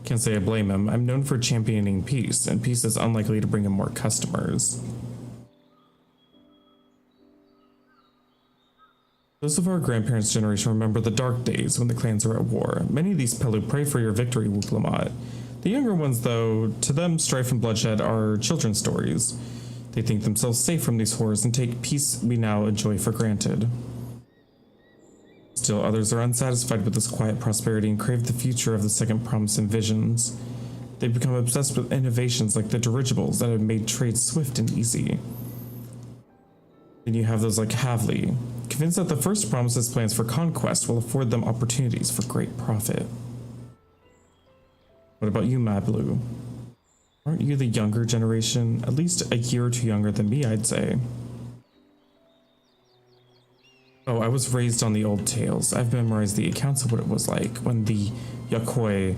can't say I blame him. I'm known for championing peace, and peace is unlikely to bring him more customers. Those of our grandparents' generation remember the dark days when the clans were at war. Many of these Pelu pray for your victory, Wuk-Lamat. The younger ones, though, to them strife and bloodshed are children's stories. They think themselves safe from these horrors and take peace we now enjoy for granted. Still, others are unsatisfied with this quiet prosperity and crave the future of the second promise and visions. They become obsessed with innovations like the dirigibles that have made trade swift and easy. Then you have those like Havli, convinced that the first promise's plans for conquest will afford them opportunities for great profit. What about you, Mablu? Aren't you the younger generation? At least a year or two younger than me, I'd say. Oh, I was raised on the old tales. I've memorized the accounts of what it was like when the Yakoi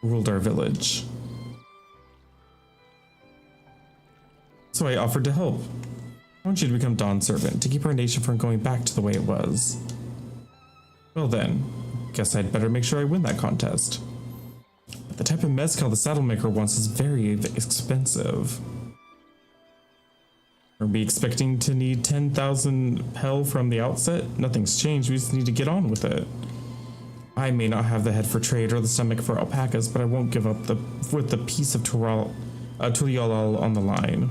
ruled our village. So I offered to help. I want you to become Dawn's servant, to keep our nation from going back to the way it was. Well then, guess I'd better make sure I win that contest. But the type of mezcal the saddle maker wants is very expensive. Are we expecting to need 10,000 pel from the outset? Nothing's changed, we just need to get on with it. I may not have the head for trade or the stomach for alpacas, but I won't give up with the piece of Tuliyollal on the line.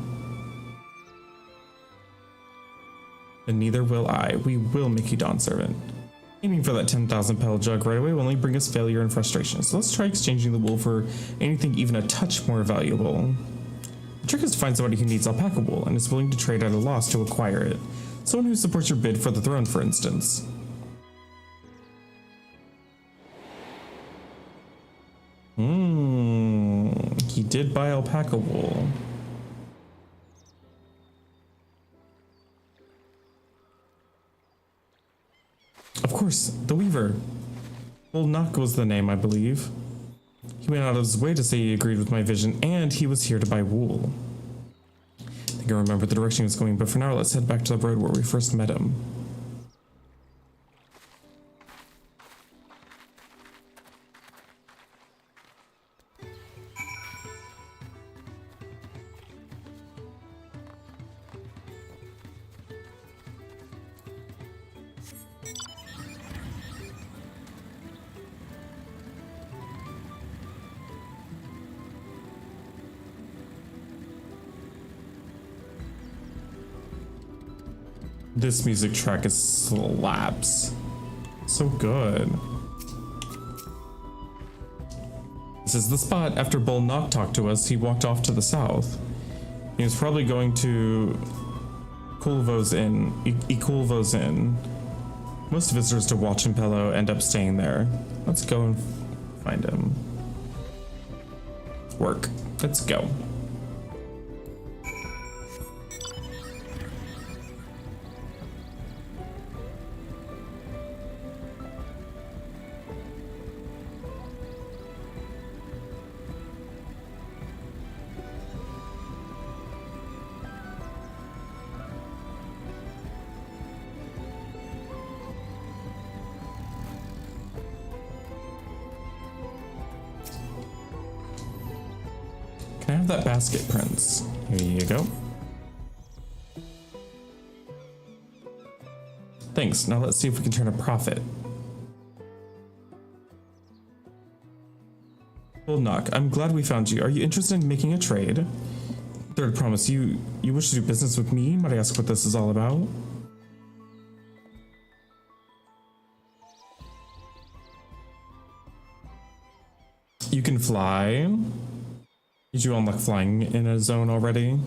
And neither will I. We will make you Dawn servant. Aiming for that 10,000 pel jug right away will only bring us failure and frustration, so let's try exchanging the wool for anything even a touch more valuable. The trick is to find somebody who needs alpaca wool and is willing to trade at a loss to acquire it. Someone who supports your bid for the throne, for instance. He did buy alpaca wool. Of course, the Weaver. Bolnak was the name, I believe. He went out of his way to say he agreed with my vision, and he was here to buy wool. I think I remember the direction he was going, but for now, let's head back to the road where we first met him. This music track is slaps. So good. This is the spot. After Bolnak talked to us, he walked off to the south. He was probably going to Ikulvo's Inn. Most visitors to Huachinpelo end up staying there. Let's go and find him. Work. Let's go. Can I have that basket, Prince? Here you go. Thanks. Now let's see if we can turn a profit. Old Knock, I'm glad we found you. Are you interested in making a trade? Third Promise, you wish to do business with me? Might I ask what this is all about? You can fly. Did you unlock flying in a zone already?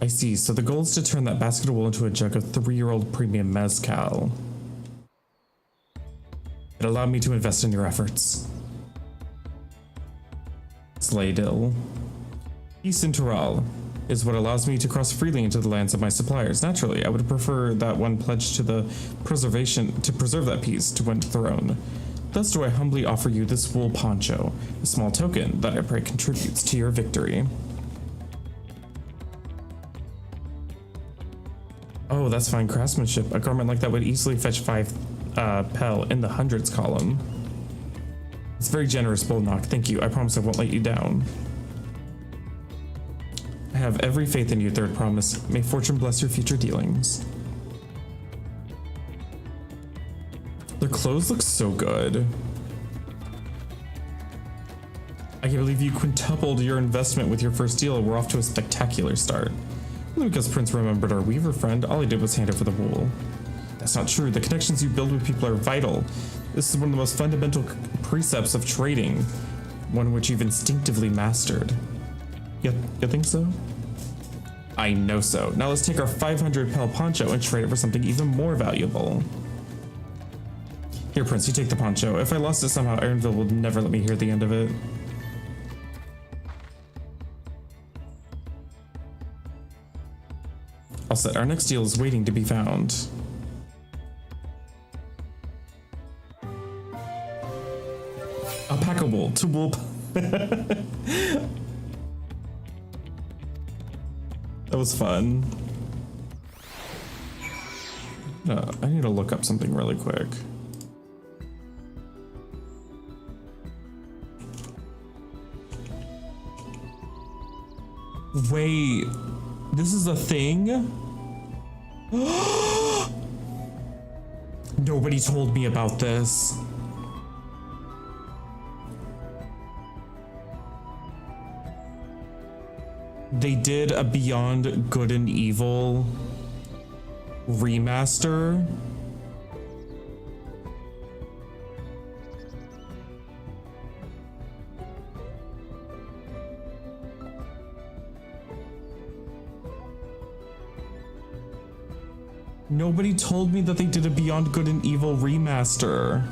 I see. So the goal is to turn that basket of wool into a jug of 3-year-old premium mezcal. It allowed me to invest in your efforts. Slaydil. Peace in Tural is what allows me to cross freely into the lands of my suppliers. Naturally, I would prefer that one pledge to the preserve that peace to win the throne. Thus do I humbly offer you this wool poncho, a small token that I pray contributes to your victory. Oh, that's fine craftsmanship. A garment like that would easily fetch 5 pel in the hundreds column. It's very generous, Boldnock. Thank you. I promise I won't let you down. I have every faith in you, Third Promise. May fortune bless your future dealings. Their clothes look so good. I can't believe you quintupled your investment with your first deal. We're off to a spectacular start. Only because Prince remembered our weaver friend, all he did was hand over the wool. That's not true. The connections you build with people are vital. This is one of the most fundamental precepts of trading, one which you've instinctively mastered. You think so? I know so. Now let's take our 500 pel poncho and trade it for something even more valuable. Here, Prince, you take the poncho. If I lost it somehow, Ironville will never let me hear the end of it. All set. Our next deal is waiting to be found. Alpaca wool to wool. That was fun. I need to look up something really quick. Wait, this is a thing? Nobody told me about this. They did a Beyond Good and Evil remaster. Nobody told me that they did a Beyond Good and Evil remaster.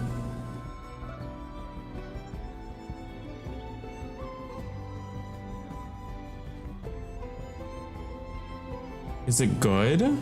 Is it good?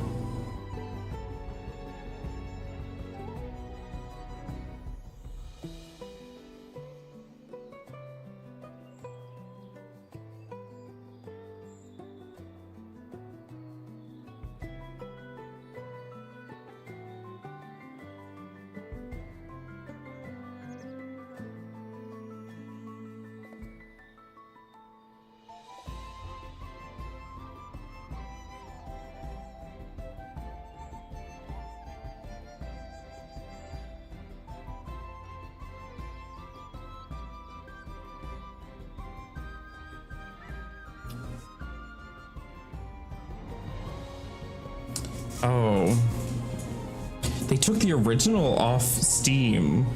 Oh. They took the original off Steam.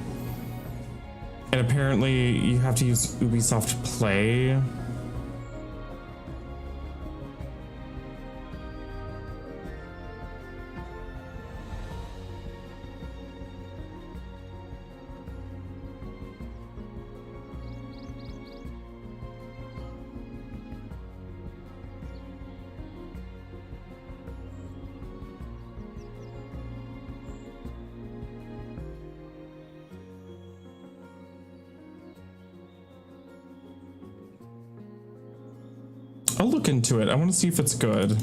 And apparently you have to use Ubisoft Play. I'll look into it. I want to see if it's good.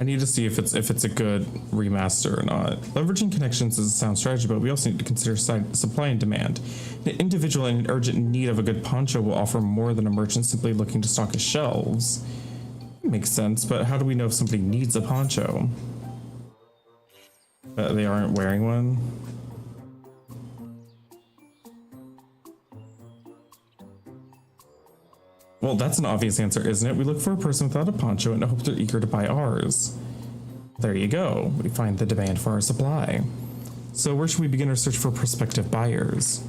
I need to see if it's a good remaster or not. Leveraging connections is a sound strategy, but we also need to consider supply and demand. An individual in an urgent need of a good poncho will offer more than a merchant simply looking to stock his shelves. Makes sense, but how do we know if somebody needs a poncho? They aren't wearing one? Well, that's an obvious answer, isn't it? We look for a person without a poncho and hope they're eager to buy ours. There you go. We find the demand for our supply. So where should we begin our search for prospective buyers?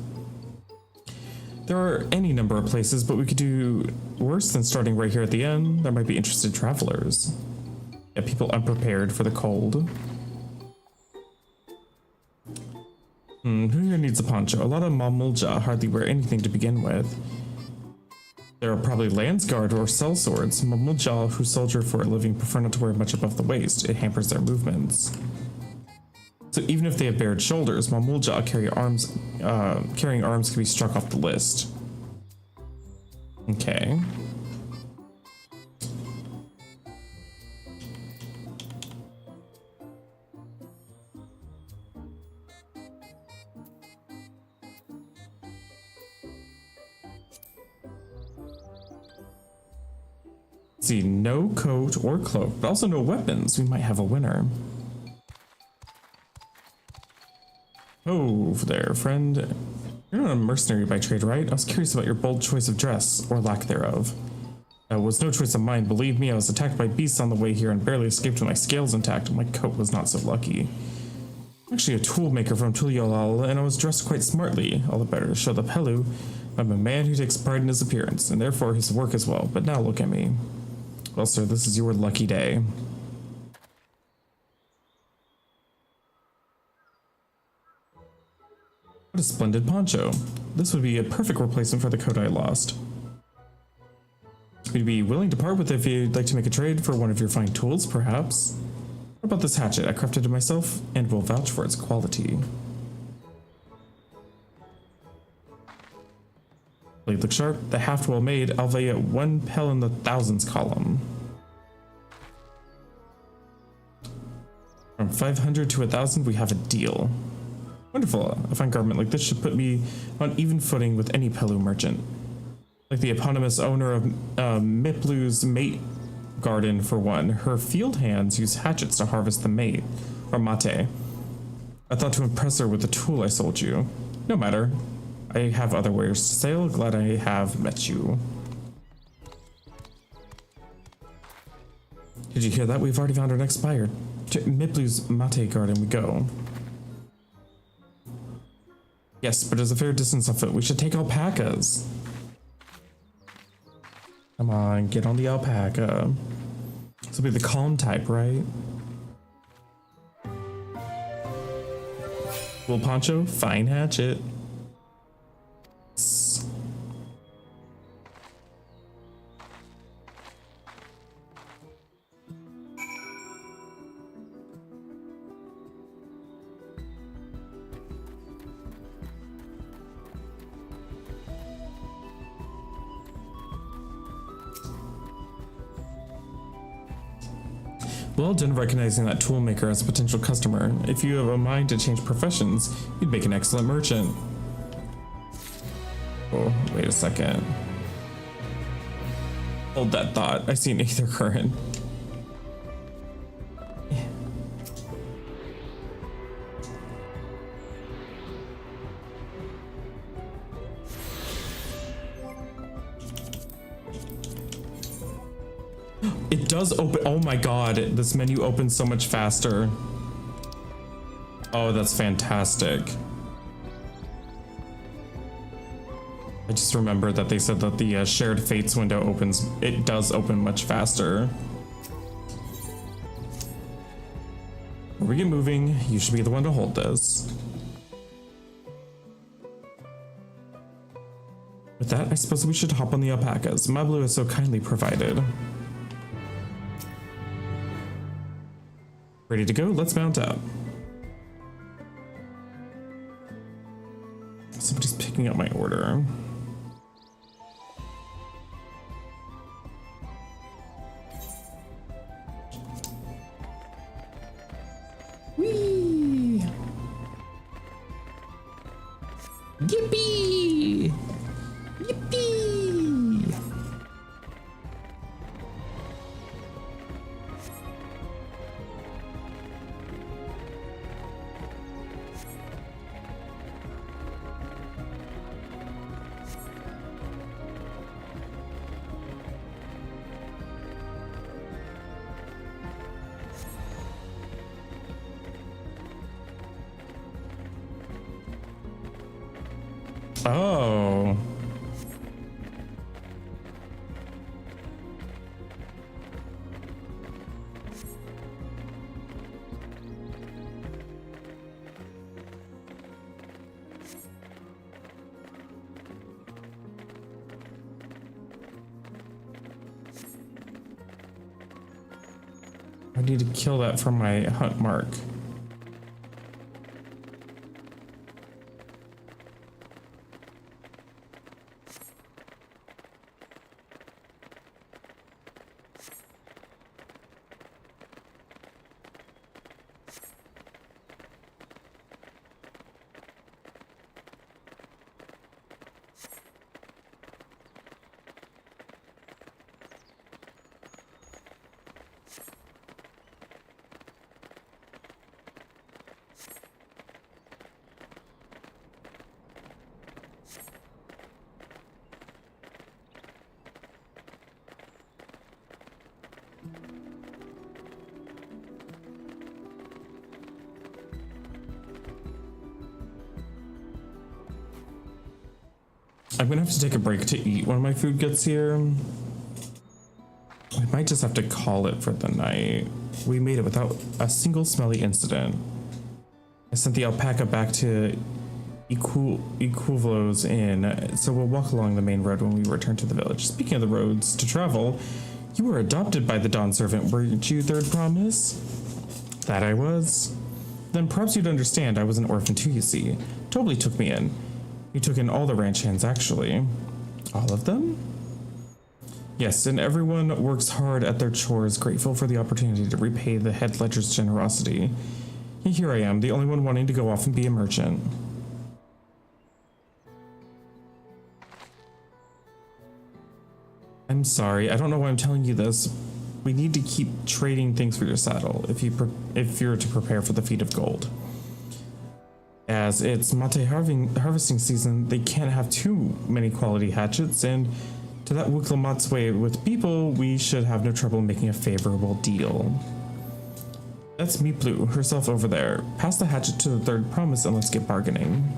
There are any number of places, but we could do worse than starting right here at the inn. There might be interested travelers. Yeah, people unprepared for the cold. Who here needs a poncho? A lot of Mamulja hardly wear anything to begin with. There are probably Landsguard or sellswords. Mamulja who soldier for a living prefer not to wear much above the waist. It hampers their movements. So even if they have bared shoulders, Mamulja carrying arms can be struck off the list. Okay. See, no coat or cloak, but also no weapons. We might have a winner. Oh, there, friend. You're not a mercenary by trade, right? I was curious about your bold choice of dress, or lack thereof. It was no choice of mine, believe me. I was attacked by beasts on the way here and barely escaped with my scales intact. My coat was not so lucky. I'm actually a tool maker from Tuliolal, and I was dressed quite smartly. All the better to show the Pelu. I'm a man who takes pride in his appearance, and therefore his work as well. But now look at me. Well, sir, this is your lucky day. What a splendid poncho. This would be a perfect replacement for the coat I lost. We'd be willing to part with it if you'd like to make a trade for one of your fine tools, perhaps. What about this hatchet? I crafted it myself and will vouch for its quality. Blade looks sharp. The haft well made. I'll value at 1 pel in the thousands column. From 500 to 1,000, we have a deal. Wonderful. A fine garment like this should put me on even footing with any Pelu merchant. Like the eponymous owner of Miplu's mate garden, for one. Her field hands use hatchets to harvest the mate, or mate. I thought to impress her with the tool I sold you. No matter. I have other wares to sell. Glad I have met you. Did you hear that? We've already found our next buyer. To Miplu's mate garden we go. Yes, but there's a fair distance afoot. We should take alpacas. Come on, get on the alpaca. This will be the calm type, right? Wool poncho, fine hatchet. Well done recognizing that toolmaker as a potential customer. If you have a mind to change professions, you'd make an excellent merchant. Oh, wait a second. Hold that thought. I see an aether current. It does open. Oh my god, this menu opens so much faster. Oh, that's fantastic. I just remembered that they said that the shared fates window opens. It does open much faster. When we get moving, you should be the one to hold this. With that, I suppose we should hop on the alpacas. Mablu has so kindly provided. Ready to go? Let's mount up. Somebody's picking up my order. Whee! Yippee! Yippee! Oh. I need to kill that from my hunt mark. I'm gonna have to take a break to eat when my food gets here. I might just have to call it for the night. We made it without a single smelly incident. I sent the alpaca back to Ikuvlo's Inn, so we'll walk along the main road when we return to the village. Speaking of the roads to travel, you were adopted by the Dawn Servant, weren't you, Third Promise? That I was. Then perhaps you'd understand I was an orphan too, you see. Tobly took me in. You took in all the ranch hands, actually. All of them? Yes, and everyone works hard at their chores, grateful for the opportunity to repay the head ledger's generosity. And here I am, the only one wanting to go off and be a merchant. I'm sorry, I don't know why I'm telling you this. We need to keep trading things for your saddle if you're to prepare for the Feat of Gold. As it's mate harvesting season, they can't have too many quality hatchets, and to that Wiklamat's way with people, we should have no trouble making a favorable deal. That's Meeplu, herself over there. Pass the hatchet to the Third Promise and let's get bargaining.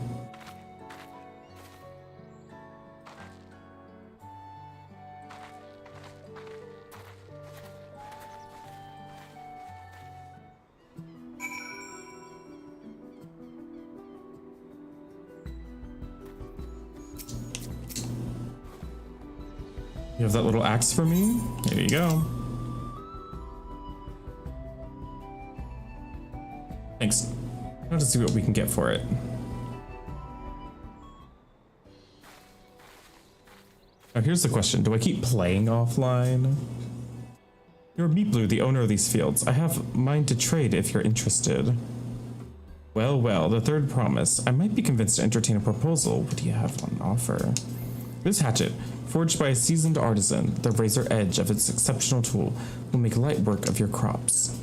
You have that little axe for me? There you go. Thanks. I want to see what we can get for it. Now here's the question. Do I keep playing offline? You're Meeplu, the owner of these fields. I have mine to trade if you're interested. Well, well, the Third Promise. I might be convinced to entertain a proposal. What do you have on offer? This hatchet, forged by a seasoned artisan, the razor edge of its exceptional tool, will make light work of your crops.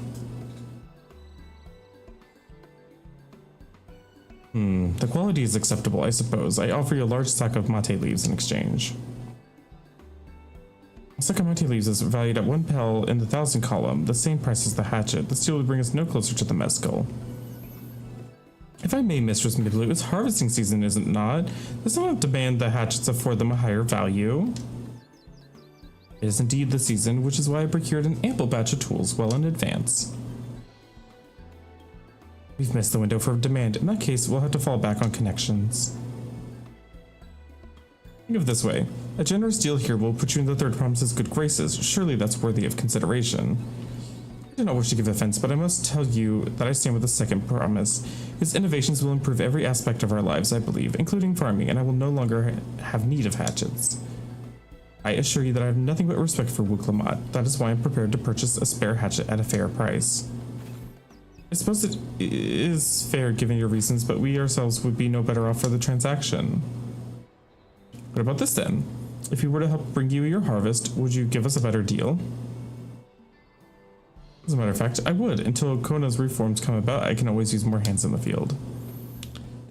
The quality is acceptable, I suppose. I offer you a large sack of mate leaves in exchange. A sack of mate leaves is valued at 1 pel in the 1,000 column, the same price as the hatchet. This deal would bring us no closer to the mezcal. If I may, Mistress Meeplu, it's harvesting season, isn't it not? Does someone demand the hatchets afford them a higher value? It is indeed the season, which is why I procured an ample batch of tools well in advance. We've missed the window for demand. In that case, we'll have to fall back on connections. Think of it this way. A generous deal here will put you in the Third Promise's good graces. Surely that's worthy of consideration. do not wish to give offense, but I must tell you that I stand with the second promise. His innovations will improve every aspect of our lives, I believe, including farming, and I will no longer have need of hatchets. I assure you that I have nothing but respect for Wuk-Lamat. That is why I'm prepared to purchase a spare hatchet at a fair price. I suppose it is fair given your reasons, but we ourselves would be no better off for the transaction. What about this then? If we were to help bring you your harvest, would you give us a better deal? As a matter of fact, I would. Until Kona's reforms come about, I can always use more hands in the field.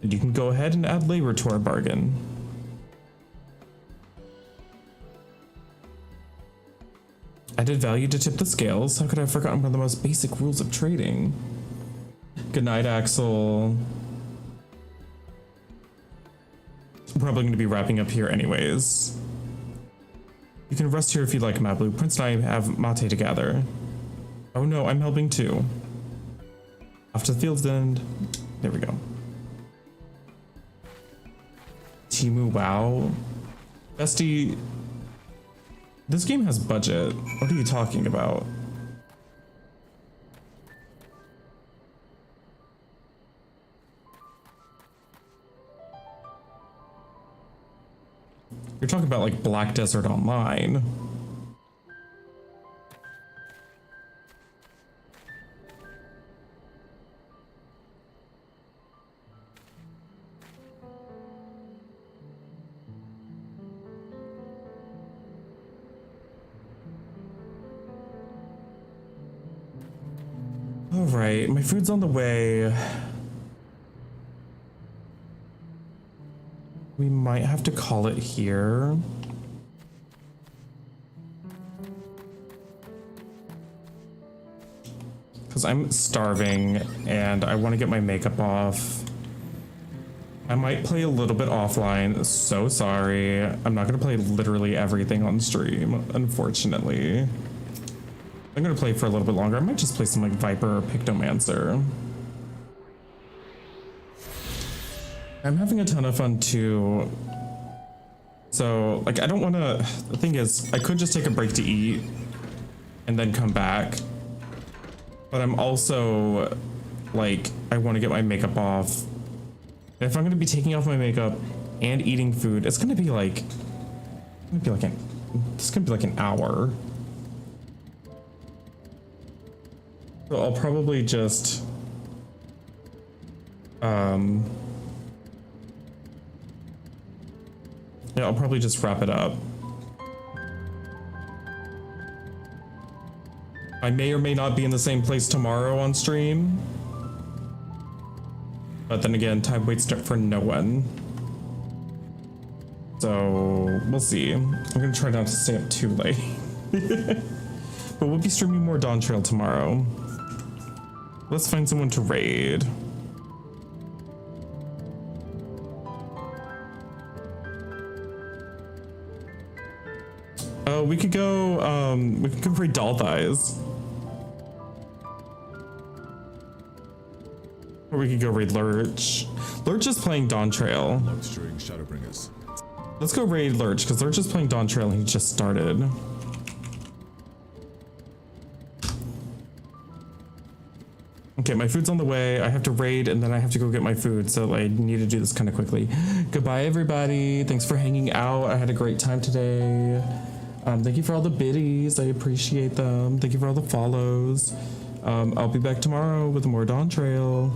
And you can go ahead and add labor to our bargain. Added value to tip the scales? How could I have forgotten one of the most basic rules of trading? Good night, Axel. I'm probably going to be wrapping up here anyways. You can rest here if you like, Mablu. Prince and I have mate to gather. Oh no, I'm helping too. Off to the field's end. There we go. Timu, wow. Bestie, this game has budget. What are you talking about? You're talking about like Black Desert Online. All right, my food's on the way. We might have to call it here. Because I'm starving and I want to get my makeup off. I might play a little bit offline. So sorry. I'm not going to play literally everything on stream, unfortunately. I'm going to play for a little bit longer. I might just play some like Viper or Pictomancer. I'm having a ton of fun too. So like I don't want to, the thing is I could just take a break to eat and then come back. But I'm also like, I want to get my makeup off. And if I'm going to be taking off my makeup and eating food, it's going to be like, it's going to be like an hour. So I'll probably just, yeah, I'll probably just wrap it up. I may or may not be in the same place tomorrow on stream. But then again, time waits for no one. So we'll see. I'm gonna try not to stay up too late. But we'll be streaming more Dawntrail tomorrow. Let's find someone to raid. Oh, we could go raid Doll Thighs. Or we could go raid Lurch. Lurch is playing Dawntrail. Let's go raid Lurch, because Lurch is playing Dawntrail and he just started. Okay, my food's on the way. I have to raid and then I have to go get my food, so I need to do this kind of quickly. Goodbye, everybody. Thanks for hanging out. I had a great time today. Thank you for all the biddies. I appreciate them. Thank you for all the follows. I'll be back tomorrow with more Dawntrail.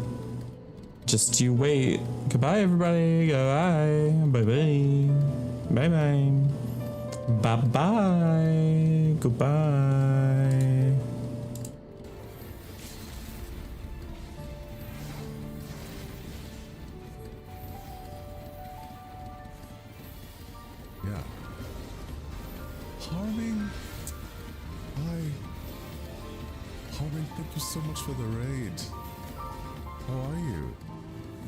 Just you wait. Goodbye, everybody. Goodbye. Bye-bye. Bye-bye. Bye-bye. Goodbye. Yeah. Harming. Hi. Harming, thank you so much for the raid. How are you?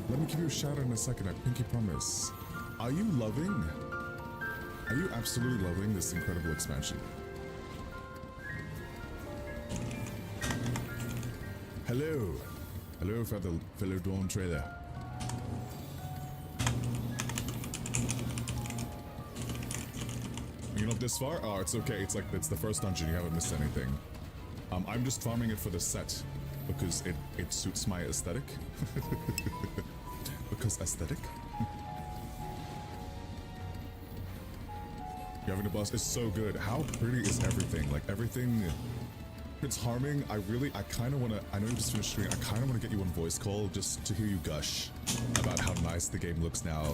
Let me give you a shout out in a second, I pinky promise. Are you absolutely loving this incredible expansion? Hello. Hello, fellow Dawn Trailer. You're not this far? Oh, it's okay. It's like, it's the first dungeon. You haven't missed anything. I'm just farming it for the set because it suits my aesthetic. Because aesthetic. Having the boss is so good. How pretty is everything? Like everything. It's harming. I kind of want to. I know you just finished streaming. I kind of want to get you on voice call just to hear you gush about how nice the game looks now.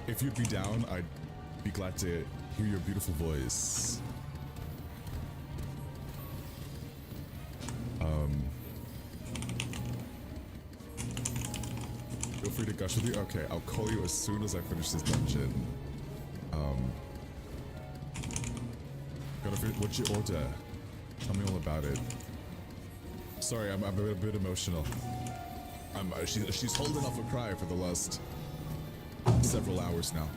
If you'd be down, I'd be glad to hear your beautiful voice. Feel free to gush with you. Okay, I'll call you as soon as I finish this dungeon. What'd you order? Tell me all about it. Sorry, I'm a bit emotional. She's holding off a cry for the last several hours now.